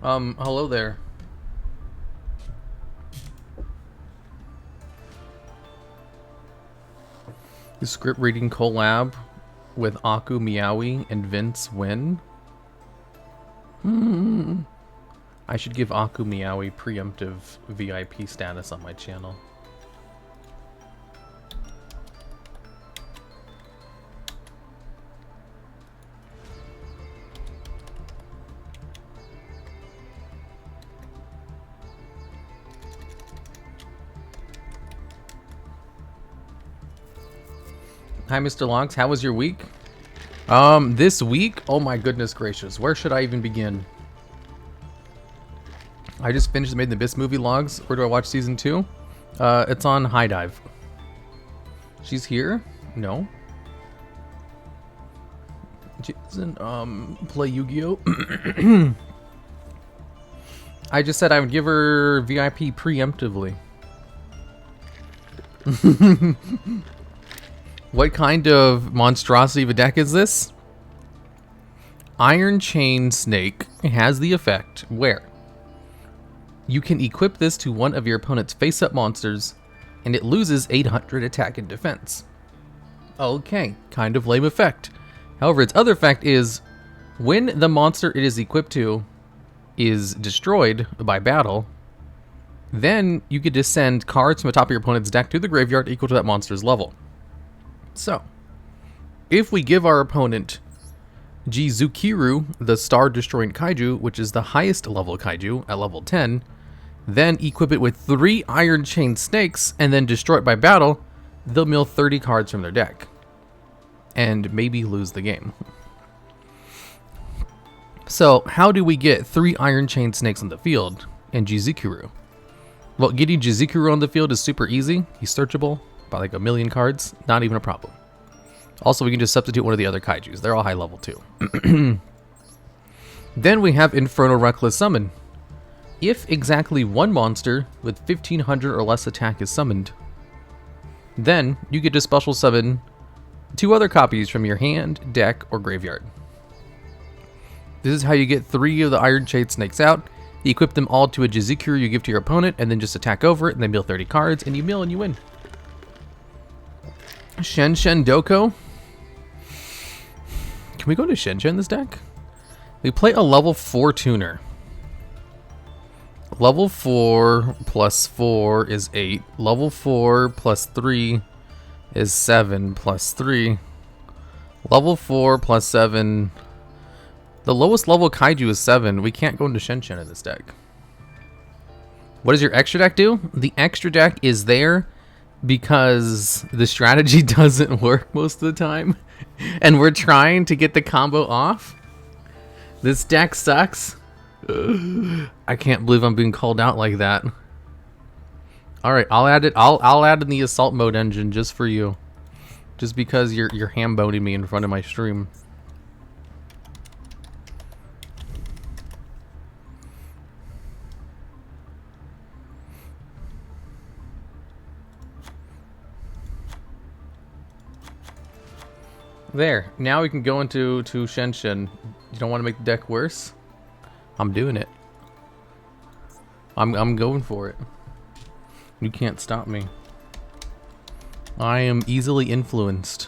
Hello there. The script reading collab with Aku Meowi and Vince Win. I should give Aku Meowi preemptive VIP status on my channel. Hi, Mr. Logs. How was your week? This week? Oh my goodness gracious. Where should I even begin? I just finished the Made in the Abyss movie logs. Where do I watch season 2? It's on High Dive. She's here? No. She doesn't, play Yugioh. I just said I would give her VIP preemptively. What kind of monstrosity of a deck is this? Iron Chain Snake has the effect where you can equip this to one of your opponent's face-up monsters, and it loses 800 attack and defense. Okay, kind of lame effect. However, its other effect is when the monster it is equipped to is destroyed by battle, then you could just send cards from the top of your opponent's deck to the graveyard equal to that monster's level. So, if we give our opponent Jizukiru, the star-destroying kaiju, which is the highest level kaiju at level 10, then equip it with 3 Iron Chain Snakes and then destroy it by battle, they'll mill 30 cards from their deck. And maybe lose the game. So, how do we get 3 Iron Chain Snakes on the field and Jizukiru? Well, getting Jizukiru on the field is super easy. He's searchable by like 1,000,000 cards. Not even a problem. Also, we can just substitute one of the other kaijus. They're all high level too. Then we have Infernal Reckless Summon. If exactly one monster with 1500 or less attack is summoned, then you get to special summon 2 other copies from your hand, deck, or graveyard. This is how you get 3 of the Iron Chain Snakes out. You equip them all to a Jizukiru you give to your opponent, and then just attack over it, and then mill 30 cards, and you mill and you win. Shen Doko. Can we go to Shen this deck? We play a level 4 tuner. Level 4 plus 4 is 8. Level 4 plus 3 is 7 plus 3. Level 4 plus 7. The lowest level kaiju is 7. We can't go into Shen in this deck. What does your extra deck do? The extra deck is there because the strategy doesn't work most of the time. And we're trying to get the combo off. This deck sucks. I can't believe I'm being called out like that. Alright, I'll add it. I'll add in the assault mode engine just for you. Just because you're ham-boning me in front of my stream. There. Now we can go into Shen. You don't want to make the deck worse? I'm doing it. I'm going for it. You can't stop me. I am easily influenced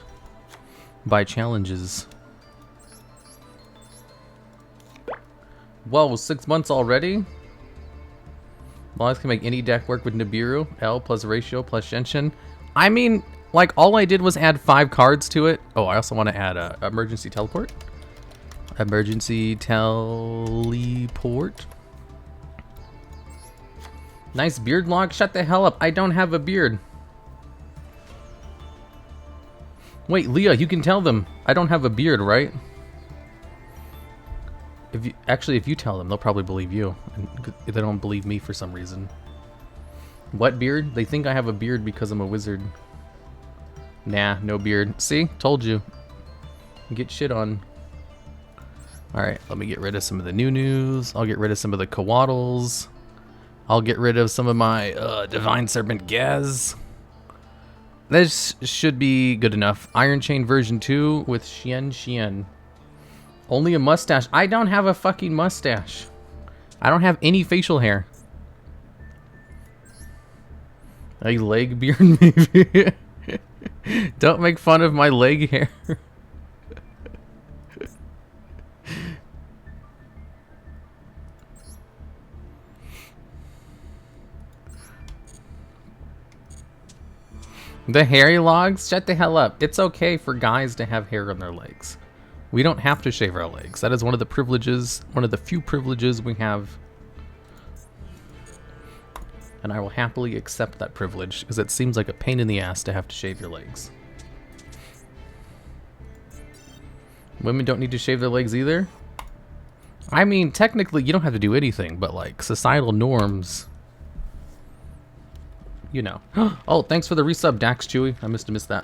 by challenges. Whoa, 6 months already? Logs can make any deck work with Nibiru, L plus ratio plus Shen. I mean, like, all I did was add 5 cards to it. Oh, I also want to add a emergency teleport. Emergency teleport. Nice beard log. Shut the hell up. I don't have a beard. Wait, Leah, you can tell them I don't have a beard, right? If you tell them, they'll probably believe you. If they don't believe me for some reason. What beard? They think I have a beard because I'm a wizard. Nah, no beard. See? Told you. Get shit on. Alright, let me get rid of some of the news. I'll get rid of some of the Kawaddles. I'll get rid of some of my Divine Serpent Gaz. This should be good enough. Iron Chain version 2 with Xian. Only a mustache. I don't have a fucking mustache. I don't have any facial hair. A leg beard, maybe. Don't make fun of my leg hair. The hairy logs? Shut the hell up. It's okay for guys to have hair on their legs. We don't have to shave our legs. That is one of the privileges, one of the few privileges we have. And I will happily accept that privilege, because it seems like a pain in the ass to have to shave your legs. Women don't need to shave their legs either? I mean, technically, you don't have to do anything, but like, societal norms... You know. Oh, thanks for the resub, Dax Chewy. I must have missed that.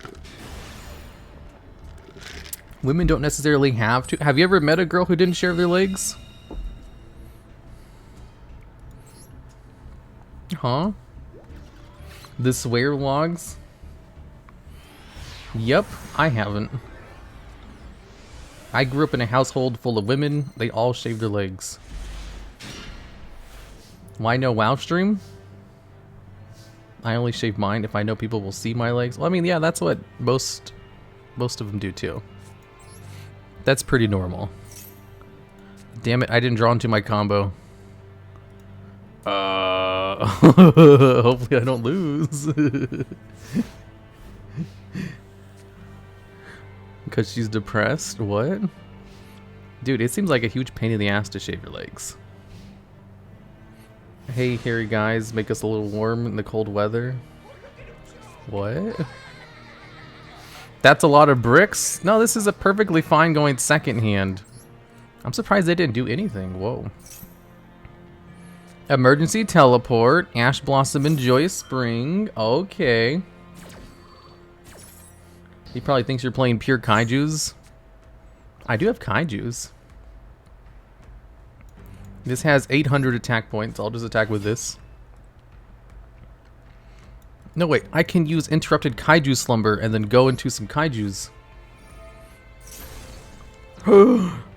Women don't necessarily have to. Have you ever met a girl who didn't shave their legs? Huh? The swear logs? Yep, I haven't. I grew up in a household full of women. They all shaved their legs. Why no WoW stream? I only shave mine if I know people will see my legs. Well, I mean, yeah, that's what most of them do too. That's pretty normal. Damn it, I didn't draw into my combo. Hopefully I don't lose. Because she's depressed? What? Dude, it seems like a huge pain in the ass to shave your legs. Hey, hairy guys, make us a little warm in the cold weather. What? That's a lot of bricks? No, this is a perfectly fine going second hand. I'm surprised they didn't do anything. Whoa. Emergency teleport. Ash Blossom and Joyous Spring. Okay. He probably thinks you're playing pure kaijus. I do have kaijus. This has 800 attack points. I'll just attack with this. No, wait. I can use Interrupted Kaiju Slumber and then go into some kaijus.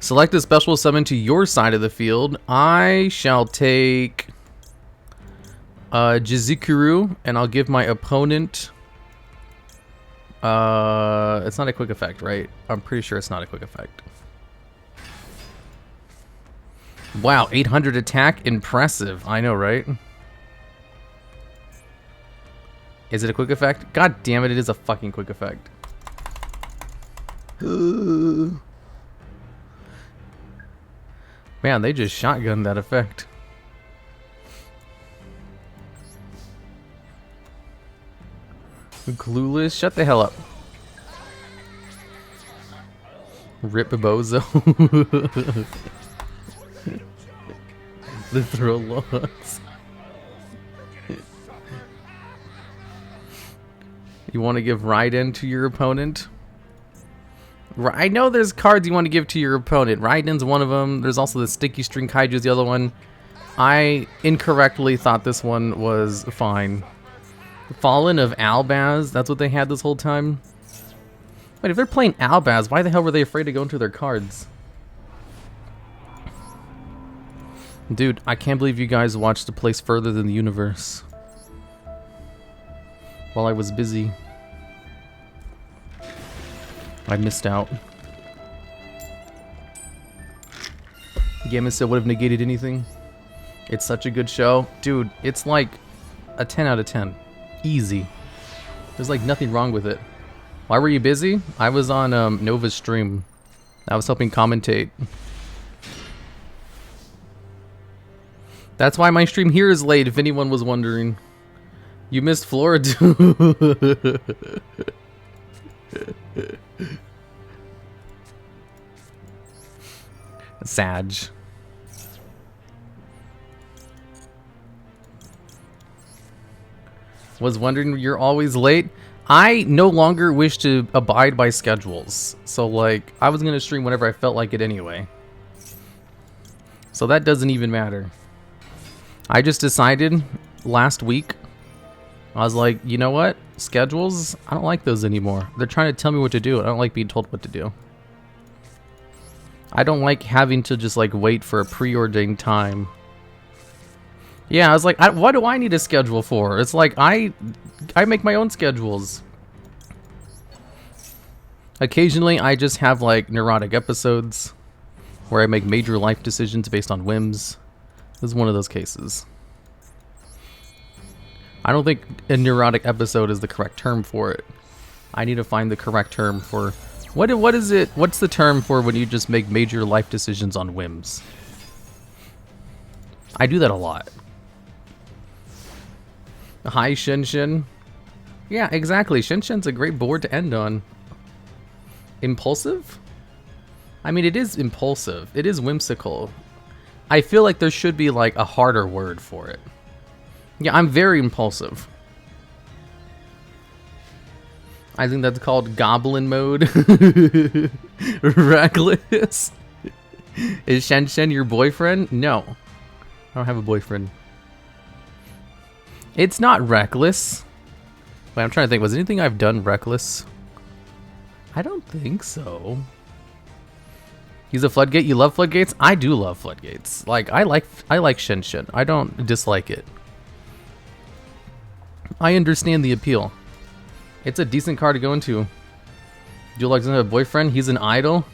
Select a special summon to your side of the field. I shall take Jizikuru, and I'll give my opponent... it's not a quick effect, right? I'm pretty sure it's not a quick effect. Wow, 800 attack? Impressive. I know, right? Is it a quick effect? God damn it, it is a fucking quick effect. Man, they just shotgunned that effect. Clueless? Shut the hell up. Rip Bozo. The throw logs. You want to give Raiden to your opponent? I know there's cards you want to give to your opponent. Raiden's one of them. There's also the Sticky String Kaiju's the other one. I incorrectly thought this one was fine. Fallen of Albaz, that's what they had this whole time. Wait, if they're playing Albaz, why the hell were they afraid to go into their cards? Dude, I can't believe you guys watched A Place Further Than the Universe while I was busy. I missed out. Gamma said would have negated anything. It's such a good show. Dude, it's like a 10 out of 10. Easy. There's like nothing wrong with it. Why were you busy? I was on Nova's stream. I was helping commentate. That's why my stream here is late, if anyone was wondering. You missed Florida. Sag. Was wondering you're always late. I no longer wish to abide by schedules. So like, I was gonna stream whenever I felt like it anyway. So that doesn't even matter. I just decided last week, I was like, you know what? Schedules, I don't like those anymore. They're trying to tell me what to do. I don't like being told what to do. I don't like having to just like wait for a preordained time Yeah, I was like, what do I need a schedule for? It's like I make my own schedules. Occasionally, I just have like neurotic episodes where I make major life decisions based on whims. This is one of those cases. I don't think a neurotic episode is the correct term for it. I need to find the correct term for what is it? What's the term for when you just make major life decisions on whims? I do that a lot. Hi, Shin Shin. Yeah, exactly. Shin Shin's a great board to end on. Impulsive? I mean, it is impulsive. It is whimsical. I feel like there should be like a harder word for it. Yeah, I'm very impulsive. I think that's called goblin mode. Reckless. Is Shen Shen your boyfriend? No. I don't have a boyfriend. It's not reckless. Wait, I'm trying to think. Was anything I've done reckless? I don't think so. He's a floodgate. You love floodgates? I do love floodgates. Like I like Shen Shen. I don't dislike it. I understand the appeal. It's a decent car to go into. DuelLogs doesn't have a boyfriend. He's an idol.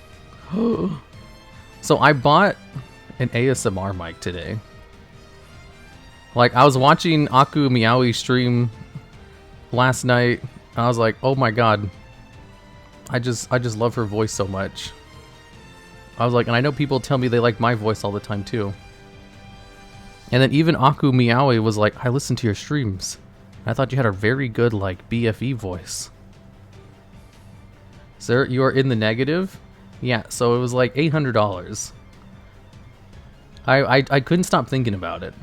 So I bought an ASMR mic today. Like I was watching Aku Meowi stream last night. And I was like, oh my god. I just love her voice so much. I was like, and I know people tell me they like my voice all the time too. And then even Aku Meowi was like, I listen to your streams. I thought you had a very good, like, BFE voice. Sir, you are in the negative? Yeah, so it was like $800. I couldn't stop thinking about it.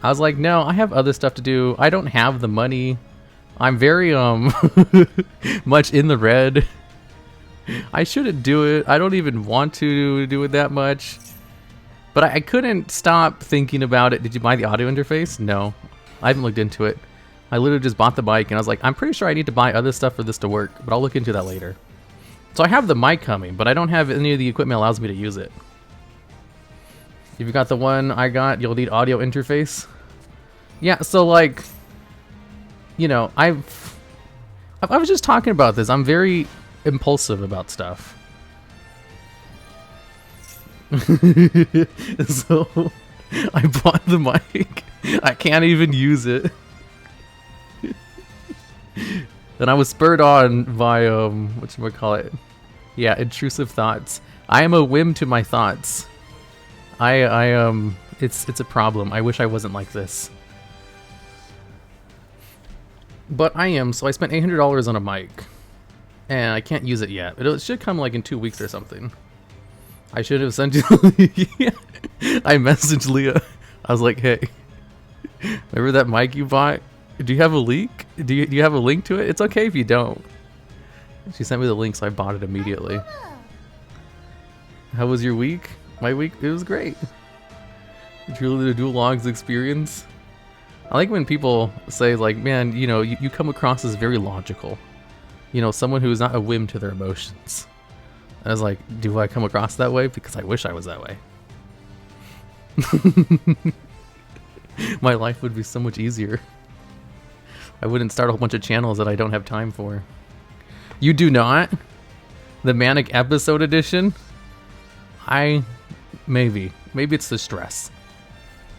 I was like, no, I have other stuff to do. I don't have the money. I'm very, much in the red. I shouldn't do it. I don't even want to do it that much. But I couldn't stop thinking about it. Did you buy the audio interface? No. I haven't looked into it. I literally just bought the mic and I was like, I'm pretty sure I need to buy other stuff for this to work, but I'll look into that later. So I have the mic coming, but I don't have any of the equipment that allows me to use it. If you got the one I got, you'll need audio interface. Yeah, so like, you know, I was just talking about this. I'm very impulsive about stuff. So I bought the mic. I can't even use it. Then I was spurred on by whatchamacallit? Yeah, intrusive thoughts. I am a whim to my thoughts. It's a problem. I wish I wasn't like this. But I am, so I spent $800 on a mic. And I can't use it yet. It should come like in 2 weeks or something. I should have sent you I messaged Leah. I was like, hey, remember that mic you bought? Do you have a link? Do you have a link to it? It's okay if you don't. She sent me the link, so I bought it immediately. How was your week? My week? It was great. Truly the DuelLogs experience. I like when people say, like, man, you know, you come across as very logical. You know, someone who is not a whim to their emotions. I was like, do I come across that way? Because I wish I was that way. My life would be so much easier. I wouldn't start a whole bunch of channels that I don't have time for. You do not? The Manic Episode Edition? Maybe it's the stress.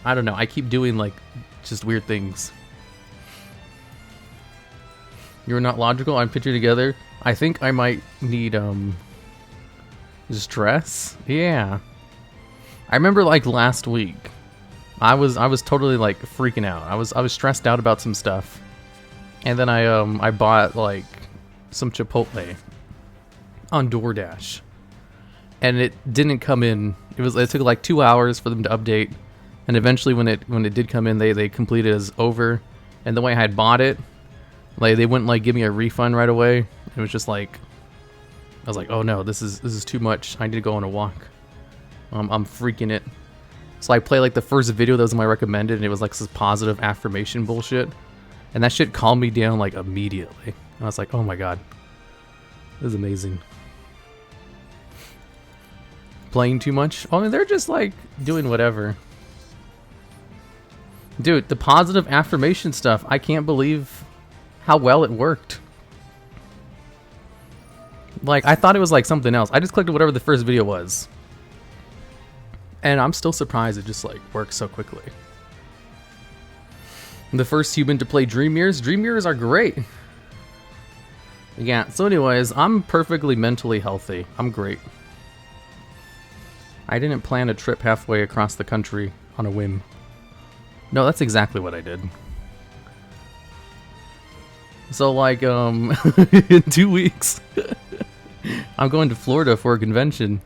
I don't know. I keep doing, like, just weird things. You're not logical? I'm pictured together. I think I might need, stress? Yeah. I remember, like, last week, I was totally, like, freaking out. I was stressed out about some stuff. And then I bought, like, some Chipotle on DoorDash. And it didn't come in. It took, like, 2 hours for them to update. And eventually when it did come in, they completed as over. And the way I had bought it, like, they wouldn't, like, give me a refund right away. It was just like, I was like, oh no, this is too much. I need to go on a walk. I'm freaking it. So I played, like, the first video that was my recommended, and it was like this positive affirmation bullshit. And that shit calmed me down, like, immediately. And I was like, oh my god. This is amazing. Playing too much? Oh, I mean, they're just, like, doing whatever. Dude, the positive affirmation stuff, I can't believe how well it worked. Like, I thought it was like something else. I just clicked whatever the first video was. And I'm still surprised it just like works so quickly. The first human to play Dream Mirrors. Dream Mirrors are great. Yeah, so anyways, I'm perfectly mentally healthy. I'm great. I didn't plan a trip halfway across the country on a whim. No, that's exactly what I did. So like, in 2 weeks, I'm going to Florida for a convention.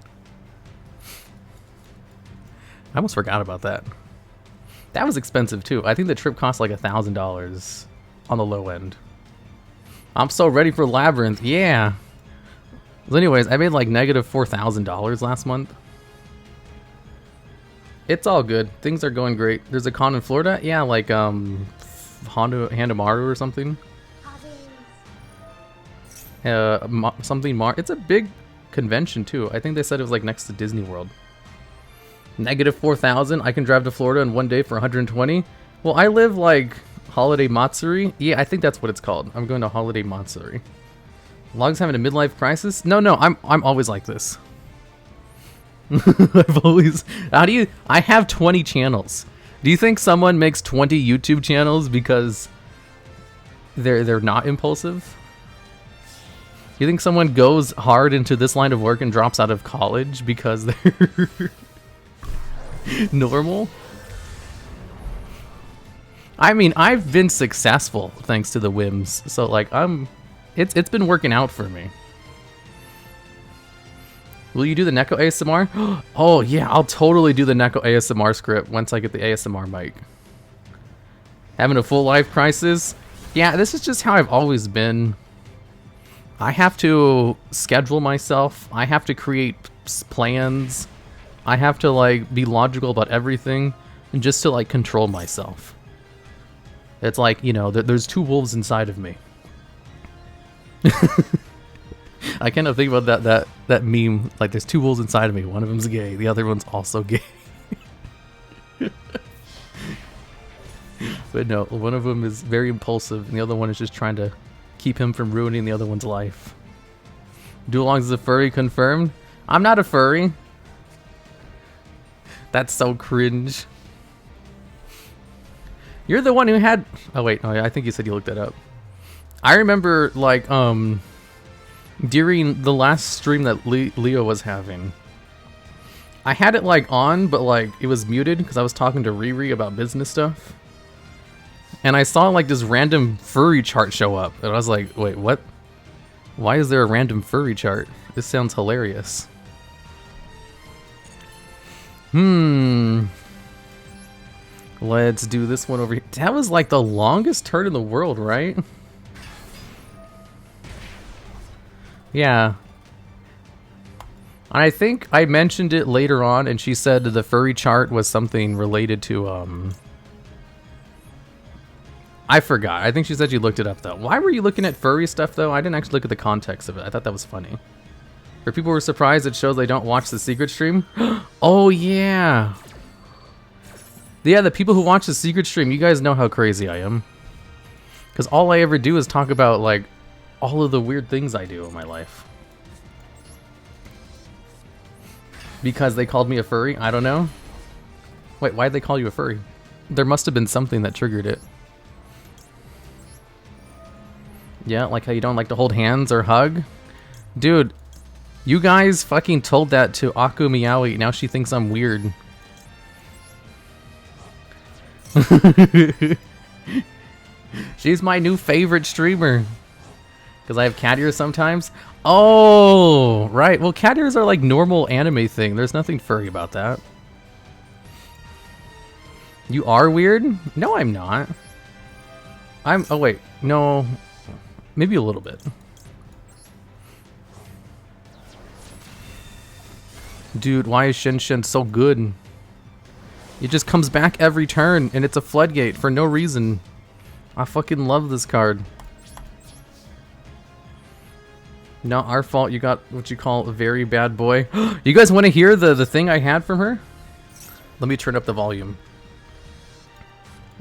I almost forgot about that. That was expensive too. I think the trip cost like $1,000 on the low end. I'm so ready for Labyrinth. Yeah. So anyways, I made like negative $4,000 last month. It's all good. Things are going great. There's a con in Florida. Yeah, like Hanamaru or something. It's a big convention too. I think they said it was like next to Disney World. Negative 4,000. I can drive to Florida in one day for 120. Well, I live like Holiday Matsuri. Yeah, I think that's what it's called. I'm going to Holiday Matsuri. Logs having a midlife crisis? No, I'm always like this. I've always. I have 20 channels. Do you think someone makes 20 YouTube channels because they're not impulsive? You think someone goes hard into this line of work and drops out of college because they're normal? I mean, I've been successful thanks to the whims, so like it's been working out for me. Will you do the Neko ASMR? Oh yeah, I'll totally do the Neko ASMR script once I get the ASMR mic. Having a full life crisis? Yeah, this is just how I've always been. I have to schedule myself. I have to create plans. I have to like be logical about everything, and just to like control myself. It's like, you know, there's two wolves inside of me. I kind of think about that meme, like there's two wolves inside of me. One of them's gay, the other one's also gay. But no, one of them is very impulsive, and the other one is just trying to keep him from ruining the other one's life. DuelLogs is a furry, confirmed? I'm not a furry. That's so cringe. You're the one who had... Oh wait, no, I think you said you looked that up. I remember, like, during the last stream that Leo was having, I had it, like, on, but, like, it was muted because I was talking to Riri about business stuff. And I saw, like, this random furry chart show up. And I was like, wait, what? Why is there a random furry chart? This sounds hilarious. Let's do this one over here. That was like the longest turn in the world, right? Yeah. I think I mentioned it later on, and she said the furry chart was something related to, I forgot. I think she said you looked it up, though. Why were you looking at furry stuff, though? I didn't actually look at the context of it. I thought that was funny. For people who were surprised, it shows they don't watch the secret stream. Oh, yeah. Yeah, the people who watch the secret stream, you guys know how crazy I am. Because all I ever do is talk about, like, all of the weird things I do in my life. Because they called me a furry? I don't know. Wait, why'd they call you a furry? There must have been something that triggered it. Yeah, like how you don't like to hold hands or hug? Dude, you guys fucking told that to Aku Meowi. Now she thinks I'm weird. She's my new favorite streamer. Because I have cat ears sometimes. Oh, right. Well, cat ears are like normal anime thing. There's nothing furry about that. You are weird? No, I'm not. Oh, wait. No. Maybe a little bit. Dude, why is Shen Shen so good? It just comes back every turn, and it's a floodgate for no reason. I fucking love this card. Not our fault you got what you call a very bad boy. You guys want to hear the thing I had from her? Let me turn up the volume.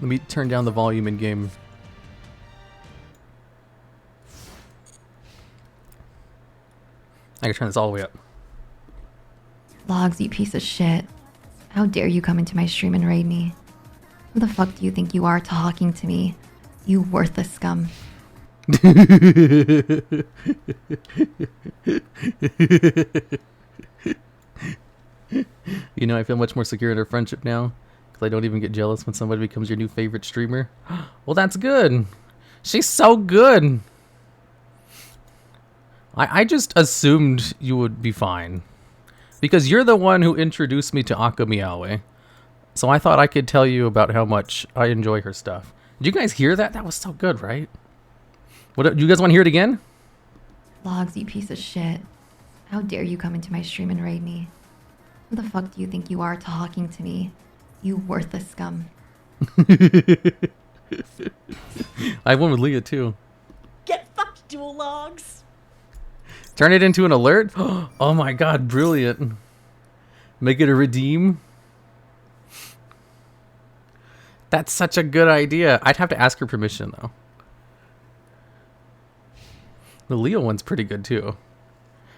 Let me turn down the volume in game. I can turn this all the way up. Logs, you piece of shit. How dare you come into my stream and raid me? Who the fuck do you think you are talking to me? You worthless scum. You know, I feel much more secure in our friendship now. Because I don't even get jealous when somebody becomes your new favorite streamer. Well, that's good. She's so good. I just assumed you would be fine. Because you're the one who introduced me to Meowi. So I thought I could tell you about how much I enjoy her stuff. Did you guys hear that? That was so good, right? What? You guys want to hear it again? Logs, you piece of shit. How dare you come into my stream and raid me? Who the fuck do you think you are talking to me? You worthless scum. I have one with Leah too. Get fucked, DuelLogs. Turn it into an alert? Oh my god, brilliant. Make it a redeem? That's such a good idea. I'd have to ask her permission though. The Leo one's pretty good too.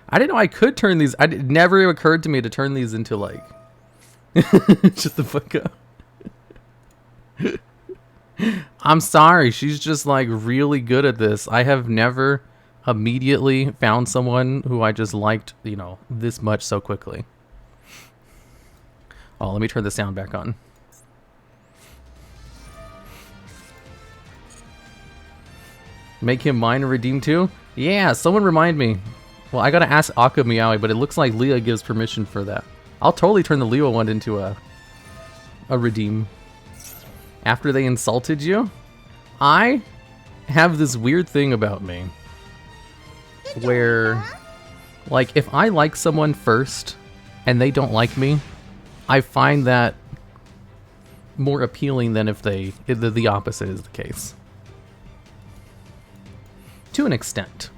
I didn't know I could turn these. It never occurred to me to turn these into like... Shut the fuck up. I'm sorry. She's just like really good at this. I have never immediately found someone who I just liked, you know, this much so quickly. Oh, let me turn the sound back on. Make him mine and redeem too? Yeah, someone remind me. Well, I gotta ask Meowi, but it looks like Leah gives permission for that. I'll totally turn the Leo one into a redeem. After they insulted you? I have this weird thing about me. Where, like, if I like someone first and they don't like me, I find that more appealing than if the opposite is the case. To an extent.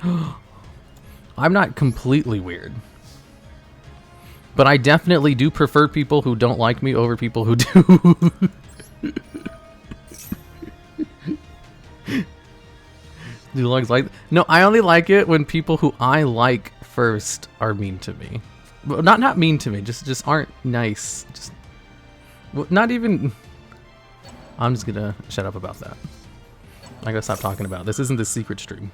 I'm not completely weird. But I definitely do prefer people who don't like me over people who do. Do Logs like? No, I only like it when people who I like first are mean to me. Well, not mean to me, just aren't nice. Just not even. I'm just gonna shut up about that. I gotta stop talking about it. This isn't the secret stream.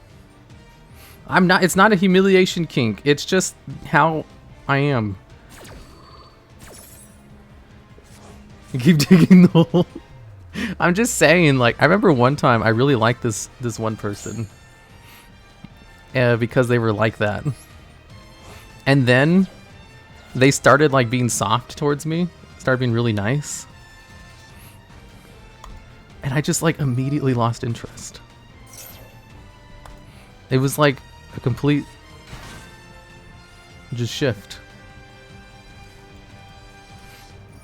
I'm not. It's not a humiliation kink. It's just how I am. You keep digging the hole. I'm just saying, like, I remember one time I really liked this one person. Because they were like that. And then they started like being soft towards me. Started being really nice. And I just like immediately lost interest. It was like a complete just shift.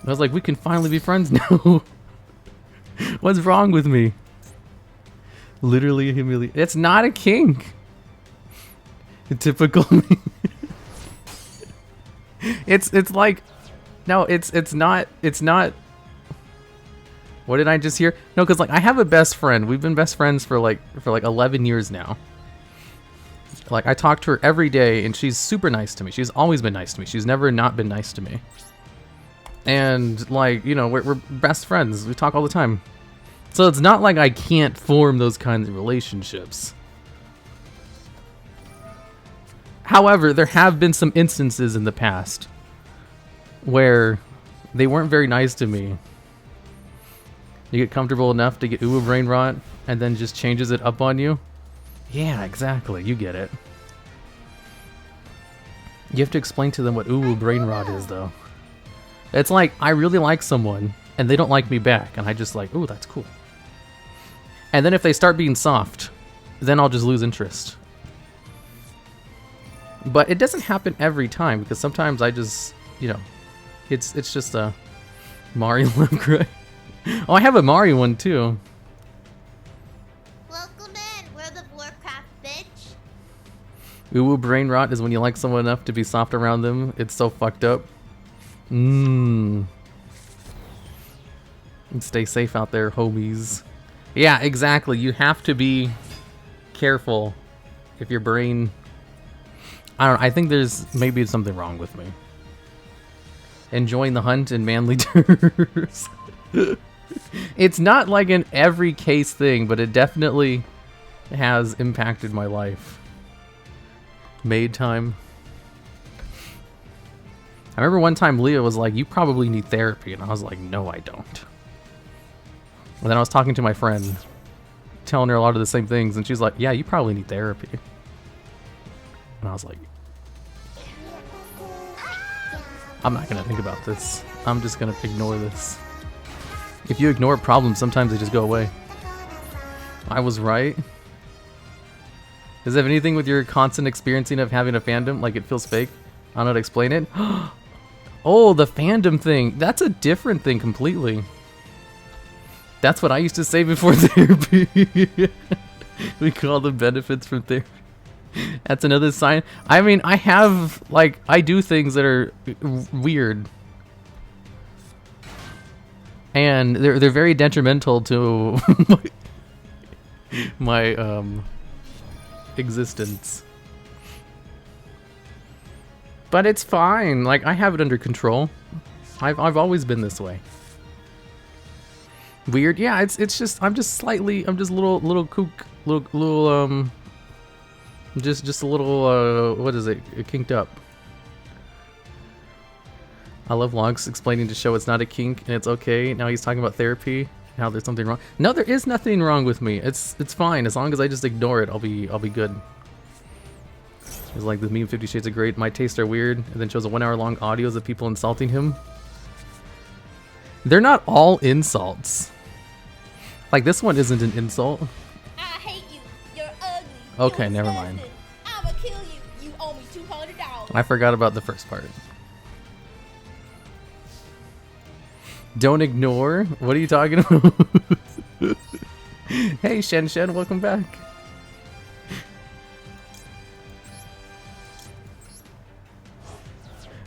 I was like, we can finally be friends now. What's wrong with me? Literally a humiliation. It's not a kink. Typical me. It's like, no, it's not. What did I just hear? No, because like I have a best friend. We've been best friends for like 11 years now. Like I talk to her every day, and she's super nice to me. She's always been nice to me. She's never not been nice to me. And like, you know, we're best friends. We talk all the time. So it's not like I can't form those kinds of relationships. However, there have been some instances in the past where they weren't very nice to me. You get comfortable enough to get uwu brain rot and then just changes it up on you. Yeah, exactly. You get it. You have to explain to them what uwu brain rot is, though. It's like, I really like someone, and they don't like me back, and I just like, ooh, that's cool. And then if they start being soft, then I'll just lose interest. But it doesn't happen every time, because sometimes I just, you know, it's just a Mario love cry. Oh, I have a Mario one, too. Welcome in, World of Warcraft, bitch. Uwu brain rot is when you like someone enough to be soft around them. It's so fucked up. Mmm. And stay safe out there, homies. Yeah, exactly. You have to be careful if your brain... I don't know. I think there's maybe something wrong with me. Enjoying the hunt and manly terms. It's not like an every case thing, but it definitely has impacted my life. Maid time. I remember one time Leah was like, you probably need therapy. And I was like, no, I don't. And then I was talking to my friend, telling her a lot of the same things. And she's like, yeah, you probably need therapy. And I was like, I'm not going to think about this. I'm just going to ignore this. If you ignore problems, sometimes they just go away. I was right. Does it have anything with your constant experiencing of having a fandom? Like it feels fake? I don't know how to explain it. Oh, the fandom thing. That's a different thing completely. That's what I used to say before therapy. We call them benefits from therapy. That's another sign. I mean, I have, like, I do things that are weird. And they're very detrimental to my existence. But it's fine. Like, I have it under control. I've always been this way. Weird, yeah. It's just I'm just a little kook, just a little what is it? Kinked up. I love Logs explaining to show it's not a kink and it's okay. Now he's talking about therapy. How there's something wrong. No, there is nothing wrong with me. It's fine as long as I just ignore it. I'll be good. It's like the meme 50 Shades of Grey. My tastes are weird, and then shows a 1 hour long audios of people insulting him. They're not all insults. Like this one isn't an insult. I hate you. You're ugly. Okay, You're never disgusting. mind. I'ma kill you. You owe me $200. I forgot about the first part. Don't ignore? What are you talking about? Hey, Shen, welcome back.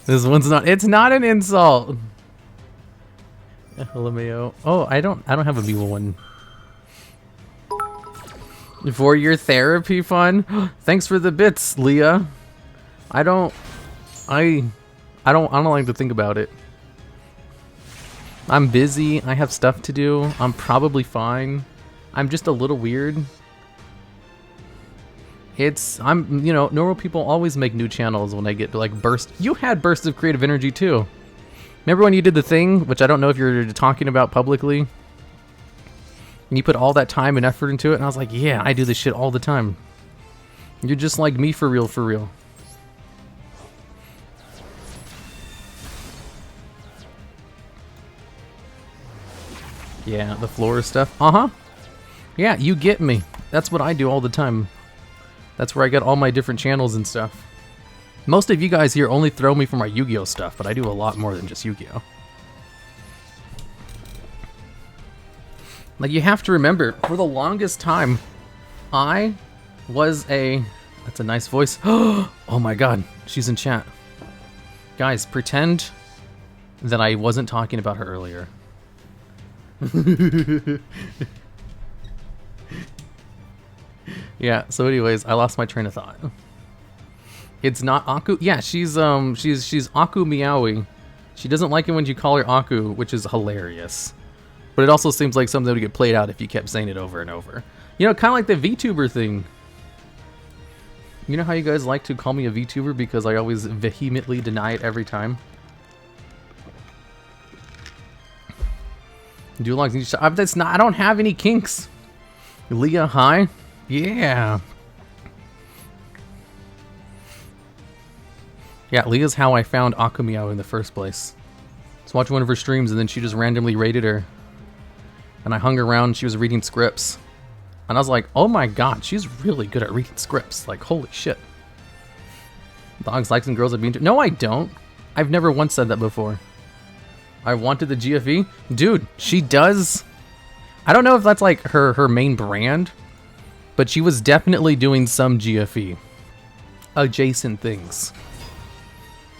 This one's not. It's not an insult. LMAO. Oh, I don't have a Meowi one. For your therapy fun. Thanks for the bits, Leah. I don't like to think about it. I'm busy. I have stuff to do. I'm probably fine. I'm just a little weird. You know, normal people always make new channels when they get like burst. You had bursts of creative energy too. Remember when you did the thing, which I don't know if you're talking about publicly, and you put all that time and effort into it, and I was like, yeah, I do this shit all the time. You're just like me for real, for real. Yeah, the floor stuff. Uh-huh. Yeah, you get me. That's what I do all the time. That's where I get all my different channels and stuff. Most of you guys here only throw me for my Yu-Gi-Oh stuff, but I do a lot more than just Yu-Gi-Oh. Like, you have to remember, for the longest time, I was a... That's a nice voice. Oh my god, she's in chat. Guys, pretend that I wasn't talking about her earlier. Yeah, so anyways, I lost my train of thought. It's not Aku. Yeah, she's Aku Meowi. She doesn't like it when you call her Aku, which is hilarious. But it also seems like something that would get played out if you kept saying it over and over. You know, kind of like the VTuber thing. You know how you guys like to call me a VTuber because I always vehemently deny it every time? DuelLogs, that's not. I don't have any kinks. Leah, hi. Yeah. Yeah, Leah's how I found Akumiao in the first place. I was watching one of her streams and then she just randomly raided her. And I hung around, she was reading scripts. And I was like, oh my god, she's really good at reading scripts. Like, holy shit. Dogs, likes, and girls are being... No, I don't. I've never once said that before. I wanted the GFE. Dude, she does... I don't know if that's like her main brand, but she was definitely doing some GFE adjacent things.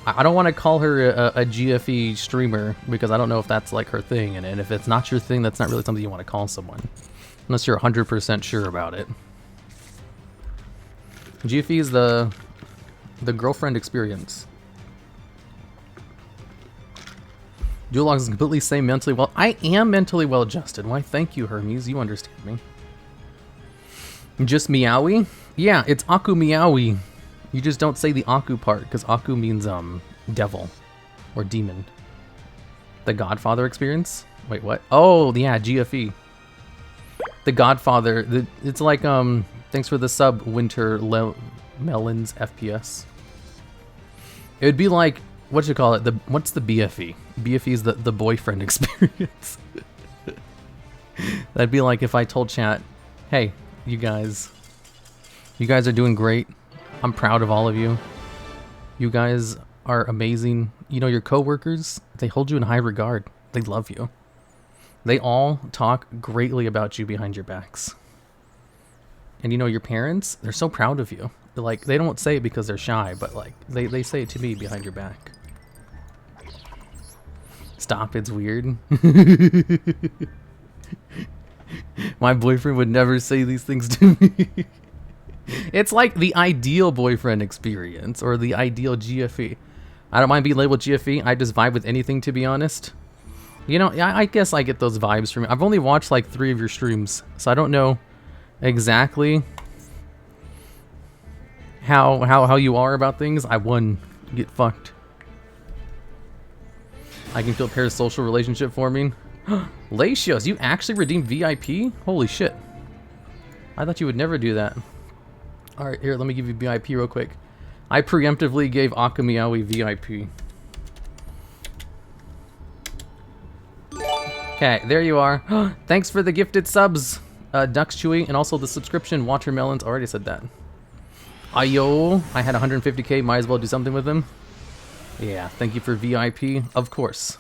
I don't want to call her a GFE streamer because I don't know if that's like her thing, and if it's not your thing, that's not really something you want to call someone. Unless you're 100% sure about it. GFE is the girlfriend experience. DuelLogs is completely sane mentally well. I am mentally well adjusted. Why, thank you, Hermes. You understand me. Just Meowi? Yeah, it's Aku Meowi. You just don't say the Aku part, because Aku means, devil. Or demon. The Godfather experience? Wait, what? Oh, yeah, GFE. The Godfather. It's like, thanks for the sub, Winter Melons FPS. It would be like, what you call it? What's the BFE? BFE is the boyfriend experience. That'd be like if I told chat, hey, you guys are doing great. I'm proud of all of you. You guys are amazing. You know, your coworkers, they hold you in high regard. They love you. They all talk greatly about you behind your backs. And you know, your parents, they're so proud of you. Like, they don't say it because they're shy, but like, they say it to me behind your back. Stop, it's weird. My boyfriend would never say these things to me. It's like the ideal boyfriend experience, or the ideal GFE. I don't mind being labeled GFE, I just vibe with anything, to be honest. You know, I guess I get those vibes from you. I've only watched like 3 of your streams, so I don't know exactly how you are about things. I get fucked. I can feel parasocial relationship forming. Latios, you actually redeemed VIP? Holy shit. I thought you would never do that. Alright, here, let me give you VIP real quick. I preemptively gave Akamiawi VIP. Okay, there you are. Thanks for the gifted subs, Ducks Chewy, and also the subscription, Watermelons. Already said that. Ayo, I had 150k, might as well do something with them. Yeah, thank you for VIP, of course.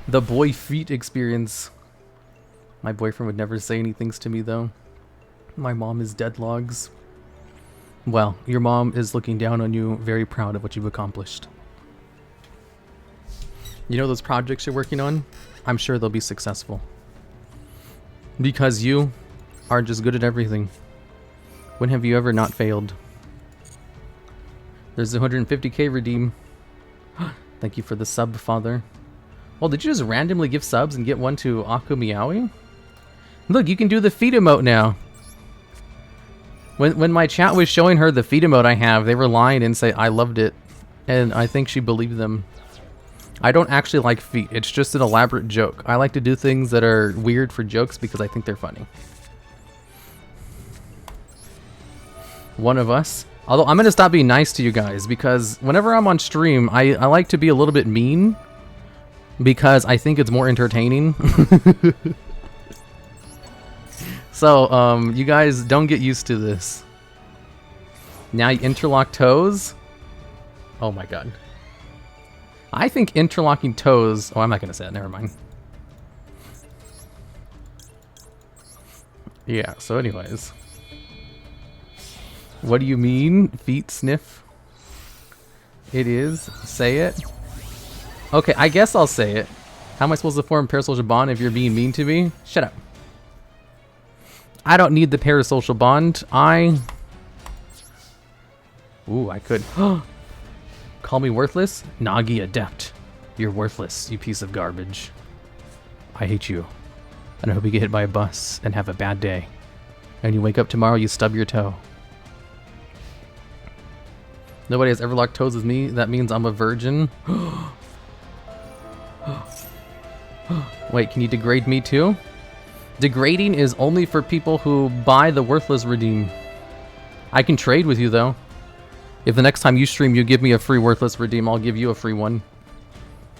The boy feet experience. My boyfriend would never say anything to me, though. My mom is deadlogs. Well, your mom is looking down on you, very proud of what you've accomplished. You know those projects you're working on? I'm sure they'll be successful. Because you are just good at everything. When have you ever not failed? There's the 150k redeem. Thank you for the sub, father. Well, did you just randomly give subs and get one to Aku Meowi? Look, you can do the feet emote now. When my chat was showing her the feet emote I have, they were lying and say I loved it. And I think she believed them. I don't actually like feet. It's just an elaborate joke. I like to do things that are weird for jokes because I think they're funny. One of us. Although I'm going to stop being nice to you guys because whenever I'm on stream, I like to be a little bit mean because I think it's more entertaining. So, you guys don't get used to this. Now you interlock toes? Oh my god. I think interlocking toes... Oh, I'm not going to say that. Never mind. Yeah, so anyways. What do you mean? Feet sniff? It is. Say it. Okay, I guess I'll say it. How am I supposed to form a parasocial bond if you're being mean to me? Shut up. I don't need the parasocial bond. Ooh, I could. Call me worthless? Nagi adept. You're worthless, you piece of garbage. I hate you. And I hope you get hit by a bus and have a bad day. And you wake up tomorrow, you stub your toe. Nobody has ever locked toes with me. That means I'm a virgin. Wait, can you degrade me too? Degrading is only for people who buy the worthless redeem. I can trade with you though. If the next time you stream you give me a free worthless redeem, I'll give you a free one.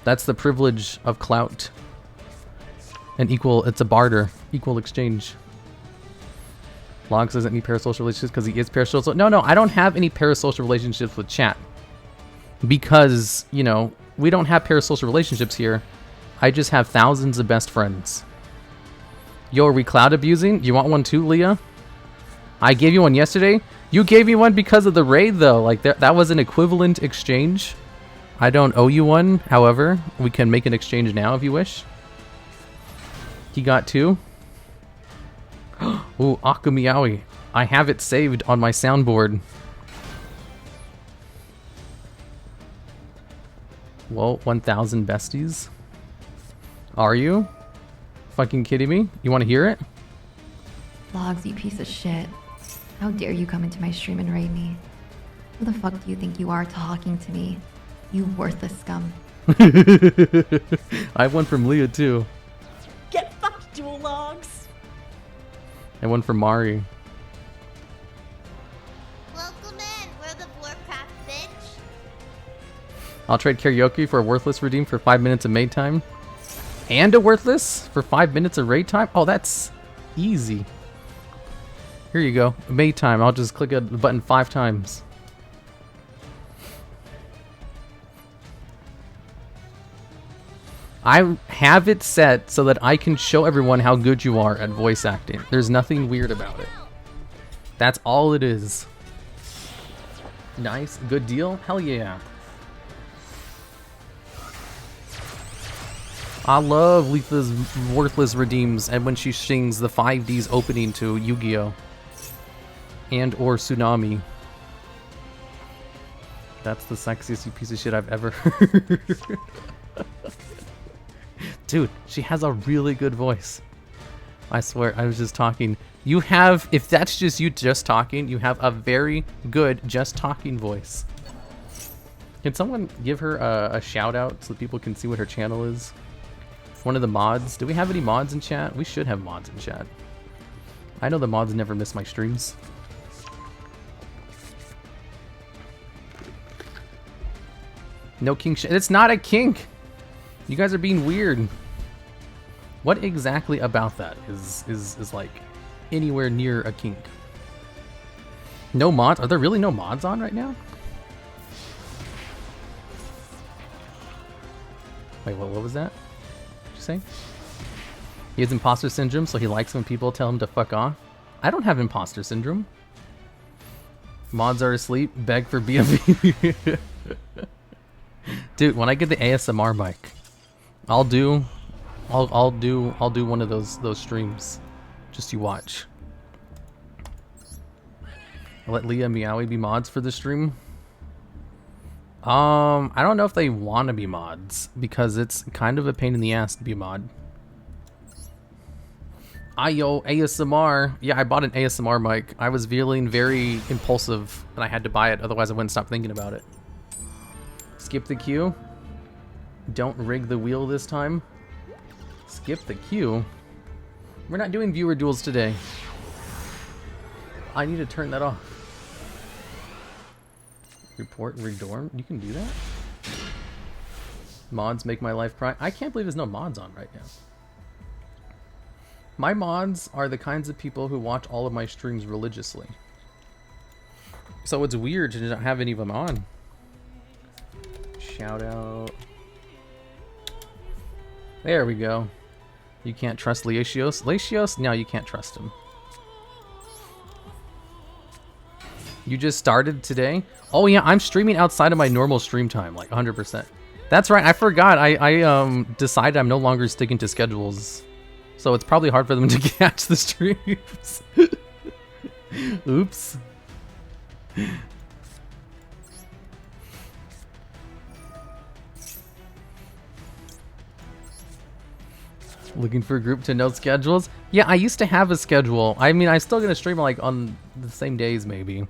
That's the privilege of clout. And it's a barter, equal exchange. Logs doesn't need parasocial relationships because he is parasocial. No, I don't have any parasocial relationships with chat. Because, you know, we don't have parasocial relationships here. I just have thousands of best friends. Yo, are we cloud abusing? You want one too, Leah? I gave you one yesterday. You gave me one because of the raid, though. Like, that was an equivalent exchange. I don't owe you one. However, we can make an exchange now if you wish. He got 2. Ooh, Aku Meowi. I have it saved on my soundboard. Well, 1,000 besties. Are you? Fucking kidding me? You want to hear it? Logs, you piece of shit. How dare you come into my stream and raid me? Who the fuck do you think you are talking to me? You worthless scum. I have one from Leah too. Get fucked, Duel Logs. And one from Mari. Welcome in, World of Warcraft, bitch. I'll trade karaoke for a worthless redeem for 5 minutes of maid time. And a worthless for 5 minutes of raid time? Oh, that's easy. Here you go. Maid time. I'll just click a button 5 times. I have it set so that I can show everyone how good you are at voice acting. There's nothing weird about it. That's all it is. Nice. Good deal? Hell yeah. I love Letha's worthless redeems and when she sings the 5Ds opening to Yugioh. And or Tsunami. That's the sexiest piece of shit I've ever heard. Dude, she has a really good voice. I swear, I was just talking. You have, if that's just you just talking, you have a very good just talking voice. Can someone give her a shout out so people can see what her channel is? One of the mods. Do we have any mods in chat? We should have mods in chat. I know the mods never miss my streams. No kink. It's not a kink. You guys are being weird. What exactly about that is like anywhere near a kink? No mods? Are there really no mods on right now? Wait, what was that? What'd you say? He has imposter syndrome, so he likes when people tell him to fuck off. I don't have imposter syndrome. Mods are asleep. Beg for BFB. Dude, when I get the ASMR mic, I'll do one of those streams. Just you watch. I'll let Leah and Meowi be mods for the stream. I don't know if they want to be mods because it's kind of a pain in the ass to be a mod. Ayo, ASMR. Yeah, I bought an ASMR mic. I was feeling very impulsive and I had to buy it, otherwise I wouldn't stop thinking about it. Skip the queue. Don't rig the wheel this time. Skip the queue. We're not doing viewer duels today. I need to turn that off. Report redorm. You can do that? Mods make my life cry. I can't believe there's no mods on right now. My mods are the kinds of people who watch all of my streams religiously. So it's weird to not have any of them on. Shout out. There we go. You can't trust Leashios. Leashios? No, you can't trust him. You just started today? Oh yeah, I'm streaming outside of my normal stream time, like 100%. That's right, I forgot. I decided I'm no longer sticking to schedules. So it's probably hard for them to catch the streams. Oops. Looking for a group to know schedules? Yeah, I used to have a schedule. I mean, I'm still gonna stream like on the same days maybe.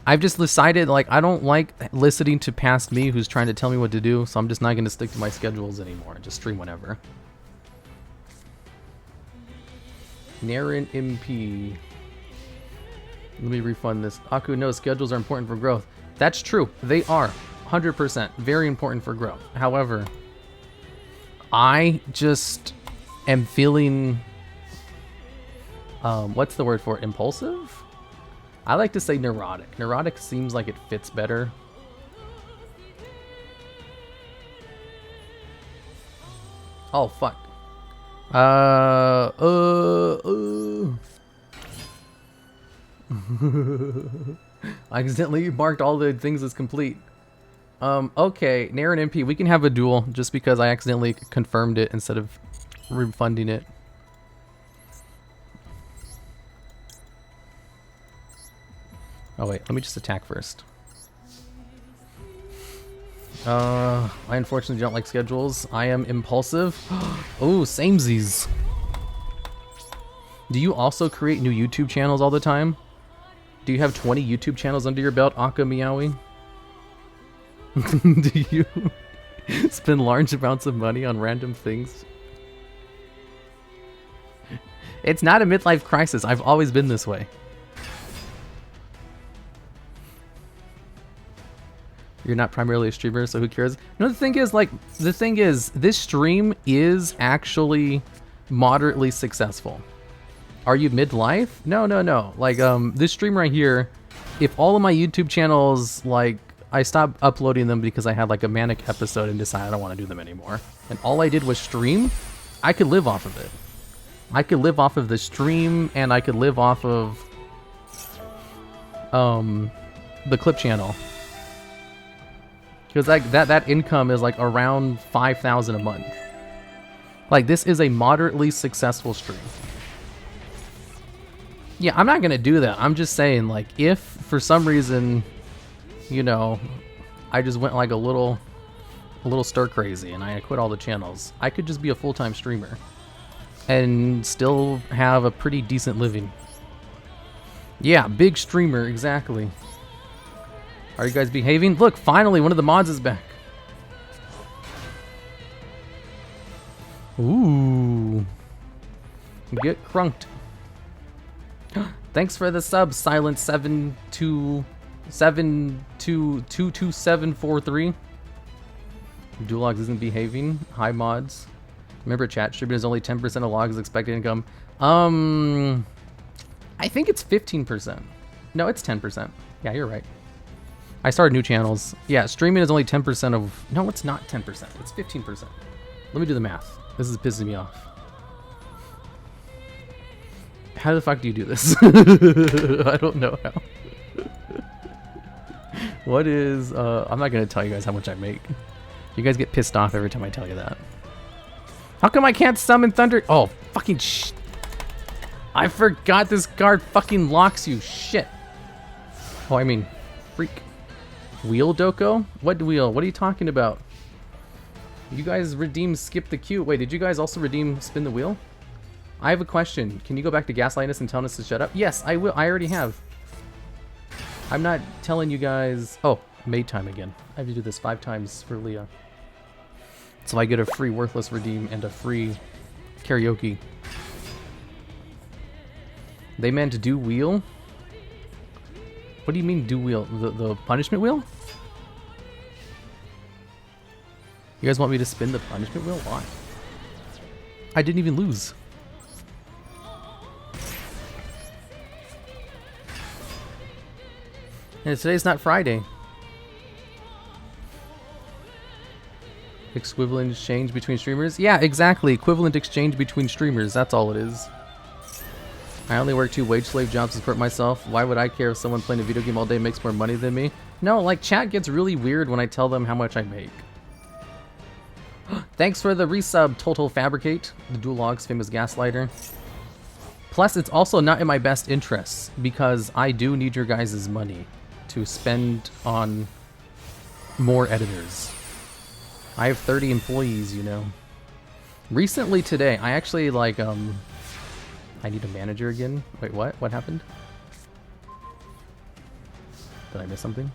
I've just decided like I don't like listening to past me who's trying to tell me what to do, so I'm just not gonna stick to my schedules anymore and just stream whenever. Naren MP. Let me refund this. Aku knows schedules are important for growth. That's true. They are. 100%. Very important for growth. However, I just am feeling... what's the word for it? Impulsive? I like to say neurotic. Neurotic seems like it fits better. Oh, fuck. I accidentally marked all the things as complete. Okay, Nair and MP, we can have a duel just because I accidentally confirmed it instead of refunding it. Oh wait, let me just attack first. I unfortunately don't like schedules. I am impulsive. Oh, samesies. Do you also create new YouTube channels all the time? Do you have 20 YouTube channels under your belt, Aka Meowi? Do you spend large amounts of money on random things? It's not a midlife crisis. I've always been this way. You're not primarily a streamer, so who cares? No, the thing is, this stream is actually moderately successful. Are you midlife? No, no, no. Like, this stream right here, if all of my YouTube channels, like, I stopped uploading them because I had, like, a manic episode and decided I don't want to do them anymore. And all I did was stream, I could live off of it. I could live off of the stream, and I could live off of, the clip channel. Because like that income is like around 5,000 a month. Like, this is a moderately successful stream. Yeah, I'm not gonna do that. I'm just saying, like, if for some reason, you know, I just went like a little stir crazy and I quit all the channels, I could just be a full-time streamer and still have a pretty decent living. Yeah, big streamer, exactly. Are you guys behaving? Look, finally, one of the mods is back. Ooh. Get crunked. Thanks for the sub, Silent 727222743. TheDuelLogs isn't behaving. Hi, mods. Remember, chat streaming is only 10% of logs expected income. I think it's 15%. No, it's 10%. Yeah, you're right. I started new channels. Yeah, streaming is only 10% of... No, it's not 10%. It's 15%. Let me do the math. This is pissing me off. How the fuck do you do this? I don't know how. What is... I'm not going to tell you guys how much I make. You guys get pissed off every time I tell you that. How come I can't summon Thunder? Oh, fucking sh... I forgot this card fucking locks you. Shit. Oh, I mean... Freak. Wheel Doko? What wheel? What are you talking about? You guys redeemed Skip the Queue. Wait, did you guys also redeem Spin the Wheel? I have a question. Can you go back to gaslighting us and telling us to shut up? Yes, I will. I already have. I'm not telling you guys... Oh, Maid time again. I have to do this 5 times for Leah. So I get a free Worthless Redeem and a free karaoke. They meant to do wheel? What do you mean do wheel? The punishment wheel? You guys want me to spin the punishment wheel? Why? I didn't even lose. And today's not Friday. Equivalent exchange between streamers? Yeah, exactly. Equivalent exchange between streamers. That's all it is. I only work 2 wage slave jobs to support myself. Why would I care if someone playing a video game all day makes more money than me? No, like, chat gets really weird when I tell them how much I make. Thanks for the resub, Total Fabricate, TheDuelLogs famous gaslighter. Plus, it's also not in my best interests, because I do need your guys' money to spend on more editors. I have 30 employees, you know. Recently today, I actually, like, I need a manager again. Wait, what? What happened? Did I miss something?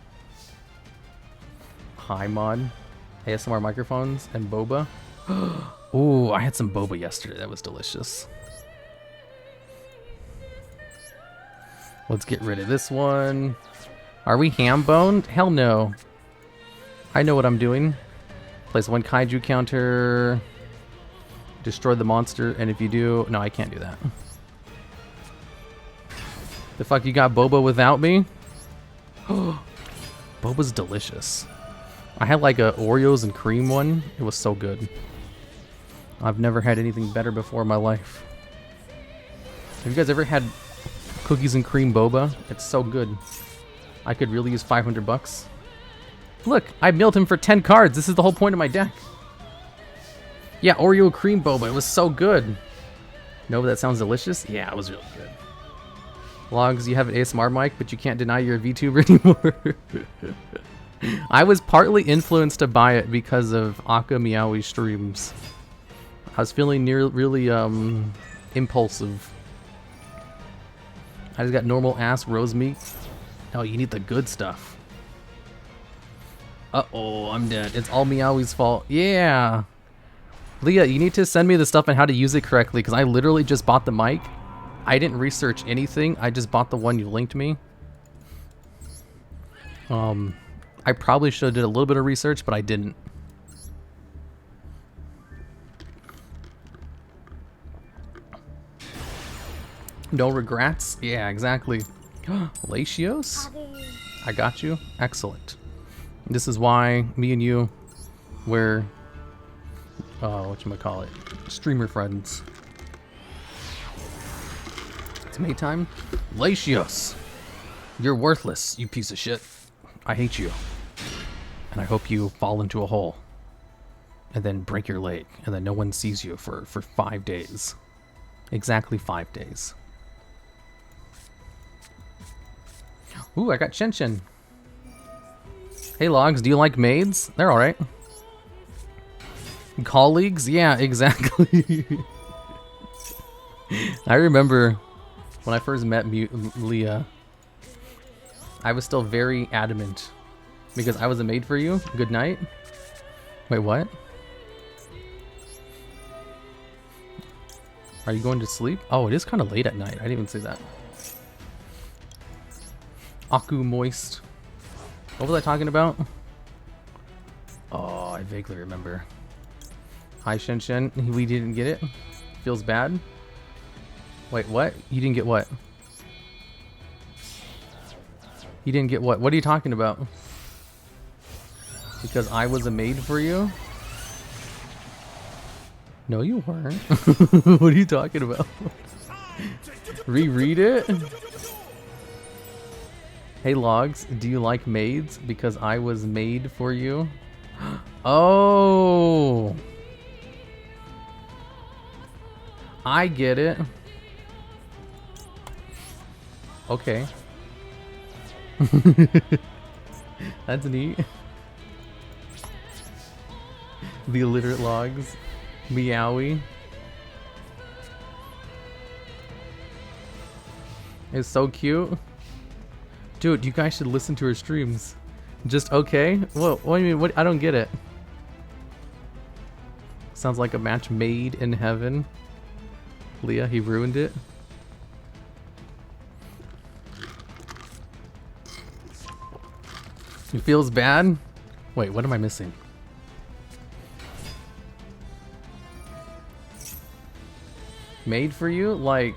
Hi, mod. ASMR microphones and Boba. Ooh, I had some Boba yesterday. That was delicious. Let's get rid of this one. Are we ham-boned? Hell no. I know what I'm doing. Place 1 kaiju counter. Destroy the monster. And if you do... No, I can't do that. The fuck, you got Boba without me? Boba's delicious. I had like a Oreos and cream one. It was so good. I've never had anything better before in my life. Have you guys ever had Cookies and cream boba. It's so good. I could really use 500 bucks. Look, I milled him for 10 cards. This is the whole point of my deck. Yeah, Oreo cream boba. It was so good. No, that sounds delicious. Yeah, it was really good. Logs, you have an ASMR mic, but you can't deny you're a VTuber anymore. I was partly influenced to buy it because of Aka Meowi streams. I was feeling really impulsive. I just got normal ass rose meat. Oh, you need the good stuff. Uh-oh, I'm dead. It's all Meowi's fault. Yeah. Leah, you need to send me the stuff on how to use it correctly, because I literally just bought the mic. I didn't research anything. I just bought the one you linked me. I probably should have did a little bit of research, but I didn't. No regrets? Yeah, exactly. Latios? I got you. Excellent. This is why me and you were, whatchamacallit, streamer friends. It's May time. Latios! You're worthless, you piece of shit. I hate you. And I hope you fall into a hole. And then break your leg. And then no one sees you for 5 days. Exactly 5 days. Ooh, I got Chen Chen. Hey Logs, do you like maids? They're alright. Colleagues? Yeah, exactly. I remember when I first met Leah, I was still very adamant because I was a maid for you. Good night. Wait, what? Are you going to sleep? Oh, it is kind of late at night. I didn't even see that. Aku moist. What was I talking about? Oh, I vaguely remember. Hi, Shen Shen. We didn't get it. Feels bad. Wait, what? You didn't get what? You didn't get what? What are you talking about? Because I was a maid for you? No, you weren't. What are you talking about? Reread it? Hey Logs, do you like maids? Because I was made for you? Oh! I get it. Okay. That's neat. The illiterate Logs. Meowi. It's so cute. Dude, you guys should listen to her streams. Just okay? What do you mean? What? I don't get it. Sounds like a match made in heaven. Leah, he ruined it. It feels bad? Wait, what am I missing? Made for you? Like...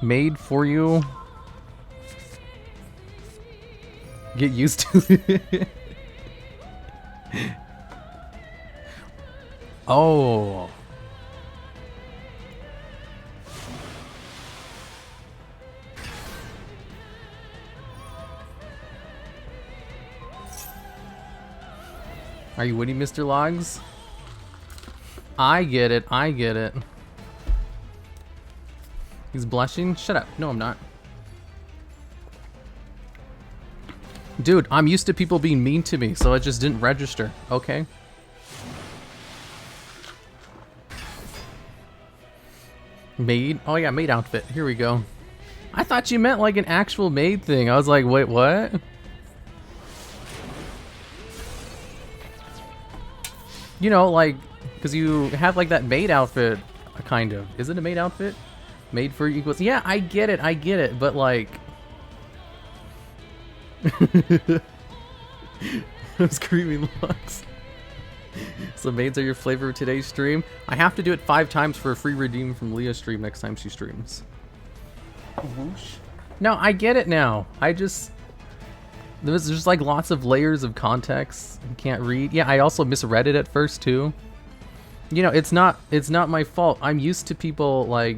Made for you? Get used to it. Oh. Are you witty, Mr. Logs? I get it. I get it. He's blushing? Shut up. No, I'm not. Dude, I'm used to people being mean to me, so it just didn't register. Okay. Maid? Oh yeah, maid outfit. Here we go. I thought you meant like an actual maid thing. I was like, wait, what? You know, like, because you have like that maid outfit, kind of. Is it a maid outfit? Made for equals. Yeah, I get it, but like... Those creamy looks. So maids are your flavor of today's stream. I have to do it 5 times for a free redeem from Leah's stream next time she streams. Whoosh. No, I get it now. I just... There's just like lots of layers of context. You can't read. Yeah, I also misread it at first too. You know, it's not my fault. I'm used to people like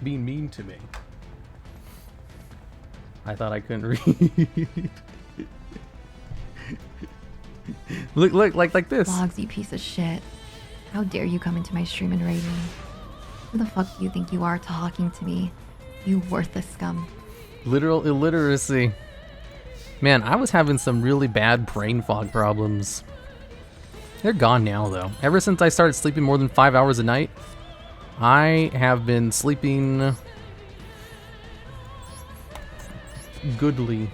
being mean to me. I thought I couldn't read. look, like this. Logs, you piece of shit. How dare you come into my stream and raid me? Who the fuck do you think you are talking to me? You worthless scum. Literal illiteracy. Man, I was having some really bad brain fog problems. They're gone now, though. Ever since I started sleeping more than 5 hours a night, I have been sleeping goodly.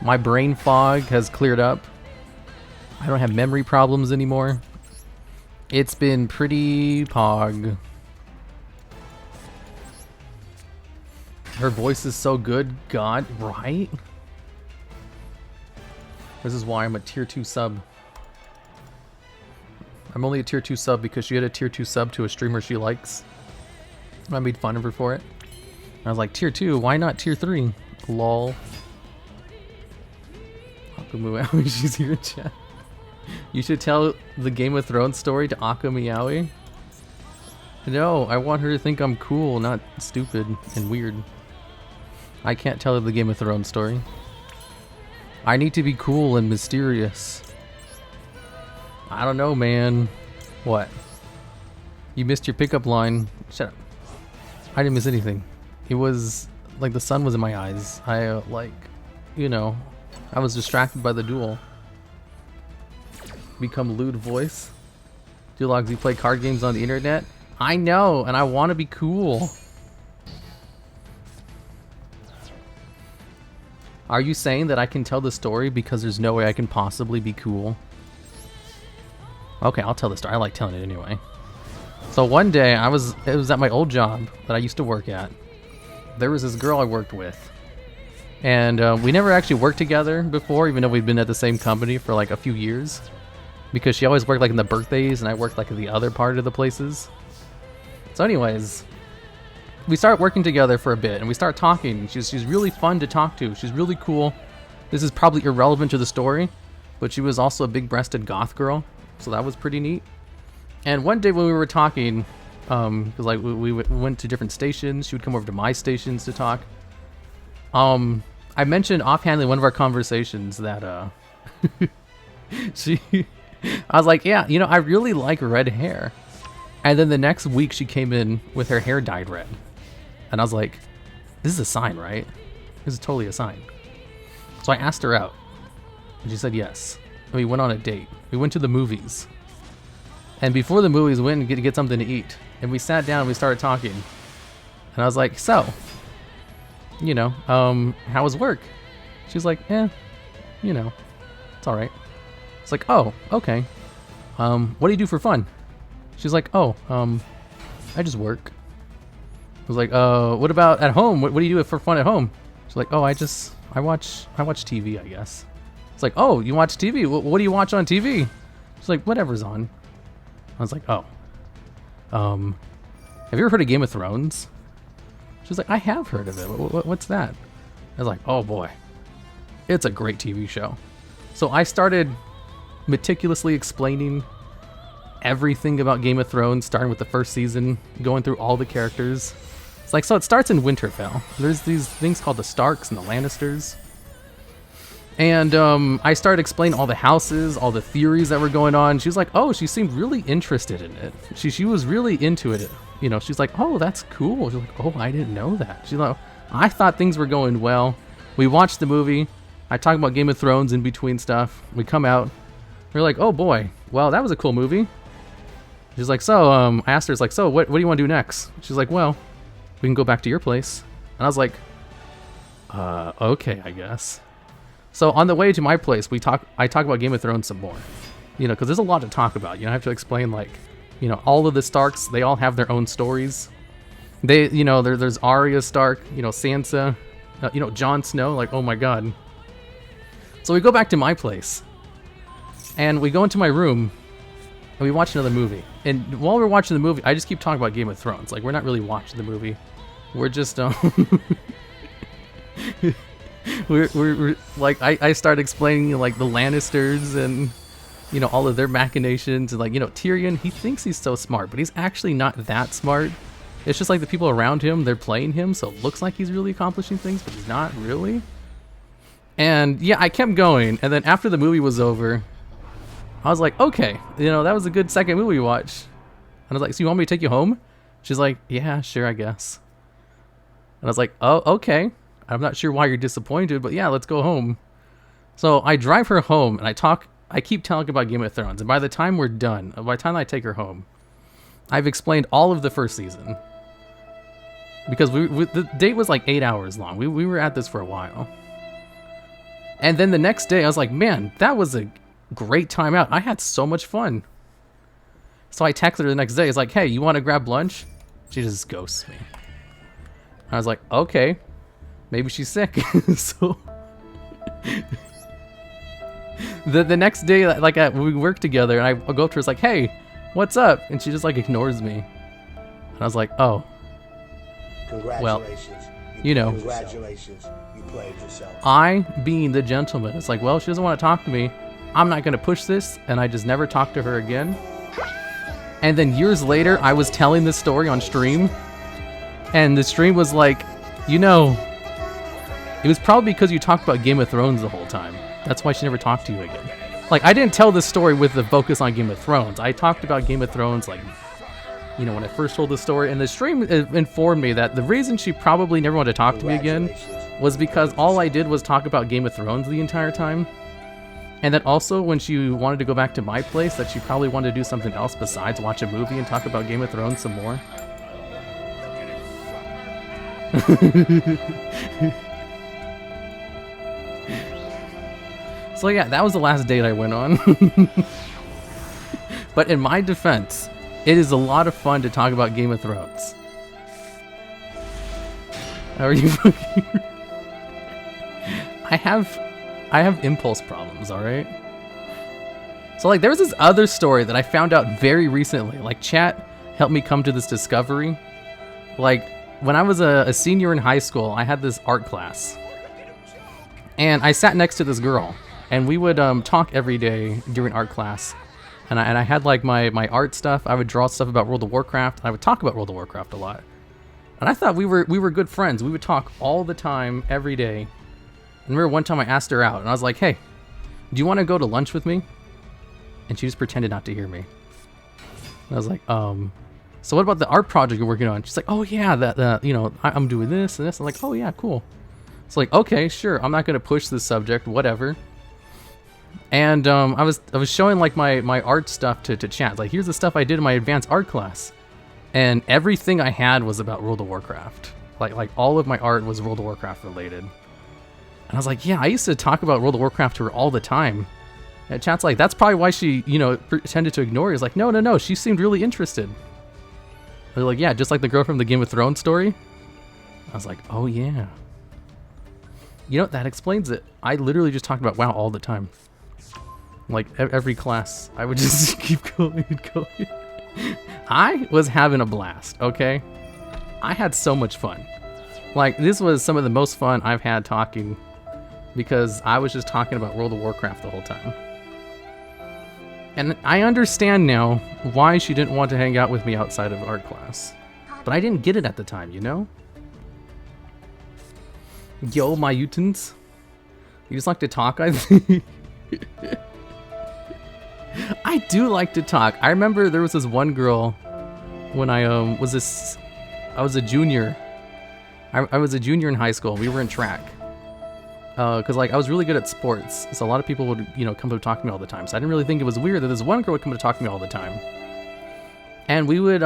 My brain fog has cleared up. I don't have memory problems anymore. It's been pretty pog. Her voice is so good, God, right? This is why I'm a tier 2 sub. I'm only a tier 2 sub because she had a tier 2 sub to a streamer she likes. I made fun of her for it. I was like, tier 2, why not tier 3? Lol. Akumu, she's here in chat. You should tell the Game of Thrones story to Akka Meowi. No, I want her to think I'm cool, not stupid and weird. I can't tell her the Game of Thrones story. I need to be cool and mysterious. I don't know, man. What? You missed your pickup line. Shut up. I didn't miss anything. It was like the sun was in my eyes. I I was distracted by the duel. Become lewd voice. TheDuelLogs, you play card games on the internet? I know, and I want to be cool. Are you saying that I can tell the story because there's no way I can possibly be cool? Okay, I'll tell the story. I like telling it anyway. So one day, it was at my old job that I used to work at. There was this girl I worked with. And we never actually worked together before, even though we'd been at the same company for like a few years. Because she always worked like in the birthdays, and I worked like in the other part of the places. So anyways, we start working together for a bit, and we start talking. She's really fun to talk to. She's really cool. This is probably irrelevant to the story, but she was also a big-breasted goth girl, so that was pretty neat. And one day when we were talking, because like we went to different stations, she would come over to my stations to talk. I mentioned offhandedly in one of our conversations that I was like, yeah, I really like red hair. And then the next week she came in with her hair dyed red. And I was like, this is a sign, right? This is totally a sign. So I asked her out. And she said yes. And we went on a date. We went to the movies. And before the movies, we went to get something to eat. And we sat down and we started talking. And I was like, so, how was work? She was like, it's all right. It's like, oh, okay. What do you do for fun? She's like, oh, I just work. I was like, what about at home? What do you do for fun at home? She's like, oh, I watch TV, I guess. It's like, oh, you watch TV? What do you watch on TV? She's like, whatever's on. I was like, oh. Have you ever heard of Game of Thrones? She's like, I have heard of it. What's that? I was like, oh boy. It's a great TV show. So I started meticulously explaining everything about Game of Thrones, starting with the first season, going through all the characters. It's like, so it starts in Winterfell. There's these things called the Starks and the Lannisters. And I started explaining all the houses, all the theories that were going on. She was like, oh, she seemed really interested in it. She was really into it. She's like, oh, that's cool. She's like, oh, I didn't know that. She's like, I thought things were going well. We watched the movie. I talked about Game of Thrones in between stuff. We come out. We're like, oh boy, well, that was a cool movie. She's like, so, I asked her, it's like, so what do you want to do next? She's like, well, we can go back to your place. And I was like, okay, I guess. So on the way to my place, I talk about Game of Thrones some more, because there's a lot to talk about. I have to explain, like, all of the Starks, they all have their own stories. They, there's Arya Stark, Sansa, Jon Snow, like, oh my god. So we go back to my place, and we go into my room, and we watch another movie. And while we're watching the movie, I just keep talking about Game of Thrones. Like, we're not really watching the movie. We're just, we're like, I started explaining, like, the Lannisters and, all of their machinations. And, like, Tyrion, he thinks he's so smart, but he's actually not that smart. It's just like the people around him, they're playing him, so it looks like he's really accomplishing things, but he's not really. And yeah, I kept going, and then after the movie was over, I was like, okay, that was a good second movie watch. And I was like, so you want me to take you home? She's like, yeah, sure, I guess. And I was like, oh, okay. I'm not sure why you're disappointed, but yeah, let's go home. So I drive her home, and I keep talking about Game of Thrones, and by the time we're done, by the time I take her home, I've explained all of the first season. Because the date was like 8 hours long. We were at this for a while. And then the next day, I was like, man, that was a great time out. I had so much fun. So I texted her the next day. It's like, hey, you want to grab lunch? She just ghosts me. I was like, okay. Maybe she's sick. So the next day, like we worked together, and I go up to her, it's like, hey, what's up? And she just like ignores me. And I was like, oh. Congratulations. Well, Congratulations. You played yourself. I, being the gentleman, it's like, well, she doesn't want to talk to me. I'm not going to push this, and I just never talked to her again. And then years later, I was telling this story on stream, and the stream was like, it was probably because you talked about Game of Thrones the whole time. That's why she never talked to you again. Like, I didn't tell this story with the focus on Game of Thrones. I talked about Game of Thrones, like, when I first told the story, and the stream informed me that the reason she probably never wanted to talk to me again was because all I did was talk about Game of Thrones the entire time. And that also, when she wanted to go back to my place, that she probably wanted to do something else besides watch a movie and talk about Game of Thrones some more. So yeah, that was the last date I went on. But in my defense, it is a lot of fun to talk about Game of Thrones. How are you? I have impulse problems, alright? So like there was this other story that I found out very recently. Like chat helped me come to this discovery. Like when I was a senior in high school, I had this art class. And I sat next to this girl. And we would talk every day during art class. And I had like my art stuff. I would draw stuff about World of Warcraft. I would talk about World of Warcraft a lot. And I thought we were good friends. We would talk all the time, every day. And remember one time I asked her out, and I was like, hey, do you want to go to lunch with me? And she just pretended not to hear me. And I was like, so what about the art project you're working on? She's like, oh yeah, I'm doing this and this. I'm like, oh yeah, cool. It's like, okay, sure. I'm not going to push this subject, whatever. And I was showing like my art stuff to chat. Like, here's the stuff I did in my advanced art class. And everything I had was about World of Warcraft. Like all of my art was World of Warcraft related. And I was like, yeah, I used to talk about World of Warcraft to her all the time. And chat's like, that's probably why she, pretended to ignore you. It's like, no, she seemed really interested. They're like, yeah, just like the girl from the Game of Thrones story. I was like, oh yeah. That explains it. I literally just talked about WoW all the time. Like every class, I would just keep going and going. I was having a blast, okay? I had so much fun. Like, this was some of the most fun I've had talking because I was just talking about World of Warcraft the whole time. And I understand now why she didn't want to hang out with me outside of art class. But I didn't get it at the time, Yo, my mutants. You just like to talk, I think. I do like to talk. I remember there was this one girl when I was a junior. I was a junior in high school. We were in track. Because I was really good at sports. So a lot of people would, come to talk to me all the time. So I didn't really think it was weird that this one girl would come to talk to me all the time. And we would,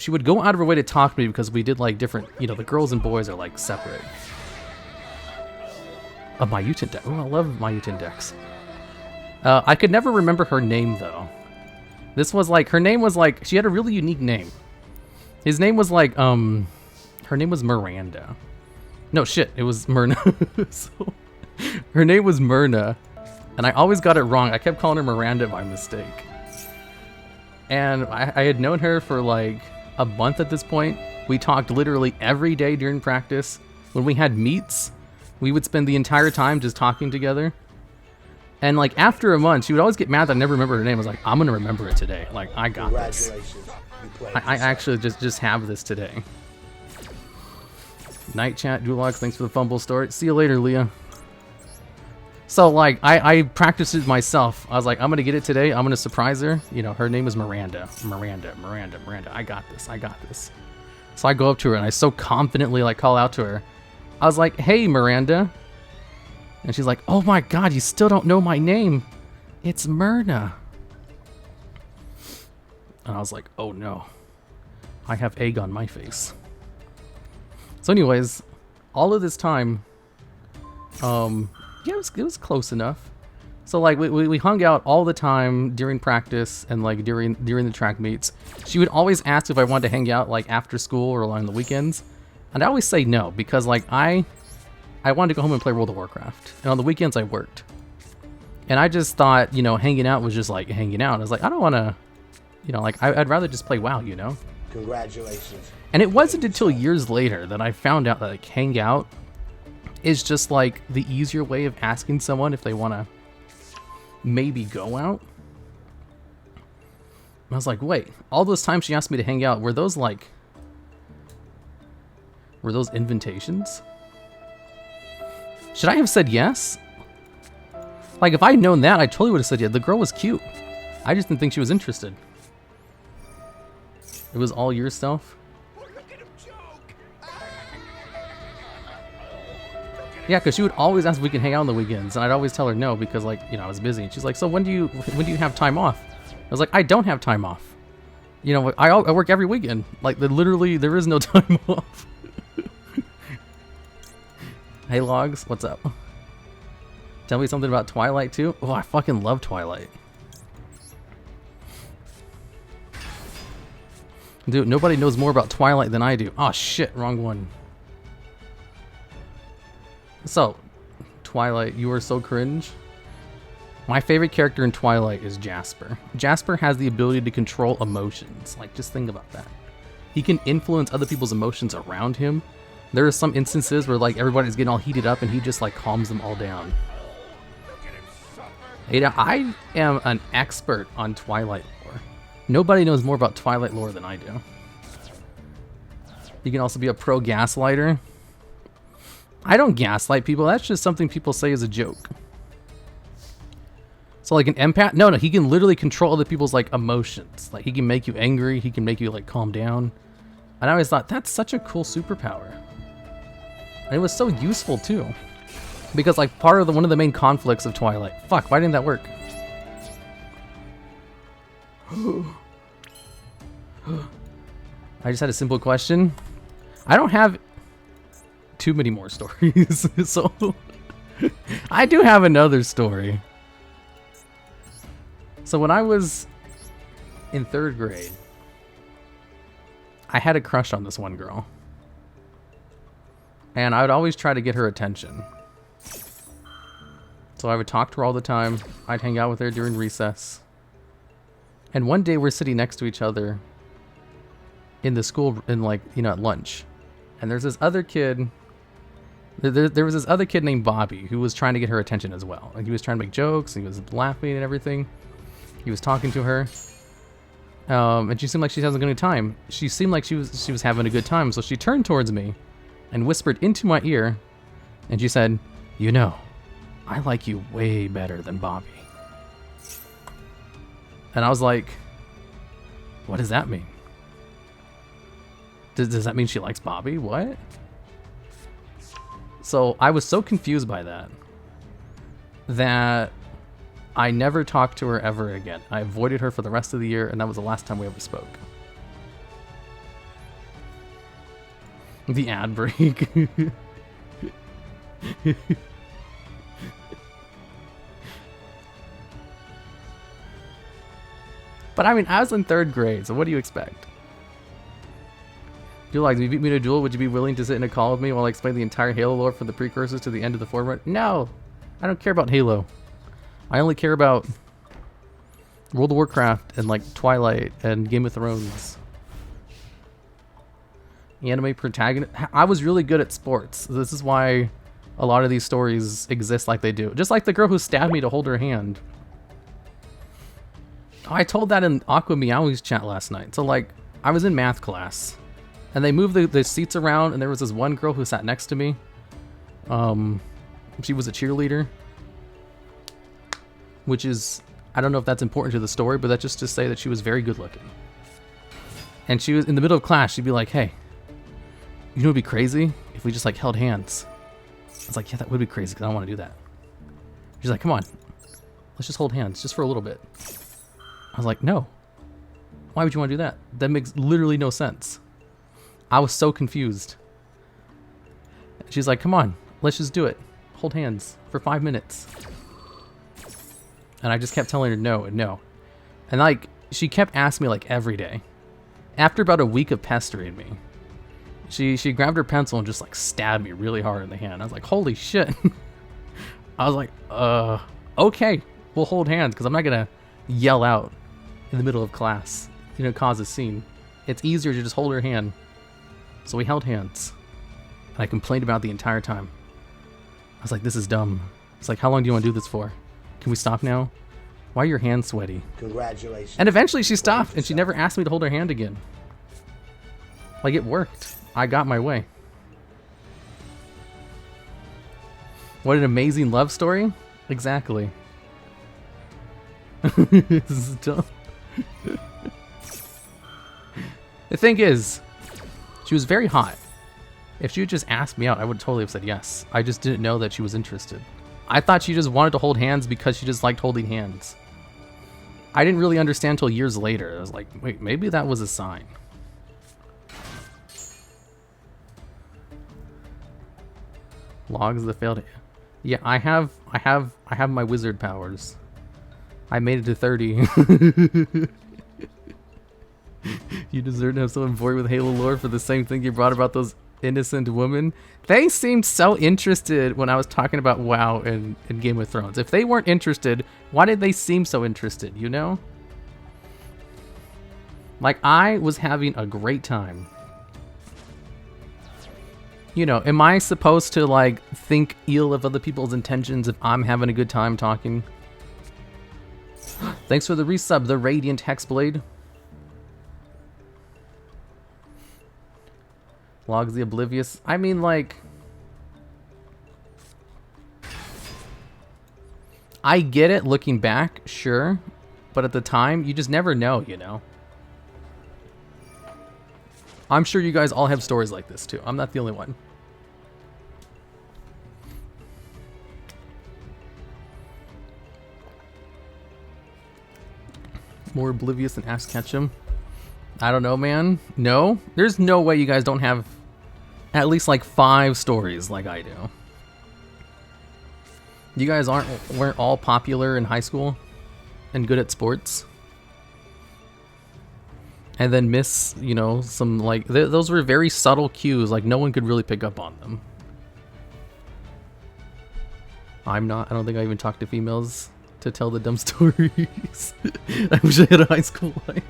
she would go out of her way to talk to me because we did like different, the girls and boys are like separate. Of my mutant deck. Oh, I love my mutant decks. I could never remember her name though. This was like, her name was like, she had a really unique name. His name was like, her name was Miranda. No shit, it was Myrna. So, her name was Myrna, and I always got it wrong. I kept calling her Miranda by mistake. And I had known her for like a month at this point. We talked literally every day during practice. When we had meets, we would spend the entire time just talking together. And like after a month, she would always get mad that I never remember her name. I was like, I'm gonna remember it today. Like, I got this. You played I yourself. actually just have this today. Night chat, DuelLogs, thanks for the fumble story. See you later, Leah. So, like, I practiced it myself. I was like, I'm going to get it today. I'm going to surprise her. You know, her name is Miranda. Miranda. I got this. So I go up to her, and I so confidently, like, call out to her. I was like, hey, Miranda. And she's like, oh my god, you still don't know my name. It's Myrna. And I was like, oh no. I have egg on my face. So anyways, all of this time, yeah, it was close enough. So like we hung out all the time during practice and like during the track meets. She would always ask if I wanted to hang out like after school or on the weekends, and I always say no because like I wanted to go home and play World of Warcraft, and on the weekends I worked. And I just thought, you know, hanging out was just like hanging out. I was like, I don't want to, you know, like I'd rather just play WoW, you know. Congratulations. And it wasn't until years later that I found out that like hang out is just like the easier way of asking someone if they want to maybe go out. I was like, wait, all those times she asked me to hang out, were those invitations? Should I have said yes? Like, if I'd known that, I totally would have said yeah. The girl was cute. I just didn't think she was interested. It was all yourself. Yeah, because she would always ask if we could hang out on the weekends, and I'd always tell her no because, like, you know, I was busy. And she's like, so when do you have time off? I was like, I don't have time off. You know, I work every weekend. Like, literally, there is no time off. Hey, Logs, what's up? Tell me something about Twilight, too? Oh, I fucking love Twilight. Dude, nobody knows more about Twilight than I do. Oh, shit, wrong one. So, Twilight, you are so cringe. My favorite character in Twilight is Jasper. Jasper has the ability to control emotions. Like, just think about that. He can influence other people's emotions around him. There are some instances where, like, everybody's getting all heated up and he just, like, calms them all down. Ada, I am an expert on Twilight lore. Nobody knows more about Twilight lore than I do. You can also be a pro gaslighter. I don't gaslight people. That's just something people say as a joke. So like an empath? No, he can literally control other people's like emotions. Like he can make you angry. He can make you like calm down. And I always thought that's such a cool superpower. And it was so useful too. Because like part of one of the main conflicts of Twilight. Fuck, why didn't that work? I just had a simple question. I don't have too many more stories, so I do have another story. So when I was in 3rd grade, I had a crush on this one girl. And I would always try to get her attention. So I would talk to her all the time. I'd hang out with her during recess. And one day we're sitting next to each other in the school, in like, you know, at lunch. And there's this other kid. There was this other kid named Bobby who was trying to get her attention as well. Like he was trying to make jokes, and he was laughing and everything. He was talking to her, and she seemed like she was having a good time. She seemed like she was having a good time. So she turned towards me, and whispered into my ear, and she said, "You know, I like you way better than Bobby." And I was like, "What does that mean? Does that mean she likes Bobby? What?" So I was so confused by that I never talked to her ever again. I avoided her for the rest of the year, and that was the last time we ever spoke. The ad break. But I mean, I was in 3rd grade, so what do you expect? DuelLogs, if you beat me to a duel, would you be willing to sit in a call with me while I explain the entire Halo lore from the precursors to the end of the format? No! I don't care about Halo. I only care about World of Warcraft and like Twilight and Game of Thrones. Anime protagonist. I was really good at sports. This is why a lot of these stories exist like they do. Just like the girl who stabbed me to hold her hand. Oh, I told that in Aqua Meowi's chat last night. So like, I was in math class, and they moved the seats around, and there was this one girl who sat next to me. She was a cheerleader, which is, I don't know if that's important to the story, but that's just to say that she was very good looking. And she was in the middle of class, she'd be like, hey, you know what'd be crazy? If we just like held hands. I was like, yeah, that would be crazy because I don't want to do that. She's like, come on, let's just hold hands just for a little bit. I was like, no. Why would you want to do that? That makes literally no sense. I was so confused. She's like, come on, let's just do it. Hold hands for 5 minutes. And I just kept telling her no and no. And like, she kept asking me like every day. After about a week of pestering me, she grabbed her pencil and just like stabbed me really hard in the hand. I was like, holy shit. I was like, okay, we'll hold hands because I'm not gonna yell out in the middle of class, you know, cause a scene. It's easier to just hold her hand. So we held hands. And I complained about it the entire time. I was like, this is dumb. It's like, how long do you want to do this for? Can we stop now? Why are your hands sweaty? Congratulations. And eventually she stopped and she never asked me to hold her hand again. Like, it worked. I got my way. What an amazing love story. Exactly. This is dumb. The thing is, she was very hot. If she had just asked me out, I would totally have said yes. I just didn't know that she was interested. I thought she just wanted to hold hands because she just liked holding hands. I didn't really understand until years later. I was like, wait, maybe that was a sign. Logs that failed. Yeah, I have my wizard powers. I made it to 30. You deserve to have someone bored with Halo lore for the same thing you brought about those innocent women. They seemed so interested when I was talking about WoW and Game of Thrones. If they weren't interested, why did they seem so interested, you know? Like, I was having a great time. You know, am I supposed to, like, think ill of other people's intentions if I'm having a good time talking? Thanks for the resub, the Radiant Hexblade. Logs the Oblivious. I mean, like, I get it looking back, sure. But at the time, you just never know, you know? I'm sure you guys all have stories like this, too. I'm not the only one. More oblivious than Axe Ketchum. I don't know, man. No? There's no way you guys don't have at least like 5 stories like I do. You guys weren't all popular in high school and good at sports? And then miss, you know, some like... those were very subtle cues, like no one could really pick up on them. I don't think I even talked to females to tell the dumb stories. I wish I had a high school life.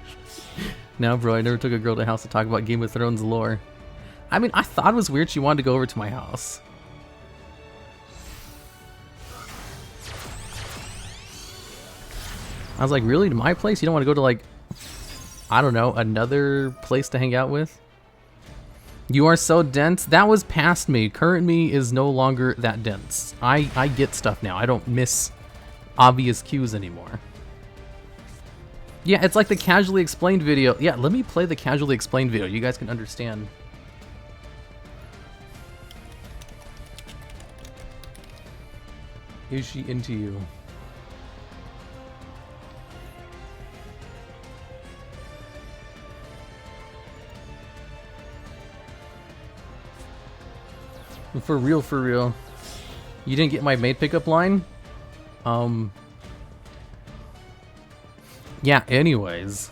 No, bro, I never took a girl to the house to talk about Game of Thrones lore. I mean, I thought it was weird she wanted to go over to my house. I was like, really? To my place? You don't want to go to, like, I don't know, another place to hang out with? You are so dense. That was past me. Current me is no longer that dense. I get stuff now. I don't miss obvious cues anymore. Yeah, it's like the casually explained video. Yeah, let me play the casually explained video. You guys can understand. Is she into you? For real, for real. You didn't get my Maid pickup line? Yeah, anyways.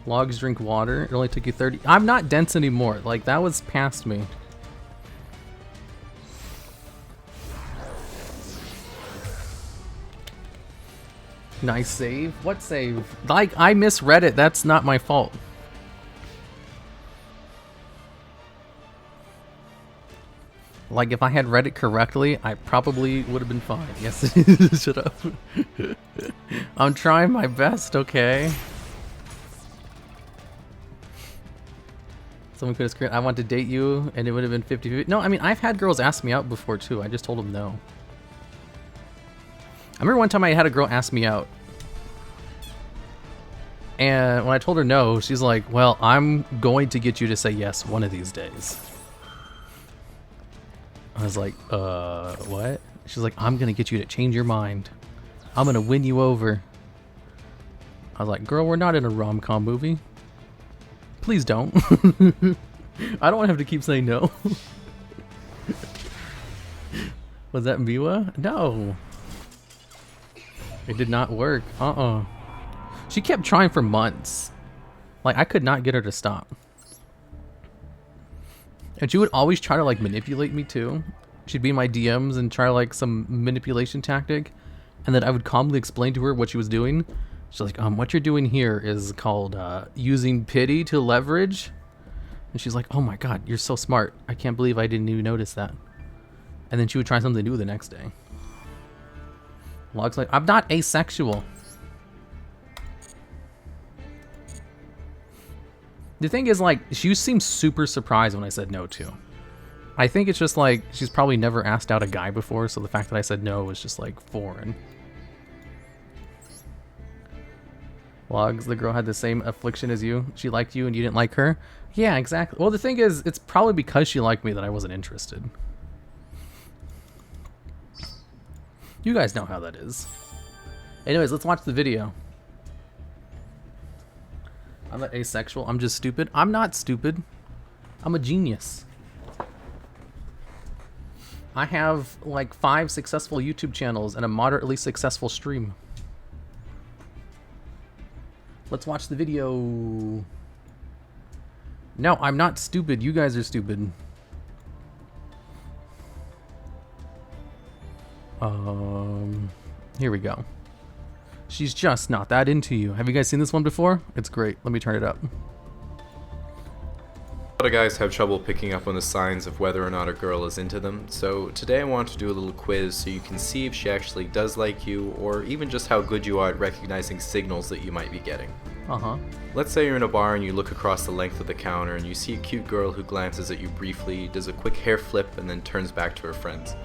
Logs drink water. It only took you 30. I'm not dense anymore. Like, that was past me. Nice save. What save? Like, I misread it. That's not my fault. Like, if I had read it correctly, I probably would have been fine. Yes, it is. Shut up. I'm trying my best, okay? Someone could have screamed, I want to date you, and it would have been 50-50. No, I mean, I've had girls ask me out before, too. I just told them no. I remember one time I had a girl ask me out. And when I told her no, she's like, well, I'm going to get you to say yes one of these days. I was like, what? She's like, I'm going to get you to change your mind. I'm going to win you over. I was like, girl, we're not in a rom-com movie. Please don't. I don't want to have to keep saying no. Was that Miwa? No. It did not work. She kept trying for months. Like, I could not get her to stop. And she would always try to, like, manipulate me, too. She'd be in my DMs and try, like, some manipulation tactic. And then I would calmly explain to her what she was doing. She's like, what you're doing here is called using pity to leverage. And she's like, oh my god, you're so smart. I can't believe I didn't even notice that. And then she would try something new the next day. Log's like, I'm not asexual. The thing is, like, she seemed super surprised when I said no, too. I think it's just, like, she's probably never asked out a guy before, so the fact that I said no was just, like, foreign. Logs, the girl had the same affliction as you. She liked you and you didn't like her? Yeah, exactly. Well, the thing is, it's probably because she liked me that I wasn't interested. You guys know how that is. Anyways, let's watch the video. I'm not asexual. I'm just stupid. I'm not stupid. I'm a genius. I have like 5 successful YouTube channels and a moderately successful stream. Let's watch the video. No, I'm not stupid. You guys are stupid. Here we go. She's just not that into you. Have you guys seen this one before? It's great. Let me turn it up. A lot of guys have trouble picking up on the signs of whether or not a girl is into them, so today I want to do a little quiz so you can see if she actually does like you, or even just how good you are at recognizing signals that you might be getting. Let's say you're in a bar and you look across the length of the counter and you see a cute girl who glances at you briefly, does a quick hair flip, and then turns back to her friends.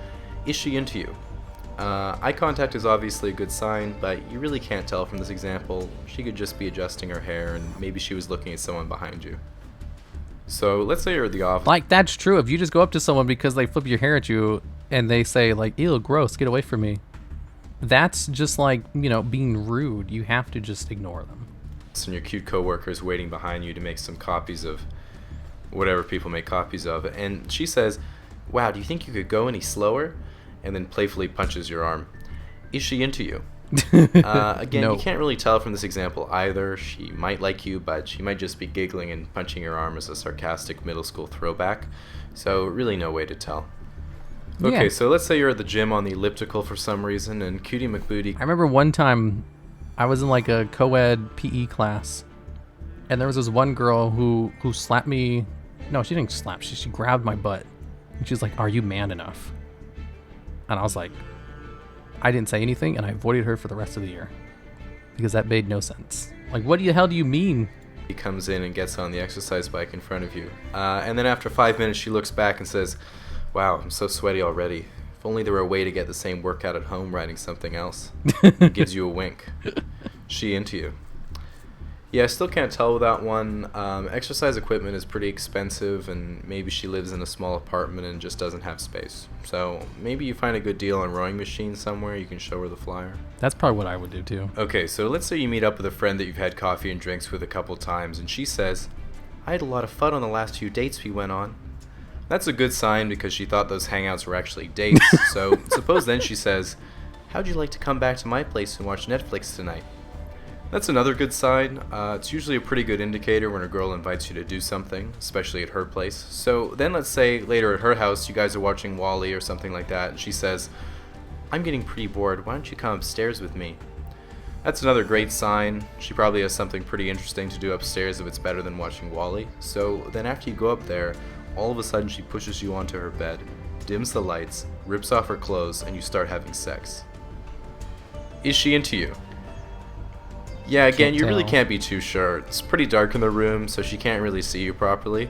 Is she into you? Eye contact is obviously a good sign, but you really can't tell from this example. She could just be adjusting her hair and maybe she was looking at someone behind you. So let's say you're at the office. Like, that's true. If you just go up to someone because they flip your hair at you and they say, like, ew, gross, get away from me. That's just like, you know, being rude. You have to just ignore them. And your cute coworker is waiting behind you to make some copies of whatever people make copies of. And she says, wow, do you think you could go any slower? And then playfully punches your arm. Is she into you? Again, No. You can't really tell from this example either. She might like you, but she might just be giggling and punching your arm as a sarcastic middle school throwback. So really no way to tell. Okay, Yeah. so let's say you're at the gym on the elliptical for some reason, and Cutie McBooty... I remember one time I was in like a co-ed PE class, and there was this one girl who slapped me. No, she didn't slap. She grabbed my butt. And she's like, are you man enough? And I was like, I didn't say anything, and I avoided her for the rest of the year. Because that made no sense. Like, what the hell do you mean? He comes in and gets on the exercise bike in front of you. And then after 5 minutes, she looks back and says, wow, I'm so sweaty already. If only there were a way to get the same workout at home riding something else. Gives you a wink. She into you? Yeah, I still can't tell with that one. Exercise equipment is pretty expensive, and maybe she lives in a small apartment and just doesn't have space. So maybe you find a good deal on rowing machine somewhere, you can show her the flyer. That's probably what I would do too. Okay, so let's say you meet up with a friend that you've had coffee and drinks with a couple times, and she says, I had a lot of fun on the last few dates we went on. That's a good sign because she thought those hangouts were actually dates. So suppose then she says, how'd you like to come back to my place and watch Netflix tonight? That's another good sign. It's usually a pretty good indicator when a girl invites you to do something, especially at her place. So then let's say later at her house you guys are watching Wall-E or something like that, and she says, I'm getting pretty bored, why don't you come upstairs with me? That's another great sign. She probably has something pretty interesting to do upstairs if it's better than watching Wall-E. So then after you go up there, all of a sudden she pushes you onto her bed, dims the lights, rips off her clothes, and you start having sex. Is she into you? Yeah, again, Can't you really tell. can't be too sure. It's pretty dark in the room, so she can't really see you properly.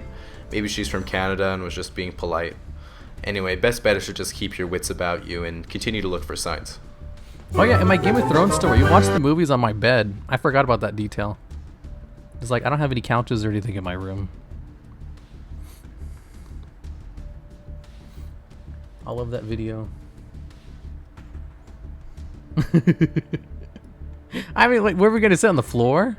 Maybe she's from Canada and was just being polite. Anyway, best bet is to just keep your wits about you and continue to look for signs. Oh yeah, in my Game of Thrones story, you watch the movies on my bed. I forgot about that detail. It's like I don't have any couches or anything in my room. I love that video. I mean, like, where are we gonna sit, on the floor?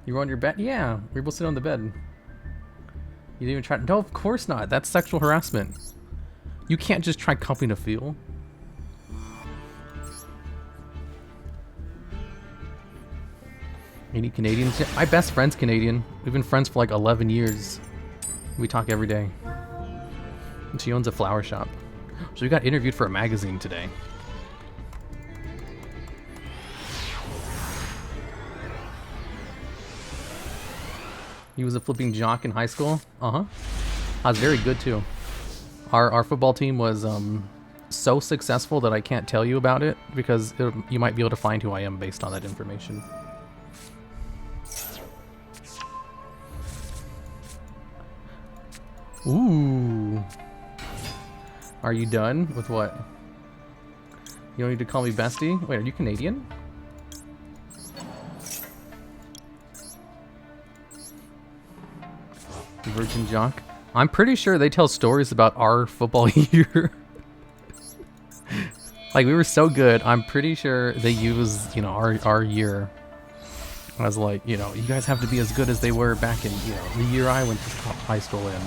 You were on your bed? Yeah, we both sit on the bed. You didn't even try. No, of course not. That's sexual harassment. You can't just try cupping a feel. Any Canadians? Yeah, my best friend's Canadian. We've been friends for like 11 years. We talk every day. And she owns a flower shop. So we got interviewed for a magazine today. He was a flipping jock in high school. Uh-huh. I was very good too. Our football team was so successful that I can't tell you about it because you might be able to find who I am based on that information. Ooh. Are you done with what? You don't need to call me bestie? Wait, are you Canadian? Virgin Jock? I'm pretty sure they tell stories about our football year. Like, we were so good, I'm pretty sure they use, you know, our year as like, you know, you guys have to be as good as they were back in, you know, the year I went to high school in.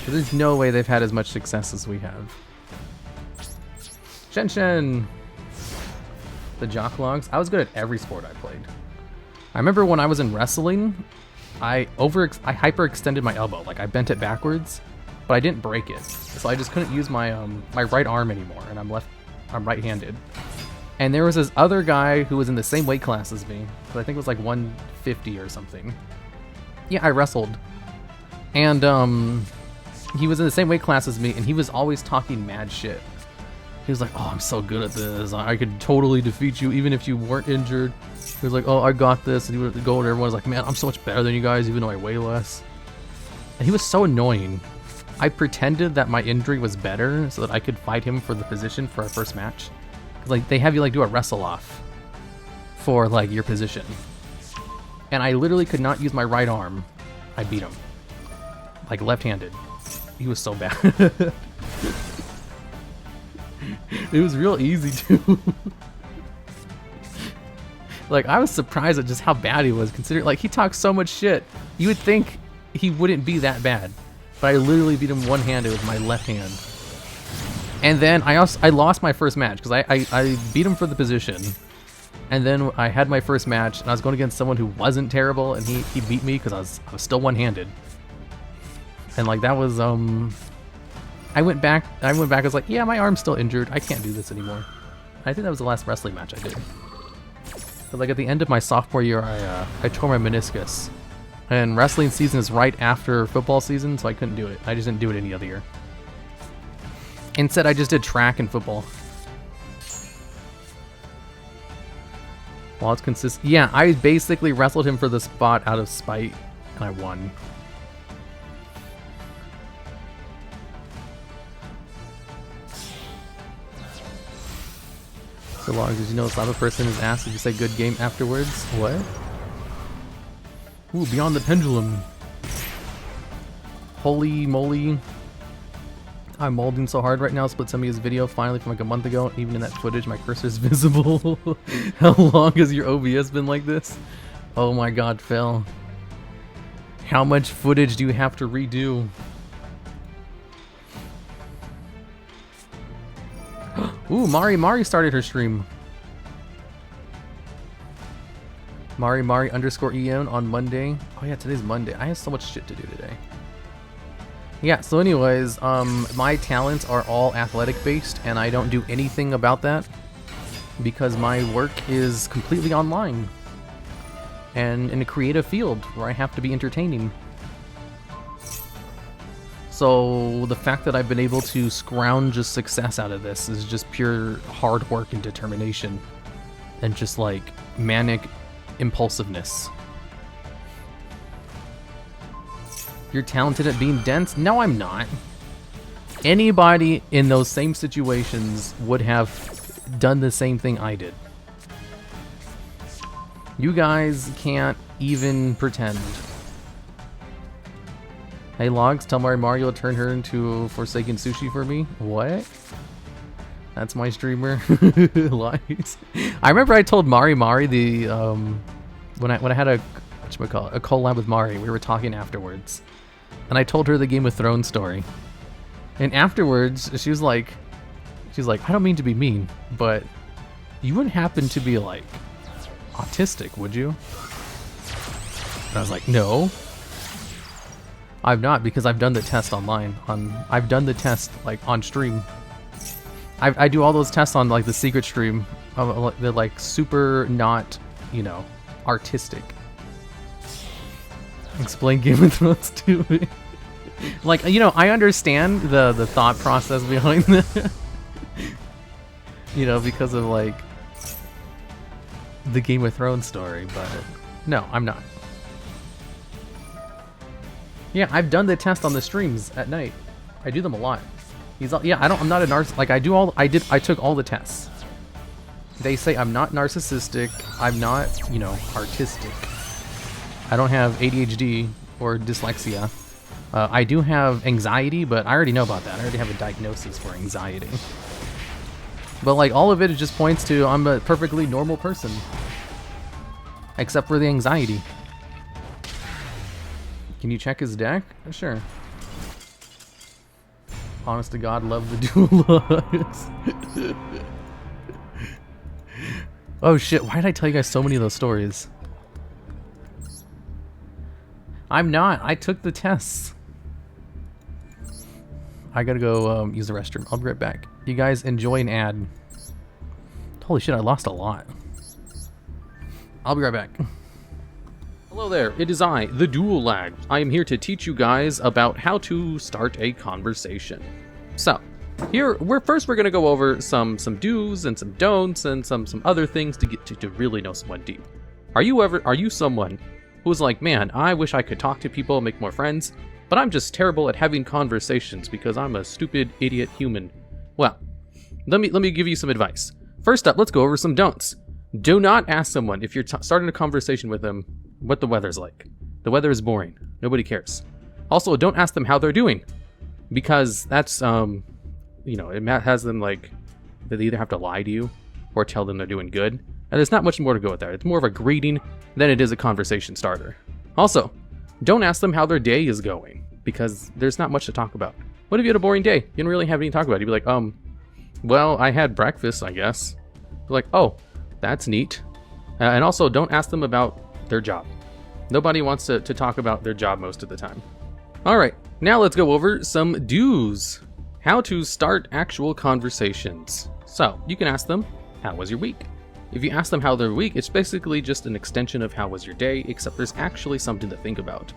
But there's no way they've had as much success as we have. Shen! The jock logs. I was good at every sport I played. I remember when I was in wrestling, I hyperextended my elbow. Like, I bent it backwards, but I didn't break it. So I just couldn't use my my right arm anymore, and I'm right-handed. And there was this other guy who was in the same weight class as me, but I think it was like 150 or something. Yeah, I wrestled. And he was in the same weight class as me, and he was always talking mad shit. He was like, oh, I'm so good at this. I could totally defeat you even if you weren't injured. He was like, oh, I got this. And he would go and everyone was like, man, I'm so much better than you guys even though I weigh less. And he was so annoying. I pretended that my injury was better so that I could fight him for the position for our first match. Cause like they have you like do a wrestle off for like your position. And I literally could not use my right arm. I beat him. Like left-handed. He was so bad. It was real easy too. Like, I was surprised at just how bad he was, considering, like, he talks so much shit. You would think he wouldn't be that bad. But I literally beat him one-handed with my left hand. And then I lost my first match, because I beat him for the position. And then I had my first match, and I was going against someone who wasn't terrible, and he beat me because I was still one-handed. And, like, that was, I went back, I was like, yeah, my arm's still injured. I can't do this anymore. I think that was the last wrestling match I did. But like at the end of my sophomore year, I tore my meniscus. And wrestling season is right after football season, so I couldn't do it. I just didn't do it any other year. Instead, I just did track and football. While it's consistent. Yeah, I basically wrestled him for the spot out of spite, and I won. So long as you know slap a person is asked if you say good game afterwards. What? Ooh, Beyond the Pendulum. Holy moly. I'm molding so hard right now. Split some of his video finally from like a month ago. Even in that footage, my cursor's visible. How long has your OBS been like this? Oh my god, Phil. How much footage do you have to redo? Ooh, Mari started her stream. Mari _EN on Monday. Oh yeah, today's Monday. I have so much shit to do today. Yeah, so anyways, my talents are all athletic based, and I don't do anything about that because my work is completely online and in a creative field where I have to be entertaining. So the fact that I've been able to scrounge a success out of this is just pure hard work and determination. And just like manic impulsiveness. You're talented at being dense? No, I'm not. Anybody in those same situations would have done the same thing I did. You guys can't even pretend. Hey Logs, tell Mario to turn her into Forsaken Sushi for me. What? That's my streamer. Lies. I remember I told Mari the when I had a collab with Mari, we were talking afterwards. And I told her the Game of Thrones story. And afterwards, she was like, I don't mean to be mean, but you wouldn't happen to be like autistic, would you? And I was like, no. I'm not, because I've done the test online. I've done the test like on stream. I do all those tests on like the secret stream. They're like super not, you know, artistic. Explain Game of Thrones to me. Like, you know, I understand the thought process behind that. You know, because of like the Game of Thrones story, but no, I'm not. Yeah, I've done the test on the streams at night. I do them a lot. I'm not a narcissist. Like I took all the tests. They say I'm not narcissistic. I'm not, you know, artistic. I don't have ADHD or dyslexia. I do have anxiety, but I already know about that. I already have a diagnosis for anxiety. But like all of it just points to I'm a perfectly normal person. Except for the anxiety. Can you check his deck? Sure. Honest to God, love the DuelLogs. Oh shit, why did I tell you guys so many of those stories? I'm not. I took the tests. I gotta go use the restroom. I'll be right back. You guys enjoy an ad. Holy shit, I lost a lot. I'll be right back. Hello there, it is I, TheDuelLogs. I am here to teach you guys about how to start a conversation. So, here, we're gonna go over some do's and some don'ts and some other things to get to really know someone deep. Are you someone who's like, man, I wish I could talk to people, make more friends, but I'm just terrible at having conversations because I'm a stupid idiot human? Well, let me give you some advice. First up, let's go over some don'ts. Do not ask someone, if you're starting a conversation with them, what the weather's like. The weather is boring. Nobody cares. Also, don't ask them how they're doing, because that's, you know, it has them like, they either have to lie to you or tell them they're doing good. And there's not much more to go with that. It's more of a greeting than it is a conversation starter. Also, don't ask them how their day is going, because there's not much to talk about. What if you had a boring day? You don't really have anything to talk about. You'd be like, well, I had breakfast, I guess. You're like, oh, that's neat. And also, don't ask them about their job. Nobody wants to talk about their job most of the time. Alright, now let's go over some do's. How to start actual conversations. So, you can ask them, how was your week? If you ask them how their week, it's basically just an extension of how was your day, except there's actually something to think about.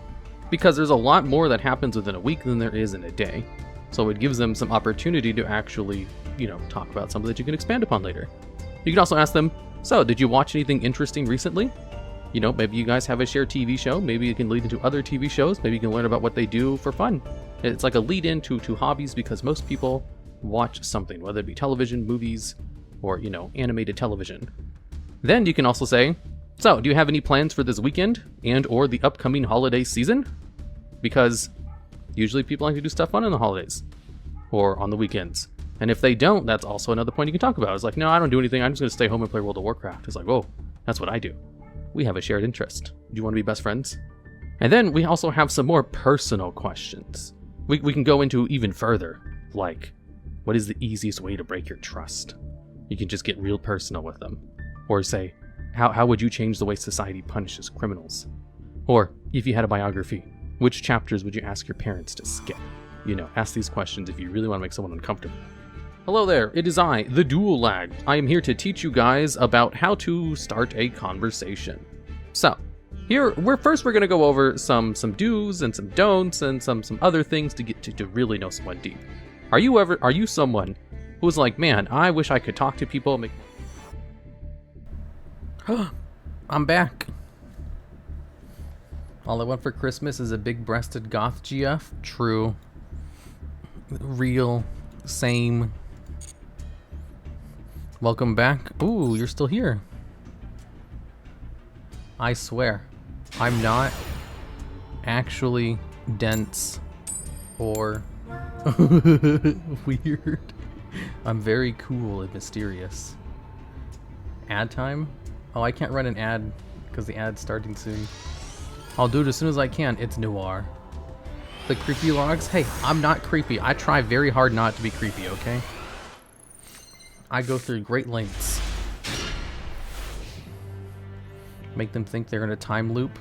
Because there's a lot more that happens within a week than there is in a day. So it gives them some opportunity to actually, you know, talk about something that you can expand upon later. You can also ask them, so did you watch anything interesting recently? You know, maybe you guys have a shared TV show. Maybe it can lead into other TV shows. Maybe you can learn about what they do for fun. It's like a lead into hobbies, because most people watch something, whether it be television, movies, or, you know, animated television. Then you can also say, so do you have any plans for this weekend and or the upcoming holiday season? Because usually people like to do stuff fun on the holidays or on the weekends. And if they don't, that's also another point you can talk about. It's like, no, I don't do anything. I'm just going to stay home and play World of Warcraft. It's like, whoa, that's what I do. We have a shared interest. Do you want to be best friends? And then we also have some more personal questions. We can go into even further, like, what is the easiest way to break your trust? You can just get real personal with them. Or say, how would you change the way society punishes criminals? Or, if you had a biography, which chapters would you ask your parents to skip? You know, ask these questions if you really want to make someone uncomfortable. Hello there, it is I, TheDuelLogs. I am here to teach you guys about how to start a conversation. So, Here, we're gonna go over some do's and some don'ts and some other things to get to really know someone deep. Are you someone who's like, man, I wish I could talk to people? I'm back. All I want for Christmas is a big-breasted goth GF. True. Real. Same. Welcome back. Ooh, you're still here. I swear, I'm not actually dense or weird. I'm very cool and mysterious. Ad time? Oh, I can't run an ad because the ad's starting soon. I'll do it as soon as I can. It's noir. The creepy logs? Hey, I'm not creepy. I try very hard not to be creepy, okay? I go through great lengths. Make them think they're in a time loop.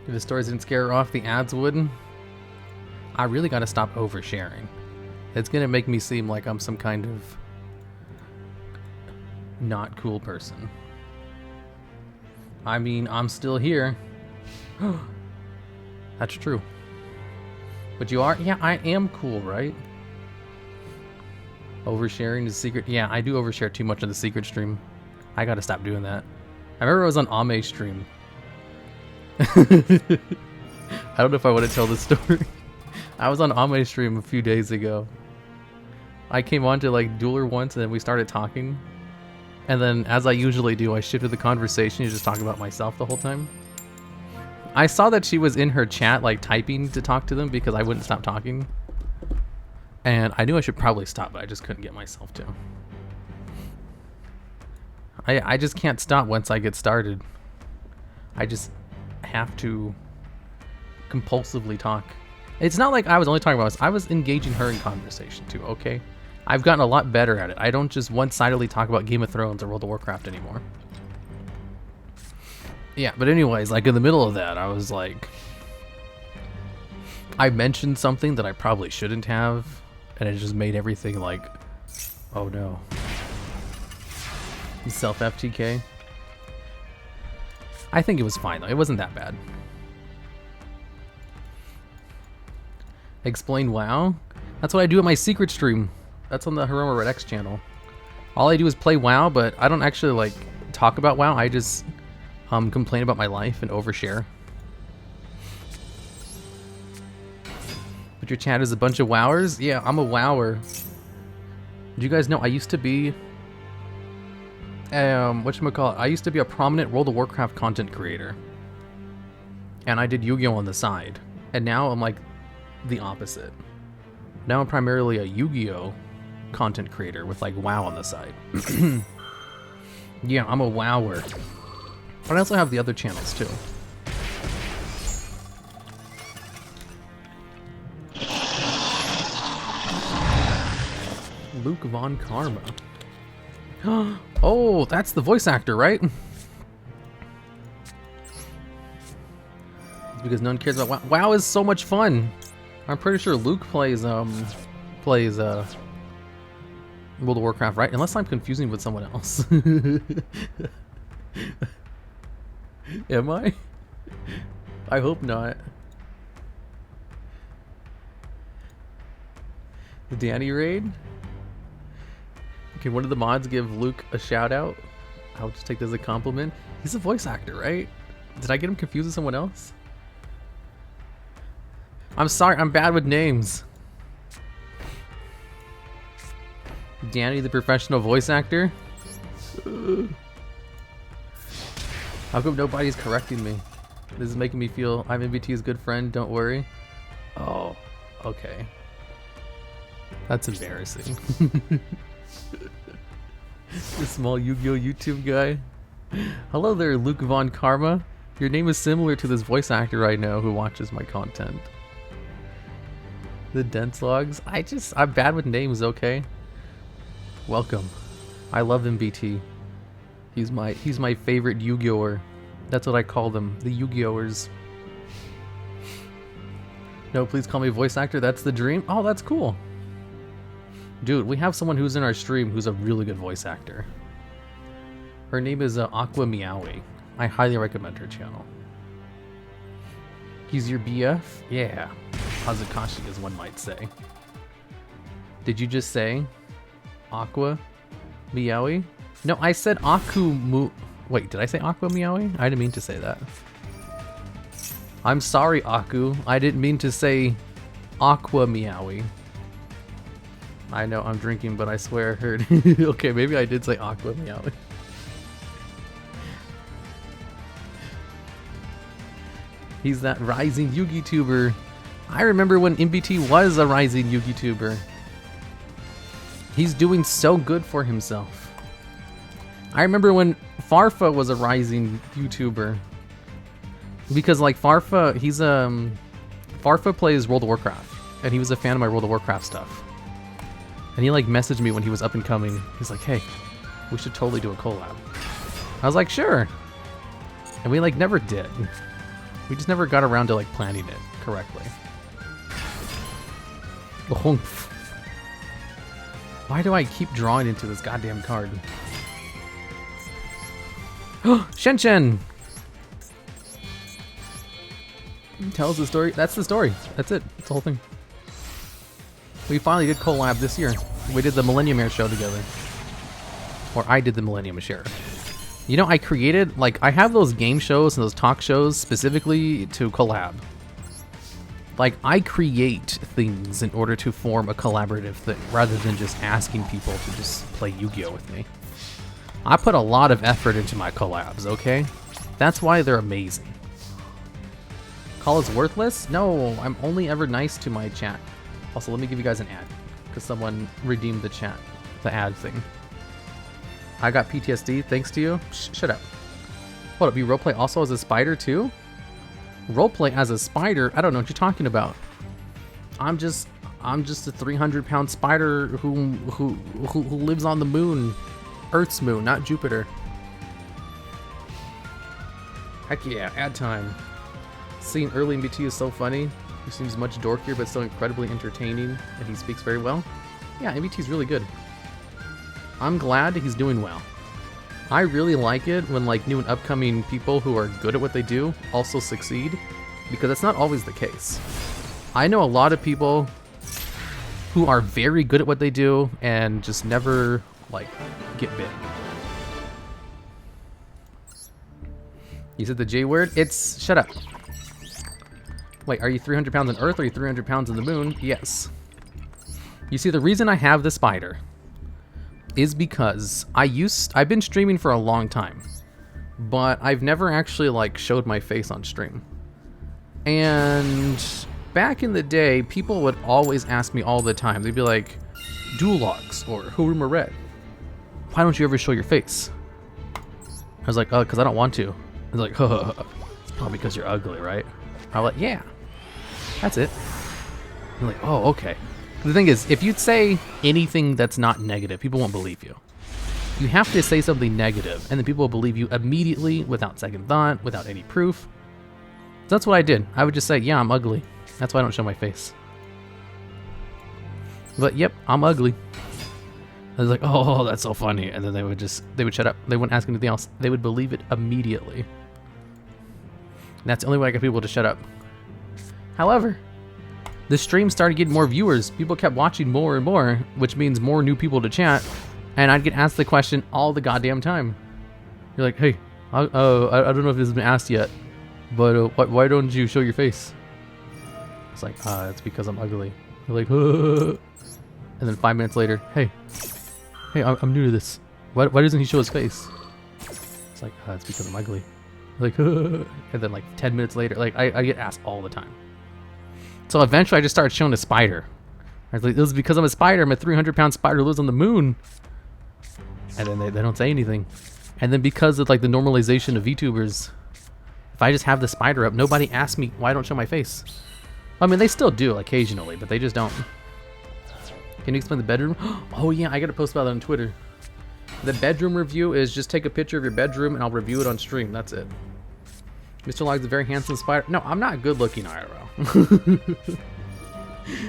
If the stories didn't scare her off, the ads wouldn't. I really gotta stop oversharing. It's gonna make me seem like I'm some kind of not cool person. I mean, I'm still here. That's true. But you are? Yeah, I am cool, right? Oversharing is secret. Yeah, I do overshare too much on the secret stream. I gotta stop doing that. I remember I was on Ame's stream. I don't know if I want to tell this story. I was on Ame's stream a few days ago. I came on to like Dueler once and then we started talking. And then, as I usually do, I shifted the conversation to just talk about myself the whole time. I saw that she was in her chat, like, typing to talk to them because I wouldn't stop talking. And I knew I should probably stop, but I just couldn't get myself to. I just can't stop once I get started. I just have to compulsively talk. It's not like I was only talking about myself. I was engaging her in conversation, too, okay? I've gotten a lot better at it. I don't just one-sidedly talk about Game of Thrones or World of Warcraft anymore. Yeah, but anyways, like in the middle of that, I was like... I mentioned something that I probably shouldn't have, and it just made everything like... Oh no. Self-FTK. I think it was fine though. It wasn't that bad. Explain WoW? That's what I do at my secret stream. That's on the Haroma Red X channel. All I do is play WoW, but I don't actually like talk about WoW. I just complain about my life and overshare. But your chat is a bunch of wowers? Yeah, I'm a wower. Did you guys know I used to be whatchamacallit? I used to be a prominent World of Warcraft content creator. And I did Yu-Gi-Oh on the side. And now I'm like the opposite. Now I'm primarily a Yu-Gi-Oh content creator with like WoW on the side. Yeah, I'm a wower. But I also have the other channels too. Luke Von Karma. Oh, that's the voice actor, right? It's because no one cares about WoW. WoW is so much fun. I'm pretty sure Luke plays World of Warcraft, right? Unless I'm confusing with someone else. Am I? I hope not. The Danny raid? Can one of the mods give Luke a shout out? I'll just take this as a compliment. He's a voice actor, right? Did I get him confused with someone else? I'm sorry, I'm bad with names. Danny, the professional voice actor? How come nobody's correcting me? This is making me feel I'm MBT's good friend, don't worry. Oh, okay. That's embarrassing. The small Yu-Gi-Oh YouTube guy. Hello there, Luke Von Karma. Your name is similar to this voice actor I know who watches my content. The TheDuelLogs. I'm bad with names, okay? Welcome. I love MBT. He's my favorite Yu-Gi-Oh-er. That's what I call them, the Yu-Gi-Oh-ers. No, please call me voice actor. That's the dream. Oh, that's cool. Dude, we have someone who's in our stream who's a really good voice actor. Her name is Aqua Meowi. I highly recommend her channel. He's your BF? Yeah. Hazakashi, as one might say. Did you just say Aqua Meowi? No, I said Wait, did I say Aqua Meowi? I didn't mean to say that. I'm sorry, Aku. I didn't mean to say Aqua Meowi. I know I'm drinking, but I swear I heard. Okay, maybe I did say Aqua Meowi. He's that rising Yugi tuber. I remember when MBT was a rising Yugi tuber. He's doing so good for himself. I remember when Farfa was a rising YouTuber. Because like Farfa plays World of Warcraft. And he was a fan of my World of Warcraft stuff. And he like messaged me when he was up and coming. He's like, hey, we should totally do a collab. I was like, sure. And we like never did. We just never got around to like planning it correctly. Why do I keep drawing into this goddamn card? Shen Shen! Tells the story. That's the story. That's it. That's the whole thing. We finally did collab this year. We did the Millennium Air show together. Or I did the Millennium Share. You know, I created, like, I have those game shows and those talk shows specifically to collab. Like, I create things in order to form a collaborative thing, rather than just asking people to just play Yu-Gi-Oh with me. I put a lot of effort into my collabs, okay? That's why they're amazing. Call is worthless? No, I'm only ever nice to my chat. Also, let me give you guys an ad, because someone redeemed the chat, the ad thing. I got PTSD thanks to you? Shut up. Hold up, you roleplay also as a spider too? Roleplay as a spider? I don't know what you're talking about. I'm just a 300-pound spider who lives on the moon. Earth's moon, not Jupiter. Heck yeah, ad time. Seeing early in BT is so funny. He seems much dorkier but still incredibly entertaining, and he speaks very well. Yeah, MBT's really good. I'm glad he's doing well. I really like it when like new and upcoming people who are good at what they do also succeed, because that's not always the case. I know a lot of people who are very good at what they do and just never like get big. You said the J word? It's shut up. Wait, are you 300 pounds on Earth or are you 300 pounds on the moon? Yes. You see, the reason I have the spider is because I've been streaming for a long time, but I've never actually like showed my face on stream. And back in the day, people would always ask me all the time. They'd be like, "DuelLogs" or "Huruma Red, why don't you ever show your face?" I was like, "Oh, because I don't want to." I was like, "It's probably because you're ugly, right?" I was like, "Yeah, that's it." I'm like, "Oh, okay." The thing is, if you'd say anything that's not negative, people won't believe you. You have to say something negative, and then people will believe you immediately, without second thought, without any proof. So that's what I did. I would just say, yeah, I'm ugly. That's why I don't show my face. But yep, I'm ugly. I was like, oh, that's so funny. And then they would shut up. They wouldn't ask anything else. They would believe it immediately. And that's the only way I get people to shut up. However, the stream started getting more viewers. People kept watching more and more, which means more new people to chat. And I'd get asked the question all the goddamn time. You're like, hey, I don't know if this has been asked yet, but why don't you show your face? It's like, it's because I'm ugly. You're like, and then 5 minutes later, hey, I'm new to this. Why doesn't he show his face? It's like, it's because I'm ugly. Like, and then like 10 minutes later, like I get asked all the time. So eventually I just started showing a spider. I was like, this is because I'm a spider. I'm a 300-pound spider who lives on the moon. And then they don't say anything. And then because of like the normalization of VTubers, if I just have the spider up, nobody asks me why I don't show my face. I mean, they still do occasionally, but they just don't. Can you explain the bedroom? Oh yeah, I gotta post about that on Twitter. The bedroom review is just take a picture of your bedroom and I'll review it on stream. That's it. Mr. Log's a very handsome spider. No, I'm not good looking IRL.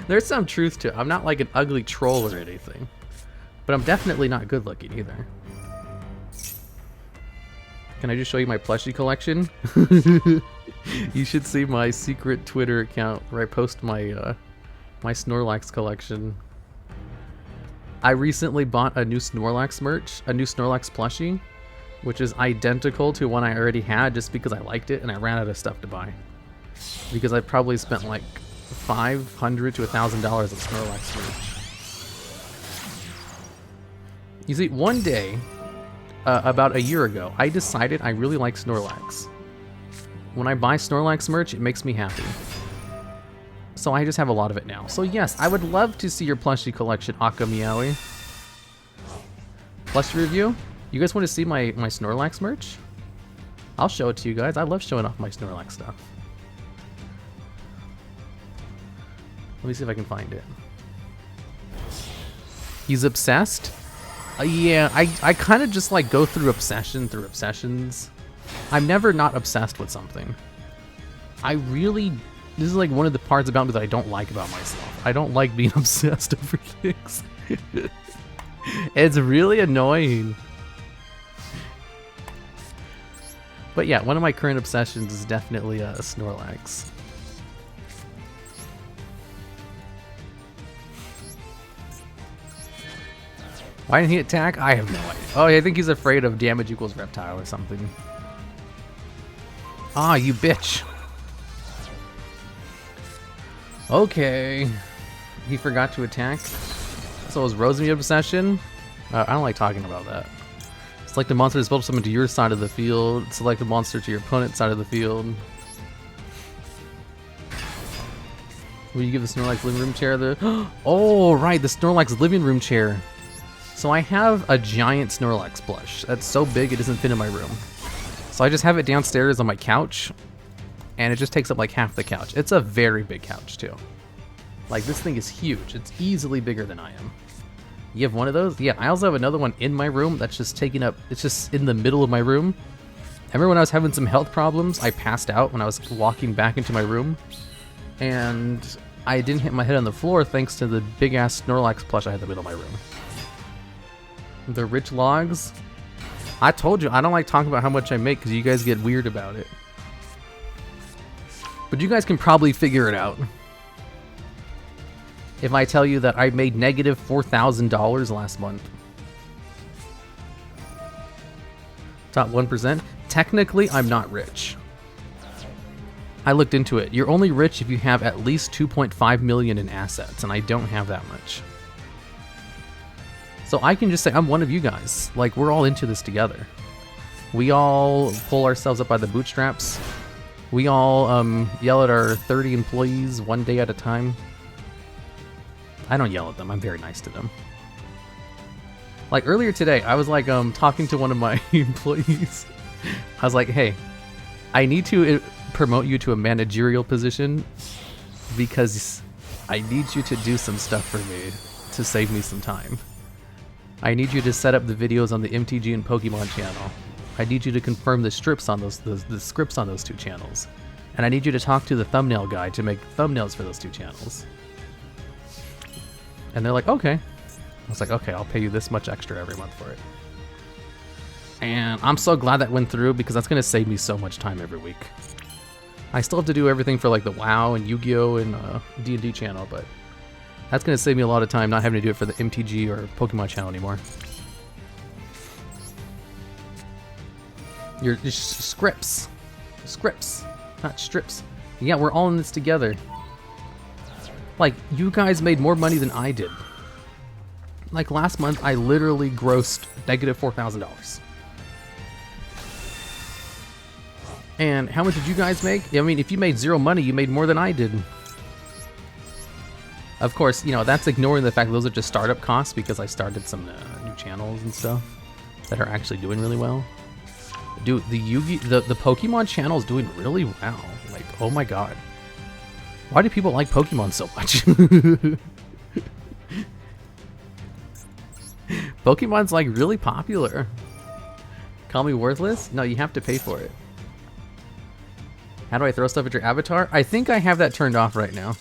There's some truth to it. I'm not like an ugly troll or anything. But I'm definitely not good looking either. Can I just show you my plushie collection? You should see my secret Twitter account where I post my my Snorlax collection. I recently bought a new Snorlax merch, a new Snorlax plushie, which is identical to one I already had just because I liked it and I ran out of stuff to buy. Because I probably spent like $500 to $1,000 on Snorlax merch. You see, one day, about a year ago, I decided I really like Snorlax. When I buy Snorlax merch, it makes me happy. So I just have a lot of it now. So yes, I would love to see your plushie collection, Aka Meowi. Plushie review? You guys want to see my Snorlax merch? I'll show it to you guys. I love showing off my Snorlax stuff. Let me see if I can find it. He's obsessed? Yeah, I kind of just like go through obsessions. I'm never not obsessed with something. This is like one of the parts about me that I don't like about myself. I don't like being obsessed over things. It's really annoying. But yeah, one of my current obsessions is definitely a Snorlax. Why didn't he attack? I have no idea. Oh, I think he's afraid of damage equals reptile or something. Ah, you bitch. Okay. He forgot to attack. So is Rosemary obsession? I don't like talking about that. Select the monster to spell summon to your side of the field. Select the monster to your opponent's side of the field. Will you give the Snorlax living room chair the... Oh, right, the Snorlax living room chair. So I have a giant Snorlax plush. That's so big it doesn't fit in my room. So I just have it downstairs on my couch. And it just takes up like half the couch. It's a very big couch too. Like this thing is huge. It's easily bigger than I am. You have one of those? Yeah, I also have another one in my room that's just taking up, it's just in the middle of my room. I remember when I was having some health problems, I passed out when I was walking back into my room. And I didn't hit my head on the floor thanks to the big ass Snorlax plush I had in the middle of my room. The rich logs? I told you, I don't like talking about how much I make because you guys get weird about it. But you guys can probably figure it out. If I tell you that I made negative $4,000 last month. Top 1%? Technically, I'm not rich. I looked into it. You're only rich if you have at least 2.5 million in assets, and I don't have that much. So I can just say I'm one of you guys. Like, we're all into this together. We all pull ourselves up by the bootstraps. We all yell at our 30 employees one day at a time. I don't yell at them. I'm very nice to them. Like earlier today, I was like talking to one of my employees. I was like, hey, I need to promote you to a managerial position because I need you to do some stuff for me to save me some time. I need you to set up the videos on the MTG and Pokemon channel. I need you to confirm the strips on those, the scripts on those two channels. And I need you to talk to the thumbnail guy to make thumbnails for those two channels. And they're like, okay. I was like, okay, I'll pay you this much extra every month for it. And I'm so glad that went through because that's going to save me so much time every week. I still have to do everything for like the WoW and Yu-Gi-Oh! And D&D channel, but that's going to save me a lot of time not having to do it for the MTG or Pokemon channel anymore. Your scripts. Scripts, not strips. Yeah, we're all in this together. Like, you guys made more money than I did. Like, last month, I literally grossed negative $4,000. And how much did you guys make? I mean, if you made zero money, you made more than I did. Of course, you know, that's ignoring the fact that those are just startup costs because I started some new channels and stuff that are actually doing really well. Dude, the Pokemon channel is doing really well. Like, oh my god. Why do people like Pokemon so much? Pokemon's like really popular. Call me worthless? No, you have to pay for it. How do I throw stuff at your avatar? I think I have that turned off right now.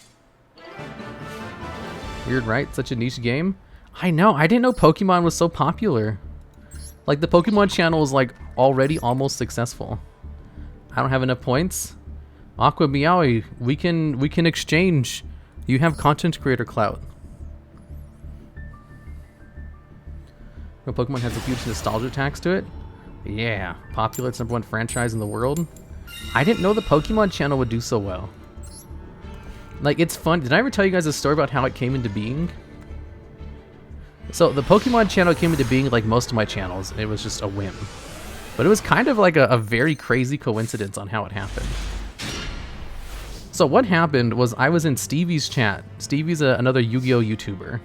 Weird, right? Such a niche game. I know, I didn't know Pokemon was so popular. Like, the Pokemon channel is like already almost successful. I don't have enough points. Aqua Meowi, we can exchange. You have content creator clout. Pokemon has a huge nostalgia tax to it. Yeah, popular, it's #1 franchise in the world. I didn't know the Pokemon channel would do so well. Like, it's fun. Did I ever tell you guys a story about how it came into being? So the Pokemon channel came into being like most of my channels. It was just a whim. But it was kind of like a very crazy coincidence on how it happened. So what happened was I was in Stevie's chat. Stevie's another Yu-Gi-Oh YouTuber.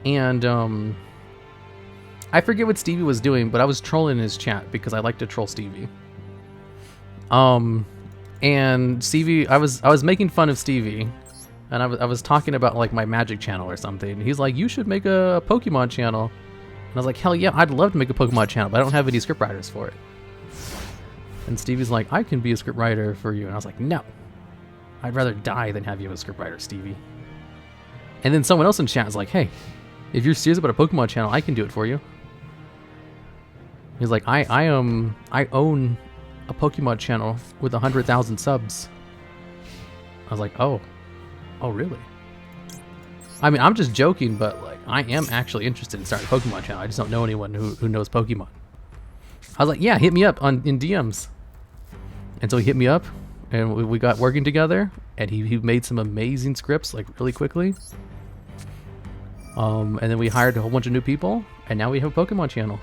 And I forget what Stevie was doing, but I was trolling his chat because I like to troll Stevie. And Stevie, I was making fun of Stevie. And I was talking about like my Magic channel or something. He's like, you should make a Pokemon channel. And I was like, hell yeah, I'd love to make a Pokemon channel, but I don't have any scriptwriters for it. And Stevie's like, I can be a scriptwriter for you. And I was like, no. I'd rather die than have you as a scriptwriter, Stevie. And then someone else in chat is like, hey, if you're serious about a Pokemon channel, I can do it for you. He's like, I own a Pokemon channel with 100,000 subs. I was like, oh, really? I mean, I'm just joking, but like, I am actually interested in starting a Pokemon channel. I just don't know anyone who knows Pokemon. I was like, yeah, hit me up in DMs. And so he hit me up, and we got working together, and he made some amazing scripts like really quickly. And then we hired a whole bunch of new people, and now we have a Pokemon channel.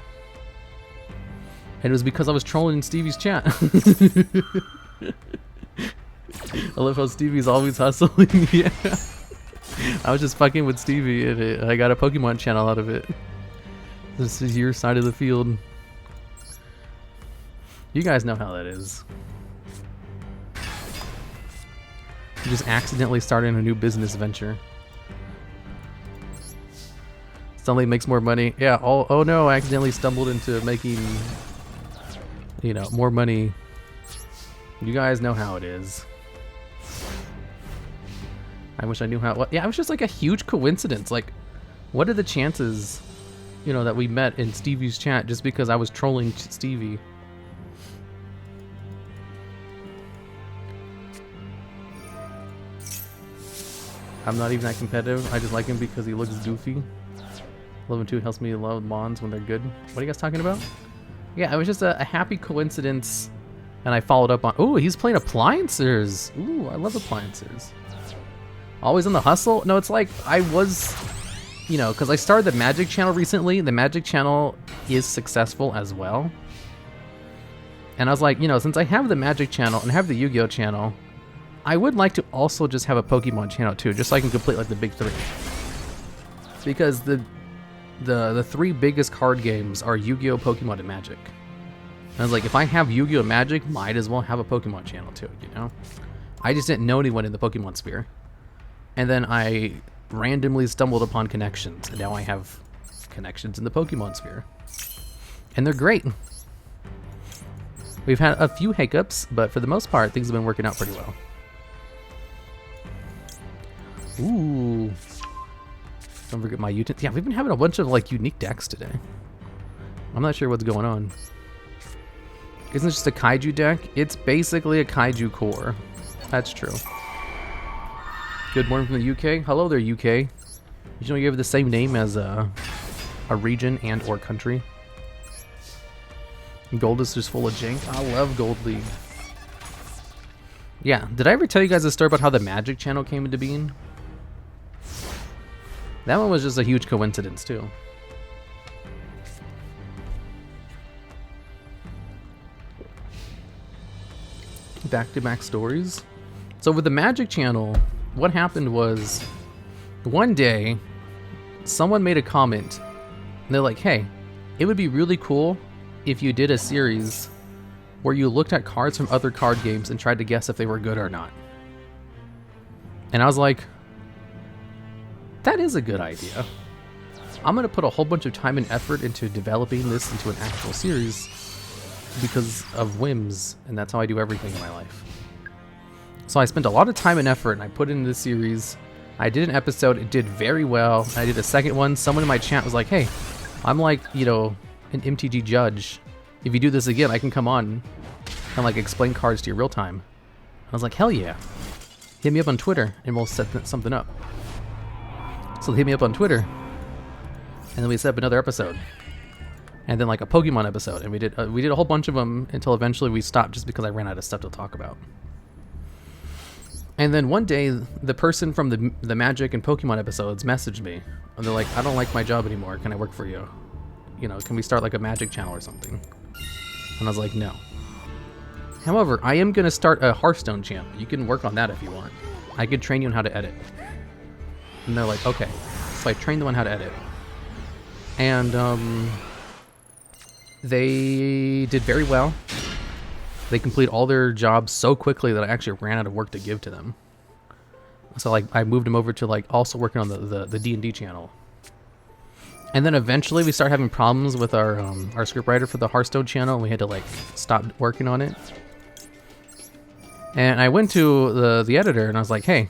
And it was because I was trolling Stevie's chat. I love how Stevie's always hustling. Yeah. I was just fucking with Stevie, and I got a Pokemon channel out of it. This is your side of the field. You guys know how that is. You just accidentally starting a new business venture. Suddenly makes more money. Yeah, oh no, I accidentally stumbled into making, you know, more money. You guys know how it is. I wish I knew how. Well, yeah, it was just like a huge coincidence. Like, what are the chances, you know, that we met in Stevie's chat just because I was trolling Stevie? I'm not even that competitive. I just like him because he looks goofy. Love him too. Helps me love Mons when they're good. What are you guys talking about? Yeah, it was just a happy coincidence. And I followed up on... Ooh, he's playing appliances. Ooh, I love appliances. Always on the hustle? No, it's like I was... You know, because I started the Magic channel recently. The Magic channel is successful as well. And I was like, you know, since I have the Magic channel and have the Yu-Gi-Oh channel, I would like to also just have a Pokemon channel too, just so I can complete like the big three. Because the three biggest card games are Yu-Gi-Oh, Pokemon, and Magic. And I was like, if I have Yu-Gi-Oh! Magic, might as well have a Pokemon channel too, you know? I just didn't know anyone in the Pokemon sphere. And then I randomly stumbled upon connections, and now I have connections in the Pokemon sphere. And they're great. We've had a few hiccups, but for the most part, things have been working out pretty well. Ooh. Don't forget my utensil. Yeah, we've been having a bunch of like unique decks today. I'm not sure what's going on. Isn't it just a kaiju deck? It's basically a kaiju core. That's true. Good morning from the UK. Hello there, UK. You know you have the same name as a region and or country. Gold is just full of jank. I love Gold League. Yeah, did I ever tell you guys a story about how the Magic channel came into being? That one was just a huge coincidence too. Back-to-back stories. So with the Magic channel, what happened was one day someone made a comment and they're like, hey, it would be really cool if you did a series where you looked at cards from other card games and tried to guess if they were good or not. And I was like, that is a good idea. I'm going to put a whole bunch of time and effort into developing this into an actual series because of whims, and that's how I do everything in my life. So I spent a lot of time and effort, and I put it into the series. I did an episode, it did very well. I did a second one. Someone in my chat was like, hey, I'm like, you know, an MTG judge. if you do this again, I can come on and like explain cards to you real time. I was like, hell yeah. Hit me up on Twitter and we'll set something up. So they hit me up on Twitter, and then we set up another episode, and then like a Pokemon episode, and we did a whole bunch of them until eventually we stopped just because I ran out of stuff to talk about. And then one day, the person from the Magic and Pokemon episodes messaged me, and they're like, I don't like my job anymore. Can I work for you? You know, can we start like a Magic channel or something? And I was like, no. However, I am gonna start a Hearthstone channel. You can work on that if you want. I could train you on how to edit. And they're like, okay. So I trained them on how to edit. And they did very well. They complete all their jobs so quickly that I actually ran out of work to give to them. So like I moved them over to like also working on the D&D channel. And then eventually we started having problems with our scriptwriter for the Hearthstone channel, and we had to like stop working on it. And I went to the editor and I was like, hey,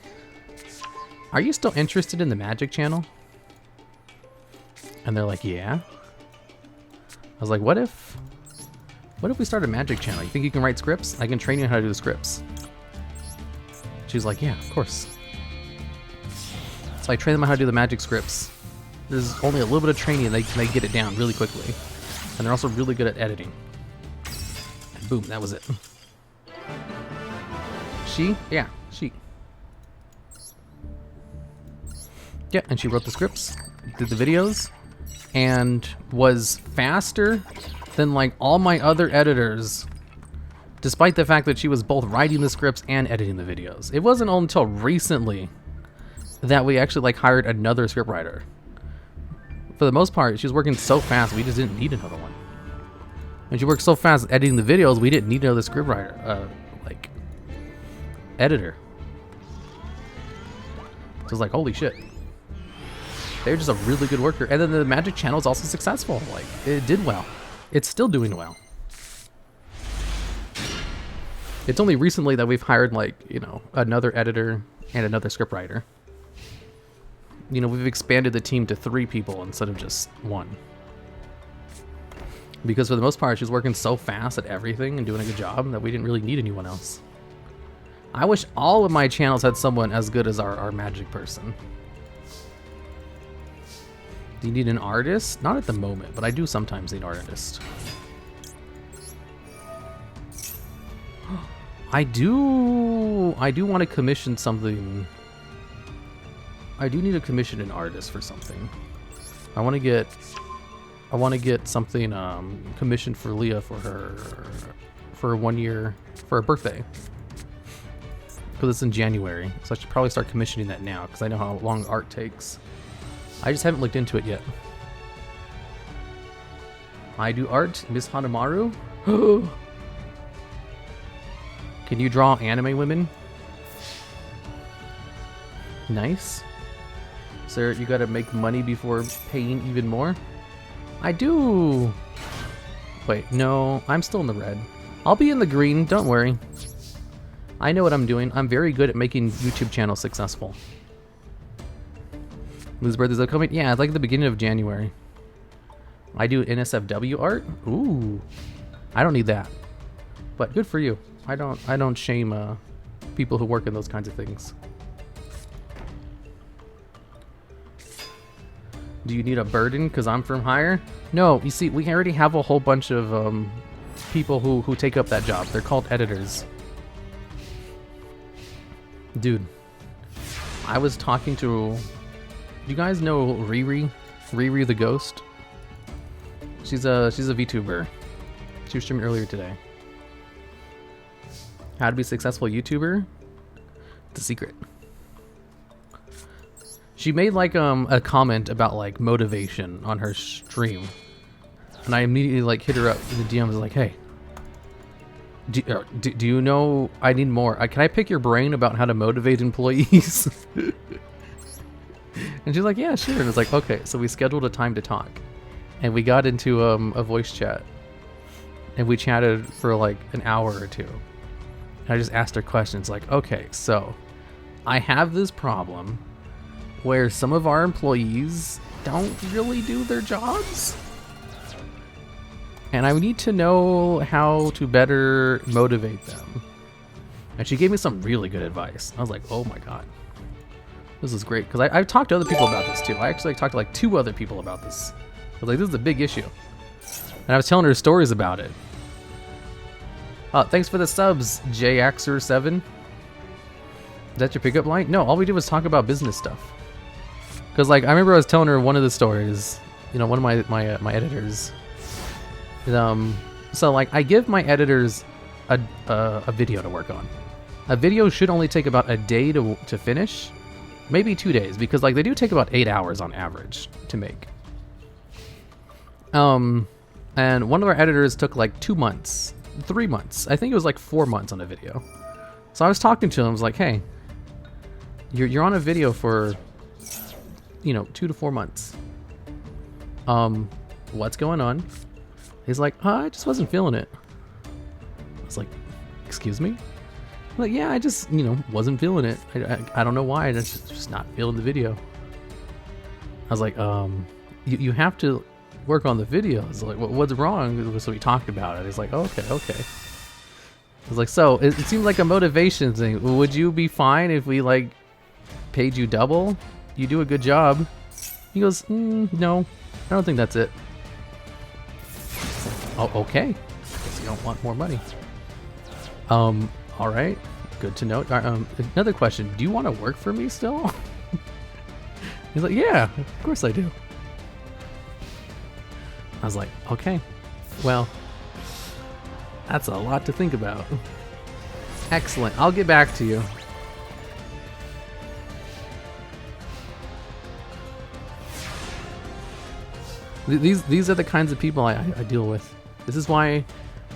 are you still interested in the Magic channel? And they're like, yeah. I was like, what if we start a Magic channel? You think you can write scripts? I can train you how to do the scripts. She's like, yeah, of course. So I train them on how to do the Magic scripts. There's only a little bit of training and they get it down really quickly. And they're also really good at editing. And boom, that was it. She? Yeah, she. Yeah, and she wrote the scripts, did the videos, and was faster than like all my other editors, despite the fact that she was both writing the scripts and editing the videos. It wasn't until recently that we actually like hired another scriptwriter. For the most part, she was working so fast, we just didn't need another one. And she worked so fast editing the videos, we didn't need another scriptwriter, like, editor. So it was like, holy shit. They're just a really good worker. And then the Magic channel is also successful. Like, it did well. It's still doing well. It's only recently that we've hired, like, you know, another editor and another scriptwriter. You know, we've expanded the team to 3 people instead of just 1. Because for the most part, she's working so fast at everything and doing a good job that we didn't really need anyone else. I wish all of my channels had someone as good as our Magic person. Do you need an artist? Not at the moment, but I do sometimes need an artist. I do want to commission something. I do need to commission an artist for something. I want to get something commissioned for Leah for 1 year for her birthday. Because it's in January, so I should probably start commissioning that now because I know how long art takes. I just haven't looked into it yet. I do art, Miss Hanamaru. Can you draw anime women? Nice. Sir, you gotta make money before paying even more? I do. Wait, no, I'm still in the red. I'll be in the green, don't worry. I know what I'm doing. I'm very good at making YouTube channels successful. Whose birthday's upcoming? Yeah, it's like the beginning of January. I do NSFW art? Ooh. I don't need that. But good for you. I don't shame people who work in those kinds of things. Do you need a burden because I'm from hire? No, you see, we already have a whole bunch of people who take up that job. They're called editors. Dude, I was talking to... Do you guys know Riri? Riri the Ghost? She's a VTuber. She was streaming earlier today. How to be a successful YouTuber? It's a secret. She made like a comment about like motivation on her stream, and I immediately like hit her up in the DM. Was like, hey, do you know I need more? Can I pick your brain about how to motivate employees? And she's like, yeah, sure. And it's like, okay. So we scheduled a time to talk, and we got into a voice chat, and we chatted for like an hour or 2. And I just asked her questions like, okay, so I have this problem where some of our employees don't really do their jobs. and I need to know how to better motivate them. And she gave me some really good advice. I was like, oh my god, this is great. Because I've talked to other people about this too. I actually talked to like 2 other people about this. I was like, this is a big issue. And I was telling her stories about it. Thanks for the subs, JXer7. Is that your pickup line? No, all we did was talk about business stuff. Because like I remember I was telling her one of the stories. You know, one of my editors. So like I give my editors a video to work on. A video should only take about a day to finish, maybe 2 days, because like they do take about 8 hours on average to make. And one of our editors took like 2 months, 3 months. I think it was like 4 months on a video. So I was talking to him. I was like, hey, you're on a video for, you know, 2 to 4 months. What's going on? He's like, I just wasn't feeling it. I was like, excuse me? I'm like, yeah, I just, you know, wasn't feeling it. I don't know why. I just not feeling the video. I was like, you have to work on the video. I was like, what's wrong? So we talked about it. He's like, okay. I was like, so it seems like a motivation thing. Would you be fine if we like paid you double? You do a good job. He goes, no, I don't think that's it. Oh, okay. Guess you don't want more money. All right. Good to know. Another question. Do you want to work for me still? He's like, yeah, of course I do. I was like, okay. Well, that's a lot to think about. Excellent. I'll get back to you. These are the kinds of people I deal with. This is why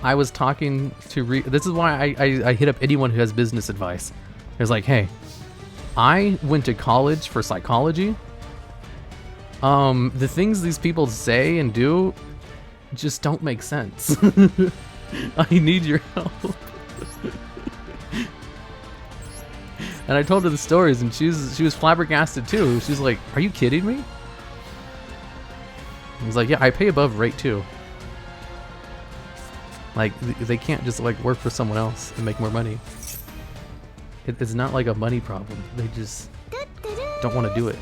I was talking to this is why I hit up anyone who has business advice. It's like, hey, I went to college for psychology. The things these people say and do just don't make sense. I need your help. And I told her the stories, and she was flabbergasted too. She's like, are you kidding me? I was like, yeah, I pay above rate too. Like, they can't just like work for someone else and make more money. It's not like a money problem. They just don't want to do it.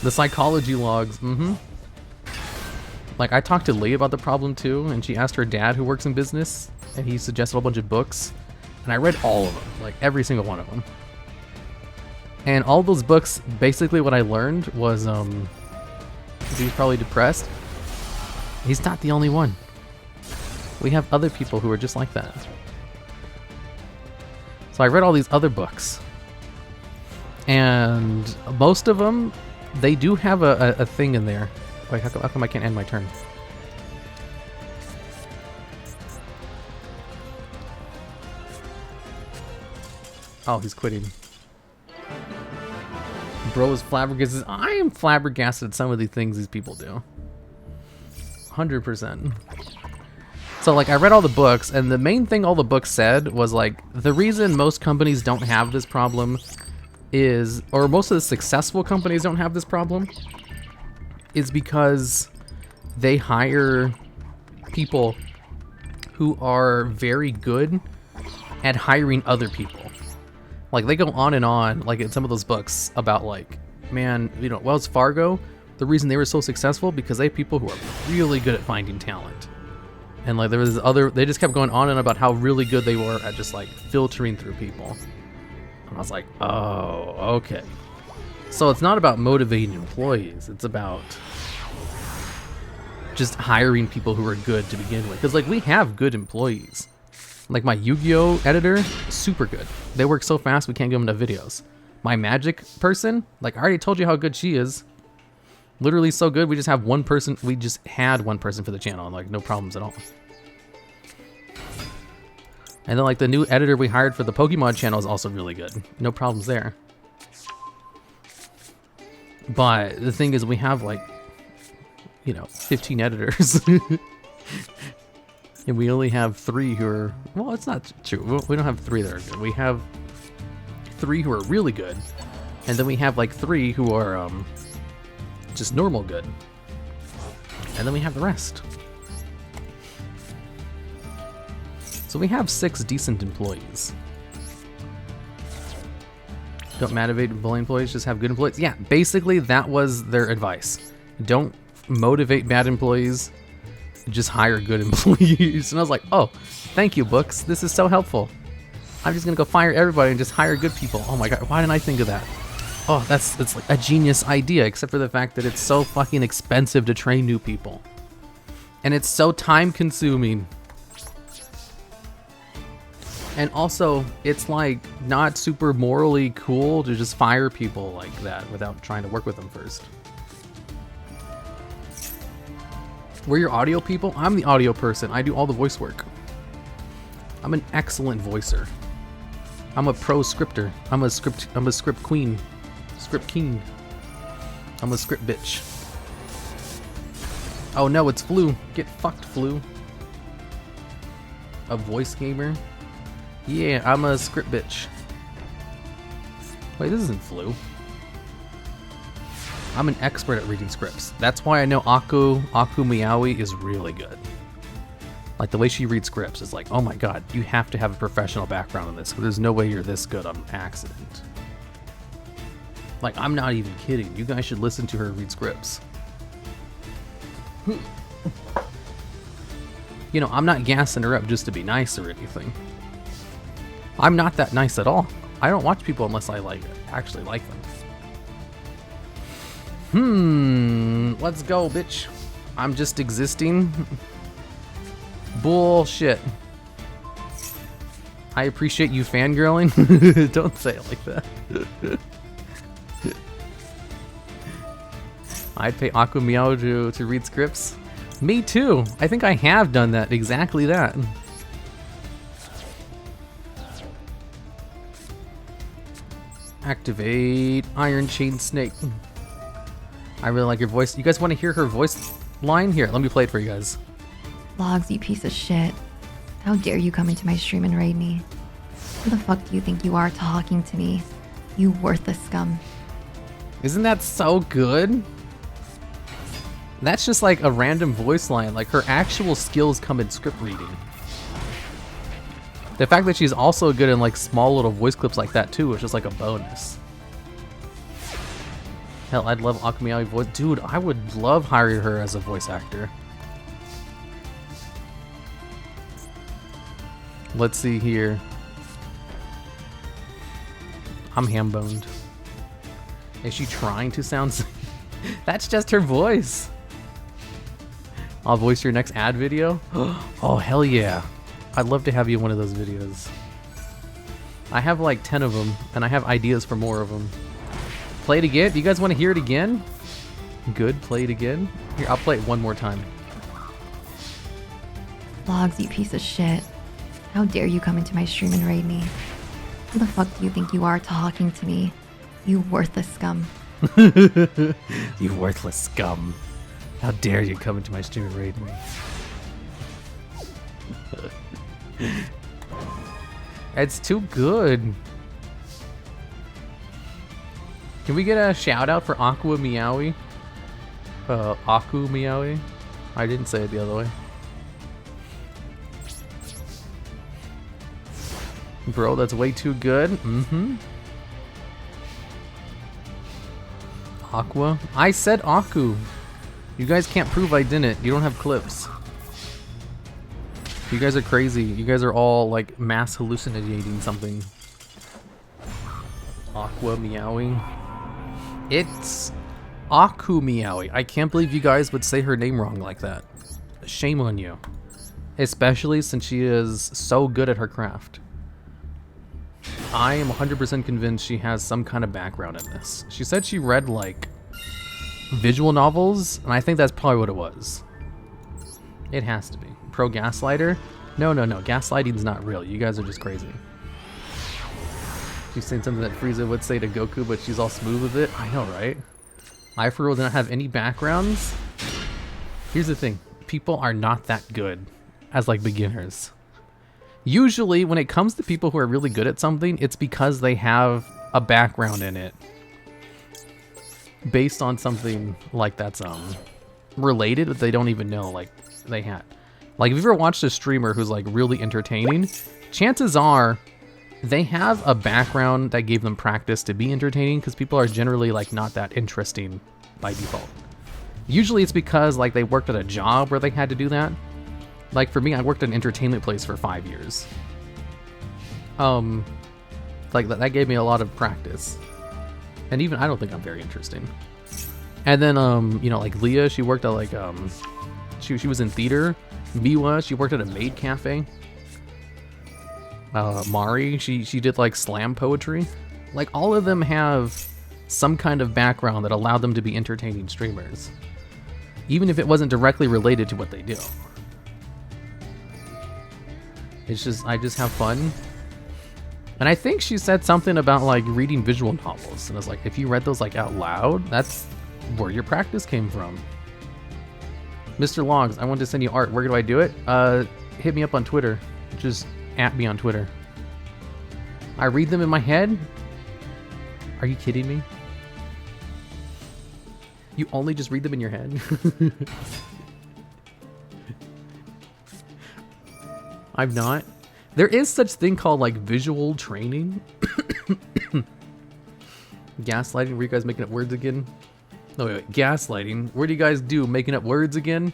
The psychology logs, Like, I talked to Lee about the problem too, and she asked her dad who works in business, and he suggested a bunch of books, and I read all of them, like every single one of them. And all those books, basically what I learned was, he's probably depressed. He's not the only one. We have other people who are just like that. So I read all these other books. And most of them, they do have a thing in there. Wait, how come I can't end my turn? Oh, he's quitting. Bro is flabbergasted. I am flabbergasted at some of the things these people do. 100%. So like I read all the books, and the main thing all the books said was like the reason most companies don't have this problem is, or most of the successful companies don't have this problem, is because they hire people who are very good at hiring other people. Like they go on and on, like in some of those books about like, man, you know, Wells Fargo, the reason they were so successful because they have people who are really good at finding talent. And like there was they just kept going on and about how really good they were at just like filtering through people. And I was like, oh, okay. So it's not about motivating employees, it's about just hiring people who are good to begin with. Because like we have good employees. Like my Yugioh editor, super good. They work so fast we can't give them enough videos. My magic person, like I already told you how good she is. Literally so good, we just have one person, we just had one person for the channel, and like no problems at all. And then like the new editor we hired for the Pokemon channel is also really good. No problems there. But the thing is we have like, you know, 15 editors. And we only have 3 who are, well, it's not true. We don't have 3 that are good. We have 3 who are really good. And then we have like 3 who are just normal good. And then we have the rest. So we have 6 decent employees. Don't motivate bully employees, just have good employees. Yeah, basically that was their advice. Don't motivate bad employees, just hire good employees. And I was like, oh, thank you, books. This is so helpful. I'm just gonna go fire everybody and just hire good people. Oh my god, why didn't I think of that? Oh, it's like a genius idea, except for the fact that it's so fucking expensive to train new people. And it's so time consuming. And also, it's like not super morally cool to just fire people like that without trying to work with them first. We're your audio people? I'm the audio person. I do all the voice work. I'm an excellent voicer. I'm a pro scripter. I'm a script queen. Script king. I'm a script bitch. Oh no, it's Flu. Get fucked, Flu. A voice gamer? Yeah, I'm a script bitch. Wait, this isn't Flu. I'm an expert at reading scripts. That's why I know Aku Meowi is really good. Like, the way she reads scripts is like, oh my god, you have to have a professional background in this. There's no way you're this good on accident. Like, I'm not even kidding. You guys should listen to her read scripts. You know, I'm not gassing her up just to be nice or anything. I'm not that nice at all. I don't watch people unless I actually like them. Let's go, bitch. I'm just existing. Bullshit. I appreciate you fangirling. Don't say it like that. I'd pay Aku Meow to read scripts. Me too. I think I have done that. Exactly that. Activate Iron Chain Snake. I really like your voice. You guys want to hear her voice line? Here, let me play it for you guys. Logs, you piece of shit. How dare you come into my stream and raid me? Who the fuck do you think you are talking to me? You worthless scum. Isn't that so good? That's just like a random voice line. Like, her actual skills come in script reading. The fact that she's also good in like small little voice clips like that too is just like a bonus. Hell, I'd love Akumiyawi voice. Dude, I would love hiring her as a voice actor. Let's see here. I'm ham-boned. Is she trying to sound... That's just her voice. I'll voice your next ad video. Oh, hell yeah. I'd love to have you in one of those videos. I have like 10 of them, and I have ideas for more of them. Play it again? Do you guys want to hear it again? Good, play it again. Here, I'll play it one more time. Logs, you piece of shit. How dare you come into my stream and raid me? Who the fuck do you think you are talking to me? You worthless scum. You worthless scum. How dare you come into my stream and raid me? It's too good. Can we get a shout out for Aqua Meowi? Aku Meowi? I didn't say it the other way. Bro, that's way too good. Aqua? I said Aku. You guys can't prove I didn't. You don't have clips. You guys are crazy. You guys are all like mass hallucinating something. Aqua Meowi. It's Aku Meowi. I can't believe you guys would say her name wrong like that. Shame on you. Especially since she is so good at her craft. I am 100% convinced she has some kind of background in this. She said she read like visual novels, and I think that's probably what it was. It has to be. Pro gaslighter? No. Gaslighting's not real. You guys are just crazy. She's saying something that Frieza would say to Goku, but she's all smooth with it. I know, right? I, for real, do not have any backgrounds. Here's the thing. People are not that good as, like, beginners. Usually, when it comes to people who are really good at something, it's because they have a background in it. Based on something like that's, related, but they don't even know like they had. Like if you've ever watched a streamer who's like really entertaining, chances are they have a background that gave them practice to be entertaining, because people are generally like not that interesting by default. Usually it's because like they worked at a job where they had to do that. Like for me, I worked at an entertainment place for 5 years. Like that gave me a lot of practice. And even I don't think I'm very interesting. And then you know, like Leah, she worked at like she was in theater. Miwa, she worked at a maid cafe. Mari, she did like slam poetry. Like all of them have some kind of background that allowed them to be entertaining streamers, even if it wasn't directly related to what they do. It's just, I just have fun. And I think she said something about like reading visual novels, and I was like, if you read those like out loud, that's where your practice came from. Mr. Logs, I want to send you art. Where do I do it? Hit me up on Twitter. Just at me on Twitter. I read them in my head? Are you kidding me? You only just read them in your head? I'm not. There is such thing called like visual training. Gaslighting, were you guys making up words again? No, wait, gaslighting. What do you guys do? Making up words again?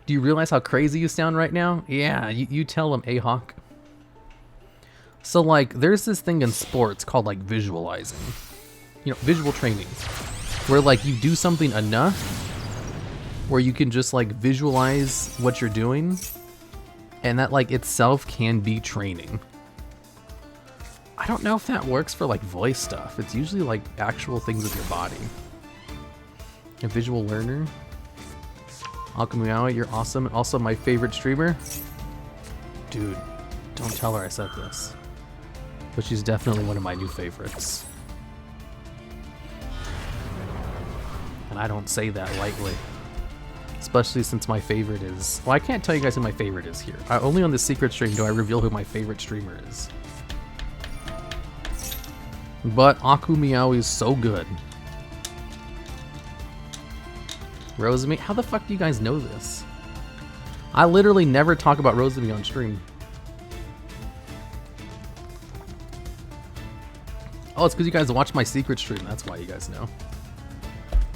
Do you realize how crazy you sound right now? Yeah, you tell them, A-Hawk. So like, there's this thing in sports called like visualizing. You know, visual training. Where like you do something enough where you can just like visualize what you're doing. And that like itself can be training. I don't know if that works for like voice stuff. It's usually like actual things with your body. A visual learner. Akumiyawa, you're awesome. And also my favorite streamer. Dude, don't tell her I said this. But she's definitely one of my new favorites. And I don't say that lightly. Especially since my favorite is... Well, I can't tell you guys who my favorite is here. Only on the secret stream do I reveal who my favorite streamer is. But Akumiyawa is so good. Rosemi, how the fuck do you guys know this? I literally never talk about Rosemi on stream. Oh, it's because you guys watch my secret stream. That's why you guys know.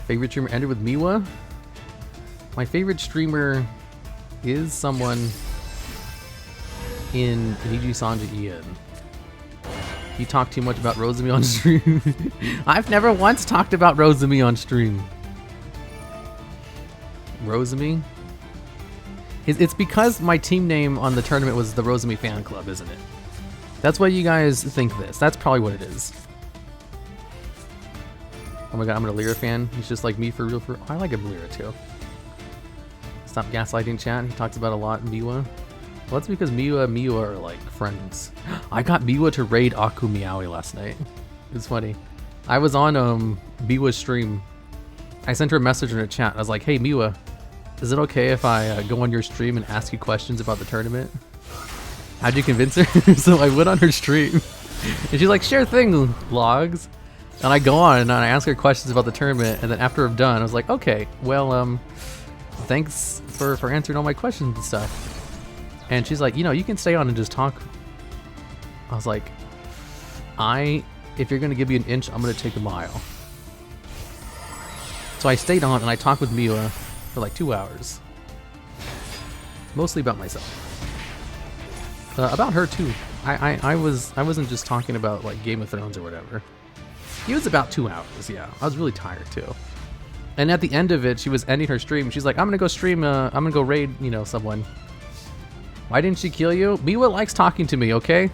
Favorite streamer ended with Miwa. My favorite streamer is someone in Niji Sanja Ian. You talk too much about Rosemi on stream. I've never once talked about Rosemi on stream. Rosemi? It's because my team name on the tournament was the Rosemi Fan Club, isn't it? That's why you guys think this. That's probably what it is. Oh my god, I'm an Alira fan. He's just like me for real. I like Alira too. Stop gaslighting chat. He talks about a lot Miwa. Well, that's because Miwa and Miwa are like friends. I got Miwa to raid Akumiyawa last night. It's funny. I was on Miwa's stream. I sent her a message in a chat. I was like, hey Miwa, is it okay if I go on your stream and ask you questions about the tournament? How'd you convince her? So I went on her stream. And she's like, sure thing, Logs. And I go on and I ask her questions about the tournament. And then after I'm done, I was like, okay, well, thanks for answering all my questions and stuff. And she's like, you know, you can stay on and just talk. I was like, if you're gonna give me an inch, I'm gonna take a mile. So I stayed on and I talked with Miwa for like 2 hours. Mostly about myself. About her too. I wasn't just talking about like Game of Thrones or whatever. It was about 2 hours, yeah. I was really tired too. And at the end of it, she was ending her stream. She's like, I'm gonna go stream, I'm gonna go raid, you know, someone. Why didn't she kill you? Miwa likes talking to me, okay?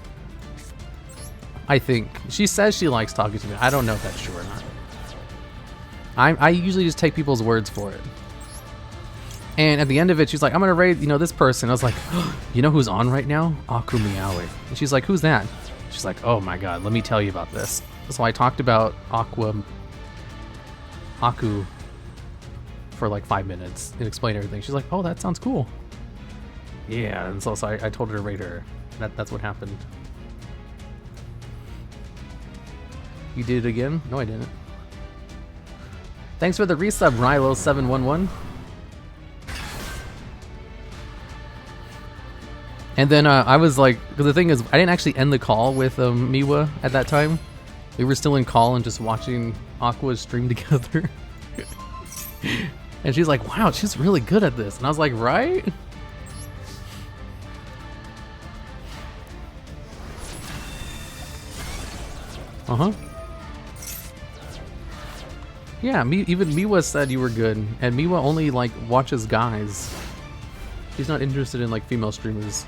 I think. She says she likes talking to me. I don't know if that's true or not. I usually just take people's words for it. And at the end of it, she's like, I'm gonna raid, you know, this person. I was like, oh, you know who's on right now? Akumiyawa. And she's like, who's that? She's like, oh my god, let me tell you about this. So I talked about Aku for like 5 minutes and explained everything. She's like, oh, that sounds cool. Yeah, and so I told her to raid her. That's what happened. You did it again? No, I didn't. Thanks for the resub, Rilo711. And then I was like, because the thing is, I didn't actually end the call with Miwa at that time. We were still in call and just watching Aqua stream together. And she's like, wow, she's really good at this. And I was like, right? Uh-huh. Yeah, even Miwa said you were good. And Miwa only, like, watches guys. She's not interested in, like, female streamers.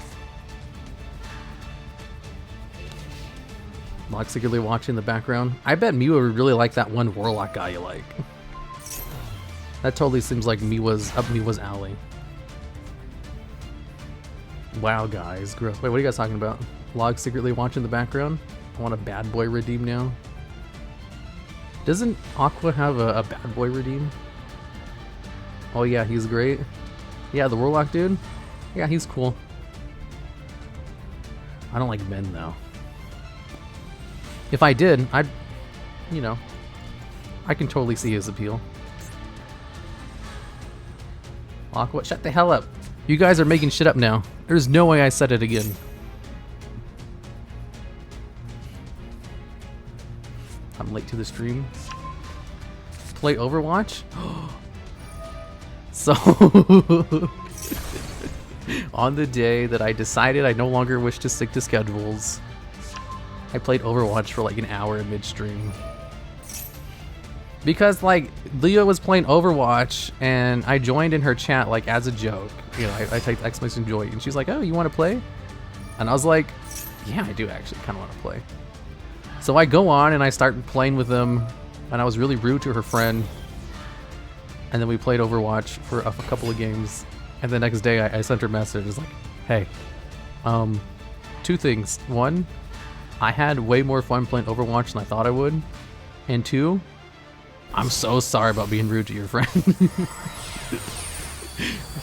Like, secretly watching in the background. I bet Miwa would really like that one Warlock guy you like. That totally seems like Miwa's up Miwa's alley. Wow, guys. Gross. Wait, what are you guys talking about? Log secretly watching in the background? I want a bad boy redeem now. Doesn't Aqua have a bad boy redeem? Oh yeah, he's great. Yeah, the Warlock dude? Yeah, he's cool. I don't like men though. If I did, I'd, you know, I can totally see his appeal. Aqua, shut the hell up. You guys are making shit up now. There's no way I said it again. I'm late to the stream. Play Overwatch? So, on the day that I decided I no longer wish to stick to schedules, I played Overwatch for like an hour in midstream. Because like Leo was playing Overwatch and I joined in her chat like as a joke. You know, I typed exclamation joy and she's like, oh, you want to play? And I was like, yeah, I do actually kind of want to play. So I go on and I start playing with them and I was really rude to her friend. And then we played Overwatch for a couple of games. And the next day I sent her a message. It's like, hey, two things. One, I had way more fun playing Overwatch than I thought I would. And two, I'm so sorry about being rude to your friend.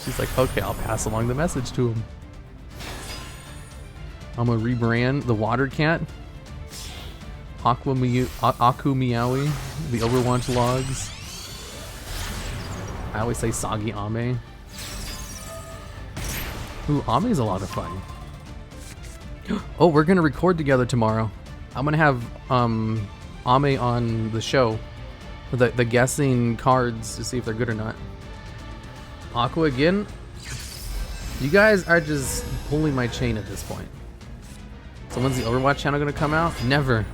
She's like, okay, I'll pass along the message to him. I'm gonna rebrand the Water Cat, Aku Meowi, the Overwatch logs. I always say Soggy Ame. Ooh, Ame's a lot of fun. Oh, we're gonna record together tomorrow. I'm gonna have Ame on the show. The guessing cards to see if they're good or not. Aqua again? You guys are just pulling my chain at this point. So when's the Overwatch channel gonna come out? Never.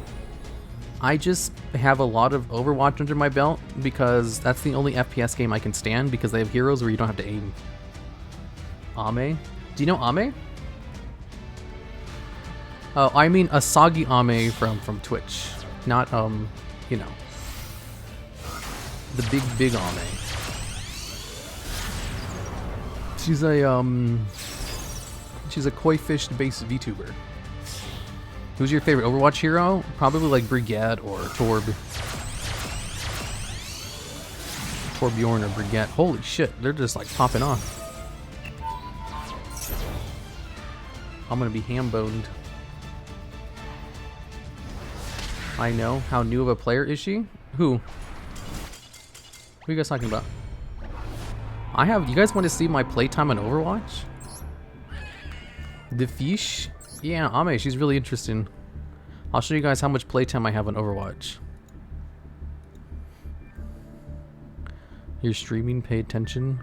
I just have a lot of Overwatch under my belt because that's the only FPS game I can stand because they have heroes where you don't have to aim. Ame? Do you know Ame? Oh, I mean Asagi Ame from Twitch. Not, you know. The big Ame. She's a koi fish based VTuber. Who's your favorite Overwatch hero? Probably like Brigette or Torbjorn or Brigette. Holy shit, they're just like popping off. I'm gonna be ham-boned. I know. How new of a player is she? Who? What are you guys talking about? You guys want to see my playtime on Overwatch? The fish? Yeah, Ame, she's really interesting. I'll show you guys how much playtime I have on Overwatch. You're streaming, pay attention.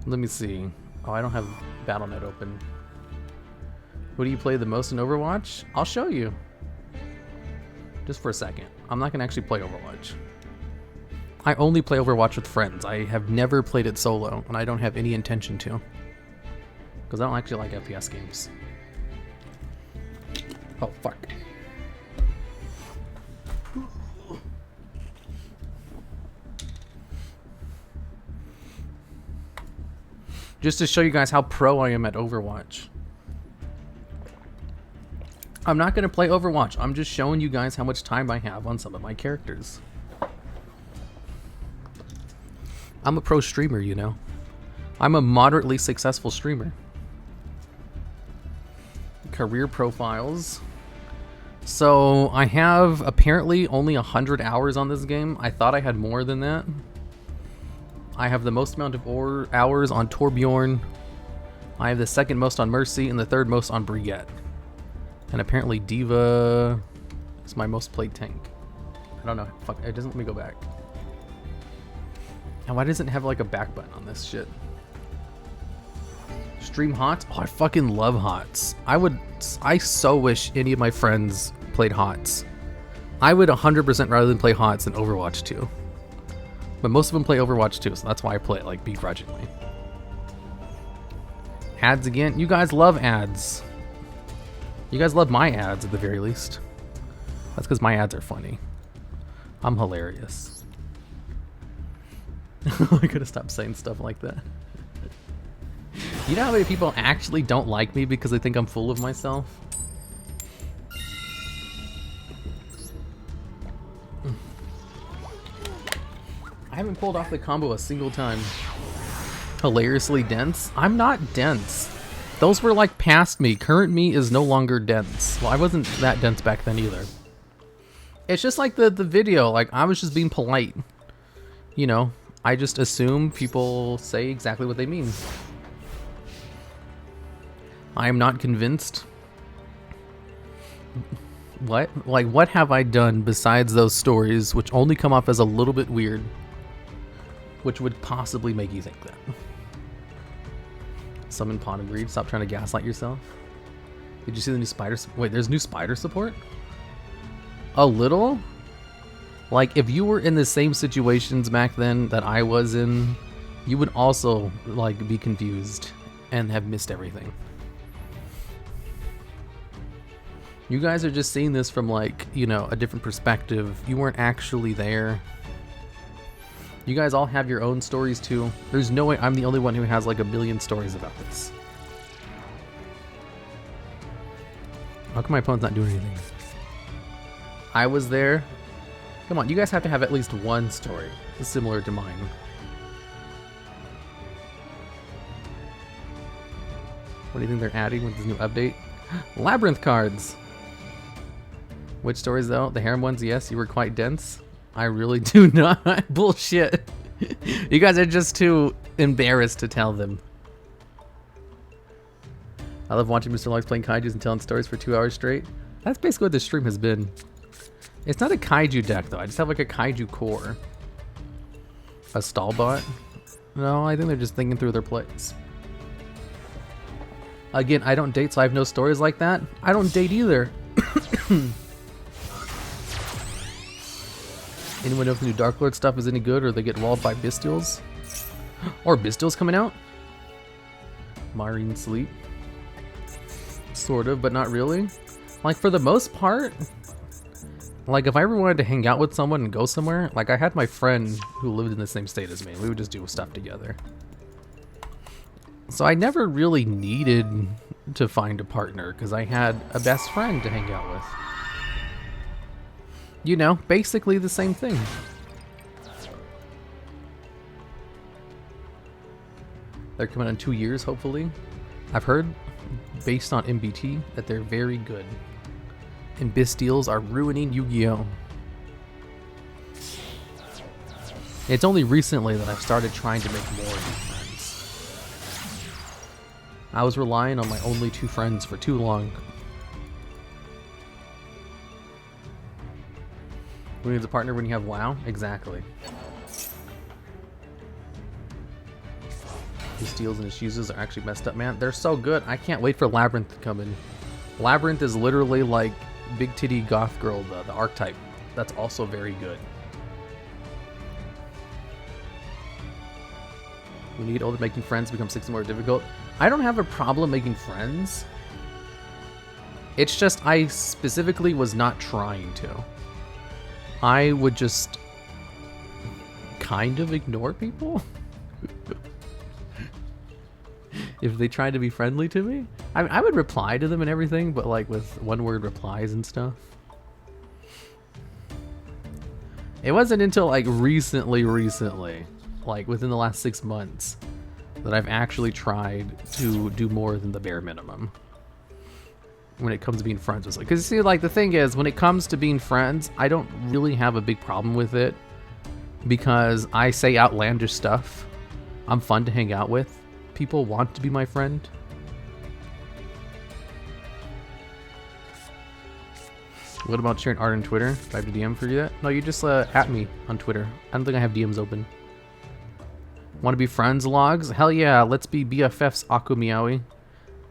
Let me see. Oh, I don't have Battle.net open. What do you play the most in Overwatch? I'll show you. Just for a second. I'm not gonna actually play Overwatch. I only play Overwatch with friends. I have never played it solo, and I don't have any intention to. Because I don't actually like FPS games. Oh, fuck. Just to show you guys how pro I am at Overwatch. I'm not going to play Overwatch. I'm just showing you guys how much time I have on some of my characters. I'm a pro streamer, you know. I'm a moderately successful streamer. Career profiles. So I have apparently only 100 hours on this game. I thought I had more than that. I have the most amount of hours on Torbjorn. I have the second most on Mercy and the third most on Briette. And apparently Diva is my most played tank. I don't know. Fuck, it doesn't let me go back. And why doesn't it have like a back button on this shit? Stream HOTS? Oh, I fucking love HOTS. I so wish any of my friends played HOTS. I would 100% rather than play HOTS than Overwatch 2. But most of them play Overwatch 2, so that's why I play it like begrudgingly. Ads again? You guys love ads. You guys love my ads at the very least. That's because my ads are funny. I'm hilarious. I could have stopped saying stuff like that. You know how many people actually don't like me because they think I'm full of myself? I haven't pulled off the combo a single time. Hilariously dense? I'm not dense. Those were like past me. Current me is no longer dense. Well, I wasn't that dense back then either. It's just like the video. Like, I was just being polite. You know, I just assume people say exactly what they mean. I am not convinced. What? Like, what have I done besides those stories, which only come off as a little bit weird, which would possibly make you think that? Summon Pawn of Greed. Stop trying to gaslight yourself. Did you see the new spider? Wait, there's new spider support? A little? Like, if you were in the same situations back then that I was in, you would also, like, be confused and have missed everything. You guys are just seeing this from, like, you know, a different perspective. You weren't actually there. You guys all have your own stories too. There's no way I'm the only one who has like a billion stories about this. How come my opponent's not doing anything? I was there. Come on, you guys have to have at least one story similar to mine. What do you think they're adding with this new update? Labyrinth cards! Which stories though? The harem ones, yes, you were quite dense. I really do not. Bullshit. You guys are just too embarrassed to tell them. I love watching Mr. Logs playing kaijus and telling stories for 2 hours straight. That's basically what this stream has been. It's not a kaiju deck though. I just have like a kaiju core. A stallbot? No, I think they're just thinking through their plays. Again, I don't date, so I have no stories like that. I don't date either. Anyone know if the new Dark Lord stuff is any good or they get walled by Bistils? Or Bistils coming out? Marine Sleep. Sort of, but not really. Like, for the most part, like, if I ever wanted to hang out with someone and go somewhere, like, I had my friend who lived in the same state as me. We would just do stuff together. So I never really needed to find a partner because I had a best friend to hang out with. You know, basically the same thing. They're coming in 2 years, hopefully. I've heard, based on MBT, that they're very good. And Bistils are ruining Yu-Gi-Oh! It's only recently that I've started trying to make more new friends. I was relying on my only 2 friends for too long. Who needs a partner when you have WoW? Exactly. His steals and his fuses are actually messed up, man. They're so good. I can't wait for Labyrinth to come in. Labyrinth is literally like big titty goth girl, the archetype. That's also very good. We need older making friends become 60 more difficult. I don't have a problem making friends. It's just I specifically was not trying to. I would just kind of ignore people if they tried to be friendly to me. I would reply to them and everything, but like with one-word replies and stuff. It wasn't until like recently, like within the last 6 months, that I've actually tried to do more than the bare minimum. when it comes to being friends with. Because see, like the thing is, when it comes to being friends, I don't really have a big problem with it because I say outlandish stuff. I'm fun to hang out with. People want to be my friend. What about sharing art on Twitter? Do I have to DM for you that? No, you just at me on Twitter. I don't think I have DMs open. Want to be friends, logs? Hell yeah, let's be BFFs, Aku Meowi.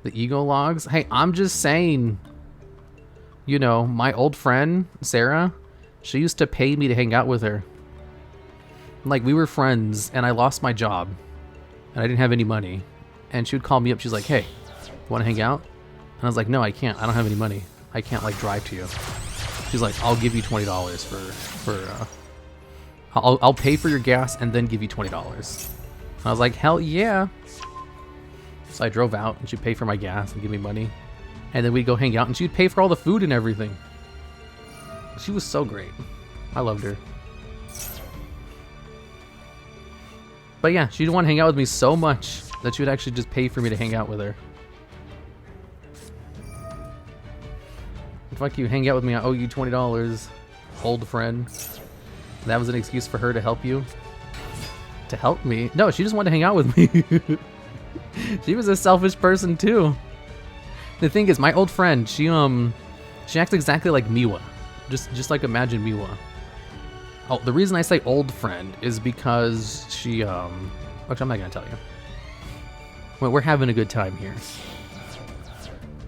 The ego logs? Hey, I'm just saying, you know, my old friend, Sarah, she used to pay me to hang out with her. Like, we were friends, and I lost my job, and I didn't have any money. And she would call me up, she's like, hey, want to hang out? And I was like, no, I can't. I don't have any money. I can't, like, drive to you. She's like, I'll give you $20 for I'll pay for your gas and then give you $20. And I was like, hell yeah. So I drove out and she'd pay for my gas and give me money. And then we'd go hang out and she'd pay for all the food and everything. She was so great. I loved her. But yeah, she didn't want to hang out with me so much that she would actually just pay for me to hang out with her. Fuck you, hang out with me, I owe you $20. Old friend. That was an excuse for her to help you? To help me? No, she just wanted to hang out with me. She was a selfish person too. The thing is, my old friend, she acts exactly like Miwa. Just like imagine Miwa. Oh, the reason I say old friend is because she, which I'm not gonna tell you. Well, we're having a good time here.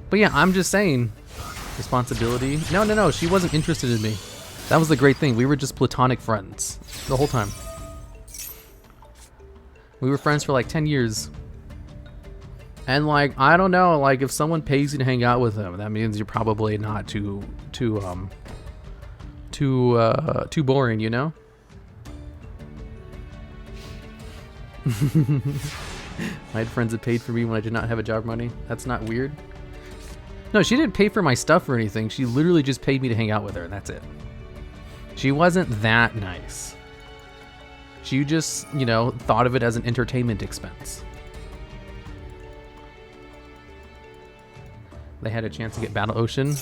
But yeah, I'm just saying, responsibility. No, she wasn't interested in me. That was the great thing. We were just platonic friends the whole time. We were friends for like 10 years. And like, I don't know, like if someone pays you to hang out with them, that means you're probably not too boring, you know? I had friends that paid for me when I did not have a job money. That's not weird. No, she didn't pay for my stuff or anything. She literally just paid me to hang out with her, and that's it. She wasn't that nice. She just, you know, thought of it as an entertainment expense. They had a chance to get Battle Ocean.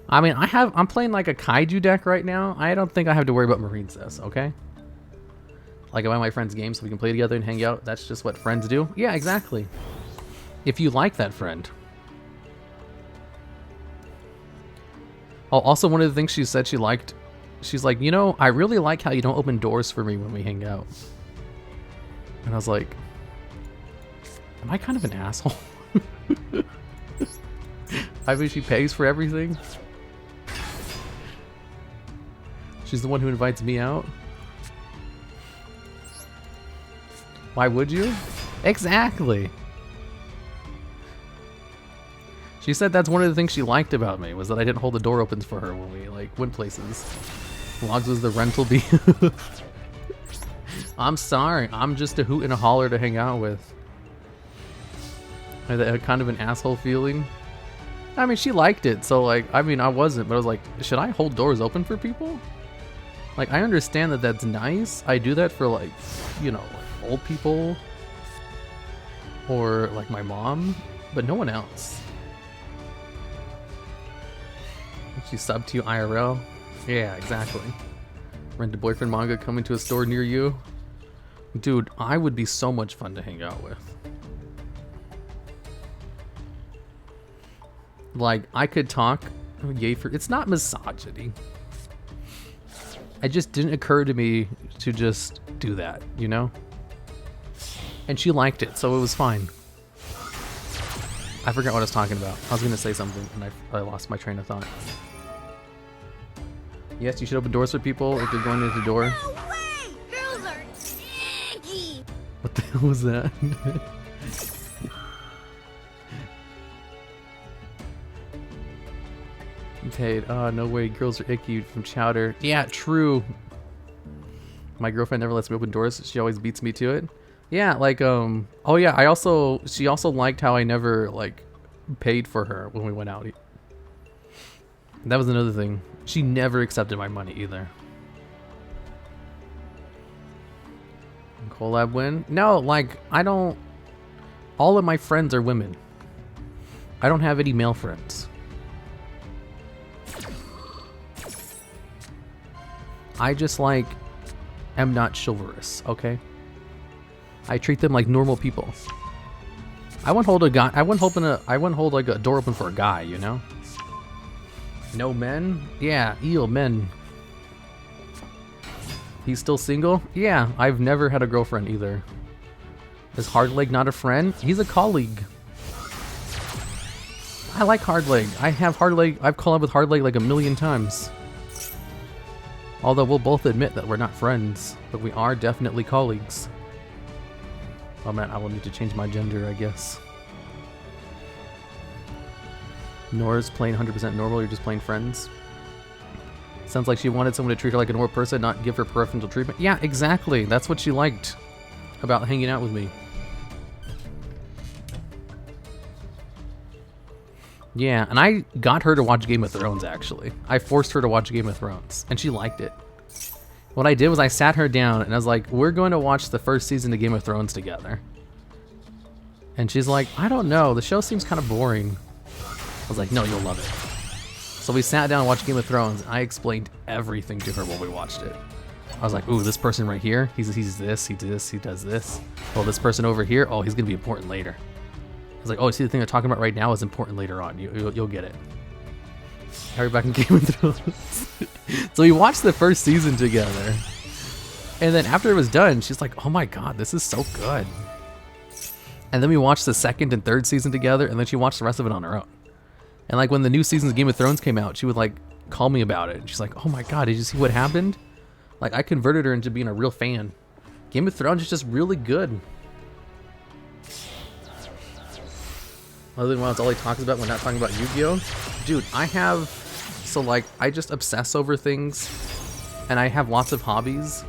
I mean, I'm playing like a kaiju deck right now. I don't think I have to worry about Marine Cess, okay? Like I buy my friend's game so we can play together and hang out. That's just what friends do. Yeah, exactly. If you like that friend. Oh, also one of the things she said she liked, she's like, you know, I really like how you don't open doors for me when we hang out. And I was like, am I kind of an asshole? I mean, she pays for everything. She's the one who invites me out. Why would you? Exactly. She said that's one of the things she liked about me, was that I didn't hold the door open for her when we like went places. Logs was the rental bee. I'm sorry, I'm just a hoot and a holler to hang out with. I had kind of an asshole feeling. I mean, she liked it, so like, I mean, I wasn't, but I was like, should I hold doors open for people? Like, I understand that that's nice. I do that for like, you know, like old people or like my mom, but no one else. She subbed to you IRL? Yeah, exactly. Rent a boyfriend manga coming to a store near you? Dude, I would be so much fun to hang out with. Like, I could talk, yay for, it's not misogyny. It just didn't occur to me to just do that, you know? And she liked it, so it was fine. I forgot what I was talking about. I was gonna say something and I lost my train of thought. Yes, you should open doors for people if you're going into the door. No way! Girls are icky! What the hell was that? Okay, no way, girls are icky from Chowder. Yeah, true. My girlfriend never lets me open doors. She always beats me to it. Yeah, like, oh yeah, she also liked how I never, like, paid for her when we went out. That was another thing. She never accepted my money either. Collab win? No, like, I don't... All of my friends are women. I don't have any male friends. I just like am not chivalrous, okay? I treat them like normal people. I wouldn't hold a guy. I wouldn't hold like a door open for a guy, you know? No men? Yeah, eel men. He's still single? Yeah, I've never had a girlfriend either. Is Hardleg not a friend? He's a colleague. I like Hardleg. I've called up with Hardleg like a million times. Although we'll both admit that we're not friends, but we are definitely colleagues. Oh man, I will need to change my gender, I guess. Nora's playing 100% normal, you're just playing friends. Sounds like she wanted someone to treat her like a normal person, not give her preferential treatment. Yeah, exactly. That's what she liked about hanging out with me. Yeah, and I got her to watch Game of Thrones, actually. I forced her to watch Game of Thrones, and she liked it. What I did was I sat her down, and I was like, we're going to watch the first season of Game of Thrones together. And she's like, I don't know, the show seems kind of boring. I was like, no, you'll love it. So we sat down and watched Game of Thrones, and I explained everything to her while we watched it. I was like, ooh, this person right here, he's this, he does this. Oh, this person over here, oh, he's going to be important later. I was like, oh, see, the thing they're talking about right now is important later on. You'll get it. Harry back in Game of Thrones. So we watched the first season together. And then after it was done, she's like, oh my god, this is so good. And then we watched the second and third season together, and then she watched the rest of it on her own. And like when the new seasons of Game of Thrones came out, she would like call me about it. And she's like, oh my god, did you see what happened? Like I converted her into being a real fan. Game of Thrones is just really good. Other than what all he talks about when not talking about Yu-Gi-Oh. Dude, I just obsess over things. And I have lots of hobbies.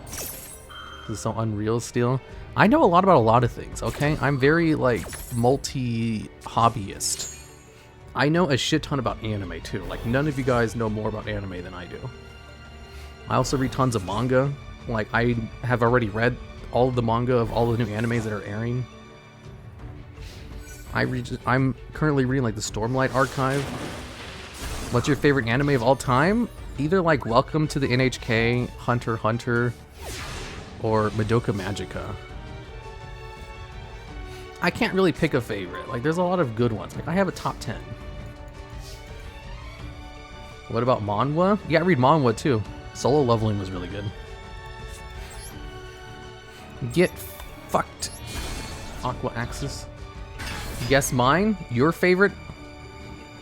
This is so unreal still. I know a lot about a lot of things, okay? I'm very like multi-hobbyist. I know a shit ton about anime too. Like none of you guys know more about anime than I do. I also read tons of manga. Like I have already read all of the manga of all the new animes that are airing. I'm currently reading like the Stormlight archive. What's your favorite anime of all time? Either like Welcome to the NHK, Hunter x Hunter, or Madoka Magica. I can't really pick a favorite. Like there's a lot of good ones. Like I have a top 10. What about manhwa? Yeah, I read manhwa too. Solo Leveling was really good. Get fucked. Aqua Axis. Guess mine? Your favorite?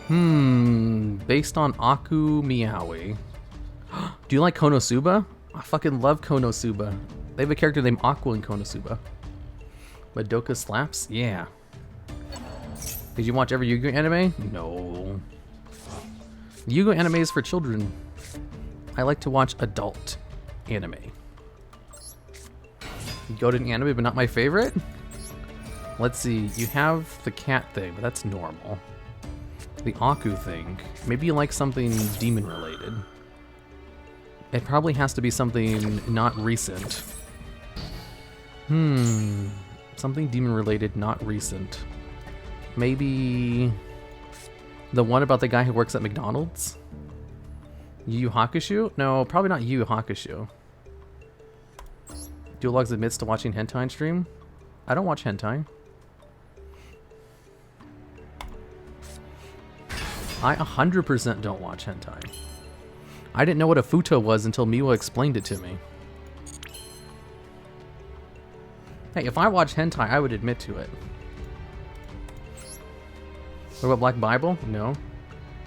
Based on Aku Meowi. Do you like Konosuba? I fucking love Konosuba. They have a character named Aqua in Konosuba. Madoka slaps? Yeah. Did you watch every Yu-Gi-Oh anime? No. Yu-Gi-Oh anime is for children. I like to watch adult anime. Go to an anime, but not my favorite? Let's see, you have the cat thing, but that's normal. The Aku thing, maybe you like something demon related. It probably has to be something not recent. Something demon related, not recent. Maybe the one about the guy who works at McDonald's? Yu Yu Hakusho? No, probably not Yu Yu Hakusho. DuelLogs admits to watching hentai on stream? I don't watch hentai. I 100% don't watch hentai. I didn't know what a futo was until Miwa explained it to me. Hey, if I watch hentai, I would admit to it. What about Black Bible? No.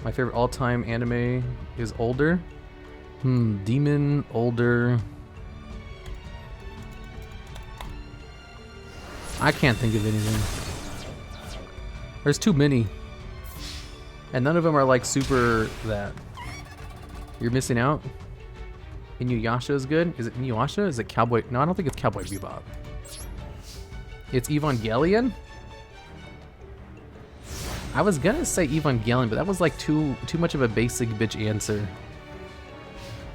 My favorite all-time anime is older. Demon, older. I can't think of anything. There's too many. And none of them are like super that. You're missing out? Inuyasha is good? Is it Inuyasha? Is it Cowboy? No, I don't think it's Cowboy Bebop. It's Evangelion? I was gonna say Evangelion, but that was like too much of a basic bitch answer.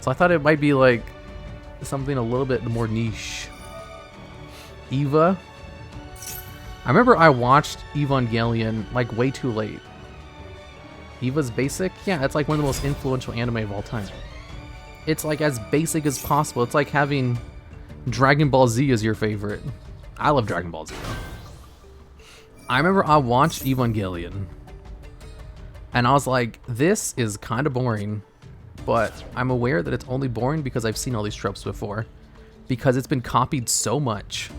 So I thought it might be like something a little bit more niche. Eva? I remember I watched Evangelion like way too late. Eva's basic? Yeah, it's like one of the most influential anime of all time. it's like as basic as possible. It's like having Dragon Ball Z as your favorite. I love Dragon Ball Z though. I remember I watched Evangelion and I was like, this is kind of boring, but I'm aware that it's only boring because I've seen all these tropes before, because it's been copied so much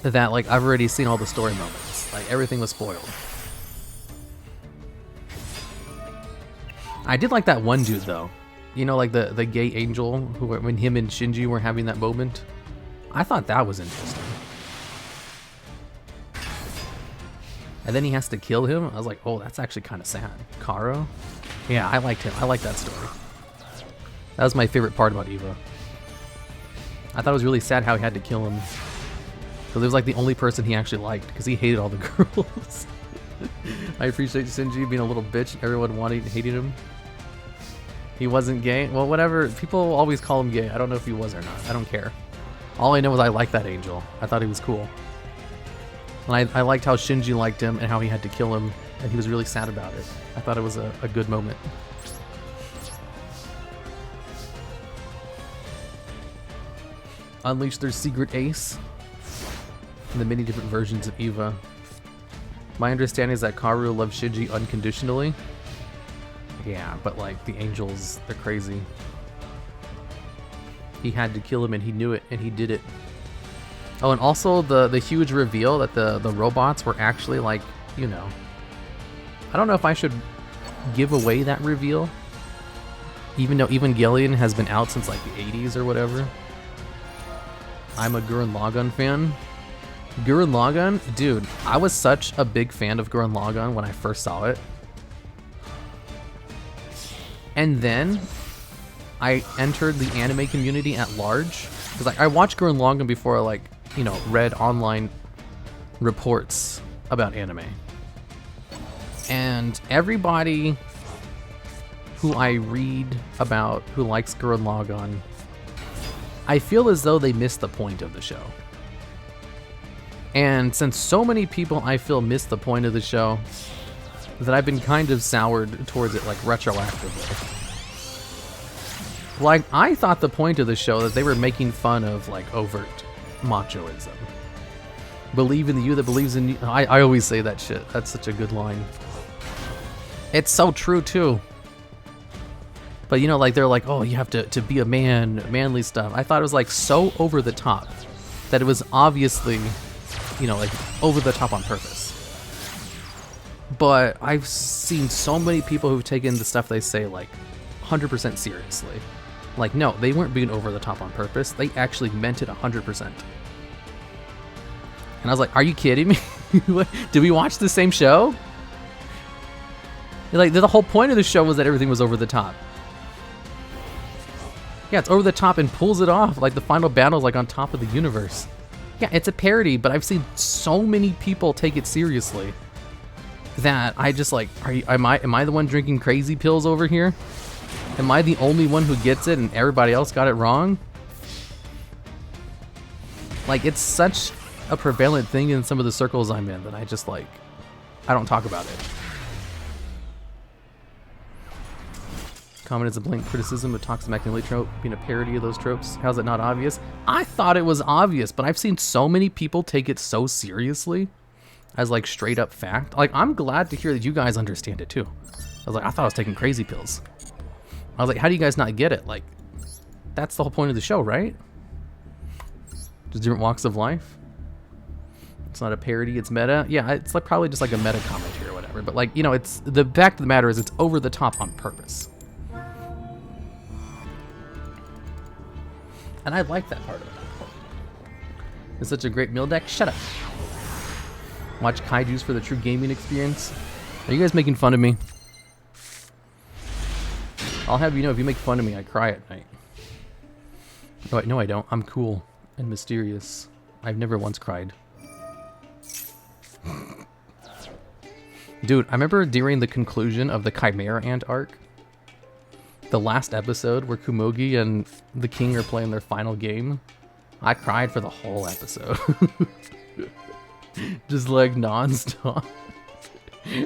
that like I've already seen all the story moments. Like everything was spoiled. I did like that one dude though. You know, like the gay angel who, when him and Shinji were having that moment. I thought that was interesting. And then he has to kill him. I was like, oh, that's actually kind of sad. Karo? Yeah, I liked him. I liked that story. That was my favorite part about Eva. I thought it was really sad how he had to kill him. Because it was like the only person he actually liked, because he hated all the girls. I appreciate Shinji being a little bitch. Everyone hated him. He wasn't gay. Well, whatever. People always call him gay. I don't know if he was or not. I don't care. All I know is I liked that angel. I thought he was cool. And I liked how Shinji liked him and how he had to kill him, and he was really sad about it. I thought it was a good moment. Unleash their secret ace and the many different versions of Eva. My understanding is that Karu loves Shinji unconditionally. Yeah, but like the angels, they're crazy. He had to kill him and he knew it and he did it. Oh, and also the huge reveal that the robots were actually like, you know, I don't know if I should give away that reveal, even though Evangelion has been out since like the 80s or whatever. I'm a Gurren Lagann fan. Gurren Lagann, dude, I was such a big fan of Gurren Lagann when I first saw it. And then I entered the anime community at large. Because like, I watched Gurren Lagann before I like, you know, read online reports about anime. And everybody who I read about who likes Gurren Lagann, I feel as though they missed the point of the show. And since so many people I feel missed the point of the show, that I've been kind of soured towards it like retroactively. Like, I thought the point of the show that they were making fun of like overt machoism. Believe in the you that believes in you. I always say that shit. That's such a good line. It's so true too. But you know, like they're like, oh, you have to be a man, manly stuff. I thought it was like so over the top that it was obviously, you know, like over the top on purpose. But I've seen so many people who've taken the stuff they say like 100% seriously. Like, no, they weren't being over the top on purpose. They actually meant it 100%. And I was like, are you kidding me? Did we watch the same show? Like, the whole point of the show was that everything was over the top. Yeah, it's over the top and pulls it off. Like, the final battle is like on top of the universe. Yeah, it's a parody, but I've seen so many people take it seriously that I just like, am I the one drinking crazy pills over here? Am I the only one who gets it and everybody else got it wrong? Like, it's such a prevalent thing in some of the circles I'm in that I just like, I don't talk about it. Comment is a blank criticism of toxic masculinity trope being a parody of those tropes. How's it not obvious? I thought it was obvious, but I've seen so many people take it so seriously as like straight up fact. Like, I'm glad to hear that you guys understand it too. I was like, I thought I was taking crazy pills. I was like, how do you guys not get it? Like, that's the whole point of the show, right? Just different walks of life. It's not a parody, it's meta. Yeah, it's like probably just like a meta commentary or whatever. But like, you know, it's the fact of the matter is it's over the top on purpose. And I like that part of it. It's such a great meal deck. Shut up. Watch Kaijus for the true gaming experience. Are you guys making fun of me? I'll have you know, if you make fun of me, I cry at night. No, I don't. I'm cool and mysterious. I've never once cried. Dude, I remember during the conclusion of the Chimera Ant arc, the last episode where Kumogi and the king are playing their final game, I cried for the whole episode. Just like non-stop.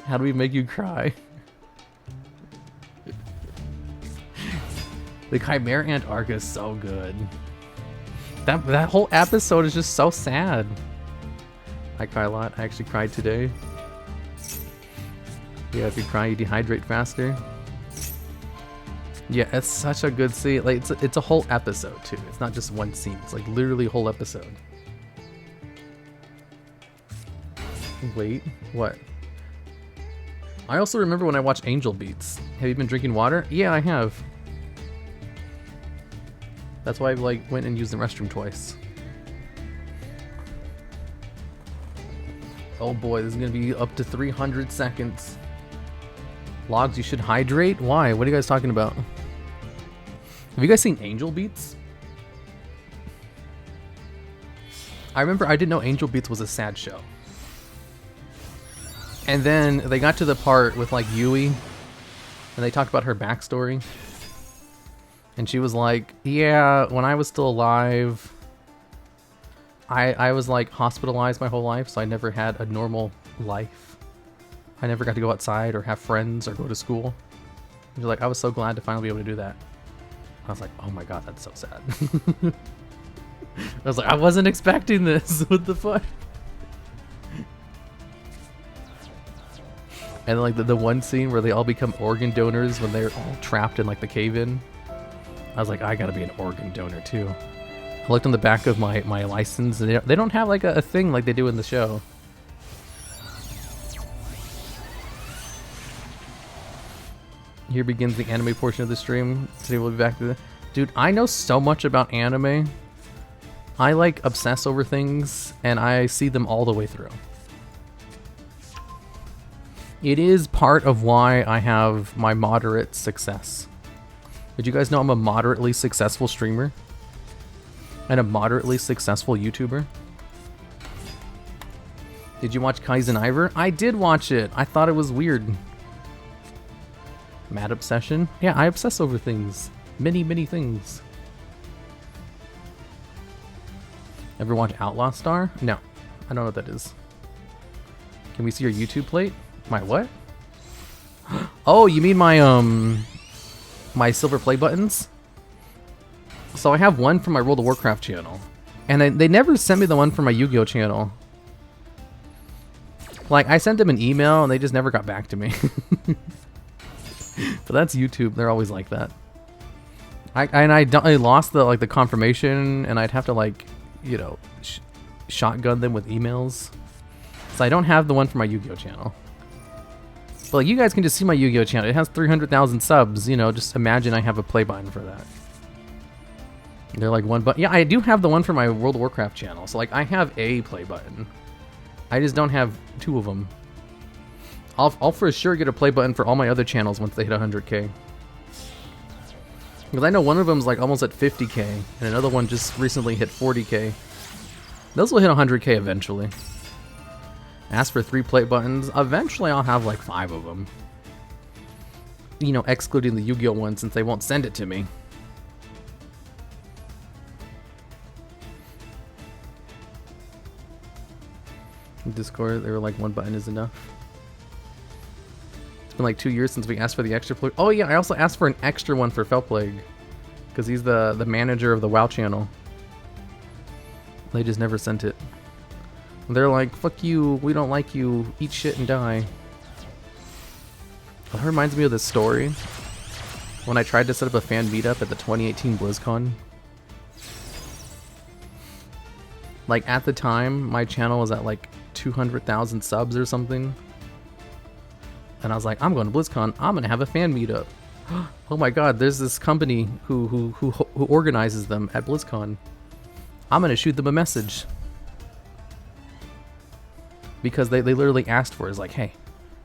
How do we make you cry? The Chimera Ant arc is so good. That whole episode is just so sad. I cry a lot. I actually cried today. Yeah, if you cry, you dehydrate faster. Yeah, it's such a good scene. Like it's a whole episode too. It's not just one scene. It's like literally a whole episode. Wait, what? I also remember when I watched Angel Beats. Have you been drinking water? Yeah, I have. That's why I like went and used the restroom twice. Oh boy, this is gonna be up to 300 seconds. Logs, you should hydrate? Why? What are you guys talking about? Have you guys seen Angel Beats? I remember I didn't know Angel Beats was a sad show. And then they got to the part with like Yui, and they talked about her backstory. And she was like, yeah, when I was still alive, I was like hospitalized my whole life, so I never had a normal life. I never got to go outside or have friends or go to school. And she's like, I was so glad to finally be able to do that. I was like, oh my god, that's so sad. I was like, I wasn't expecting this. What the fuck? And like the one scene where they all become organ donors when they're all trapped in like the cave-in. I was like, I gotta be an organ donor too. I looked on the back of my license, and they don't have like a thing like they do in the show. Here begins the anime portion of the stream. Today we'll be back to the... Dude, I know so much about anime. I like obsess over things, and I see them all the way through. It is part of why I have my moderate success. Did you guys know I'm a moderately successful streamer? And a moderately successful YouTuber? Did you watch Kaizen Iver? I did watch it. I thought it was weird. Mad obsession? Yeah, I obsess over things. Many, many things. Ever watch Outlaw Star? No. I don't know what that is. Can we see your YouTube plate? My what? Oh, you mean my my silver play buttons? So I have one for my World of Warcraft channel. And they never sent me the one for my Yu-Gi-Oh channel. Like, I sent them an email and they just never got back to me. But that's YouTube. They're always like that. I lost the confirmation, and I'd have to like, you know, shotgun them with emails. So I don't have the one for my Yu-Gi-Oh channel. But like, you guys can just see my Yu-Gi-Oh channel. It has 300,000 subs. You know, just imagine I have a play button for that. They're like one button. Yeah, I do have the one for my World of Warcraft channel. So like, I have a play button. I just don't have two of them. I'll for sure get a play button for all my other channels once they hit 100k. Because I know one of them's like almost at 50k, and another one just recently hit 40k. Those will hit 100k eventually. Ask for 3 play buttons. Eventually I'll have like 5 of them. You know, excluding the Yu-Gi-Oh one since they won't send it to me. In Discord, they were like, one button is enough. It's been like 2 years since we asked for the extra play. Oh yeah, I also asked for an extra one for Felplague. Because he's the manager of the WoW channel. They just never sent it. They're like, fuck you, we don't like you, eat shit and die. That reminds me of this story. When I tried to set up a fan meetup at the 2018 BlizzCon. Like, at the time, my channel was at like 200,000 subs or something. And I was like, I'm going to BlizzCon, I'm going to have a fan meetup. Oh my god, there's this company who organizes them at BlizzCon. I'm going to shoot them a message. Because they literally asked for it. It's like, hey,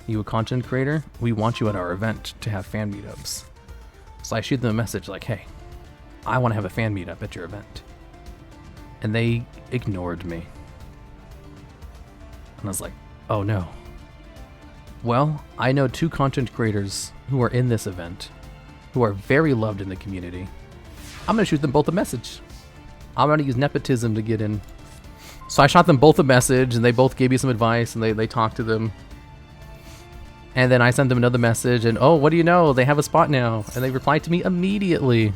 you a content creator? We want you at our event to have fan meetups. So I shoot them a message like, hey, I want to have a fan meetup at your event. And they ignored me. And I was like, oh no. Well, I know 2 content creators who are in this event, who are very loved in the community. I'm going to shoot them both a message. I'm going to use nepotism to get in. So I shot them both a message, and they both gave me some advice, and they talked to them. And then I sent them another message, and oh, what do you know? They have a spot now. And they replied to me immediately.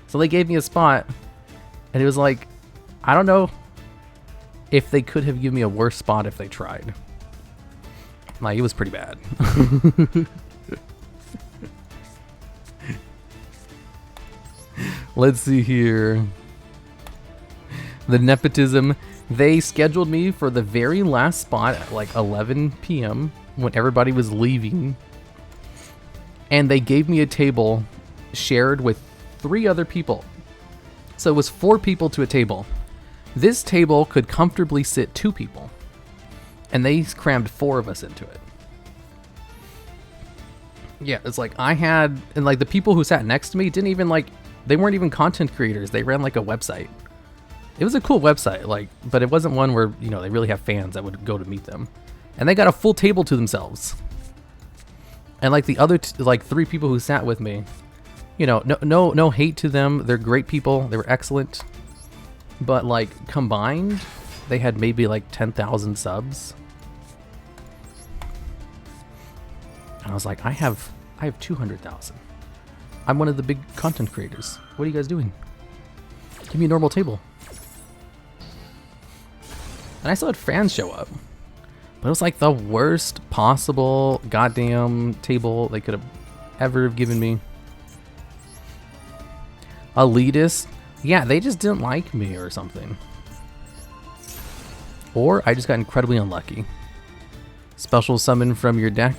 So they gave me a spot, and it was like, I don't know if they could have given me a worse spot if they tried. Like, it was pretty bad. Let's see here. The nepotism. They scheduled me for the very last spot at like 11 p.m. when everybody was leaving. And they gave me a table shared with 3 other people. So it was 4 people to a table. This table could comfortably sit 2 people. And they crammed 4 of us into it. Yeah, it's like I had, and like the people who sat next to me didn't even like, they weren't even content creators. They ran like a website. It was a cool website, like, but it wasn't one where, you know, they really have fans that would go to meet them. And they got a full table to themselves. And like the other, like 3 people who sat with me, you know, no hate to them. They're great people. They were excellent. But like combined, they had maybe like 10,000 subs. And I was like, I have 200,000. I'm one of the big content creators. What are you guys doing? Give me a normal table. And I still had fans show up. But it was like the worst possible goddamn table they could have ever given me. Elitist. Yeah, they just didn't like me or something. Or I just got incredibly unlucky. Special summon from your deck.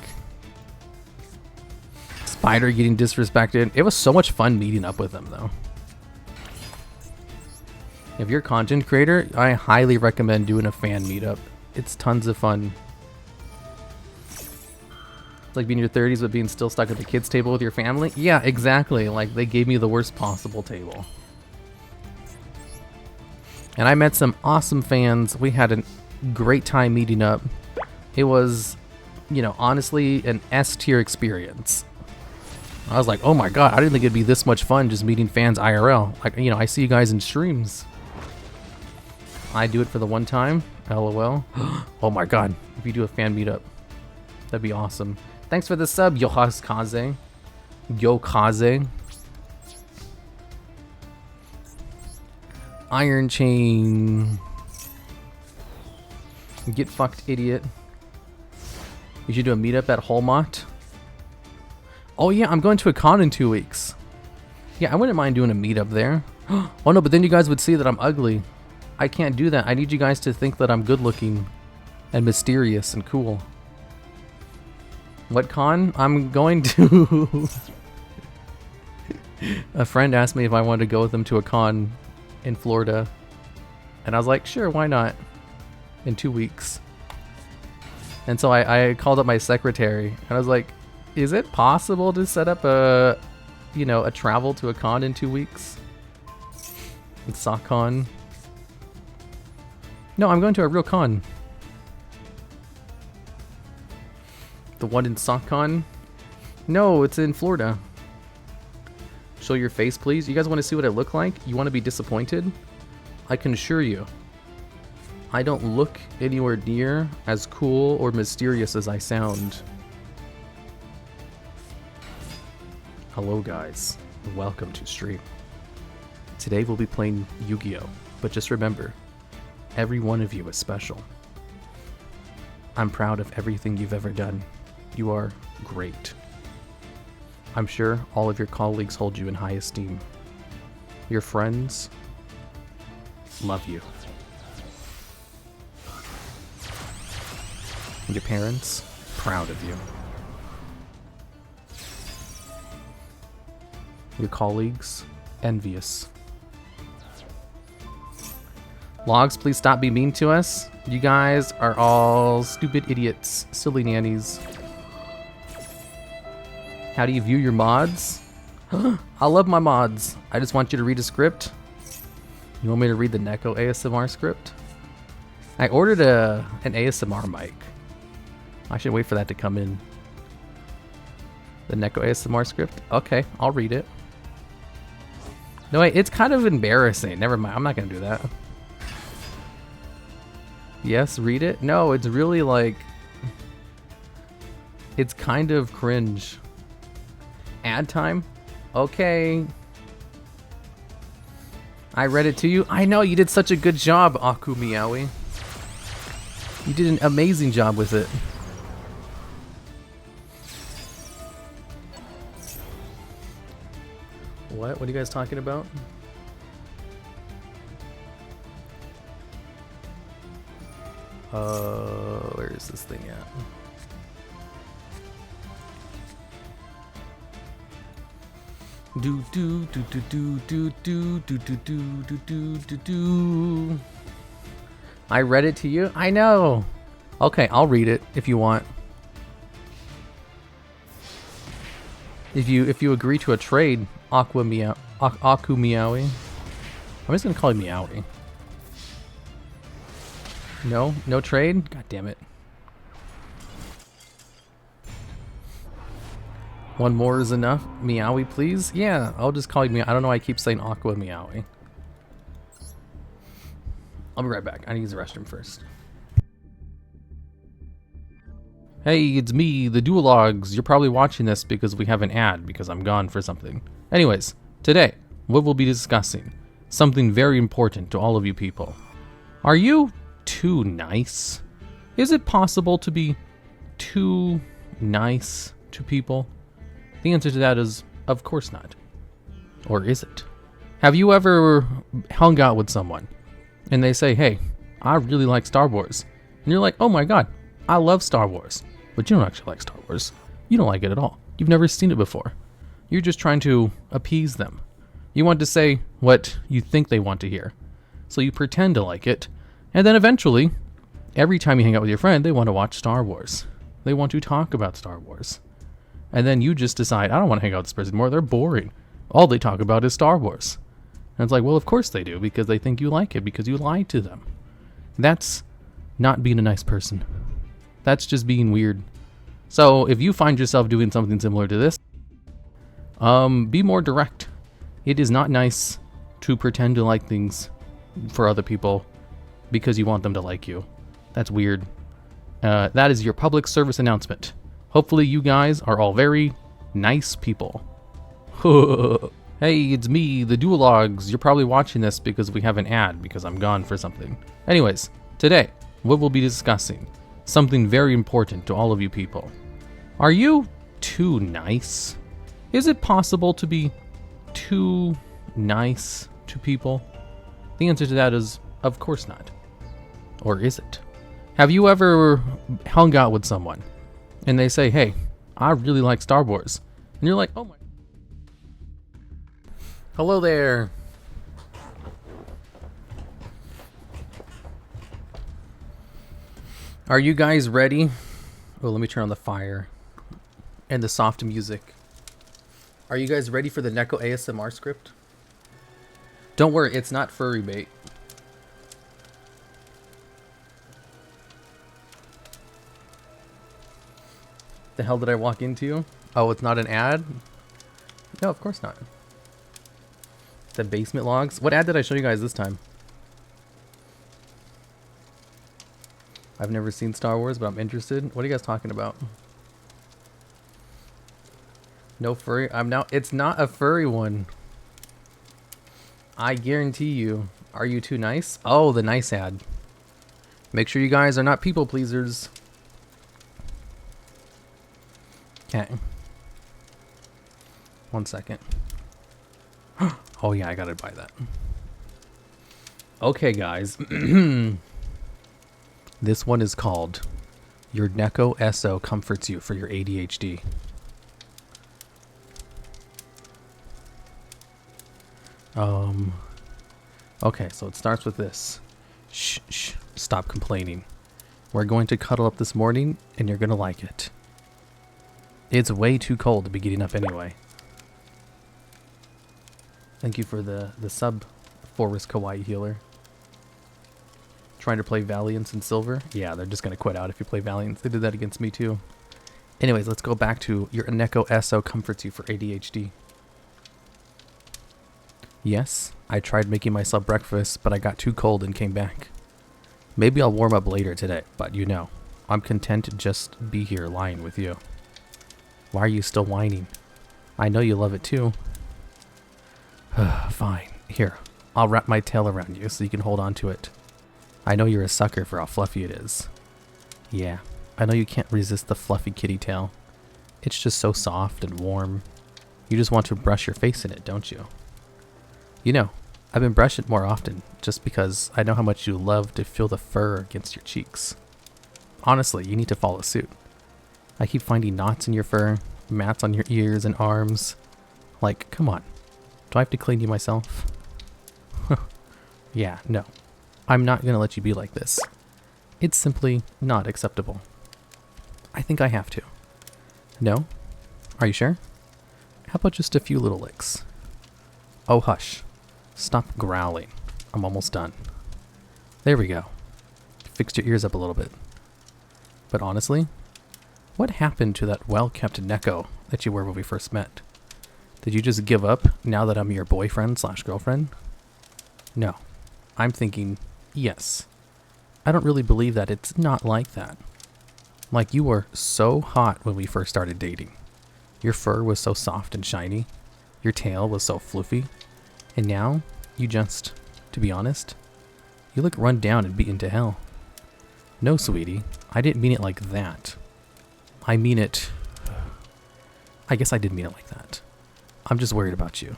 Spider getting disrespected. It was so much fun meeting up with them though. If you're a content creator, I highly recommend doing a fan meetup. It's tons of fun. It's like being in your 30s but being still stuck at the kids table with your family. Yeah, exactly. Like they gave me the worst possible table. And I met some awesome fans. We had a great time meeting up. It was, you know, honestly an S tier experience. I was like, oh my god, I didn't think it'd be this much fun just meeting fans IRL. Like, you know, I see you guys in streams. I do it for the one time. LOL. Oh my god, if you do a fan meetup, that'd be awesome. Thanks for the sub, Yohakaze. Yokaze. Iron Chain. Get fucked, idiot. You should do a meetup at Holmont. Oh yeah, I'm going to a con in 2 weeks. Yeah, I wouldn't mind doing a meetup there. Oh no, but then you guys would see that I'm ugly. I can't do that. I need you guys to think that I'm good looking and mysterious and cool. What con? I'm going to... A friend asked me if I wanted to go with them to a con in Florida. And I was like, sure, why not? In 2 weeks. And so I called up my secretary and I was like, is it possible to set up a, you know, a travel to a con in 2 weeks? It's SockCon. No, I'm going to a real con. The one in SockCon? No, it's in Florida. Show your face, please. You guys want to see what I look like? You want to be disappointed? I can assure you, I don't look anywhere near as cool or mysterious as I sound. Hello guys, welcome to stream. Today we'll be playing Yugioh, but just remember, every one of you is special. I'm proud of everything you've ever done. You are great. I'm sure all of your colleagues hold you in high esteem. Your friends love you. Your parents, proud of you. Your colleagues, envious. Logs, please stop being mean to us. You guys are all stupid idiots, silly nannies. How do you view your mods? I love my mods. I just want you to read a script. You want me to read the Neko ASMR script? I ordered an ASMR mic. I should wait for that to come in. The Neko ASMR script? Okay, I'll read it. No, wait, it's kind of embarrassing. Never mind, I'm not gonna do that. Yes, read it? No, it's really like... It's kind of cringe. Ad time? Okay. I read it to you. I know, you did such a good job, Aku Meowi. You did an amazing job with it. What? What are you guys talking about? Where is this thing at? Do do do do do do do do do do do do do do. I read it to you. I know. Okay, I'll read it if you want. If you agree to a trade, Aku Meowi. I'm just gonna call you Meowi. No trade? God damn it. One more is enough. Meowi, please? Yeah, I'll just call you Meowi. I don't know why I keep saying Aqua Meowi. I'll be right back. I need to use the restroom first. Hey, it's me, TheDuelLogs. You're probably watching this because we have an ad because I'm gone for something. Anyways, today, what we'll be discussing, something very important to all of you people. Are you too nice? Is it possible to be too nice to people? The answer to that is, of course not. Or is it? Have you ever hung out with someone and they say, hey, I really like Star Wars. And you're like, oh my god, I love Star Wars. But you don't actually like Star Wars. You don't like it at all. You've never seen it before. You're just trying to appease them. You want to say what you think they want to hear. So you pretend to like it. And then eventually, every time you hang out with your friend, they want to watch Star Wars. They want to talk about Star Wars. And then you just decide, I don't want to hang out with this person anymore. They're boring. All they talk about is Star Wars. And it's like, well, of course they do, because they think you like it, because you lied to them. That's not being a nice person. That's just being weird. So if you find yourself doing something similar to this, be more direct. It is not nice to pretend to like things for other people because you want them to like you. That's weird. That is your public service announcement. Hopefully you guys are all very nice people. Hey, it's me, TheDuelLogs. You're probably watching this because we have an ad because I'm gone for something. Anyways, today, what we'll be discussing, something very important to all of you people. Are you too nice? Is it possible to be too nice to people? The answer to that is, of course not. Or is it? Have you ever hung out with someone and they say, hey, I really like Star Wars. And you're like, oh my. Hello there. Are you guys ready? Oh, let me turn on the fire and the soft music. Are you guys ready for the Neko ASMR script? Don't worry, it's not furry bait. The hell did I walk into? Oh, it's not an ad? No, of course not. The basement logs? What ad did I show you guys this time? I've never seen Star Wars, but I'm interested. What are you guys talking about? No furry? It's not a furry one. I guarantee you. Are you too nice? Oh, the nice ad. Make sure you guys are not people pleasers. Okay. 1 second. Oh yeah, I gotta buy that. Okay, guys. This one is called Your Neko SO Comforts You for Your ADHD. Okay, so it starts with this. Shh, shh, stop complaining. We're going to cuddle up this morning, and you're gonna like it. It's way too cold to be getting up anyway. Thank you for the sub, Forest Kawaii Healer. Trying to play Valiance in Silver? Yeah, they're just gonna quit out if you play Valiance. They did that against me too. Anyways, let's go back to Your Neko SO Comforts You for ADHD. Yes, I tried making myself breakfast, but I got too cold and came back. Maybe I'll warm up later today, but you know, I'm content to just be here lying with you. Why are you still whining? I know you love it too. Fine. Here, I'll wrap my tail around you so you can hold on to it. I know you're a sucker for how fluffy it is. Yeah, I know you can't resist the fluffy kitty tail. It's just so soft and warm. You just want to brush your face in it, don't you? You know, I've been brushing it more often just because I know how much you love to feel the fur against your cheeks. Honestly, you need to follow suit. I keep finding knots in your fur, mats on your ears and arms. Like, come on. Do I have to clean you myself? Yeah, no. I'm not gonna let you be like this. It's simply not acceptable. I think I have to. No? Are you sure? How about just a few little licks? Oh, hush. Stop growling. I'm almost done. There we go. Fixed your ears up a little bit. But honestly, what happened to that well-kept Neko that you were when we first met? Did you just give up now that I'm your boyfriend/girlfriend? No. I'm thinking, yes. I don't really believe that it's not like that. Like, you were so hot when we first started dating. Your fur was so soft and shiny. Your tail was so floofy. And now, you just, to be honest, you look run down and beaten to hell. No, sweetie, I didn't mean it like that. I mean it... I guess I did mean it like that. I'm just worried about you.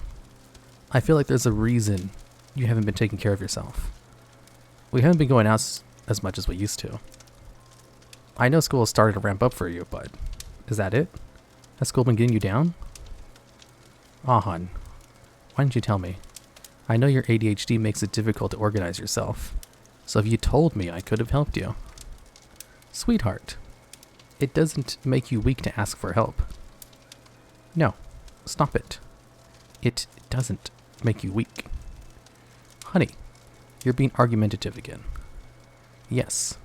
I feel like there's a reason you haven't been taking care of yourself. We haven't been going out as much as we used to. I know school has started to ramp up for you, but is that it? Has school been getting you down? Aw, hon. Why didn't you tell me? I know your ADHD makes it difficult to organize yourself, so if you told me, I could have helped you. Sweetheart, it doesn't make you weak to ask for help. No, stop it. It doesn't make you weak. Honey, you're being argumentative again. Yes,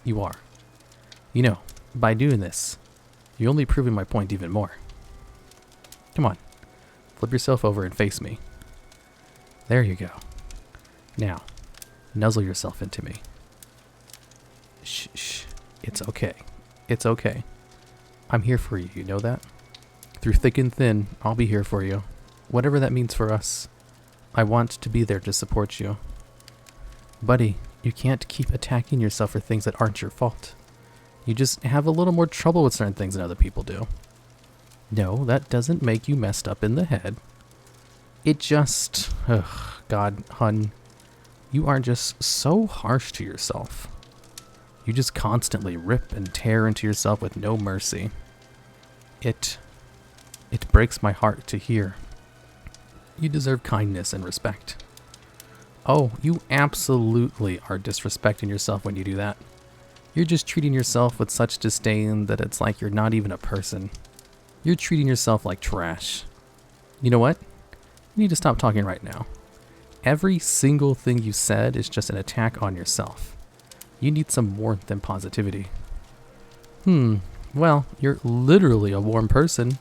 you are. You know, by doing this, you're only proving my point even more. Come on, flip yourself over and face me. There you go. Now, nuzzle yourself into me. Shh, shh. It's okay. It's okay. I'm here for you, you know that? Through thick and thin, I'll be here for you. Whatever that means for us. I want to be there to support you. Buddy, you can't keep attacking yourself for things that aren't your fault. You just have a little more trouble with certain things than other people do. No, that doesn't make you messed up in the head. It just... Ugh, God, hun. You are just so harsh to yourself. You just constantly rip and tear into yourself with no mercy. It breaks my heart to hear. You deserve kindness and respect. Oh, you absolutely are disrespecting yourself when you do that. You're just treating yourself with such disdain that it's like you're not even a person. You're treating yourself like trash. You know what? You need to stop talking right now. Every single thing you said is just an attack on yourself. You need some warmth and positivity. Well, you're literally a warm person.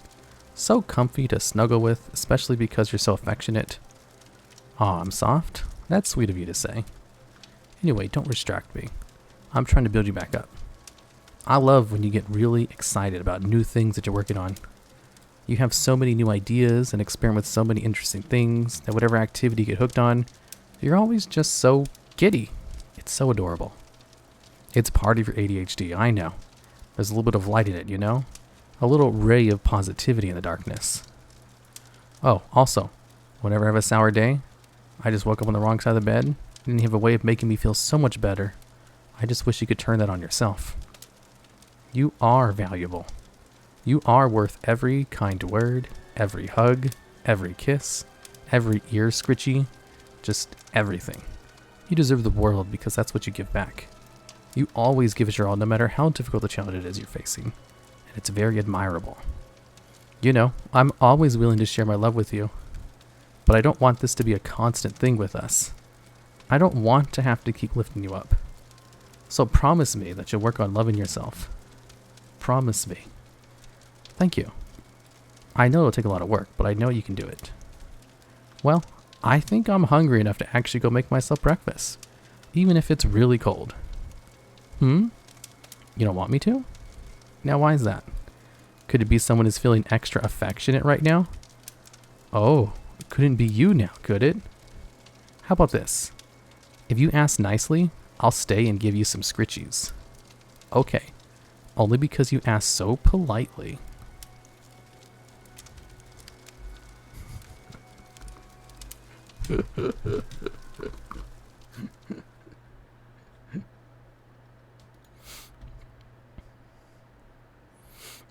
So comfy to snuggle with, especially because you're so affectionate. Aw, I'm soft? That's sweet of you to say. Anyway, don't distract me. I'm trying to build you back up. I love when you get really excited about new things that you're working on. You have so many new ideas and experiment with so many interesting things that whatever activity you get hooked on, you're always just so giddy. It's so adorable. It's part of your ADHD, I know. There's a little bit of light in it, you know? A little ray of positivity in the darkness. Oh, also, whenever I have a sour day, I just woke up on the wrong side of the bed, and you have a way of making me feel so much better. I just wish you could turn that on yourself. You are valuable. You are worth every kind word, every hug, every kiss, every ear scritchy, just everything. You deserve the world because that's what you give back. You always give it your all no matter how difficult the challenge it is you're facing, and it's very admirable. You know, I'm always willing to share my love with you, but I don't want this to be a constant thing with us. I don't want to have to keep lifting you up. So promise me that you'll work on loving yourself. Promise me. Thank you. I know it'll take a lot of work, but I know you can do it. Well, I think I'm hungry enough to actually go make myself breakfast, even if it's really cold. You don't want me to? Now why is that? Could it be someone is feeling extra affectionate right now? Oh, it couldn't be you now, could it? How about this? If you ask nicely, I'll stay and give you some scritchies. Okay. Only because you asked so politely.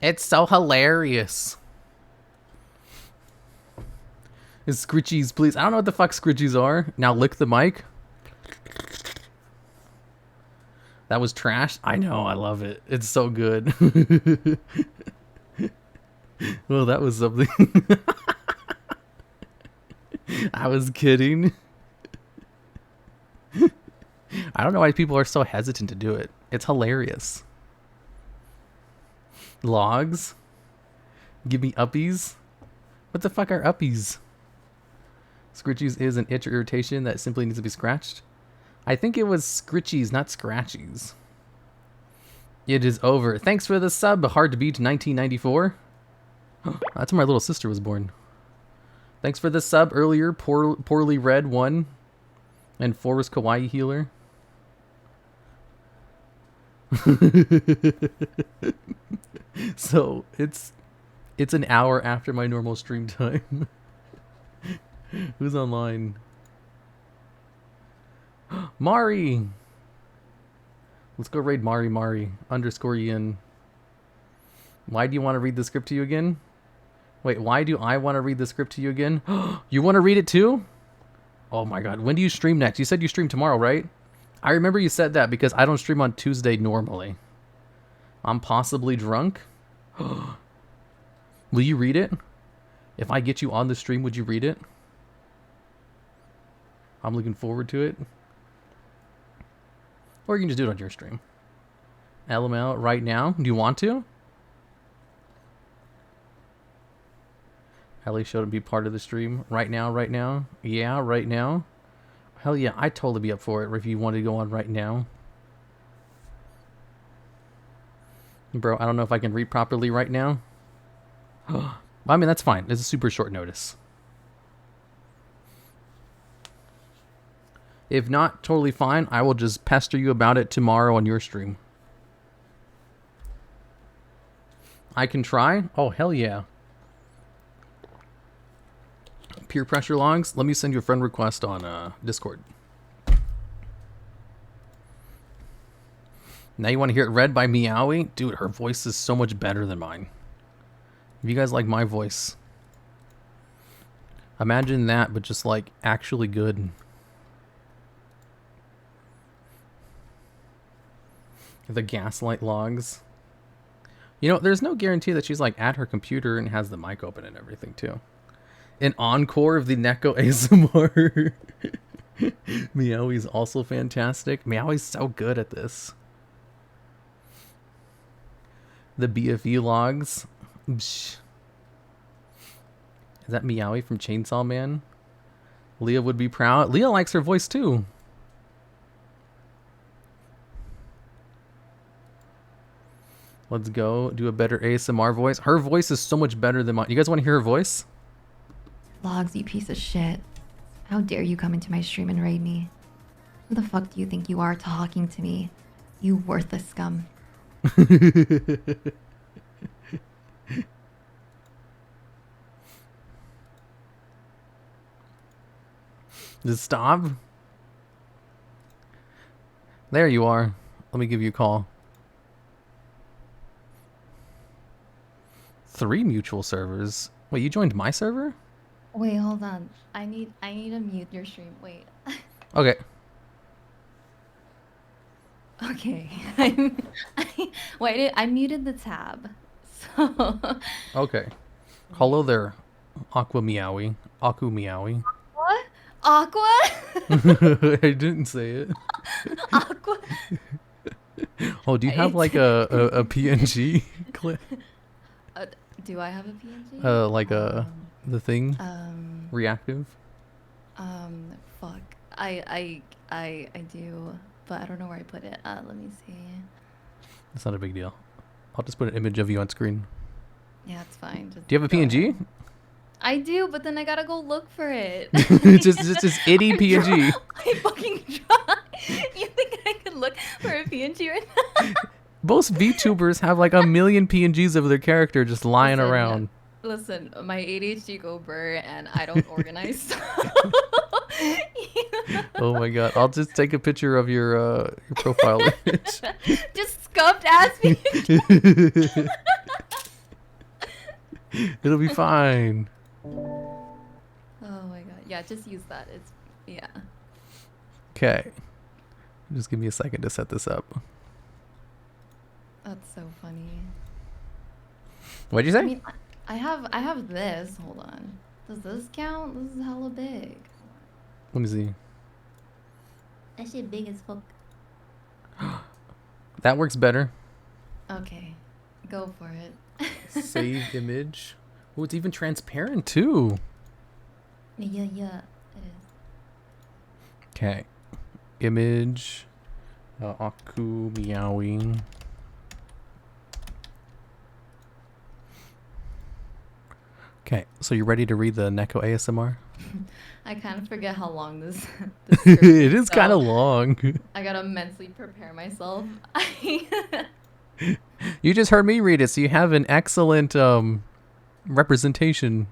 It's so hilarious. Scritchies, please. I don't know what the fuck scritchies are. Now lick the mic. That was trash. I know. I love it. It's so good. Well, that was something. I was kidding. I don't know why people are so hesitant to do it. It's hilarious. Logs? Give me uppies? What the fuck are uppies? Scritchies is an itch or irritation that simply needs to be scratched. I think it was scritchies, not scratchies. It is over. Thanks for the sub. Hard to beat 1994. That's when my little sister was born. Thanks for the sub earlier. Poorly read 1. And 4 was Kawaii Healer. So it's an hour after my normal stream time. Who's online? Mari! Let's go raid Mari _ Yin. Why do you want to read the script to you again? Wait, why do I want to read the script to you again? You want to read it too? Oh my god, when do you stream next? You said you stream tomorrow, right? I remember you said that because I don't stream on Tuesday normally. I'm possibly drunk? Will you read it? If I get you on the stream, would you read it? I'm looking forward to it. Or you can just do it on your stream. LML right now. Do you want to? Ellie showed him be part of the stream. Right now, right now. Yeah, right now. Hell yeah, I'd totally be up for it if you wanted to go on right now. Bro, I don't know if I can read properly right now. Well, I mean, that's fine. It's a super short notice. If not, totally fine. I will just pester you about it tomorrow on your stream. I can try? Oh, hell yeah. Peer pressure logs? Let me send you a friend request on Discord. Now you want to hear it read by Meowi? Dude, her voice is so much better than mine. If you guys like my voice, imagine that, but just like actually good. The gaslight logs. You know, there's no guarantee that she's like at her computer and has the mic open and everything too. An encore of the Neko ASMR. Meowi's also fantastic. Meowi's so good at this. The BFE logs. Is that Meowi from Chainsaw Man? Leah would be proud. Leah likes her voice too. Let's go do a better ASMR voice. Her voice is so much better than mine. You guys want to hear her voice? Logs, you piece of shit. How dare you come into my stream and raid me? Who the fuck do you think you are talking to me? You worthless scum. Just stop. There you are. Let me give you a call. 3 mutual servers. Wait, you joined my server? Wait, hold on. I need to mute your stream. Wait. Okay. Okay. Wait, I muted the tab. So. Okay. Hello there, Aqua Meowi. Aku Meowi. What? Aqua? I didn't say it. Aqua? Oh, do you have like a PNG clip? Do I have a PNG? Like the thing? Reactive? Fuck. I do, but I don't know where I put it. Let me see. It's not a big deal. I'll just put an image of you on screen. Yeah, it's fine. Just do you have a PNG? I do, but then I gotta go look for it. just any PNG. I fucking try. You think I can look for a PNG right now? Most VTubers have like a million PNGs of their character just lying around. Listen, my ADHD go burr and I don't organize. So. Oh my god! I'll just take a picture of your profile image. Just scuffed ass PNG. It'll be fine. Oh my god. Yeah, just use that. It's yeah. Okay. Just give me a second to set this up. That's so funny. What'd you say? I mean, I have this. Hold on. Does this count? This is hella big. Let me see. That shit big as fuck. That works better. Okay. Go for it. Save image. Oh, it's even transparent too. Yeah, it is. Okay. Image. Aku Meowi. Okay, so you ready to read the Neko ASMR? I kind of forget how long this. It is kind of long. I gotta mentally prepare myself. You just heard me read it, so you have an excellent representation.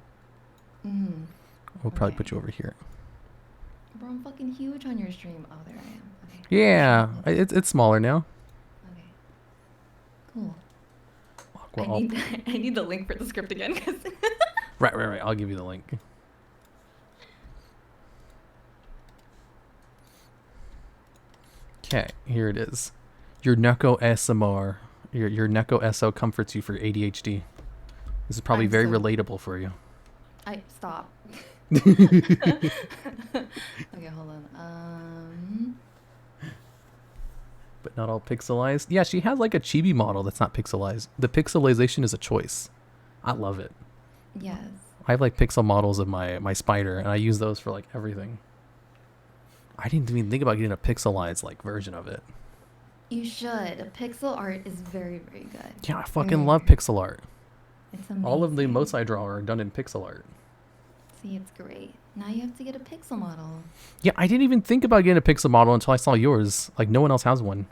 We'll probably put you over here. Bro, I'm fucking huge on your stream. Oh, there I am. Okay. Yeah, it's smaller now. Okay. Cool. Well, I need the link for the script again. Cause right. I'll give you the link. Okay, here it is. Your Neko SMR. Your Neko SO comforts you for ADHD. This is probably very relatable for you. Stop. Okay, hold on. But not all pixelized. Yeah, she has like a chibi model that's not pixelized. The pixelization is a choice. I love it. Yes. I have like pixel models of my spider, and I use those for like everything. I didn't even think about getting a pixelized like version of it. You should. Pixel art is very, very good. Yeah, I fucking love pixel art. It's amazing. All of the emotes I draw are done in pixel art. See, it's great. Now you have to get a pixel model. Yeah, I didn't even think about getting a pixel model until I saw yours. Like, no one else has one.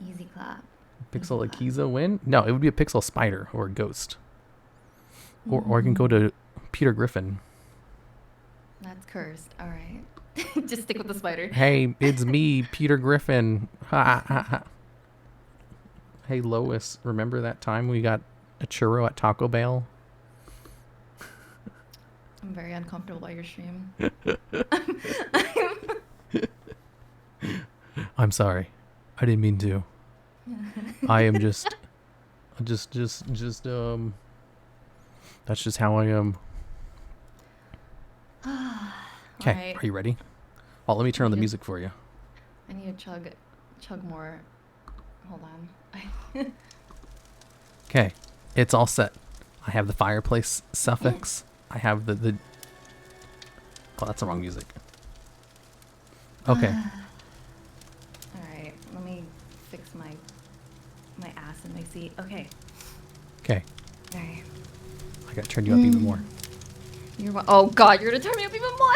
Easy clap. Pixel Akiza win? No, it would be a pixel spider or a ghost. Or I can go to Peter Griffin. That's cursed. All right. Just stick with the spider. Hey, it's me, Peter Griffin. Ha, ha, ha. Hey, Lois, remember that time we got a churro at Taco Bell? I'm very uncomfortable by your stream. I'm sorry. I didn't mean to. I am just that's just how I am. Okay, Right. are you ready? Oh, let me turn on the music for you. I need to chug more. Hold on. Okay, it's all set. I have the fireplace suffix. I have the oh, that's the wrong music. Okay. Alright, let me fix my ass in my seat. Okay. Okay. Alright. I gotta turn you up even more. Oh god, you're gonna turn me up even more!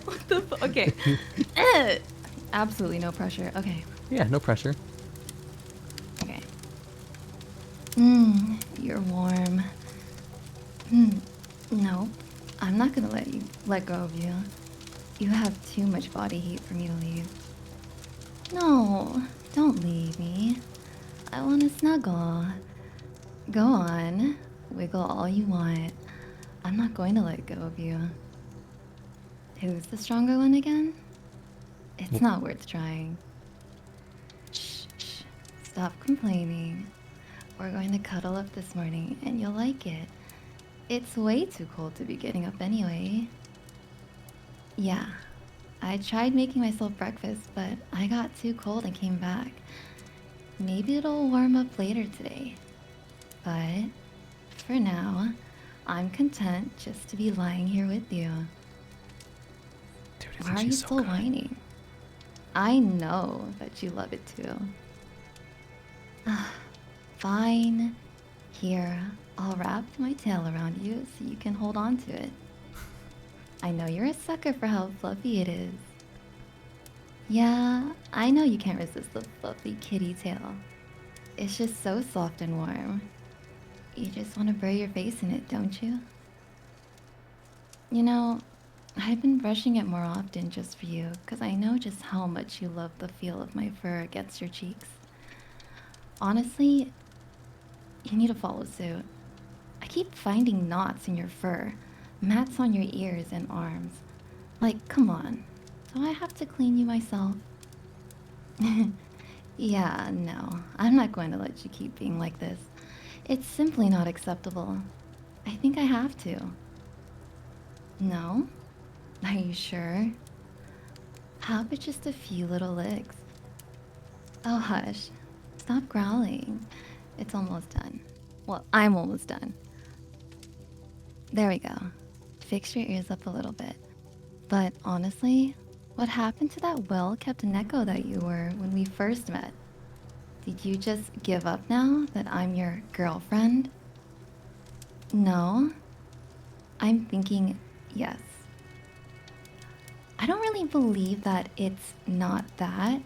What the fuck? Okay. Absolutely no pressure. Okay. Yeah, no pressure. Okay. You're warm. No, I'm not gonna let go of you. You have too much body heat for me to leave. No, don't leave me. I wanna snuggle. Go on, wiggle all you want. I'm not going to let go of you. Who's the stronger one again? It's not worth trying. Shh. Stop complaining. We're going to cuddle up this morning and you'll like it. It's way too cold to be getting up anyway. Yeah, I tried making myself breakfast, but I got too cold and came back. Maybe it'll warm up later today. But for now, I'm content just to be lying here with you. Dude, Why are you still whining? I know that you love it too. Fine. Here, I'll wrap my tail around you so you can hold on to it. I know you're a sucker for how fluffy it is. Yeah, I know you can't resist the fluffy kitty tail. It's just so soft and warm. You just want to bury your face in it, don't you? You know, I've been brushing it more often just for you, because I know just how much you love the feel of my fur against your cheeks. Honestly, you need to follow suit. I keep finding knots in your fur, mats on your ears and arms. Like, come on. Do I have to clean you myself? Yeah, no. I'm not going to let you keep being like this. It's simply not acceptable. I think I have to. No? Are you sure? How about just a few little licks? Oh, hush. Stop growling. It's almost done. Well, I'm almost done. There we go. Fix your ears up a little bit. But honestly, what happened to that well-kept Neko that you were when we first met? Did you just give up now that I'm your girlfriend? No? I'm thinking yes. I don't really believe that it's not that.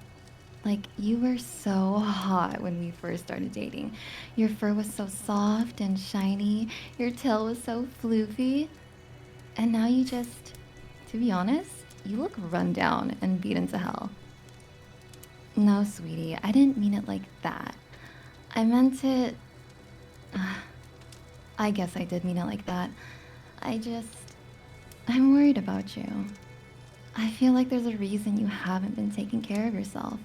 Like, you were so hot when we first started dating. Your fur was so soft and shiny. Your tail was so floofy. And now you just, to be honest, you look run down and beaten to hell. No, sweetie, I didn't mean it like that. I meant it... I guess I did mean it like that. I'm worried about you. I feel like there's a reason you haven't been taking care of yourself.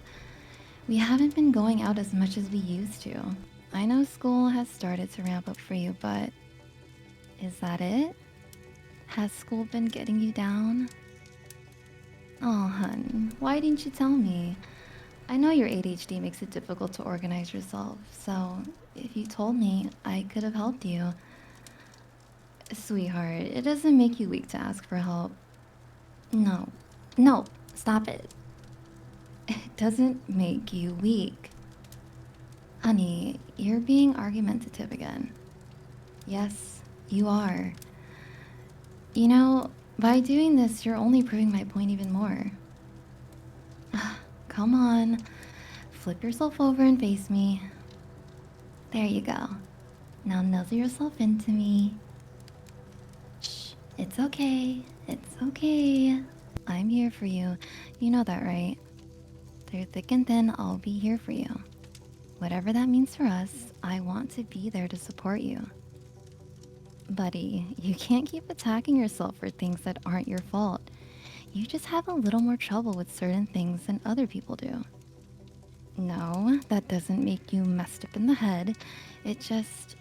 We haven't been going out as much as we used to. I know school has started to ramp up for you, but... is that it? Has school been getting you down? Oh, hun, why didn't you tell me? I know your ADHD makes it difficult to organize yourself, so if you told me, I could have helped you. Sweetheart, it doesn't make you weak to ask for help. No, stop it. It doesn't make you weak. Honey, you're being argumentative again. Yes, you are. You know, by doing this, you're only proving my point even more. Come on, flip yourself over and face me. There you go. Now nuzzle yourself into me. Shh, it's okay. It's okay. I'm here for you. You know that, right? Through thick and thin, I'll be here for you. Whatever that means for us, I want to be there to support you. Buddy, you can't keep attacking yourself for things that aren't your fault. You just have a little more trouble with certain things than other people do. No, that doesn't make you messed up in the head. It just...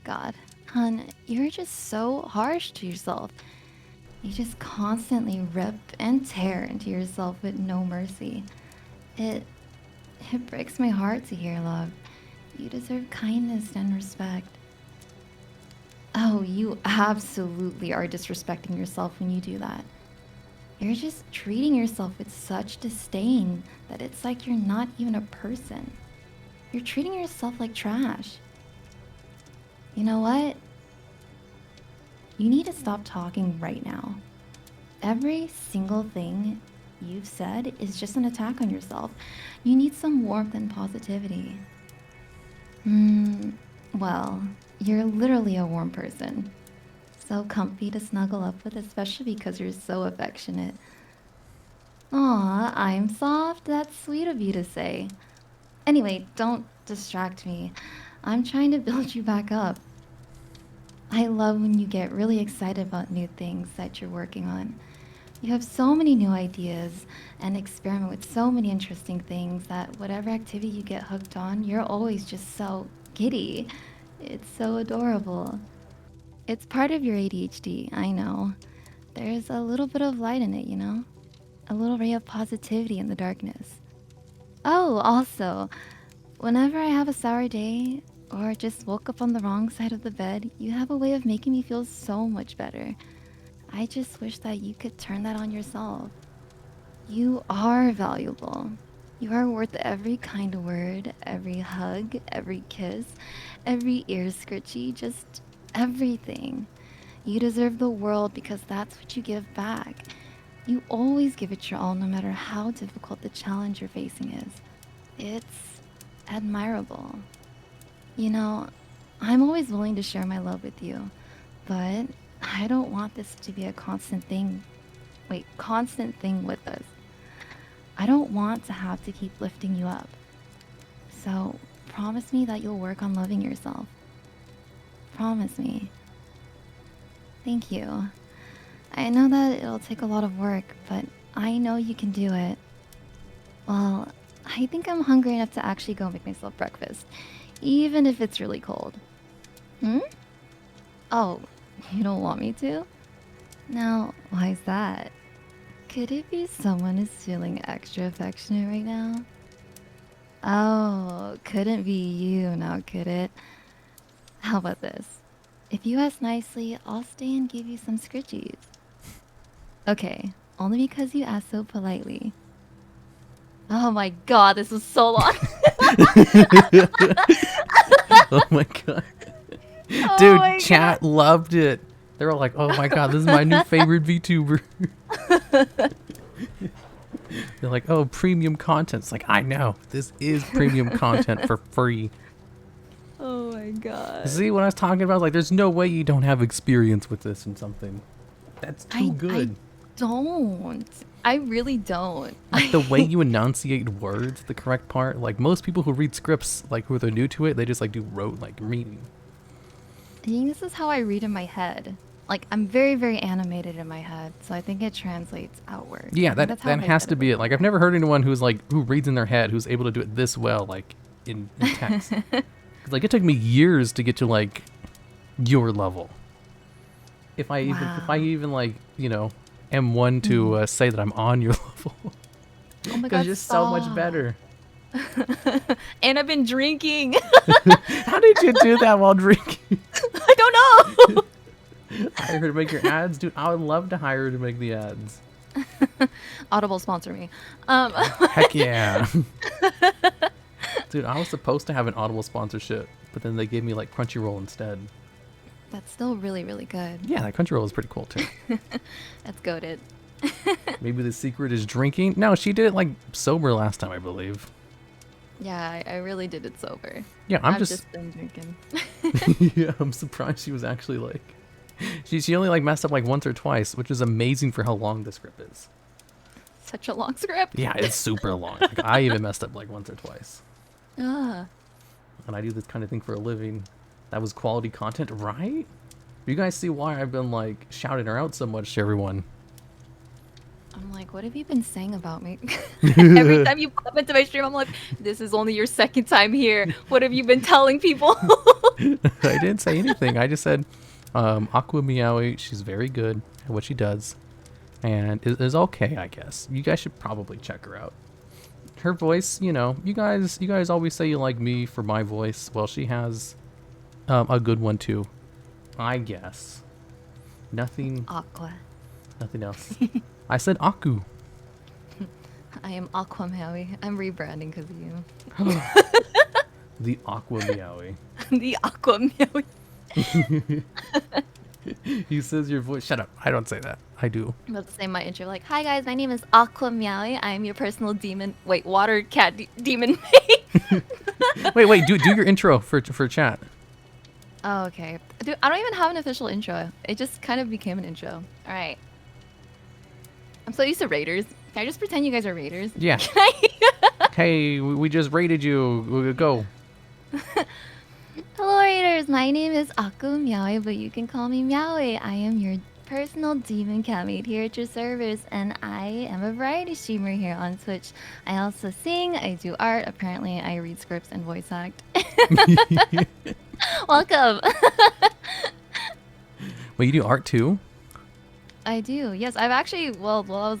God, hun, you're just so harsh to yourself. You just constantly rip and tear into yourself with no mercy. It breaks my heart to hear, love. You deserve kindness and respect. Oh, you absolutely are disrespecting yourself when you do that. You're just treating yourself with such disdain that it's like you're not even a person. You're treating yourself like trash. You know what? You need to stop talking right now. Every single thing you've said is just an attack on yourself. You need some warmth and positivity. Well, you're literally a warm person. So comfy to snuggle up with, especially because you're so affectionate. Aw, I'm soft? That's sweet of you to say. Anyway, don't distract me. I'm trying to build you back up. I love when you get really excited about new things that you're working on. You have so many new ideas and experiment with so many interesting things that whatever activity you get hooked on, you're always just so giddy. It's so adorable. It's part of your ADHD, I know. There's a little bit of light in it, you know? A little ray of positivity in the darkness. Oh, also, whenever I have a sour day or just woke up on the wrong side of the bed, you have a way of making me feel so much better. I just wish that you could turn that on yourself. You are valuable. You are worth every kind word, every hug, every kiss, every ear scritchy, just everything. You deserve the world because that's what you give back. You always give it your all no matter how difficult the challenge you're facing is. It's admirable. You know, I'm always willing to share my love with you, but I don't want this to be a constant thing. Wait, constant thing with us. I don't want to have to keep lifting you up. So, promise me that you'll work on loving yourself. Promise me. Thank you. I know that it'll take a lot of work, but I know you can do it. Well, I think I'm hungry enough to actually go make myself breakfast, even if it's really cold. Hmm? Oh, you don't want me to? Now, why's that? Could it be someone is feeling extra affectionate right now? Oh, couldn't be you now, could it? How about this? If you ask nicely, I'll stay and give you some scritchies. Okay, only because you asked so politely. Oh my god, this was so long. Oh my god. Oh Dude, my chat loved it. They were like, oh my god, this is my new favorite VTuber. They're like, oh, premium content. It's like, I know. This is premium content for free. Oh my god. See what I was talking about? Like, there's no way you don't have experience with this and something. That's too good. I don't. I really don't. Like, the way you enunciate words, the correct part. Like, most people who read scripts, like, who are new to it, they just, like, do rote, like, reading. I think this is how I read in my head. Like, I'm very, very animated in my head, so I think it translates outward. Yeah, I think that that's how my has head to be it. works. Like, I've never heard anyone who's, like, who reads in their head who's able to do it this well, like, in text. 'Cause, like, it took me years to get to, like, your level. If I even, like, you know, am one to say that I'm on your level. Oh my Because god, you're so much stop. better. And I've been drinking. How did you do that while drinking? I don't know. Hire her to make your ads? Dude, I would love to hire her to make the ads. Audible sponsor me. Heck yeah. Dude, I was supposed to have an Audible sponsorship, but then they gave me like Crunchyroll instead. That's still really, really good. Yeah, that Crunchyroll is pretty cool too. That's goated. Maybe the secret is drinking? No, she did it like sober last time, I believe. Yeah, I really did it sober. Yeah, I've just been drinking. Yeah, I'm surprised she was actually like... She only like messed up like once or twice, which is amazing for how long the script is. Such a long script. Yeah, it's super long. Like, I even messed up like once or twice. Ah. And I do this kind of thing for a living. That was quality content, right? You guys see why I've been like shouting her out so much to everyone. I'm like, what have you been saying about me? Every time you pop into my stream, I'm like, this is only your second time here. What have you been telling people? I didn't say anything. I just said, Aqua Meowi, she's very good at what she does. And is okay, I guess. You guys should probably check her out. Her voice, you know, you guys always say you like me for my voice. Well, she has a good one too, I guess. Nothing else. I said Aku. I am Aqua Meowi. I'm rebranding because of you. The Aqua Meowi. The Aqua Meowi. He says your voice. Shut up. I don't say that. I do. I'm about to say my intro, like, hi guys, my name is Aqua Meowi. I am your personal demon. Wait, water cat demon maid. Wait. Do your intro for chat. Oh, okay. Dude, I don't even have an official intro. It just kind of became an intro. All right. I'm so used to raiders. Can I just pretend you guys are raiders? Yeah. Hey, we just raided you. Go. Hello, raiders. My name is Aku Meowi, but you can call me Meowi. I am your personal demon cat maid here at your service, and I am a variety streamer here on Twitch. I also sing, I do art. Apparently, I read scripts and voice act. Welcome. Wait, you do art too? I do. Yes, I've actually, while I was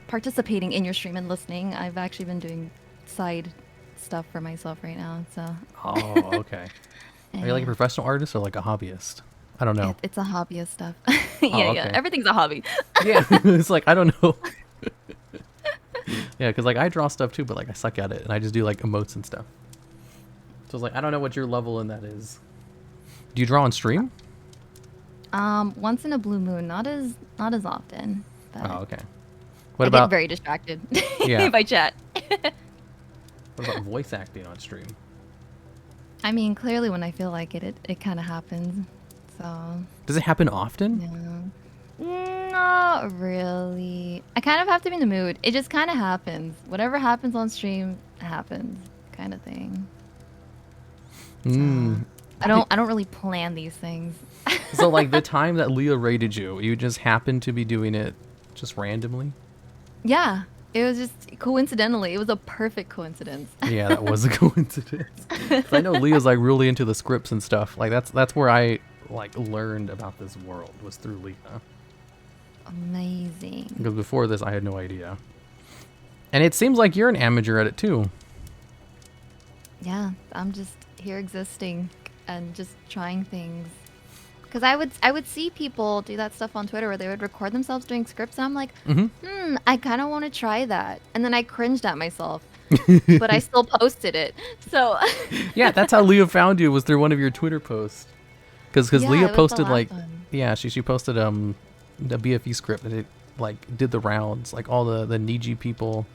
participating in your stream and listening, I've actually been doing side stuff for myself right now. So. Oh, okay. Are you like a professional artist or like a hobbyist? I don't know. It's a hobbyist stuff. Yeah, okay. yeah. Everything's a hobby. Yeah, it's like, I don't know. Yeah, because like I draw stuff too, but like I suck at it, and I just do like emotes and stuff. So it's like I don't know what your level in that is. Do you draw on stream? Once in a blue moon, not as often. But Oh, okay. I What get about very distracted Yeah. by chat. what about voice acting on stream? I mean, clearly when I feel like it kind of happens. So Does it happen often? yeah. Not really. I kind of have to be in the mood. It just kind of happens. Whatever happens on stream happens, kind of thing. Mm. I don't really plan these things. So like the time that Leah raided you, you just happened to be doing it just randomly? Yeah, it was just coincidentally. It was a perfect coincidence. Yeah, that was a coincidence. 'Cause I know Leah's like really into the scripts and stuff. Like that's where I like learned about this world was through Leah. Amazing. Because before this, I had no idea. And it seems like you're an amateur at it too. Yeah, I'm just here existing and just trying things. Because I would see people do that stuff on Twitter where they would record themselves doing scripts, and I'm like, I kind of want to try that. And then I cringed at myself, but I still posted it. So Yeah, that's how Leah found you, was through one of your Twitter posts. Because Yeah, Leah it was the posted last like, one. yeah, she posted the BFE script and it like did the rounds, like all the Niji people,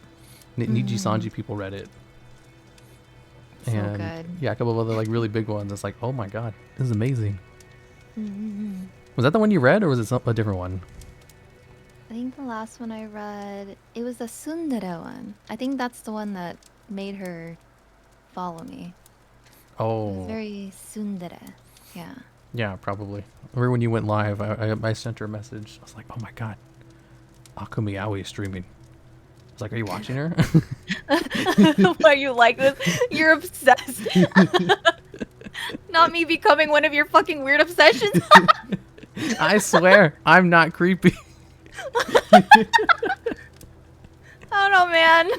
Niji Sanji people read it. So And good. yeah, a couple of other like really big ones. It's like, oh my god, this is amazing. Mm-hmm. Was that the one you read, or was it a different one? I think the last one I read, it was the Tsundere one. I think that's the one that made her follow me. It Oh, was very tsundere. Yeah. yeah, probably. Or when you went live, I sent her a message. I was like, oh my god, Aku Meowi is streaming. I was like, are you watching her? Why you like this? You're obsessed. Not me becoming one of your fucking weird obsessions. I swear, I'm not creepy. I don't know, man.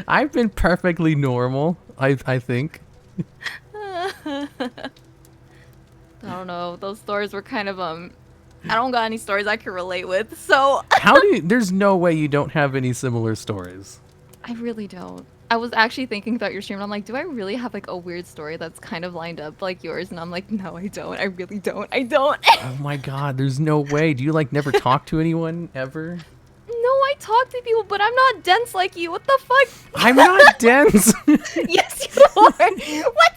I've been perfectly normal, I think. I don't know. Those stories were kind of I don't got any stories I can relate with, so How do you, there's no way you don't have any similar stories. I really don't. I was actually thinking about your stream, and I'm like, do I really have like a weird story that's kind of lined up like yours? And I'm like, no, I don't. I really don't. I don't. Oh my god, there's no way. Do you like never talk to anyone ever? No, I talk to people, but I'm not dense like you. What the fuck? I'm not dense. Yes, you are. What?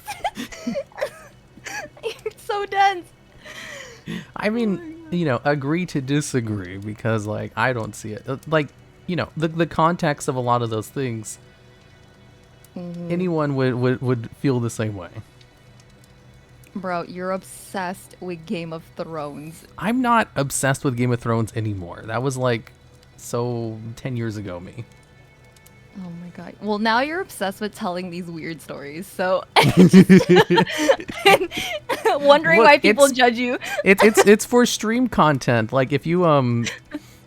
You're so dense. I mean, you know, agree to disagree because like I don't see it. Like, you know, the context of a lot of those things, anyone would feel the same way. Bro, you're obsessed with Game of Thrones. I'm not obsessed with Game of Thrones anymore. That was like so 10 years ago me. Oh my god. Well, now you're obsessed with telling these weird stories, so wondering Look, why people it's- judge you. It's for stream content. Like if you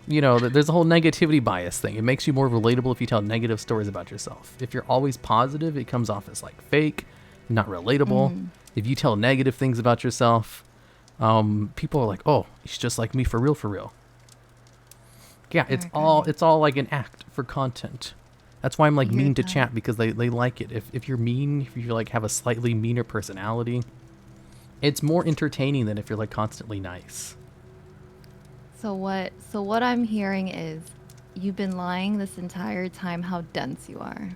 you know, there's a whole negativity bias thing. It makes you more relatable if you tell negative stories about yourself. If you're always positive, it comes off as like fake, not relatable. If you tell negative things about yourself, people are like, "Oh, he's just like me for real, for real." Yeah, it's all like an act for content. That's why I'm like hear mean to that. chat because they like it. If you're mean, if you like have a slightly meaner personality, it's more entertaining than if you're like constantly nice. So what I'm hearing is you've been lying this entire time how dense you are.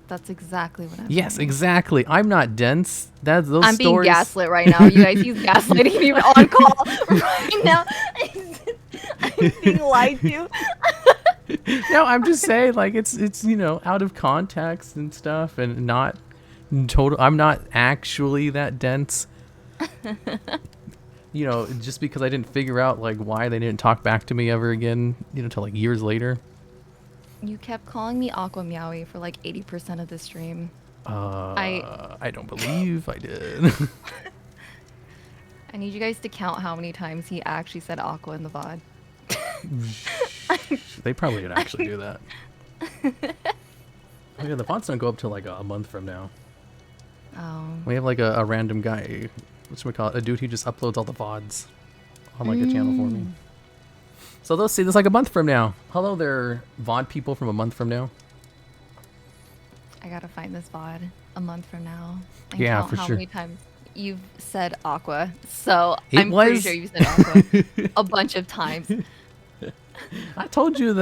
That's exactly what I'm Yes, hearing. exactly. I'm not dense. That's those I'm being stories. gaslit right now. You guys, he's gaslighting me on call right now. I'm being lied to. No, I'm just saying, like it's you know out of context and stuff, and not total. I'm not actually that dense. You know, just because I didn't figure out like why they didn't talk back to me ever again, you know, till like years later. You kept calling me Aqua Meowi for like 80% of the stream. I don't believe I did. I need you guys to count how many times he actually said Aqua in the VOD. They probably would actually do that. Oh yeah, the fonts don't go up till like a month from now. Oh. We have like a random guy, what should we call it? A dude who just uploads all the VODs on like a channel for me. So they'll see this like a month from now. Hello there, VOD people from a month from now. I gotta find this VOD a month from now. And Yeah, count for how sure. many times you've said aqua. So It I'm pretty was- sure you said aqua a bunch of times. I told you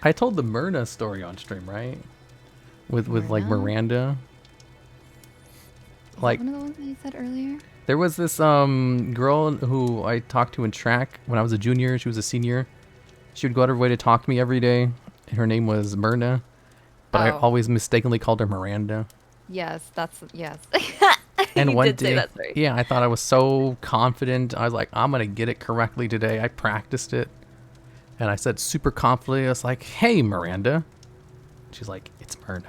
I told the Myrna story on stream, right? With like Myrna? Miranda. Is Like that one of the ones that you said earlier? there was this girl who I talked to in track when I was a junior. She was a senior. She would go out of her way to talk to me every day, and her name was Myrna, but I Oh. always mistakenly called her Miranda. Yes, that's yes. And you one did day, say that, sorry. yeah, I thought I was so confident. I was like, I'm gonna get it correctly today. I practiced it, and I said super confidently, I was like, "Hey, Miranda." She's like, "It's Myrna."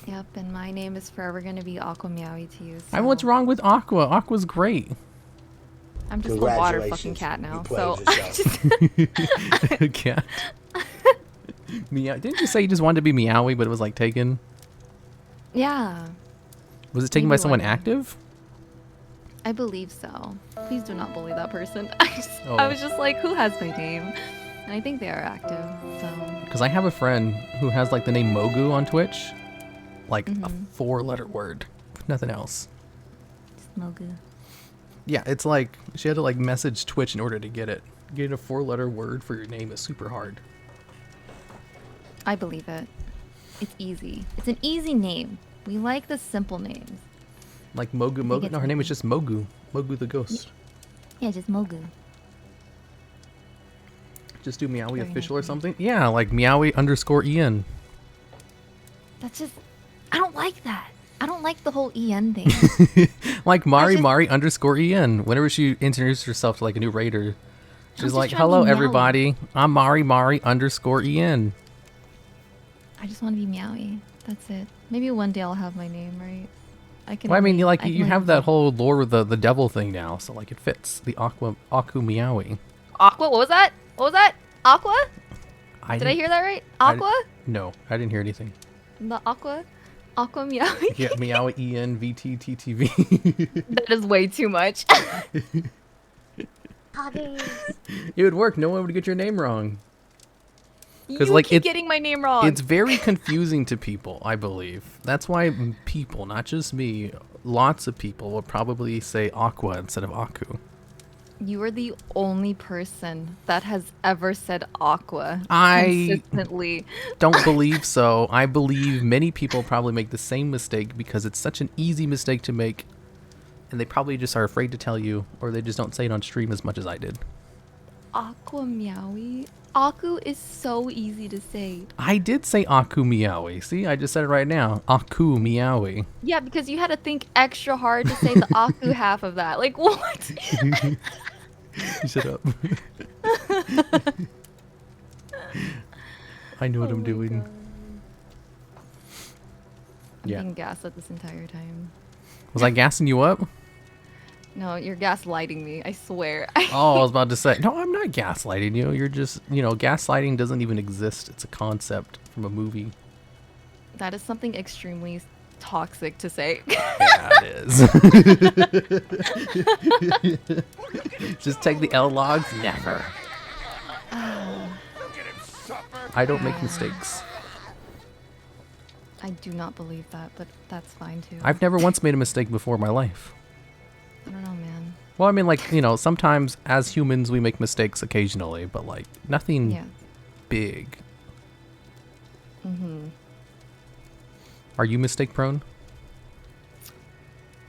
Yep, and my name is forever gonna be Aqua Meowi to you. I mean, what's so wrong with Aqua? Aqua's great. I'm just a water fucking Congratulations, cat now. you So played yourself. Cat. Meow. Didn't you say you just wanted to be Meowi, but it was like taken? yeah, Was it taken Maybe by someone one day. active? I believe so. Please do not bully that person. Oh. I was just like, who has my name? And I think they are active. So Because I have a friend who has like the name Mogu on Twitch, like a Mhm. 4-letter word, nothing else. Mogu. Yeah, it's like she had to like message Twitch in order to get it. Getting a 4-letter word for your name is super hard. I believe it. It's easy. It's an easy name. We like the simple names. Like Mogu think Mogu. it's No, her name is Mogu. just Mogu. Mogu the ghost. Yeah, just Mogu. Just do Meowie Very official or nice name. something. Yeah, like Meowie_en. That's just. I don't like that. I don't like the whole EN thing. Like Mari just- Mari_en. Whenever she introduces herself to like a new raider, she's just like, trying to "Hello be Meowie." everybody, I'm Mari_en." I just want to be Meowie. That's it. Maybe one day I'll have my name right. I can. Well, I mean, only- you like I can you only have that vote. whole lore with the devil thing now, so like it fits the Aku Meowie. Aqua. What was that? What was that? Aqua? Did I didn't- hear that right? I di- Aqua? No, I didn't hear anything. The aqua? Aqua Meowie? Yeah, Meowie ENVTTTV. That is way too much. It would work. No one would get your name wrong. You like, keep it- getting my name wrong. It's very confusing to people, I believe. That's why people, not just me, lots of people will probably say Aqua instead of Aku. You are the only person that has ever said aqua I- consistently. Don't believe so. I believe many people probably make the same mistake because it's such an easy mistake to make, and they probably just are afraid to tell you, or they just don't say it on stream as much as I did. Aqua Meowie? Aku is so easy to say. I did say Aku Meowie. See, I just said it right now. Aku Meowie. Yeah, because you had to think extra hard to say the Aku half of that. Like, what? Shut up. I know what I'm doing. I'm Yeah. being gaslit this entire time. Was I gassing you up? No, you're gaslighting me. I swear. Oh, I was about to say, no, I'm not gaslighting you. You're just, gaslighting doesn't even exist. It's a concept from a movie. That is something extremely toxic to say. Yeah, it is. Just take the L logs? Never. I don't make mistakes. I do not believe that, but that's fine too. I've never once made a mistake before in my life. I don't know, man. Well, I mean, like, sometimes as humans we make mistakes occasionally, but like nothing Yeah. big. Mm-hmm. Are you mistake prone?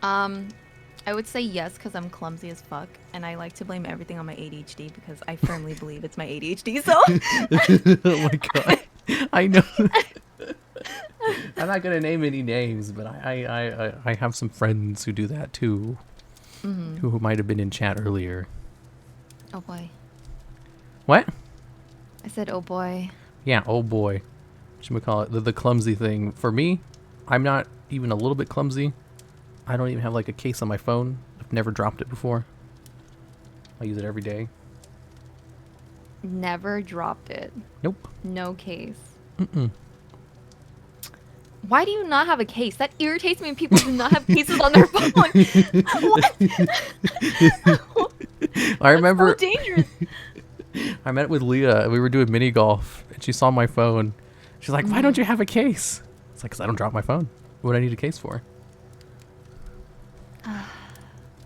I would say yes because I'm clumsy as fuck, and I like to blame everything on my ADHD because I firmly believe it's my ADHD. So Oh my god. I know. I'm not gonna name any names, but I have some friends who do that too. Who might have been in chat earlier. oh boy, What? I said oh boy. Yeah, oh boy. Whatchamacallit, the clumsy thing. For me, I'm not even a little bit clumsy. I don't even have like a case on my phone. I've never dropped it before. I use it every day. Never dropped it. Nope. No case. Mm-mm. Why do you not have a case? That irritates me when people do not have cases on their phone. What? I remember. So dangerous. I met with Leah. We were doing mini golf, and she saw my phone. She's like, "Why don't you have a case?" It's like, "'Cause I don't drop my phone. What do I need a case for?"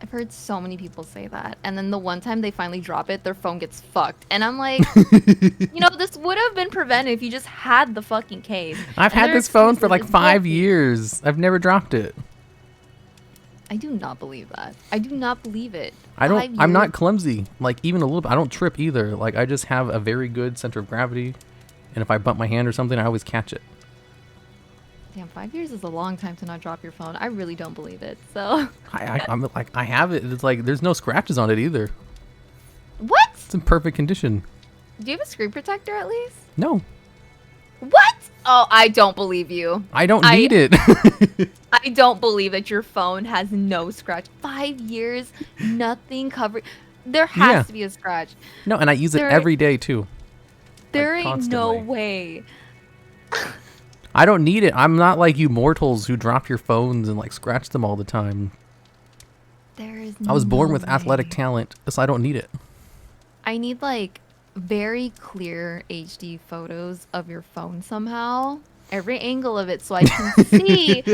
I've heard so many people say that, and then the one time they finally drop it, their phone gets fucked, and I'm like, this would have been prevented if you just had the fucking case. I've had this phone for like 5 years. I've never dropped it. I do not believe that. I do not believe it. I'm not clumsy, like even a little bit. I don't trip either. Like I just have a very good center of gravity, and if I bump my hand or something, I always catch it. Damn, 5 years is a long time to not drop your phone. I really don't believe it. So I'm like, I have it. It's like there's no scratches on it either. what? It's in perfect condition. Do you have a screen protector at least? No, What? Oh, I don't believe you. I don't need it. I don't believe that your phone has no scratch. 5 years, nothing covered. There has to be a scratch. No, and I use it every day too. There like, ain't no constantly. way. I don't need it. I'm not like you mortals who drop your phones and like scratch them all the time. There is I was born with way. athletic talent, so I don't need it. I need like very clear HD photos of your phone somehow. Every angle of it so I can see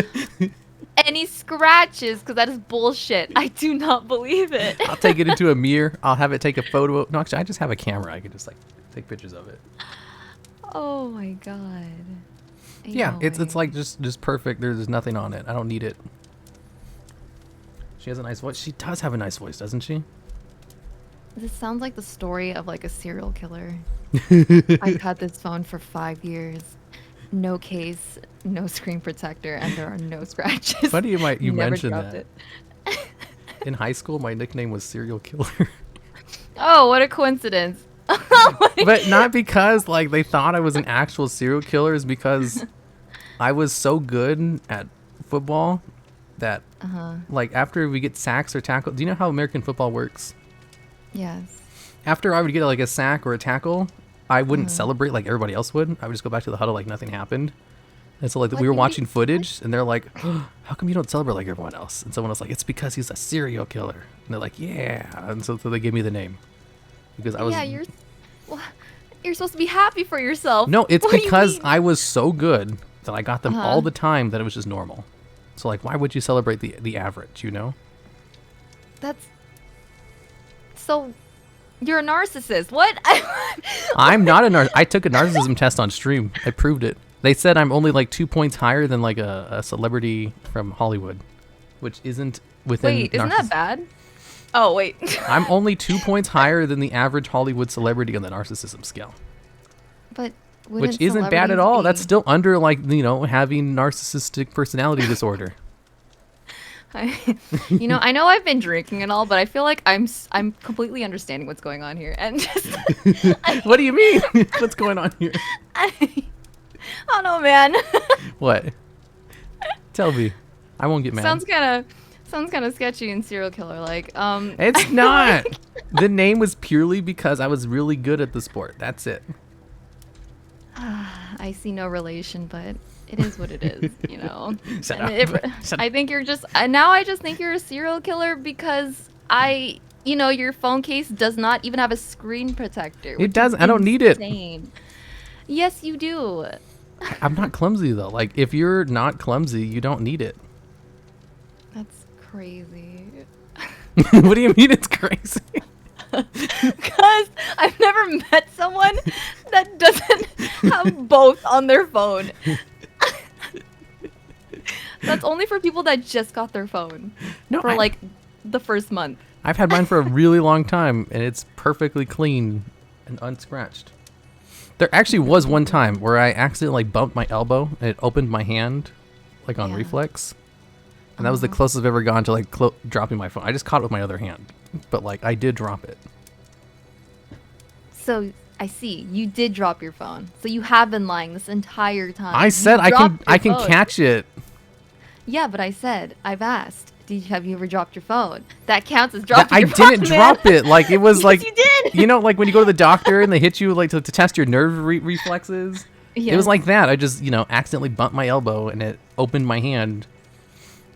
any scratches because that is bullshit. I do not believe it. I'll take it into a mirror. I'll have it take a photo. No, actually, I just have a camera. I can just like take pictures of it. Oh my god. Ain't Yeah, no it's way. like just perfect. There's nothing on it. I don't need it. She has a nice voice. She does have a nice voice, doesn't she? This sounds like the story of like a serial killer. I've had this phone for 5 years. No case, no screen protector, and there are no scratches. Funny you Never mentioned dropped that. it. In high school, my nickname was Serial Killer. Oh, what a coincidence. But not because like they thought I was an actual serial killer, is because I was so good at football that like after we get sacks or tackle, do you know how American football works? Yes. After I would get like a sack or a tackle, I wouldn't celebrate like everybody else would. I would just go back to the huddle like nothing happened. And so like What we were do you watching mean? footage and they're like, oh, how come you don't celebrate like everyone else? And someone was like, it's because he's a serial killer. And they're like, yeah. And so they gave me the name because I was. Yeah, you're supposed to be happy for yourself. No, it's What do you because mean? I was so good that I got them all the time that it was just normal. So like, why would you celebrate the average? You know? That's so. You're a narcissist. What? I'm not a narcissist. I took a narcissism test on stream. I proved it. They said I'm only like 2 points higher than like a celebrity from Hollywood, which isn't within. Wait, isn't that bad? Oh wait. I'm only 2 points higher than the average Hollywood celebrity on the narcissism scale, But which isn't bad at all. That's still under like having narcissistic personality disorder. I know I've been drinking and all, but I feel like I'm completely understanding what's going on here. And just What do you mean? What's going on here? I don't know, man. What? Tell me. I won't get mad. sounds kind of sketchy and serial killer like. It's not. The name was purely because I was really good at the sport. That's it. I see no relation, but it is what it is, Shut And up. Shut I think you're just now. I just think you're a serial killer because your phone case does not even have a screen protector. It doesn't. I don't need it. Insane. Yes, you do. I'm not clumsy though. Like if you're not clumsy, you don't need it. That's crazy. What do you mean it's crazy? Because I've never met someone that doesn't have both on their phone. That's only for people that just got their phone No, for like the first month. I've had mine for a really long time, and it's perfectly clean and unscratched. There actually was one time where I accidentally bumped my elbow, and it opened my hand, like on Yeah. reflex. And that was the closest I've ever gone to like dropping my phone. I just caught it with my other hand, but like I did drop it. So I see you did drop your phone. So you have been lying this entire time. I You said I dropped can your phone. catch it. Yeah, but I've asked. Have you ever dropped your phone? That counts as dropping I your phone. didn't drop it. Like it was Yes, like you did. like when you go to the doctor and they hit you like to test your nerve reflexes. Yeah. It was like that. I just accidentally bumped my elbow and it opened my hand,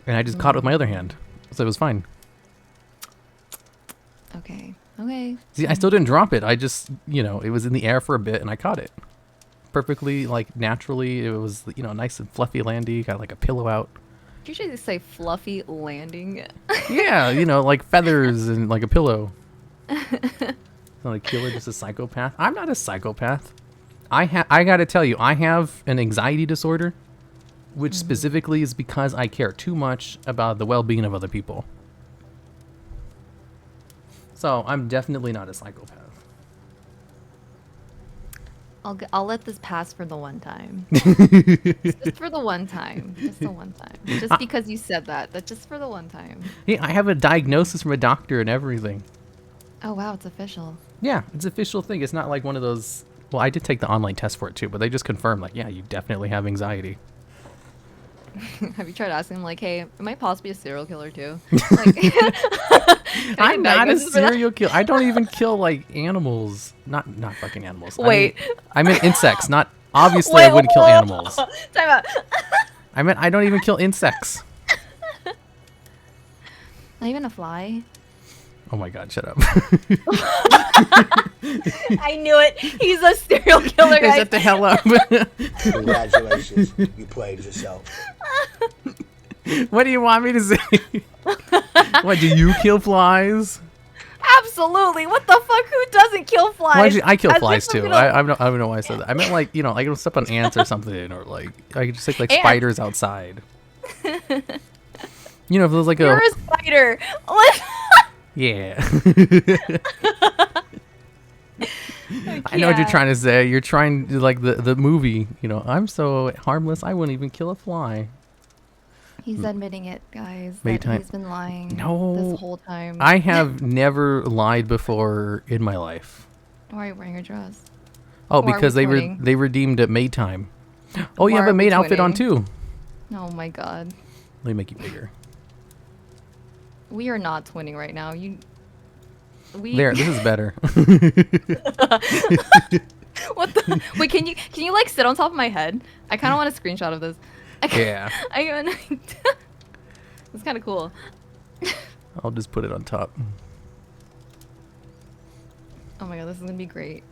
and I just caught it with my other hand, so it was fine. Okay. Okay. See, I still didn't drop it. I just, it was in the air for a bit and I caught it. Perfectly, like, naturally. It was, nice and fluffy landy. Got, like, a pillow out. Usually they say fluffy landing. Yeah, like feathers and, like, a pillow. Not a killer, just a psychopath. I'm not a psychopath. I gotta tell you, I have an anxiety disorder, which specifically is because I care too much about the well-being of other people. So I'm definitely not a psychopath. I'll let this pass for the one time. Just for the one time. Just the one time. Just because you said that. That's just for the one time. Hey, I have a diagnosis from a doctor and everything. Oh wow, it's official. Yeah, it's an official thing. It's not like one of those. Well, I did take the online test for it too, but they just confirmed, like, yeah, you definitely have anxiety. Have you tried asking him, like, hey, am I possibly a serial killer too? Like, I'm not a serial killer. I don't even kill, like, animals. Not fucking animals. Wait. I mean insects. Not obviously. I wouldn't kill animals. Time out. I meant I don't even kill insects. Not even a fly. Oh my god, shut up. I knew it. He's a serial killer, guys. Shut the hell up. Congratulations, you played yourself. What do you want me to say? What, do you kill flies? Absolutely. What the fuck? Who doesn't kill flies? Well, actually, I kill As flies if I'm too. gonna- I don't know why I said that. I meant like, I don't step on ants or something, or like I could just take like Ants. spiders outside. If there's like You're a spider. What? Yeah. I know what you're trying to say. You're trying to, like, the movie, I'm so harmless I wouldn't even kill a fly. He's admitting it, guys. Maid That time. he's been lying No. this whole time. I have never lied before in my life. Why are you wearing a dress? Oh, Why are because we they twinning? they redeemed at Maid time. Oh, you Why have are a we maid outfit on twinning? too. Oh my god. Let me make you bigger. We are not twinning right now. There, this is better. What the? Wait, can you like sit on top of my head? I kind of want a screenshot of this. Yeah. It's kind of cool. I'll just put it on top. Oh my god, this is gonna be great.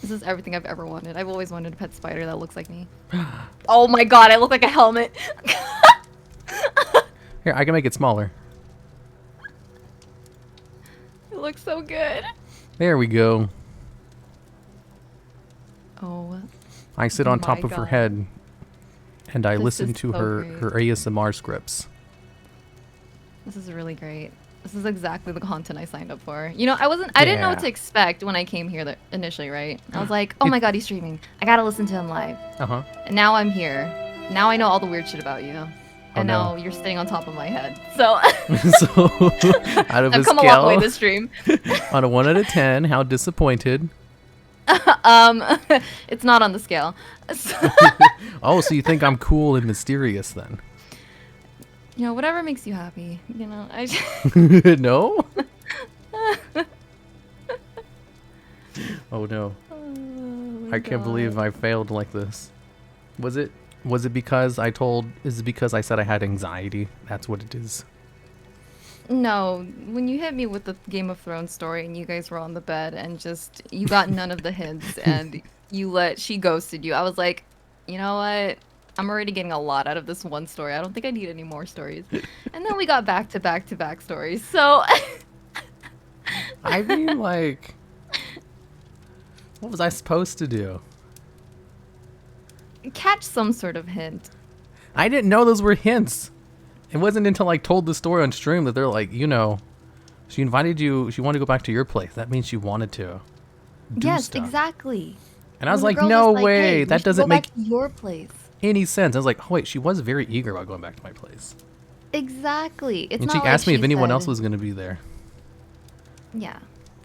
This is everything I've ever wanted. I've always wanted a pet spider that looks like me. Oh my god, I look like a helmet. Here, I can make it smaller. It looks so good. There we go. Oh. I sit on top my of her God. head, and I This listen is to so her great. ASMR scripts. This is really great. This is exactly the content I signed up for. I didn't know what to Yeah. expect when I came here initially, right? I was like, oh my god, he's streaming. I gotta listen to him live. Uh-huh. And now I'm here. Now I know all the weird shit about you. And no. now you're sitting on top of my head. So So, out of a I've come a long way scale, this stream. on a 1 out of 10, how disappointed? It's not on the scale. So, Oh, so you think I'm cool and mysterious then? whatever makes you happy. I No? Oh no. I can't believe I failed like this. Was it because is it because I said I had anxiety? That's what it is. No, when you hit me with the Game of Thrones story and you guys were on the bed and just you got none of the hints and she ghosted you, I was like, you know what? I'm already getting a lot out of this one story. I don't think I need any more stories. And then we got back to back to back stories. So I mean, like, what was I supposed to do? catch some sort of hint. I didn't know those were hints. It wasn't until I told the story on stream that they're like, she invited you, she wanted to go back to your place. That means she wanted to do Yes, stuff. exactly. And I was When the like, girl no was like, way. "Hey, we That should doesn't go make back to your place." any sense. I was like, oh wait, she was very eager about going back to my place. Exactly. It's And not she like asked me if anyone said- else was going to be there. Yeah.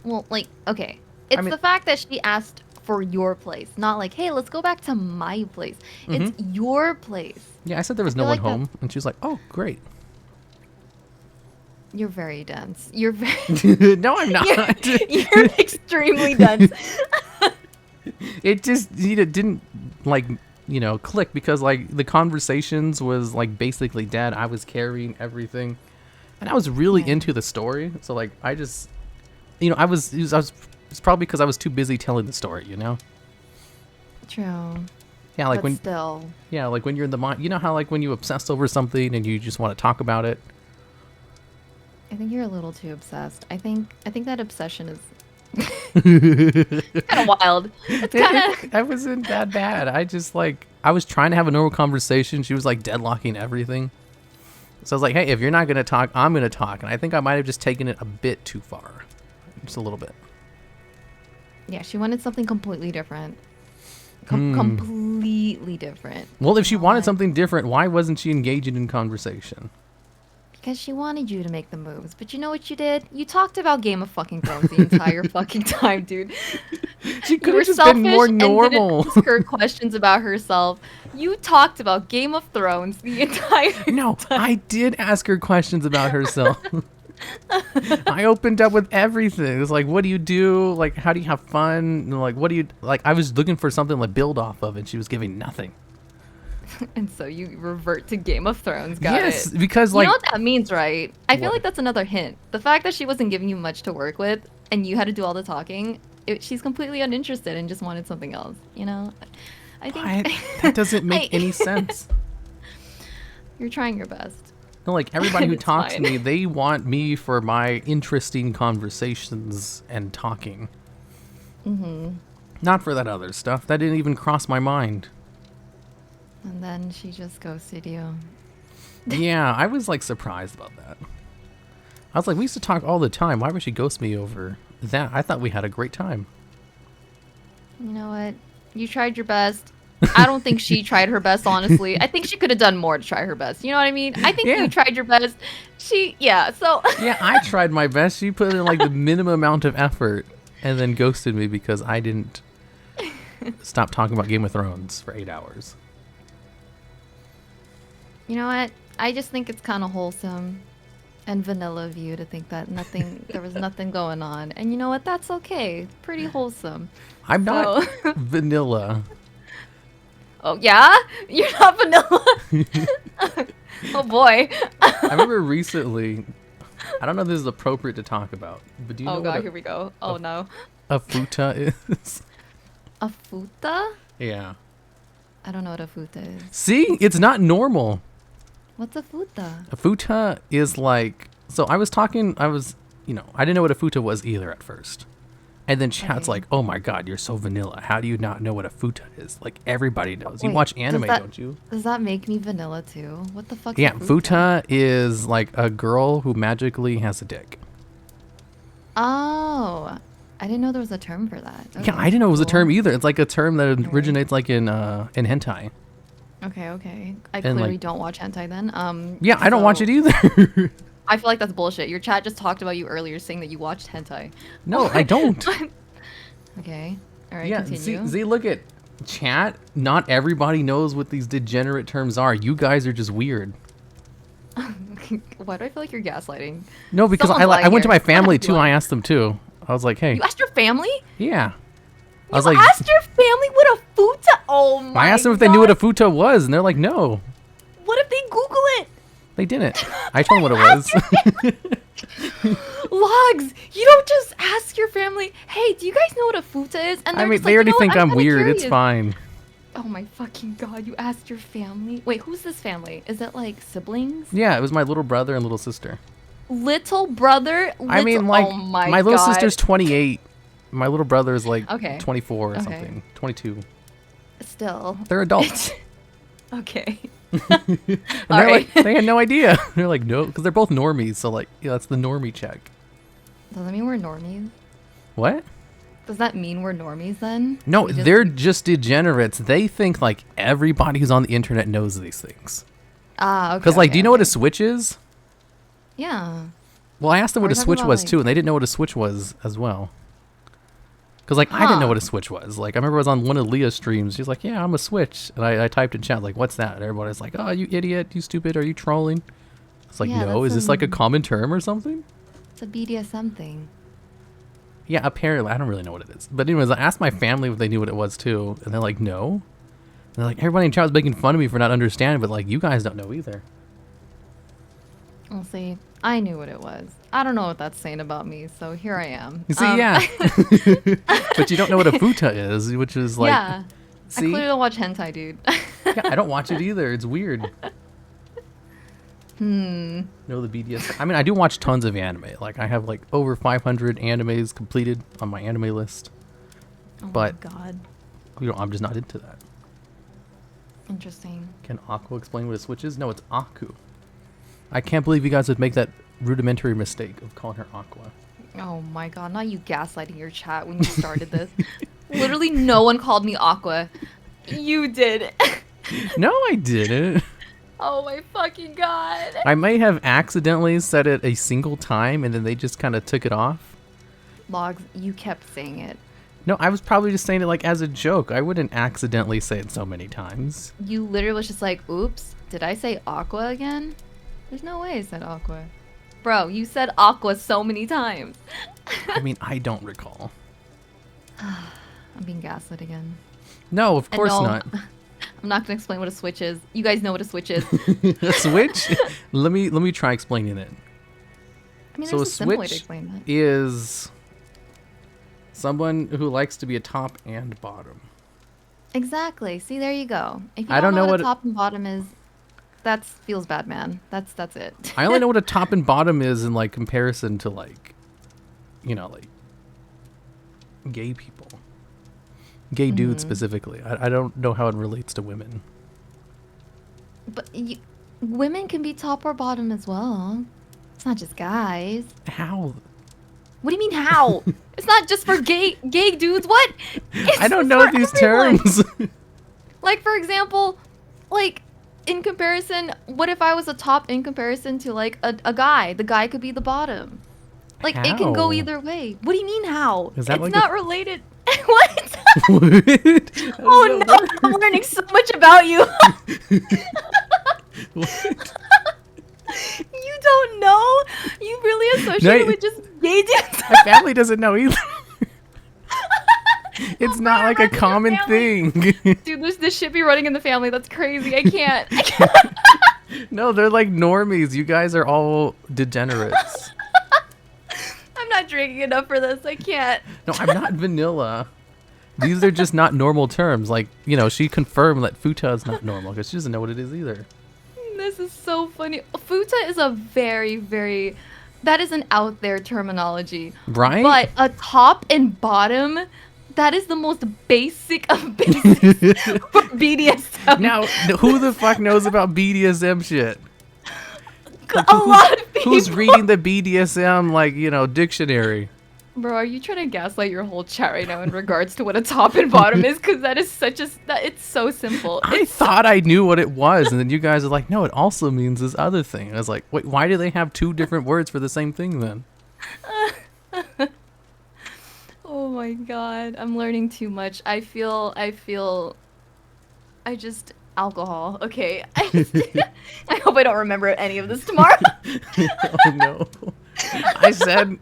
Well, okay. It's mean- the fact that she asked for your place, not like, hey, let's go back to my place. It's your place. Yeah, I said there was no feel one like that- home. And she was like, oh, great. You're very dense. You're very. No, I'm not. You're extremely dense. It just didn't click because like the conversations was like basically dead. I was carrying everything, and I was really Yeah. into the story. So like I just you know, it's probably because I was too busy telling the story, you know? True. Yeah, like But still. yeah, like when you're in the mind, you know how like when you obsess over something and you just want to talk about it? I think you're a little too obsessed. I think that obsession is kind of wild. It's kind of. I wasn't that bad. I was trying to have a normal conversation. She was like deadlocking everything. So I was like, hey, if you're not going to talk, I'm going to talk. And I think I might have just taken it a bit too far. Just a little bit. Yeah, she wanted something completely different. Completely different. Well, if she wanted Not- something different, why wasn't she engaging in conversation? Because she wanted you to make the moves. But you know what you did? You talked about Game of fucking Thrones the entire fucking time, dude. She You could were have just been more selfish and normal. didn't ask her questions about herself. You talked about Game of Thrones the entire No, I did ask her questions about herself. I opened up with everything. It was like, what do you do? Like, how do you have fun? And like, what do you like? I was looking for something to build off of, and she was giving nothing. And so you revert to Game of Thrones, got Yes, it. because You like, know what that means, right? I feel What? like that's another hint. The fact that she wasn't giving you much to work with and you had to do all the talking, she's completely uninterested and just wanted something else, you know? I think that doesn't make I- any sense. you're trying your best. No, like everybody who It's talks to fine. me, they want me for my interesting conversations and talking. Mm-hmm. Not for that other stuff. That didn't even cross my mind. And then she just ghosted you. Yeah, I was like surprised about that. I was like, we used to talk all the time. Why would she ghost me over that? I thought we had a great time. You know what? You tried your best. I don't think she tried her best, honestly. I think she could have done more to try her best. You know what I mean? I think Yeah. you tried your best. Yeah, so. Yeah, I tried my best. She put in like the minimum amount of effort and then ghosted me because I didn't stop talking about Game of Thrones for 8 hours. You know what? I just think it's kind of wholesome and vanilla of you to think that there was nothing going on. And you know what? That's okay. It's pretty wholesome. I'm not So- vanilla. Oh, yeah? You're not vanilla? Oh, boy. I remember recently, I don't know if this is appropriate to talk about, but do you know Oh, what God, here we go. Oh, no. a futa is? A futa? Yeah. I don't know what a futa is. See? It's not normal. What's a futa? A futa is like, so I didn't know what a futa was either at first. And then chat's Okay. like, oh my God, you're so vanilla. How do you not know what a futa is? Like everybody knows. You Wait, watch does anime, that- don't you? Does that make me vanilla, too? What the fuck Yeah, futa is like a girl who magically has a dick. Oh. I didn't know there was a term for that. Yeah, Okay, I didn't know it was a cool. term either. It's like a term that Okay. originates like in hentai. Okay. I And, clearly like- don't watch hentai then. Yeah, I don't watch so- it either. I feel like that's bullshit. Your chat just talked about you earlier saying that you watched hentai. No, I don't. Okay. All right, Yeah, continue. see, look at chat. Not everybody knows what these degenerate terms are. You guys are just weird. Why do I feel like you're gaslighting? No, because Someone's I lying went to here. my family Someone's too. lying. I asked them too. I was like, hey, You asked your family? yeah. I You was like, asked your family what a futa? Oh my I asked them if they knew what a God. futa was, and they're like, no, What if they Google it? they didn't. I told them what it was. Logs, you don't just ask your family, hey, do you guys know what a futa is? And I they're mean, just they like, already you know think what? I'm kinda weird. It's curious." fine. Oh my fucking God, you asked your family? Wait, who's this family? Is it like siblings? Yeah, it was my little brother and little sister. Little brother? I mean, like, oh my little God. sister's 28. My little brother is like Okay. 24 or Okay. something. 22. Still. They're adults. Okay. And All they're right. like, they had no idea. They're like, no, because they're both normies. So like, yeah, that's the normie check. Does that mean we're normies? What? Does that mean we're normies then? No, We just- they're just degenerates. They think like everybody who's on the internet knows these things. Ah, okay. Because like, okay, do you know what a okay. Switch is? Yeah. Well, I asked them what We're a talking Switch about, was like- too, and they didn't know what a Switch was as well. Because like, I didn't know Huh. what a Switch was. Like, I remember I was on one of Leah's streams. She's like, "Yeah, I'm a Switch," and I typed in chat like, "What's that?" And everybody's like, "Oh, you idiot! You stupid! Are you trolling?" It's like, Yeah, no, that's is this like a some- common term or something? It's a BDSM thing. Yeah, apparently. I don't really know what it is. But anyways, I asked my family if they knew what it was too, and they're like, no. And they're like, everybody in chat was making fun of me for not understanding, but like, you guys don't know either. We'll see. I knew what it was. I don't know what that's saying about me, so here I am. You see, yeah. But you don't know what a futa is, which is like... yeah. See? I clearly don't watch hentai, dude. Yeah, I don't watch it either. It's weird. Hmm. No, the BDS. I mean, I do watch tons of anime. Like, I have like over 500 animes completed on my anime list. Oh But- my god. I'm just not into that. Interesting. Can Aqua explain what a switch is? No, it's Aku. I can't believe you guys would make that rudimentary mistake of calling her Aqua. Oh my god, not you gaslighting your chat when you started this. Literally no one called me Aqua. You did. No, I didn't. Oh my fucking god. I may have accidentally said it a single time and then they just kind of took it off. Logs, you kept saying it. No, I was probably just saying it like as a joke. I wouldn't accidentally say it so many times. You literally was just like, oops, did I say Aqua again? There's no way I said Aqua. Bro, you said Aqua so many times. I mean, I don't recall. I'm being gaslit again. No, of And course no, not. I'm not gonna explain what a switch is. You guys know what a switch is. A switch? Let me try explaining it. I mean, So there's a a simple way to switch explain that. is someone who likes to be a top and bottom. Exactly. See, there you go. If you I don't know what what a top and bottom is, that feels bad, man. That's it. I only know what a top and bottom is in like comparison to like, you know, like gay people, gay dudes specifically. I don't know how it relates to women. But women can be top or bottom as well. It's not just guys. How? What do you mean how? It's not just for gay dudes. What? It's I don't for know these everyone. terms. Like, for example, like in comparison, what if I was a top in comparison to like a guy? The guy could be the bottom. Like it can go How? either way. What do you mean how? Is that It's like not a- related. What? What? Oh no, I'm learning so much about you. What? You don't know? You really associate No, with just gay dudes? My family doesn't know either. It's Oh, not my like a rest of your common family. thing. Dude, this should be running in the family. That's crazy. I can't. No, they're like normies. You guys are all degenerates. I'm not drinking enough for this. I can't. No, I'm not vanilla. These are just not normal terms. Like, you know, she confirmed that futa is not normal because she doesn't know what it is either. This is so funny. Futa is a very, very... That is an out there terminology. Right? But a top and bottom, that is the most basic of basics for BDSM. Now, who the fuck knows about BDSM shit? A lot of people. Who's reading the BDSM, like, you know, dictionary? Bro, are you trying to gaslight your whole chat right now in regards to what a top and bottom is? Because that is such a... it's so simple. I thought I knew what it was, and then you guys are like, no, it also means this other thing. I was like, wait, why do they have two different words for the same thing then? Oh my god, I'm learning too much. I feel alcohol. Okay. I hope I don't remember any of this tomorrow. Oh no. I said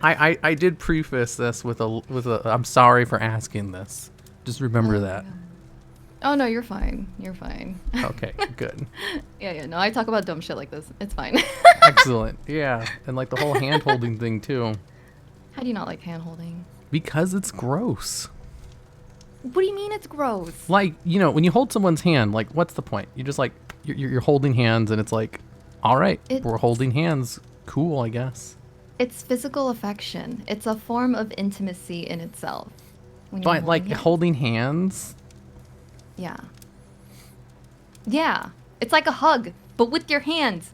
I did preface this with a I'm sorry for asking this. Just remember that. Oh no, you're fine. You're fine. Okay, good. Yeah, no, I talk about dumb shit like this. It's fine. Excellent. Yeah, and like the whole hand holding thing too. How do you not like hand holding? Because it's gross. What do you mean it's gross? Like, you know, when you hold someone's hand, like what's the point? You're just like you're holding hands and it's like, all right, we're holding hands. Cool, I guess. It's physical affection. It's a form of intimacy in itself. When you're But like hands. holding hands, Yeah. Yeah. It's like a hug, but with your hands.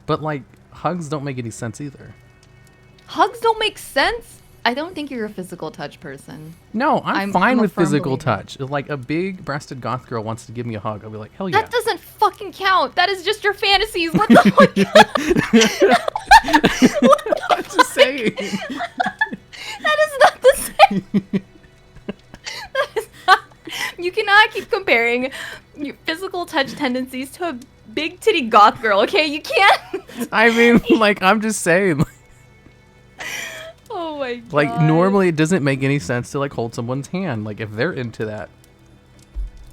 but like hugs don't make any sense either. Hugs don't make sense. I don't think you're a physical touch person. No, I'm fine I'm a with firm physical believer. touch. If like a big-breasted goth girl wants to give me a hug, I'll be like, hell yeah. That doesn't fucking count. That is just your fantasies. What the fuck? I'm just saying. That is not the same. That is not. You cannot keep comparing your physical touch tendencies to a big titty goth girl, okay? You can't. I mean, like, I'm just saying. Oh my god. Like, normally it doesn't make any sense to, like, hold someone's hand. Like, if they're into that,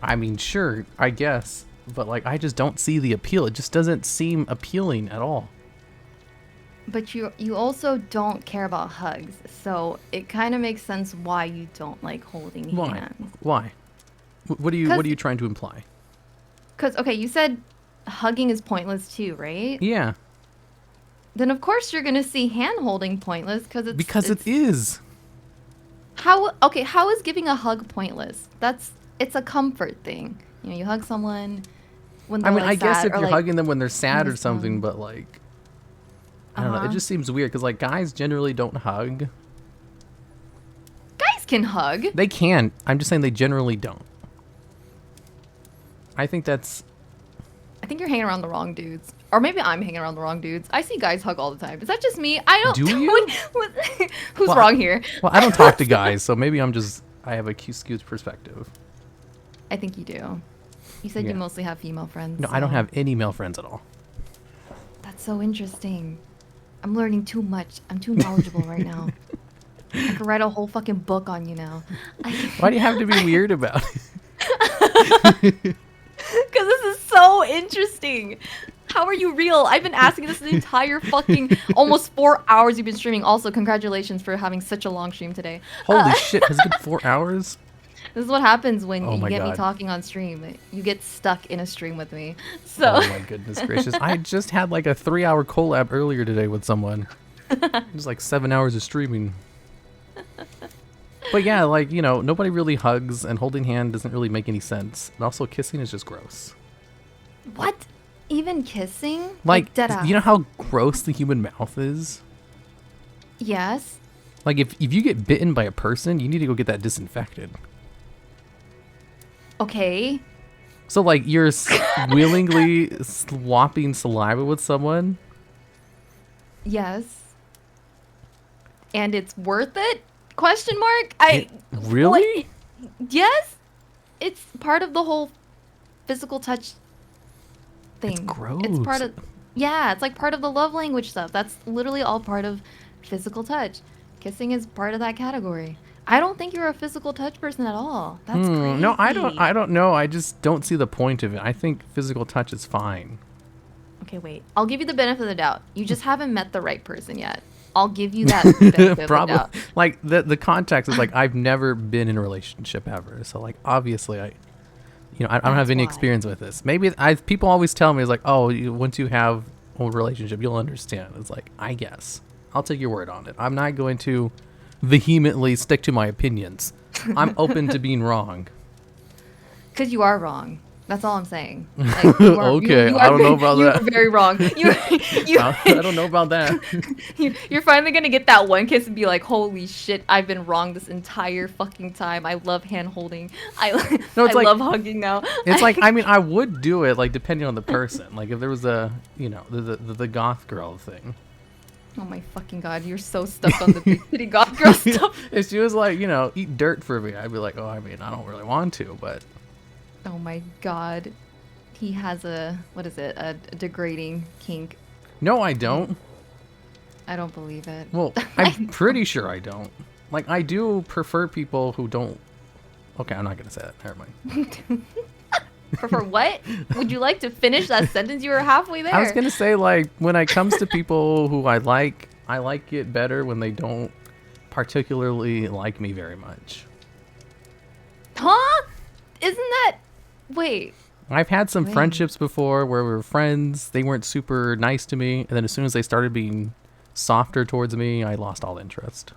I mean, sure, I guess. But, like, I just don't see the appeal. It just doesn't seem appealing at all. But you also don't care about hugs, so it kind of makes sense why you don't like holding Why? hands. Why? What are you trying to imply? Because, okay, you said hugging is pointless too, right? Yeah, Then of course you're gonna see hand holding pointless because it is. How is giving a hug pointless? It's a comfort thing. You know, you hug someone when they're I mean, like I guess sad, if or, you're like, hugging them when they're sad or miss something, them. but like, I don't know. It Uh-huh. just seems weird because like guys generally don't hug. Guys can hug. They can. I'm just saying they generally don't. I think that's. I think you're hanging around the wrong dudes. Or maybe I'm hanging around the wrong dudes. I see guys hug all the time. Is that just me? I don't. Do you? Who's Well, wrong here? Well, I don't talk to guys, so maybe I have a skewed perspective. I think you do. You said Yeah. you mostly have female friends. No, I don't so- have any male friends at all. That's so interesting. I'm learning too much. I'm too knowledgeable right now. I could write a whole fucking book on you now. Why do you have to be weird about it? Because this is so interesting. How are you real? I've been asking this the entire fucking almost 4 hours you've been streaming. Also, congratulations for having such a long stream today. Holy shit! Has it been 4 hours? This is what happens when Oh you my get me God. talking on stream. You get stuck in a stream with me. So Oh my goodness gracious! I just had like a 3-hour collab earlier today with someone. It was like 7 hours of streaming. But yeah, like, you know, nobody really hugs, and holding hand doesn't really make any sense. And also, kissing is just gross. what? Even kissing? Like, dead ass. you know how gross the human mouth is? Yes. Like, if you get bitten by a person, you need to go get that disinfected. Okay. So, like, you're willingly swapping saliva with someone? Yes. And it's worth it? Question mark? Really? Yes. It's part of the whole physical touch thing. It's gross. It's part of yeah, it's like part of the love language stuff. That's literally all part of physical touch. Kissing is part of that category. I don't think you're a physical touch person at all. That's crazy. No, I don't know. I just don't see the point of it. I think physical touch is fine. Okay, wait. I'll give you the benefit of the doubt. You just haven't met the right person yet. I'll give you that benefit of the Probably. doubt. Like, the context is like, I've never been in a relationship ever. So, like, obviously, I don't have That's any why. experience with this. Maybe people always tell me, it's like, oh, once you have a relationship, you'll understand. It's like, I guess. I'll take your word on it. I'm not going to vehemently stick to my opinions. I'm open to being wrong. Because you are wrong. That's all I'm saying. Like, you are, Okay, you I don't know about you're that. very wrong. I don't know about that. You're finally gonna get that one kiss and be like, "Holy shit, I've been wrong this entire fucking time. I love hand holding. No, it's like- love hugging now." It's like, I mean, I would do it, like, depending on the person. Like, if there was the goth girl thing. Oh my fucking god, you're so stuck on the big titty goth girl stuff. If she was like, eat dirt for me, I'd be like, oh, I mean, I don't really want to, but Oh my god, he has a degrading kink. no, I don't. I don't believe it. Well, I'm pretty sure I don't. Like, I do prefer people who don't. Okay, I'm not gonna say that. Never mind. For what? Would you like to finish that sentence? You were halfway there. I was gonna say, like, when it comes to people who I like it better when they don't particularly like me very much. Huh? Isn't that? Wait. I've had some Wait. friendships before where we were friends. They weren't super nice to me, and then as soon as they started being softer towards me, I lost all interest.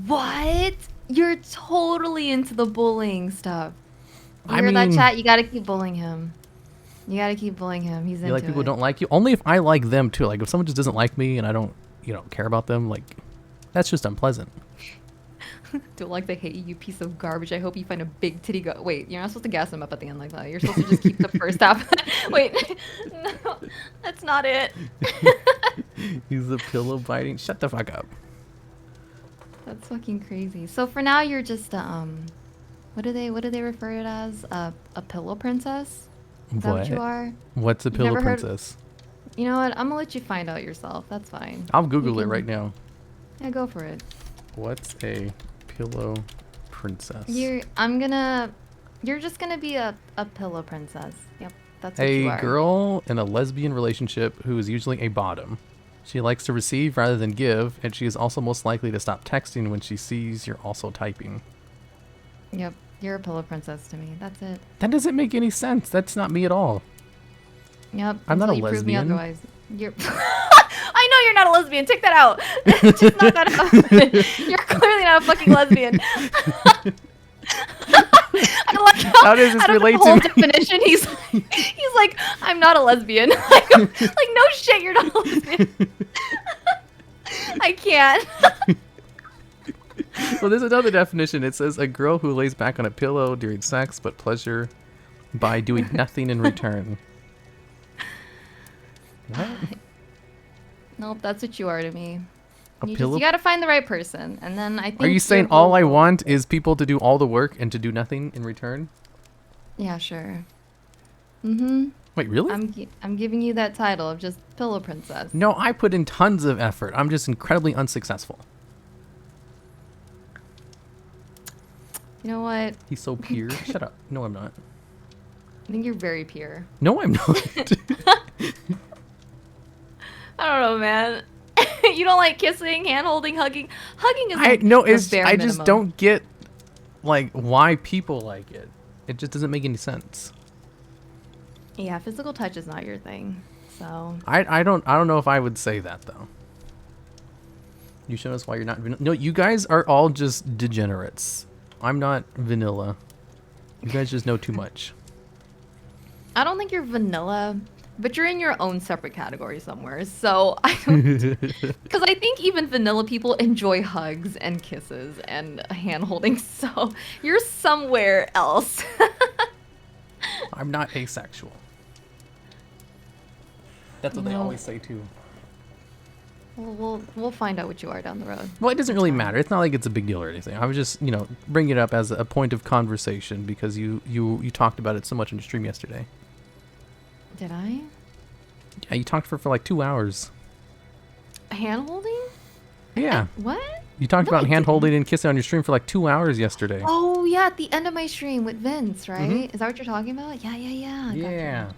What? You're totally into the bullying stuff. You I hear that, mean- chat? You gotta keep bullying him. You gotta keep bullying him. He's into You like people who it. don't like you? Only if I like them too. Like, if someone just doesn't like me and I don't, care about them, like, that's just unpleasant. Don't like they hate you, you piece of garbage. I hope you find a big titty Wait, you're not supposed to gas him up at the end like that. You're supposed to just keep the first half. Wait, no, that's not it. He's a pillow biting. Shut the fuck up. That's fucking crazy. So for now, you're just what do they refer it as? A pillow princess? Is that what you are? What's a You've pillow never heard- princess? You know what? I'm gonna let you find out yourself. That's fine. I'll Google You it can- right now. Yeah, go for it. What's a pillow princess? You're just gonna be a pillow princess. Yep, that's what A you are. girl in a lesbian relationship who is usually a bottom. She likes to receive rather than give, and she is also most likely to stop texting when she sees you're also typing. Yep, you're a pillow princess to me. That's it. That doesn't make any sense. That's not me at all. Yep. I'm not until a you prove me lesbian. otherwise. You're. I know you're not a lesbian. Take that out. Just knock that out. You're clearly not a fucking lesbian. I like How does this out of relate the whole to me? definition, he's like, I'm not a lesbian. like, no shit, you're not a lesbian. I can't. Well, there's another definition. It says a girl who lays back on a pillow during sex, but pleasure by doing nothing in return. What? Nope, that's what you are to me. A You pillow? gotta find the right person, and then I think. Are you your saying all I goal- want is people to do all the work and to do nothing in return? Yeah, sure. Mm-hmm. Wait, really? I'm giving you that title of just pillow princess. No, I put in tons of effort. I'm just incredibly unsuccessful. You know what? He's so pure. Shut up. No, I'm not. I think you're very pure. No, I'm not. I don't know, man. You don't like kissing, hand holding, hugging. Hugging is I like no, the it's bare I just minimum. don't get like why people like it. It just doesn't make any sense. Yeah, physical touch is not your thing. So I don't know if I would say that though. You showed us why you're not vanilla. No, you guys are all just degenerates. I'm not vanilla. You guys just know too much. I don't think you're vanilla, but you're in your own separate category somewhere. So I don't, because I think even vanilla people enjoy hugs and kisses and hand holding. So you're somewhere else. I'm not asexual. That's what they No. always say too. We'll find out what you are down the road. Well, it doesn't really matter. It's not like it's a big deal or anything. I was just, bringing it up as a point of conversation because you talked about it so much on your stream yesterday. Did I? Yeah, you talked for like 2 hours. Hand holding? Yeah. What? You talked No, about I hand didn't. holding and kissing on your stream for like 2 hours yesterday. Oh yeah, at the end of my stream with Vince, right? Is that what you're talking about? Yeah. Gotcha, Yeah.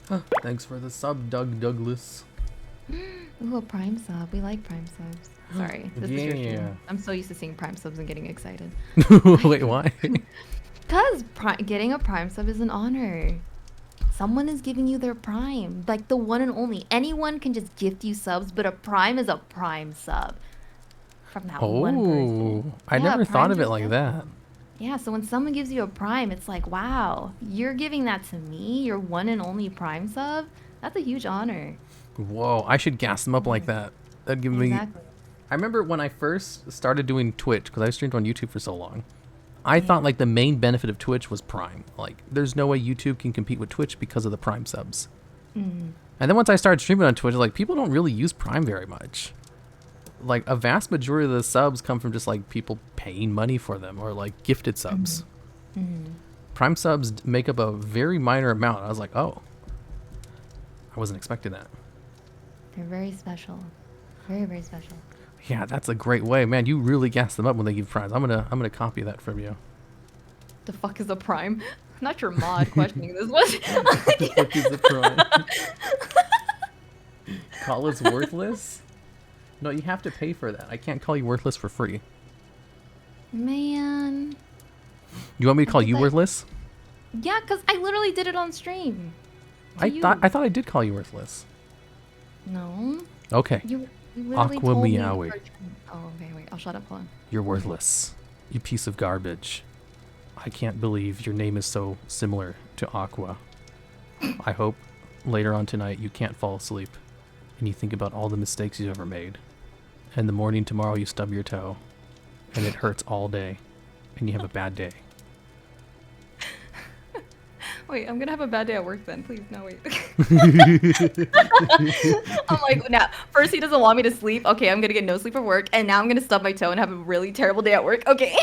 gotcha. Thanks for the sub, Doug Douglas. Ooh, a prime sub. We like prime subs. Sorry, this is your Yeah. stream. I'm so used to seeing prime subs and getting excited. Wait, why? Because getting a prime sub is an honor. Someone is giving you their prime, like the one and only. Anyone can just gift you subs, but a prime is a prime sub from that one person. Oh, I Yeah, never thought primes of it are like good. that. Yeah, so when someone gives you a prime, it's like, wow, you're giving that to me, your one and only prime sub. That's a huge honor. Whoa, I should gas them up like that. That'd give me. Exactly. I remember when I first started doing Twitch, because I streamed on YouTube for so long. I thought like the main benefit of Twitch was Prime. Like, there's no way YouTube can compete with Twitch because of the Prime subs. And then once I started streaming on Twitch, like people don't really use Prime very much. Like a vast majority of the subs come from just like people paying money for them or like gifted subs. Prime subs make up a very minor amount. I was like, oh, I wasn't expecting that. They're very special. Very, very special. Yeah, that's a great way, man. You really gas them up when they give primes. I'm gonna copy that from you. The fuck is a prime? Not your mod questioning this. What? The fuck is a prime? Call us worthless? No, you have to pay for that. I can't call you worthless for free. Man. You want me to call think you I- worthless? Yeah, because I literally did it on stream. I you. thought I did call you worthless. No. Okay, You literally Aqua told me Meowi. you were- Oh, okay, wait. I'll shut up. Hold on. you're worthless. You piece of garbage. I can't believe your name is so similar to Aqua. I hope later on tonight you can't fall asleep and you think about all the mistakes you've ever made. And the morning tomorrow you stub your toe and it hurts all day and you have a bad day. Wait, I'm gonna have a bad day at work then. Please, no, wait. I'm like, now, first he doesn't want me to sleep. Okay, I'm gonna get no sleep at work. And now I'm gonna stub my toe and have a really terrible day at work. Okay.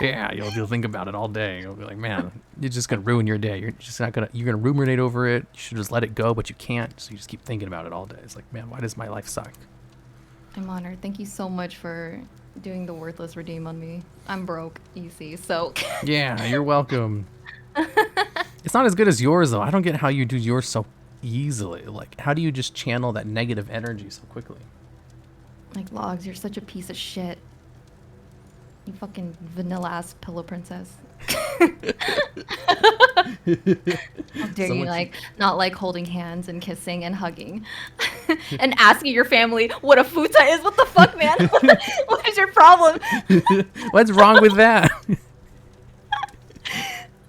Yeah, you'll think about it all day. You'll be like, man, you're just gonna ruin your day. You're gonna ruminate over it. You should just let it go, but you can't. So you just keep thinking about it all day. It's like, man, why does my life suck? I'm honored. Thank you so much for doing the worthless redeem on me. I'm broke, you see, so. Yeah, you're welcome. It's not as good as yours though. I don't get how you do yours so easily. Like, how do you just channel that negative energy so quickly? Like, Logs, you're such a piece of shit. You fucking vanilla-ass pillow princess. How dare you, like, not like holding hands and kissing and hugging. And asking your family what a futa is? What the fuck, man? What is your problem? What's wrong with that?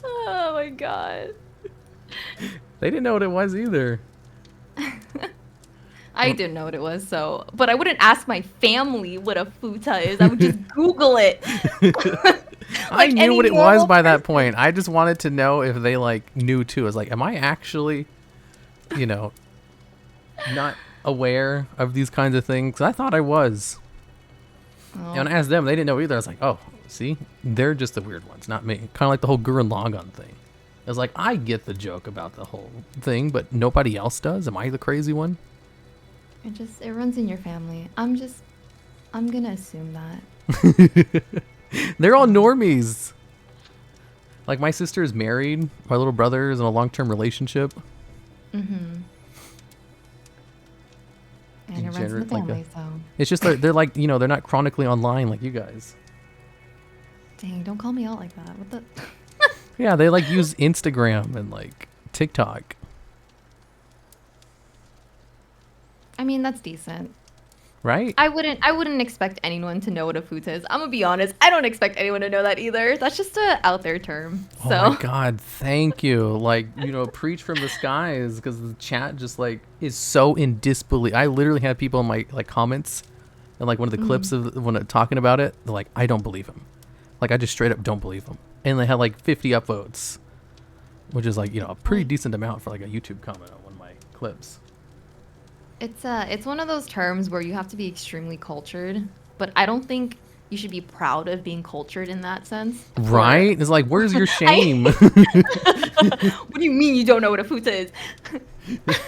Oh my god. They didn't know what it was either. I didn't know what it was, so... But I wouldn't ask my family what a futa is. I would just Google it. I Like knew any what it was normal by that person. point. I just wanted to know if they, like, knew too. I was like, am I actually, you know, not aware of these kinds of things? 'Cause I thought I was. Oh. And I asked them, they didn't know either. I was like, oh, see? They're just the weird ones, not me. Kind of like the whole Gurren Lagann thing. I was like, I get the joke about the whole thing, but nobody else does? Am I the crazy one? It runs in your family. I'm gonna assume that. They're all normies. Like, my sister is married. My little brother is in a long-term relationship. Mm-hmm. And it runs in the Degenerate, like family, so... It's just they're like, you know, they're not chronically online like you guys. Dang, don't call me out like that. What the... Yeah, they like use Instagram and like TikTok. I mean, that's decent. Right? I wouldn't expect anyone to know what a futa is. I'm gonna be honest. I don't expect anyone to know that either. That's just a out there term. So. Oh my god, thank you. Like, you know, preach from the skies, because the chat just like is so in disbelief. I literally had people in my like comments and like one of the clips of when talking about it, they're like, I don't believe him. Like, I just straight up don't believe him. And they had like 50 upvotes, which is like, you know, a pretty decent amount for like a YouTube comment on one of my clips. It's one of those terms where you have to be extremely cultured, but I don't think you should be proud of being cultured in that sense. Right? It's like, where's your shame? What do you mean you don't know what a futa is?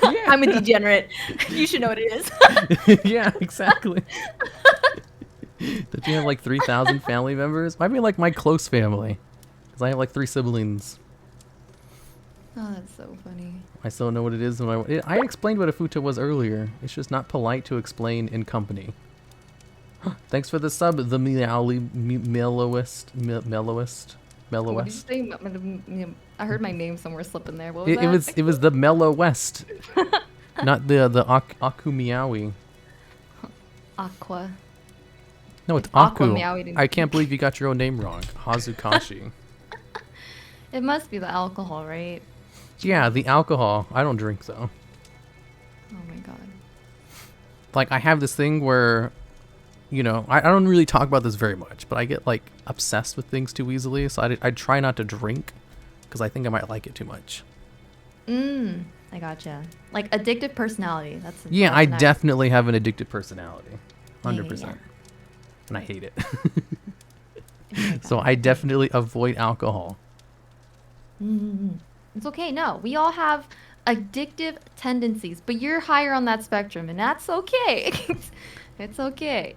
I'm a degenerate. You should know what it is. Yeah, exactly. Did you have like 3,000 family members? Might be like my close family, because I have like 3 siblings. Oh, that's so funny. I still know what it is. When I explained what a futa was earlier. It's just not polite to explain in company. Thanks for the sub, the mellowest. What did you say? I heard my name somewhere slip in there. What was that? It was the mellow west, not the Aku Meowi. Aqua. No, it's Aqua Aku. Meowi. I can't believe you got your own name wrong. Hazukashi. It must be the alcohol, right? Yeah, the alcohol. I don't drink though. Oh my god. Like, I have this thing where, you know, I don't really talk about this very much, but I get like obsessed with things too easily. So I try not to drink because I think I might like it too much. I gotcha. Like addictive personality. That's I nice. definitely have an addictive personality, 100%, Yeah. and I hate it. So I definitely avoid alcohol. It's okay. No, we all have addictive tendencies, but you're higher on that spectrum, and that's okay. It's okay.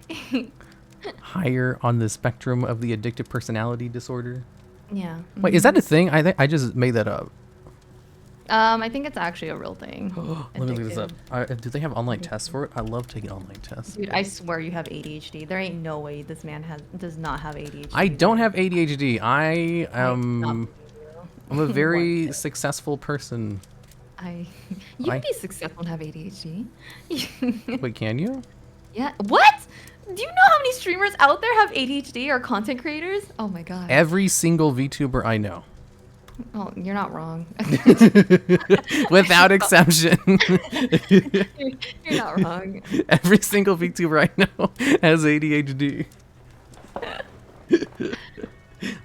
Higher on the spectrum of the addictive personality disorder. Yeah. Wait, is that a thing? I just made that up. I think it's actually a real thing. Let me look this Addictive. up. Do they have online tests for it? I love taking online tests. Dude, I swear you have ADHD. There ain't no way this man does not have ADHD. I don't have ADHD. I Not am. I'm a very successful person. you can be successful and have ADHD. Wait, can you? Yeah. What? Do you know how many streamers out there have ADHD or content creators? Oh my god. Every single VTuber I know. Oh, you're not wrong. Without exception. You're not wrong. Every single VTuber I know has ADHD.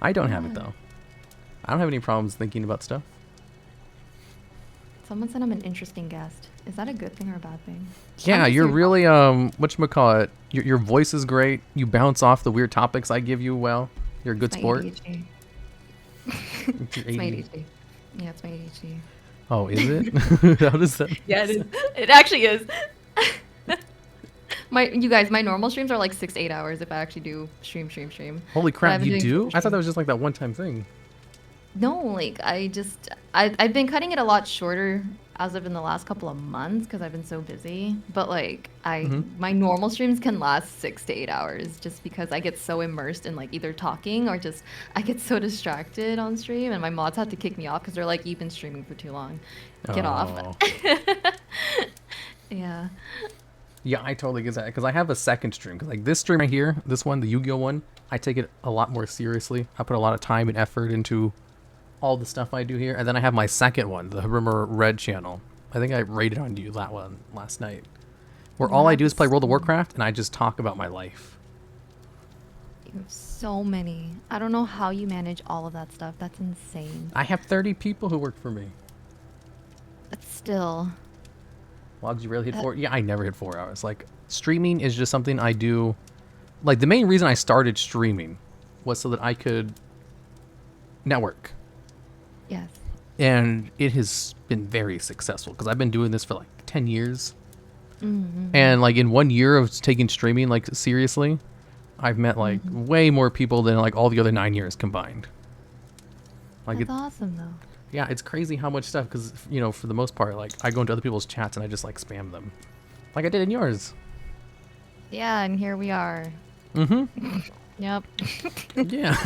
I don't have it though. I don't have any problems thinking about stuff. Someone said I'm an interesting guest. Is that a good thing or a bad thing? Yeah, just you're your- really whatchamacallit. Your voice is great. You bounce off the weird topics I give you well. You're a good My sport. ADHD. It's your It's my ADHD. ADHD. Yeah, it's my ADHD. Oh, is it? How does that? Yeah, it is. It actually is. You guys, my normal streams are like 6 to 8 hours if I actually do stream. Holy But crap, I've been you doing do? full I thought that stream. was just like that one time thing. No, like I've been cutting it a lot shorter as of in the last couple of months because I've been so busy. But like Mm-hmm. my normal streams can last 6 to 8 hours just because I get so immersed in like either talking or just I get so distracted on stream, and my mods have to kick me off because they're like, you've been streaming for too long. Get off. Oh. Yeah. Yeah, I totally get that because I have a second stream. Because like this stream right here, this one, the Yu-Gi-Oh one, I take it a lot more seriously. I put a lot of time and effort into all the stuff I do here, and then I have my second one, the Rimmer Red channel. I think I rated on you that one last night, where all I do is play World of Warcraft and I just talk about my life. You have so many. I don't know how you manage all of that stuff. That's insane. I have 30 people who work for me. But still. Logs, you really hit 4? Yeah, I never hit 4 hours. Like, streaming is just something I do. Like, the main reason I started streaming was so that I could network. Yes. And it has been very successful because I've been doing this for like 10 years. Mm-hmm. And like in 1 year of taking streaming like seriously, I've met like way more people than like all the other 9 years combined. Like That's awesome though. yeah, it's crazy how much stuff because you know for the most part like I go into other people's chats and I just like spam them, like I did in yours. Yeah, and here we are. Mm-hmm. Yep. Yeah.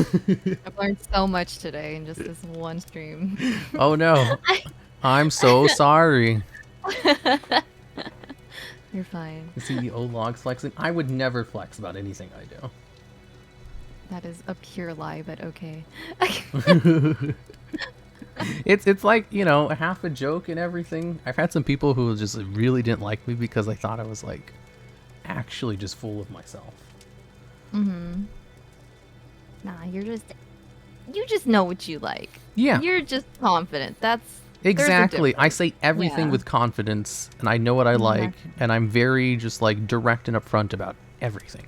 I've learned so much today in just this one stream. Oh no, I'm so sorry. You're fine. You see the old logs flexing. I would never flex about anything I do. That is a pure lie, but okay. It's like, you know, half a joke and everything. I've had some people who just really didn't like me because they thought I was like actually just full of myself. Mm-hmm. Nah, you just know what you like. Yeah. You're just confident. There's a Exactly. I difference. say everything Yeah. with confidence and I know what I like and I'm very just like direct and upfront about everything.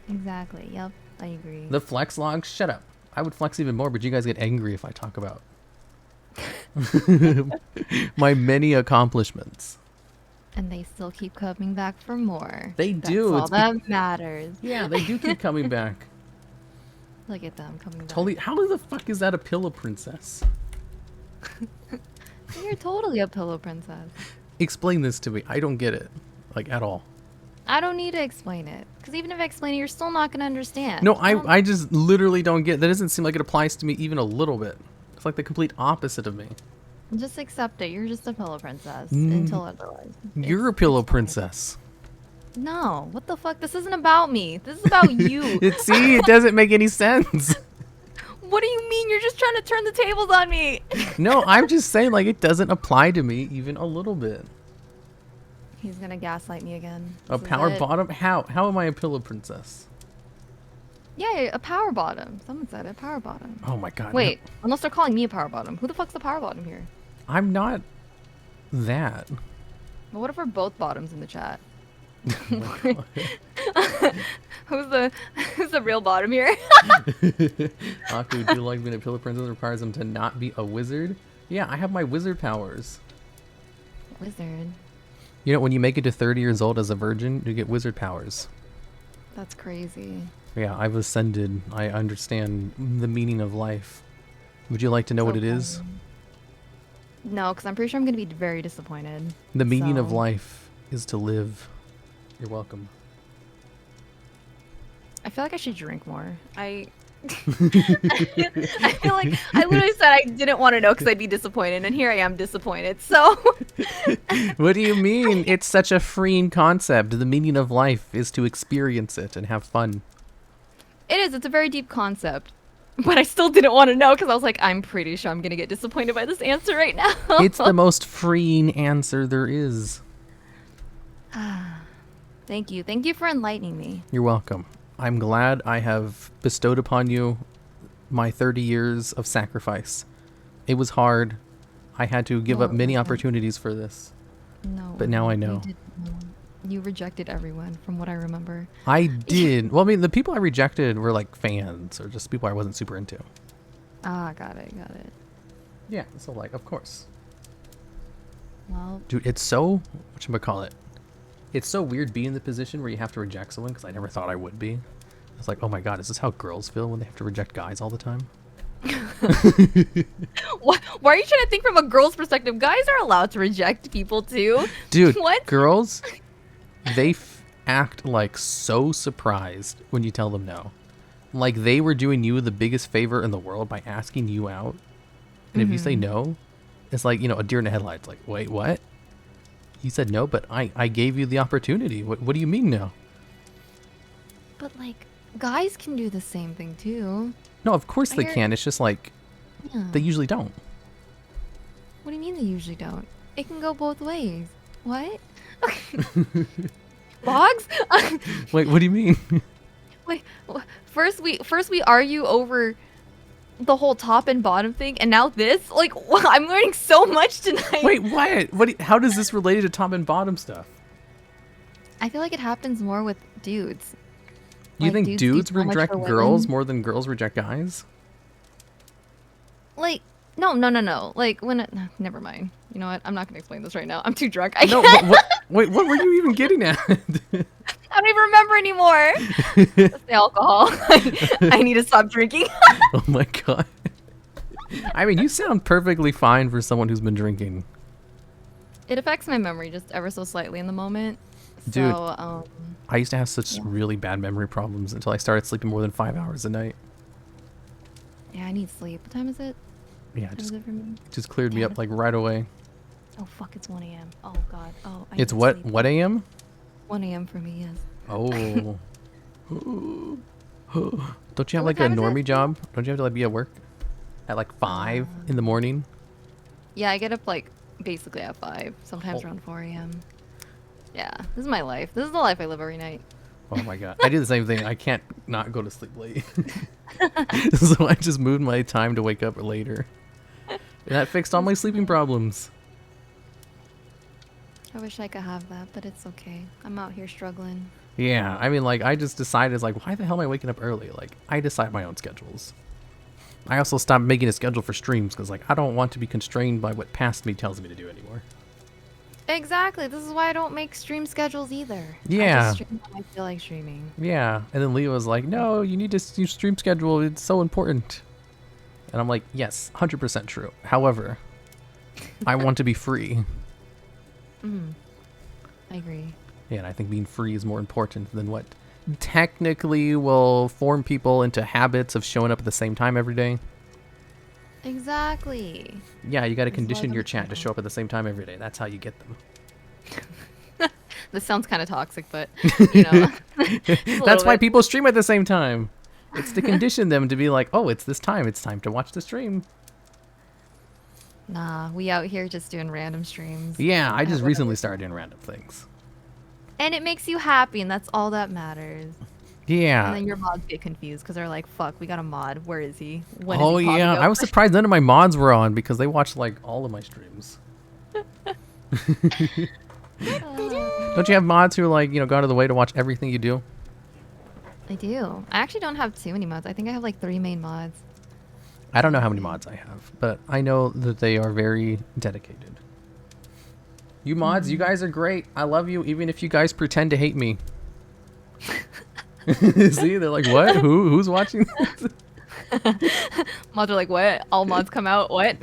Exactly. Yep. I agree. The flex logs, shut up. I would flex even more, but you guys get angry if I talk about my many accomplishments. And they still keep coming back for more. They That's do. all It's that matters. Yeah, they do keep coming back. Look at them coming back. Totally. How the fuck is that a pillow princess? You're totally a pillow princess. Explain this to me. I don't get it, like at all. I don't need to explain it. Because even if I explain it, you're still not going to understand. No, I just literally don't get. That doesn't seem like it applies to me even a little bit. It's like the complete opposite of me. Just accept it. You're just a pillow princess until otherwise. You're a It's pillow fine. princess. No, what the fuck? This isn't about me. This is about you. See, it doesn't make any sense. What do you mean? You're just trying to turn the tables on me. No, I'm just saying like it doesn't apply to me even a little bit. He's gonna gaslight me again. A This is power it. bottom? How am I a pillow princess? Yeah, a power bottom. Someone said it. Power bottom. Oh my god. no. Wait, unless they're calling me a power bottom. Who the fuck's the power bottom here? I'm not that. Well, what if we're both bottoms in the chat? Oh who's the real bottom here? Aku, do you like being a pillow princess requires them to not be a wizard? Yeah, I have my wizard powers. Wizard. You know, when you make it to 30 years old as a virgin, you get wizard powers. That's crazy. Yeah, I've ascended. I understand the meaning of life. Would you like to know what it is? No, because I'm pretty sure I'm gonna be very disappointed. The meaning of So- life is to live. You're welcome. I feel like I should drink more. I feel like I literally said I didn't want to know because I'd be disappointed, and here I am disappointed. So What do you mean? It's such a freeing concept. The meaning of life is to experience it and have fun. it is. It's a very deep concept, but I still didn't want to know because I was like, I'm pretty sure I'm gonna get disappointed by this answer right now. It's the most freeing answer there is. Thank you. Thank you for enlightening me. You're welcome. I'm glad I have bestowed upon you my 30 years of sacrifice. It was hard. I had to give No, up it many wasn't. opportunities for this. No. But now I you know. didn't know. You rejected everyone, from what I remember. I did. Well, I mean, the people I rejected were like fans or just people I wasn't super into. Ah, got it. Got it. Yeah, so like, of course. Well, Dude, it's so, whatchamacallit, it's so weird being in the position where you have to reject someone because I never thought I would be. It's like, oh my god, is this how girls feel when they have to reject guys all the time? Why are you trying to think from a girl's perspective? Guys are allowed to reject people too. Dude, What? girls, they act like so surprised when you tell them no. Like they were doing you the biggest favor in the world by asking you out. And if you say no, it's like, a deer in the headlights. Like, wait, what? You said no, but I gave you the opportunity. What do you mean no? But like, guys can do the same thing too. No, of course they can. It's just like, Yeah. they usually don't. What do you mean they usually don't? It can go both ways. What? Logs? Wait, what do you mean? Wait, first we argue over the whole top and bottom thing, and now this. Like, I'm learning so much tonight. Wait, what? How does this relate to top and bottom stuff? I feel like it happens more with dudes. You Like, think dudes do dudes so much reject for girls women. more than girls reject guys? Like, no. Like when never mind. You know what? I'm not gonna explain this right now. I'm too drunk. I No, can't. wait, what were you even getting at? I don't even remember anymore. It's the alcohol. I need to stop drinking. Oh my god. I mean, you sound perfectly fine for someone who's been drinking. It affects my memory just ever so slightly in the moment. Dude. So, I used to have such really bad memory problems until I started sleeping more than 5 hours a night. yeah, I need sleep. What time is it? Yeah, What is it for me? just cleared me Damn up it. like right away. Oh fuck! It's 1 a.m. Oh god. Oh. I It's need what sleep. a.m.? 1 a.m. for me. Yes. Oh. Don't you have What like a time is it? normie job? Don't you have to like be at work at like 5 in the morning? Yeah, I get up like basically at 5. Sometimes Oh. around 4 a.m. Yeah, this is my life. This is the life I live every night. Oh my god. I do the same thing. I can't not go to sleep late. So I just moved my time to wake up later. And that fixed all my sleeping problems. I wish I could have that, but it's okay. I'm out here struggling. Yeah, I mean, like, I just decided, like, why the hell am I waking up early? Like, I decide my own schedules. I also stopped making a schedule for streams because, like, I don't want to be constrained by what past me tells me to do anymore. Exactly. This is why I don't make stream schedules either. I Yeah. just stream when I feel like streaming. Yeah, and then Leo was like, no, you need to stream schedule. It's so important. And I'm like, yes, 100% true. However, I want to be free. I agree. Yeah, and I think being free is more important than what technically will form people into habits of showing up at the same time every day. Exactly. Yeah, you got to There's a lot condition of your other chat to people. show up at the same time every day. That's how you get them. This sounds kind of toxic, but you know. That's why people stream at the same time. It's to condition them to be like, oh, it's this time. It's time to watch the stream. Nah, we out here just doing random streams. Yeah, I just whatever. recently started doing random things. And it makes you happy, and that's all that matters. Yeah. And then your mods get confused because they're like, "Fuck, we got a mod. Where is he? When is Oh he popping yeah, up?" I was surprised none of my mods were on because they watched like all of my streams. Don't you have mods who are like, go out of the way to watch everything you do? I do. I actually don't have too many mods. I think I have like 3 main mods. I don't know how many mods I have, but I know that they are very dedicated. You mods, you guys are great. I love you, even if you guys pretend to hate me. See, they're like, what? Who's watching this? Mods are like, "What? All mods come out? What?"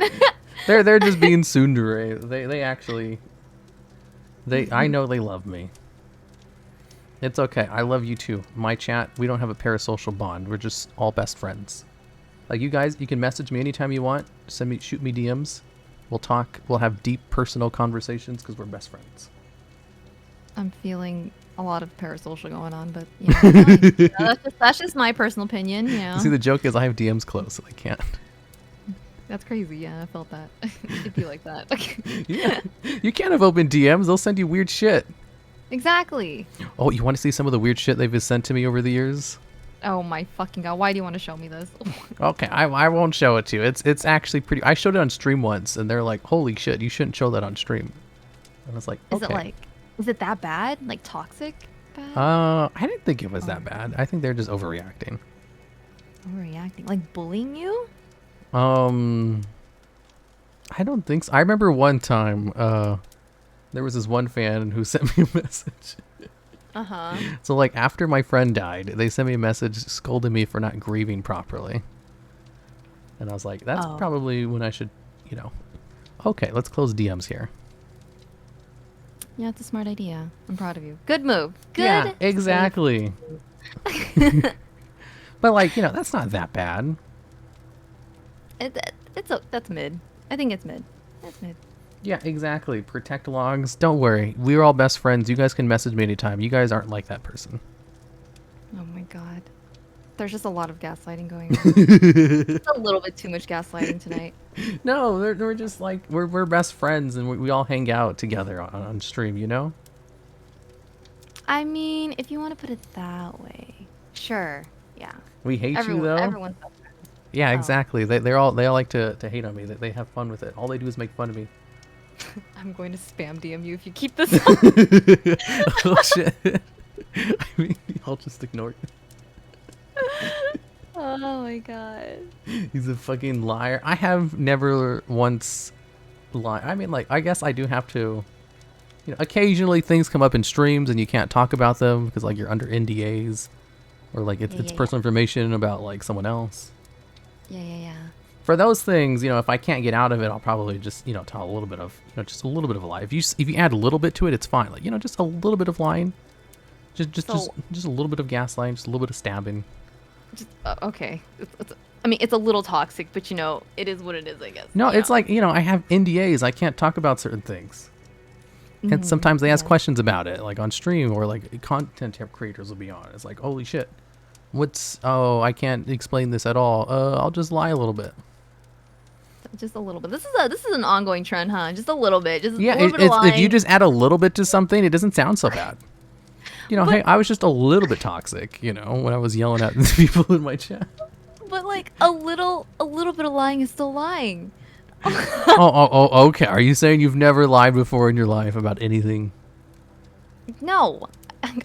They're just being tsundere. They actually, I know they love me. It's okay. I love you too. My chat, we don't have a parasocial bond. We're just all best friends. Like you guys, you can message me anytime you want. Shoot me DMs. We'll talk. We'll have deep personal conversations because we're best friends. I'm feeling a lot of parasocial going on, but you know, that's just my personal opinion. You know, See, the joke is I have DMs closed, so I can't. that's crazy. Yeah, I felt that. It'd be like that. Yeah, you can't have open DMs. They'll send you weird shit. Exactly. Oh, you want to see some of the weird shit they've sent to me over the years? Oh my fucking god! Why do you want to show me this? Okay, I won't show it to you. It's actually pretty. I showed it on stream once, and they're like, "Holy shit, you shouldn't show that on stream." And I was like, "Okay." Is it that bad? Like toxic bad? I didn't think it was that bad. I think they're just overreacting. Overreacting? Like bullying you? I don't think so. I remember one time, there was this one fan who sent me a message. Uh-huh. So like after my friend died, they sent me a message scolding me for not grieving properly. And I was like, that's Oh. probably when I should, okay, let's close DMs here. Yeah, it's a smart idea. I'm proud of you. Good move. Good. Yeah, exactly. But like, that's not that bad. That's mid. I think it's mid. That's mid. Yeah, exactly. Protect logs. Don't worry. We're all best friends. You guys can message me anytime. You guys aren't like that person. Oh my god. There's just a lot of gaslighting going on. Just a little bit too much gaslighting tonight. No, we're just like, we're best friends and we all hang out together on stream, I mean, if you want to put it that way. Sure. Yeah. We hate you though. Everyone's best friend. Yeah, Oh. exactly. They all like to hate on me. They have fun with it. All they do is make fun of me. I'm going to spam DM you if you keep this up. Oh shit. I mean, I'll just ignore it. Oh my god. He's a fucking liar. I have never once lied. I mean, like, I guess I do have to. Occasionally things come up in streams and you can't talk about them because like you're under NDAs, or like it's personal information about like someone else. Yeah. For those things, if I can't get out of it, I'll probably just tell a little bit of just a little bit of a lie. If you add a little bit to it, it's fine. Like just a little bit of lying, just a little bit of gaslighting, just a little bit of stabbing. Okay. I mean, it's a little toxic, but it is what it is, I guess. No, it's like I have NDAs. I can't talk about certain things. And sometimes they ask questions about it, like on stream, or like content creators will be on. It's like, holy shit, I can't explain this at all. I'll just lie a little bit. Just a little bit. This is an ongoing trend, huh? Just a little bit. Just Yeah, a little bit of lying. if you just add a little bit to something, it doesn't sound so bad. Hey, I was just a little bit toxic, when I was yelling at the people in my chat. But like a little bit of lying is still lying. Oh, okay. Are you saying you've never lied before in your life about anything? No,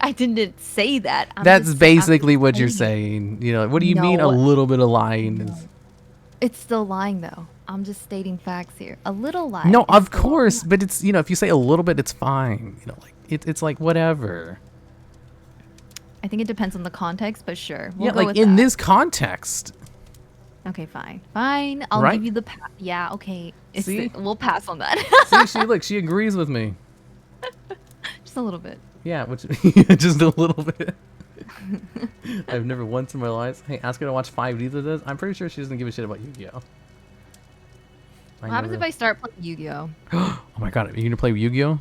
I didn't say that. That's basically what you're saying. What do you mean a No. little bit of lying is? It's still lying though. I'm just stating facts here. A little lie. No, is of still course, lying. but it's if you say a little bit, it's fine. Like it's like whatever. I think it depends on the context, but sure. We'll Yeah, go like with in that. this context. Okay, fine. I'll Right? give you the yeah. Okay. See? We'll pass on that. See, she agrees with me. Just a little bit. Yeah, which just a little bit. I've never once in my life. Hey, ask her to watch 5 Ds of this. I'm pretty sure she doesn't give a shit about Yugioh. What happens if I start playing Yu-Gi-Oh? Oh my god, are you gonna play Yu-Gi-Oh?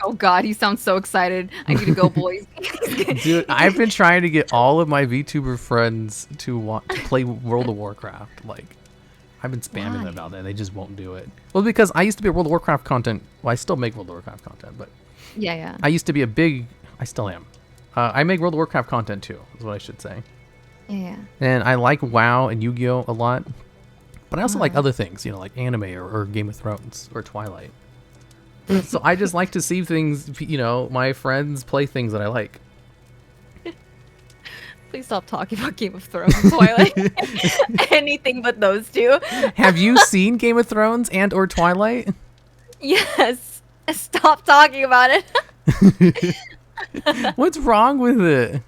Oh god, he sounds so excited. I need to go, boys. Dude, I've been trying to get all of my VTuber friends to play World of Warcraft. Like, I've been spamming them about that. They just won't do it. Well, because I used to be a World of Warcraft content. Well, I still make World of Warcraft content, but Yeah. I used to be a big. I still am. I make World of Warcraft content too. Is what I should say. Yeah. And I like WoW and Yu-Gi-Oh a lot, but I also like other things. Like anime or Game of Thrones or Twilight. So I just like to see things. My friends play things that I like. Please stop talking about Game of Thrones and Twilight. Anything but those two. Have you seen Game of Thrones and or Twilight? Yes. Stop talking about it. What's wrong with it?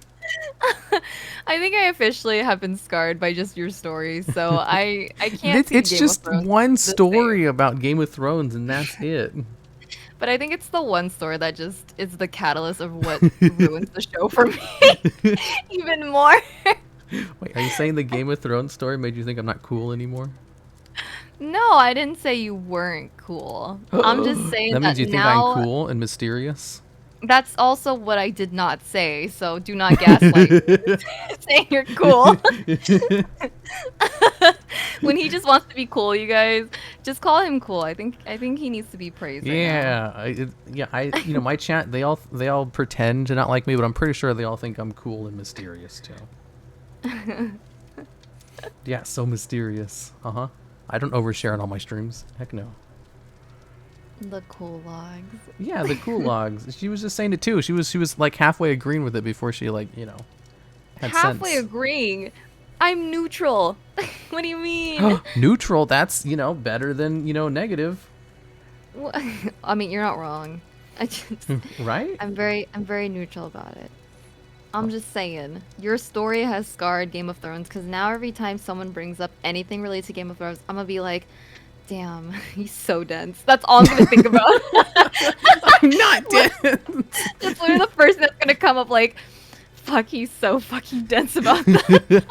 I think I officially have been scarred by just your stories, so I can't. It's see just Game of Thrones one the same. story about Game of Thrones, and that's it. But I think it's the one story that just is the catalyst of what ruins the show for me even more. Wait, are you saying the Game of Thrones story made you think I'm not cool anymore? No, I didn't say you weren't cool. I'm just saying That that means you think now, I'm cool and mysterious? That's also what I did not say, so do not gaslight me saying you're cool. When he just wants to be cool, you guys, just call him cool. I think he needs to be praised. Right now. My chat, they all pretend to not like me, but I'm pretty sure they all think I'm cool and mysterious too. Yeah, so mysterious. I don't overshare on all my streams. Heck no. The cool logs. Yeah, the cool logs. She was just saying it too. She was like halfway agreeing with it before she had Halfway sense. agreeing. I'm neutral. What do you mean? Neutral, that's, better than, negative. I mean, you're not wrong. I just, Right? I'm very neutral about it. I'm just saying, your story has scarred Game of Thrones because now every time someone brings up anything related to Game of Thrones, I'm gonna be like, damn, he's so dense. That's all I'm gonna think about. I'm not dead. That's literally the first thing that's gonna come up like, fuck, he's so fucking dense about that.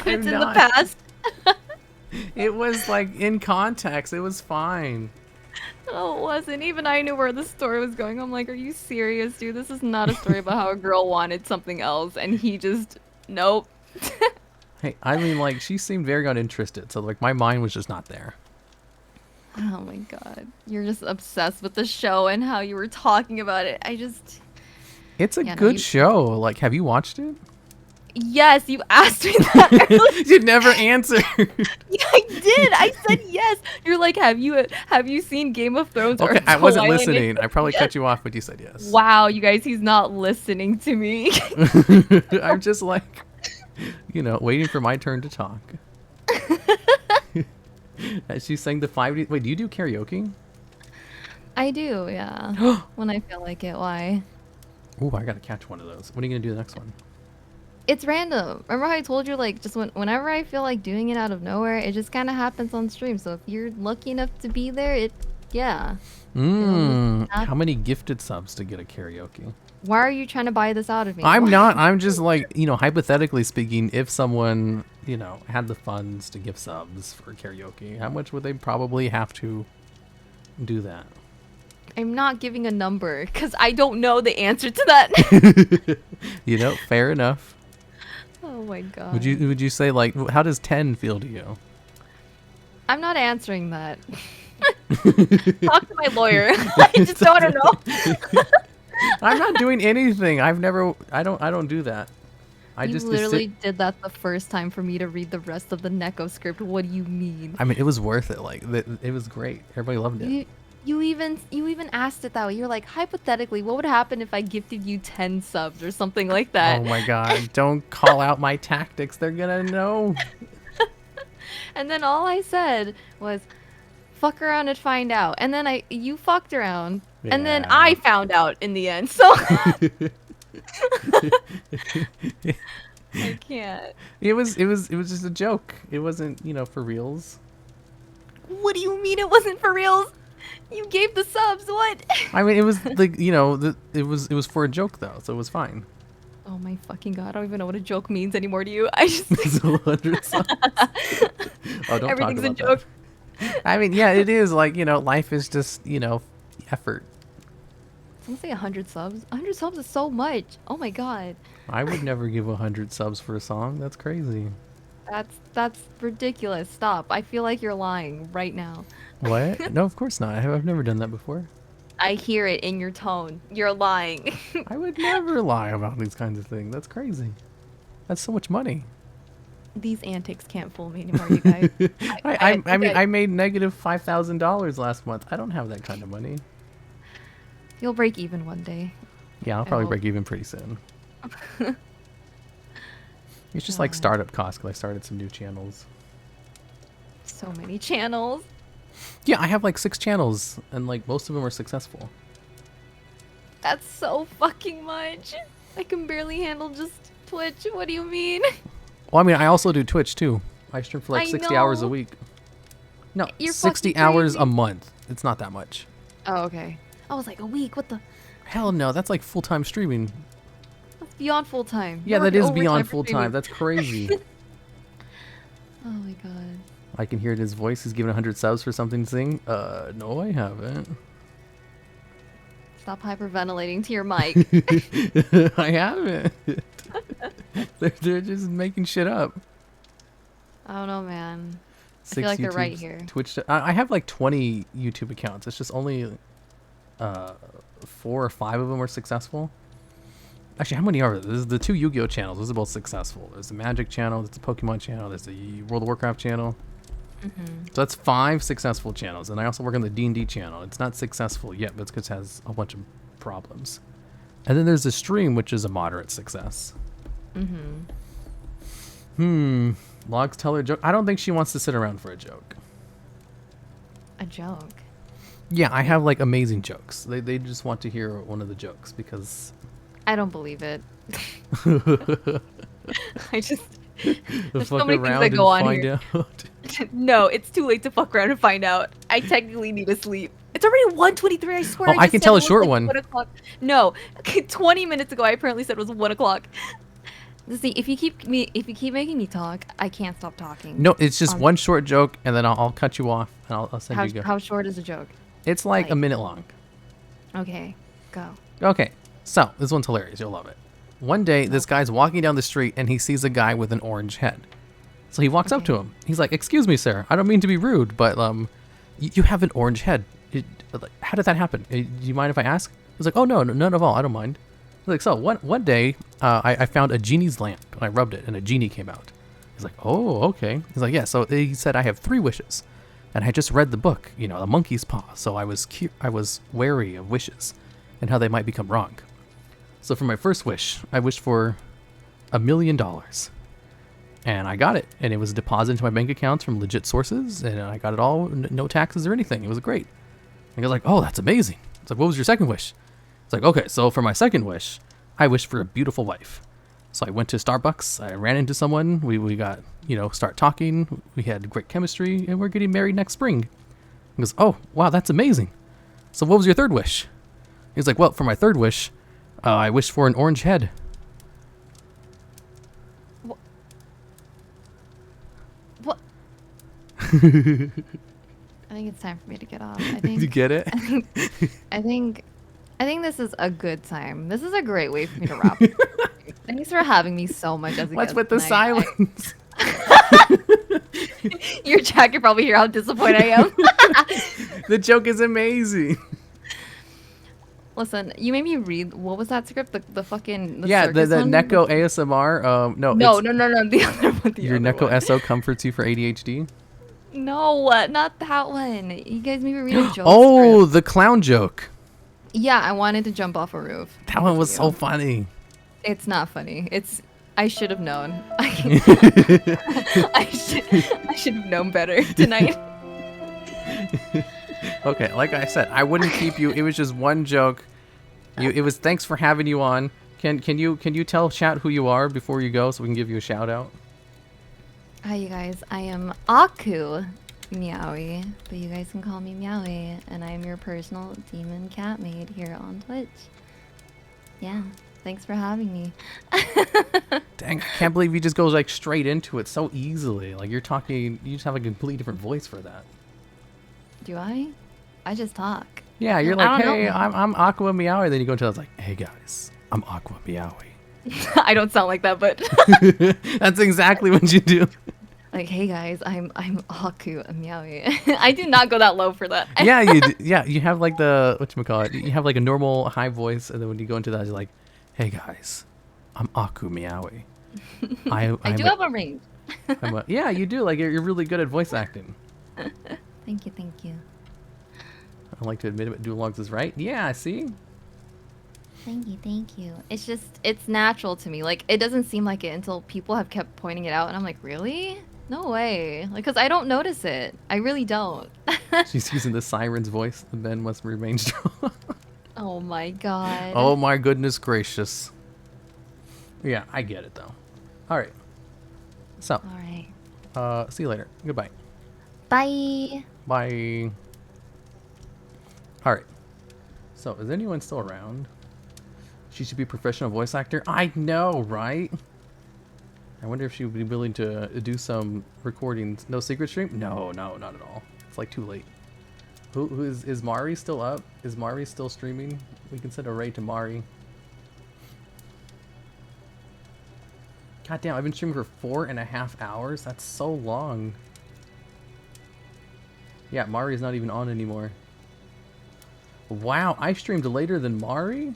It's in not. the past. It was like in context. It was fine. No, it wasn't. Even I knew where the story was going. I'm like, are you serious, dude? This is not a story about how a girl wanted something else, and he just, nope. Hey, I mean, like, she seemed very uninterested, so like my mind was just not there. Oh my god. You're just obsessed with the show and how you were talking about it. It's a Yeah, no, good you- show. Like, have you watched it? Yes, you asked me that earlier. You never answered. Yeah, I did. I said yes. You're like, have you seen Game of Thrones? Okay, or I wasn't Twilight? listening. I probably cut you off, but you said yes. Wow, you guys, he's not listening to me. I'm just like, waiting for my turn to talk. As she sang the 5D. Wait, do you do karaoke? I do, yeah. When I feel like it. Why? Ooh, I gotta catch one of those. When are you gonna do the next one? It's random. Remember how I told you, like, just whenever I feel like doing it out of nowhere, it just kind of happens on stream. So if you're lucky enough to be there, yeah. How many gifted subs to get a karaoke? Why are you trying to buy this out of me? I'm Why? not. I'm just like, hypothetically speaking, if someone, had the funds to give subs for karaoke, how much would they probably have to do that? I'm not giving a number because I don't know the answer to that. Fair enough. Oh my god. Would you say, like, how does 10 feel to you? I'm not answering that. Talk to my lawyer. I just don't know. I'm not doing anything. I don't do that. You literally did that the first time for me to read the rest of the Neko script. What do you mean? I mean, it was worth it. Like, it was great. Everybody loved it. You even asked it that way. You're like, hypothetically, what would happen if I gifted you 10 subs or something like that? Oh my god, don't call out my tactics. They're gonna know. And then all I said was, fuck around and find out. And then you fucked around. And then Yeah. I found out in the end. So I can't. It was just a joke. It wasn't, for reals. What do you mean it wasn't for reals? You gave the subs. What? I mean, it was like, it was for a joke though, so it was fine. Oh my fucking god! I don't even know what a joke means anymore. Do you? I just It's 100 subs. Oh, don't everything's talk a about joke. that. I mean, yeah, it is like, life is just, effort. Someone say 100 subs. 100 subs is so much. Oh my god. I would never give 100 subs for a song. That's crazy. That's ridiculous. Stop. I feel like you're lying right now. What? No, of course not. I've never done that before. I hear it in your tone. You're lying. I would never lie about these kinds of things. That's crazy. That's so much money. These antics can't fool me anymore, you guys. I mean, I made negative $5,000 last month. I don't have that kind of money. You'll break even one day. Yeah, I'll I probably hope. break even pretty soon. It's just like startup costs because I started some new channels. So many channels. Yeah, I have like 6 channels, and like most of them are successful. That's so fucking much. I can barely handle just Twitch. What do you mean? Well, I mean, I also do Twitch too. I stream for like I 60 hours a know. week. No, You're 60 fucking hours a crazy. month. It's not that much. Oh, okay. I was like, a week? What the? Hell no, that's like full-time streaming. That's beyond full time. Yeah, that is beyond full-time. That's crazy. Oh my god. I can hear it in his voice. He's giving 100 subs for something to sing. No, I haven't. Stop hyperventilating to your mic. I haven't. they're just making shit up. I don't know, man. I 6 feel like they're right YouTubes, here. Twitch. I have like 20 YouTube accounts. It's just only 4 or 5 of them are successful. Actually, how many are there? There's the 2 Yu-Gi-Oh channels. Those are both successful. There's the Magic channel. There's the Pokemon channel. There's the World of Warcraft channel. So that's 5 successful channels. And I also work on the D&D channel. It's not successful yet, but it's because it has a bunch of problems. And then there's the stream, which is a moderate success. Logs tell her a joke. I don't think she wants to sit around for a joke. A joke. Yeah, I have like amazing jokes. They just want to hear one of the jokes because I don't believe it. I just there's so Fuck many things around that and go on find here. out. No, it's too late to fuck around and find out. I technically need to sleep. It's already 1:23. I swear. Oh, I just can said tell it a was, short like, one. 1 o'clock. No, 20 minutes ago I apparently said it was 1 o'clock. See, if you keep making me talk, I can't stop talking. No, it's just one short joke, and then I'll cut you off, and I'll send you go. How short is a joke? It's like a minute long. Okay, go. Okay, so this one's hilarious. You'll love it. One day, this guy's walking down the street, and he sees a guy with an orange head. So he walks up to him. He's like, "Excuse me, sir. I don't mean to be rude, but you have an orange head. How did that happen? Do you mind if I ask?" He's like, "Oh no, none at all. I don't mind." He's like, "So one day, I found a genie's lamp, and I rubbed it, and a genie came out." He's like, "Oh, okay." He's like, "Yeah." So he said, "I have 3 wishes, and I just read the book, The Monkey's Paw. So I was wary of wishes, and how they might become wrong. So for my first wish, I wished for $1 million." And I got it, and it was deposited into my bank accounts from legit sources, and I got it all, no taxes or anything. It was great. And I was like, "Oh, that's amazing." It's like, "What was your second wish?" It's like, "Okay, so for my second wish, I wished for a beautiful wife." So I went to Starbucks, I ran into someone, we got, start talking, we had great chemistry, and we're getting married next spring. He goes, "Oh, wow, that's amazing. So what was your third wish?" He's like, "Well, for my third wish, I wished for an orange head." What? I think it's time for me to get off. I think You get it? I think this is a good time. This is a great way for me to wrap. Thanks for having me so much as a What's guest with the tonight. silence? Your chat can probably hear how disappointed I am. The joke is amazing. Listen, you made me read. What was that script? The fucking Yeah, the circus one? Neko ASMR. No, No, it's no, no, no. The other one. The your other Neko one. SO comforts you for ADHD. No, not that one. You guys made me read a joke. Oh, script. the clown joke. Yeah, I wanted to jump off a roof. That one was You. so funny. It's not funny. I should have known. I should have known better tonight. Okay, like I said, I wouldn't keep you. It was just one joke. It was thanks for having you on. Can you tell chat who you are before you go so we can give you a shout out? Hi, you guys. I am Aku Meowi, but you guys can call me Meowi, and I am your personal demon cat maid here on Twitch. Yeah, thanks for having me. Dang, I can't believe you just go like straight into it so easily. Like you're talking, you just have a completely different voice for that. Do I? I just talk. Yeah, you're I like, don't "Hey, know. I'm Aqua Meowi." Then you go into it's like, "Hey guys, I'm Aqua Meowi." I don't sound like that, but That's exactly what you do. like, hey guys, I'm Aku Meowi. I do not go that low for that. Yeah, you do. Yeah, you have like the whatchamacallit, you have like a normal high voice, and then when you go into that, you're like, "Hey guys, I'm Aku Meowi." I do have a range. Yeah, you do. Like you're really good at voice acting. Thank you, thank you. I like to admit it, but DuelLogs is right. Yeah, see? Thank you, thank you. It's just, it's natural to me. Like, it doesn't seem like it until people have kept pointing it out, and I'm like, really? No way. Like, because I don't notice it. I really don't. She's using the siren's voice. The men must remain strong. Oh my god. Oh my goodness gracious. Yeah, I get it though. All right. So, Alright. see you later. Goodbye. Bye. Bye. All right. So, is anyone still around? She should be a professional voice actor. I know, right? I wonder if she would be willing to do some recordings. No secret stream? No, not at all. It's like too late. Who is Mari still up? Is Mari still streaming? We can send a raid to Mari. God damn, I've been streaming for 4.5 hours? That's so long. Yeah, Mari's not even on anymore. Wow, I streamed later than Mari?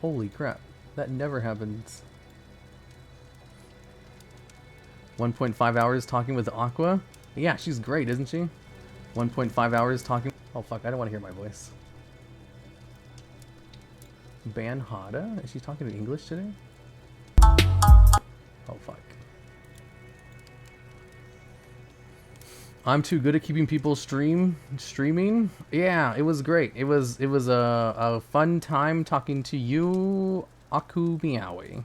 Holy crap. That never happens. 1.5 hours talking with Aqua? Yeah, she's great, isn't she? 1.5 hours talking... Oh fuck, I don't want to hear my voice. Ban Hada? Is she talking in English today? Oh fuck. I'm too good at keeping people streaming. Yeah, it was great. It was a fun time talking to you, Aku Meowi.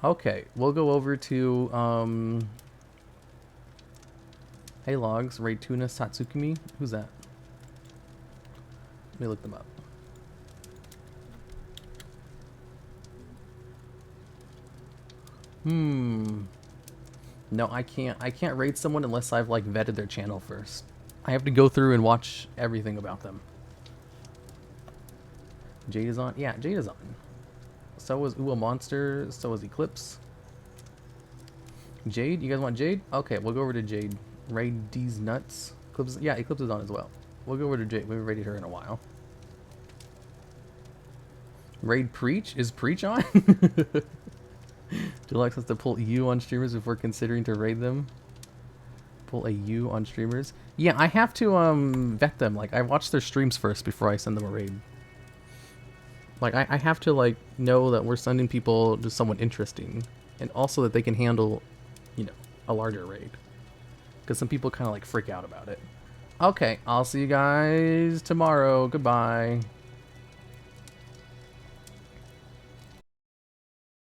Okay, we'll go over to Hey Logs, Raid Tuna Satsukimi. Who's that? Let me look them up. No, I can't raid someone unless I've like vetted their channel first. I have to go through and watch everything about them. Jade is on? Yeah, Jade is on. So was Uwa Monster, so was Eclipse. Jade? You guys want Jade? Okay, we'll go over to Jade. Raid D's nuts. Eclipse, yeah, Eclipse is on as well. We'll go over to Jade. We haven't raided her in a while. Raid Preach? Is Preach on? Deluxe has to pull U on streamers before considering to raid them. Pull a U on streamers. Yeah, I have to vet them. Like I watch their streams first before I send them a raid. Like I have to like know that we're sending people to someone interesting, and also that they can handle, you know, a larger raid. Because some people kind of like freak out about it. Okay, I'll see you guys tomorrow. Goodbye.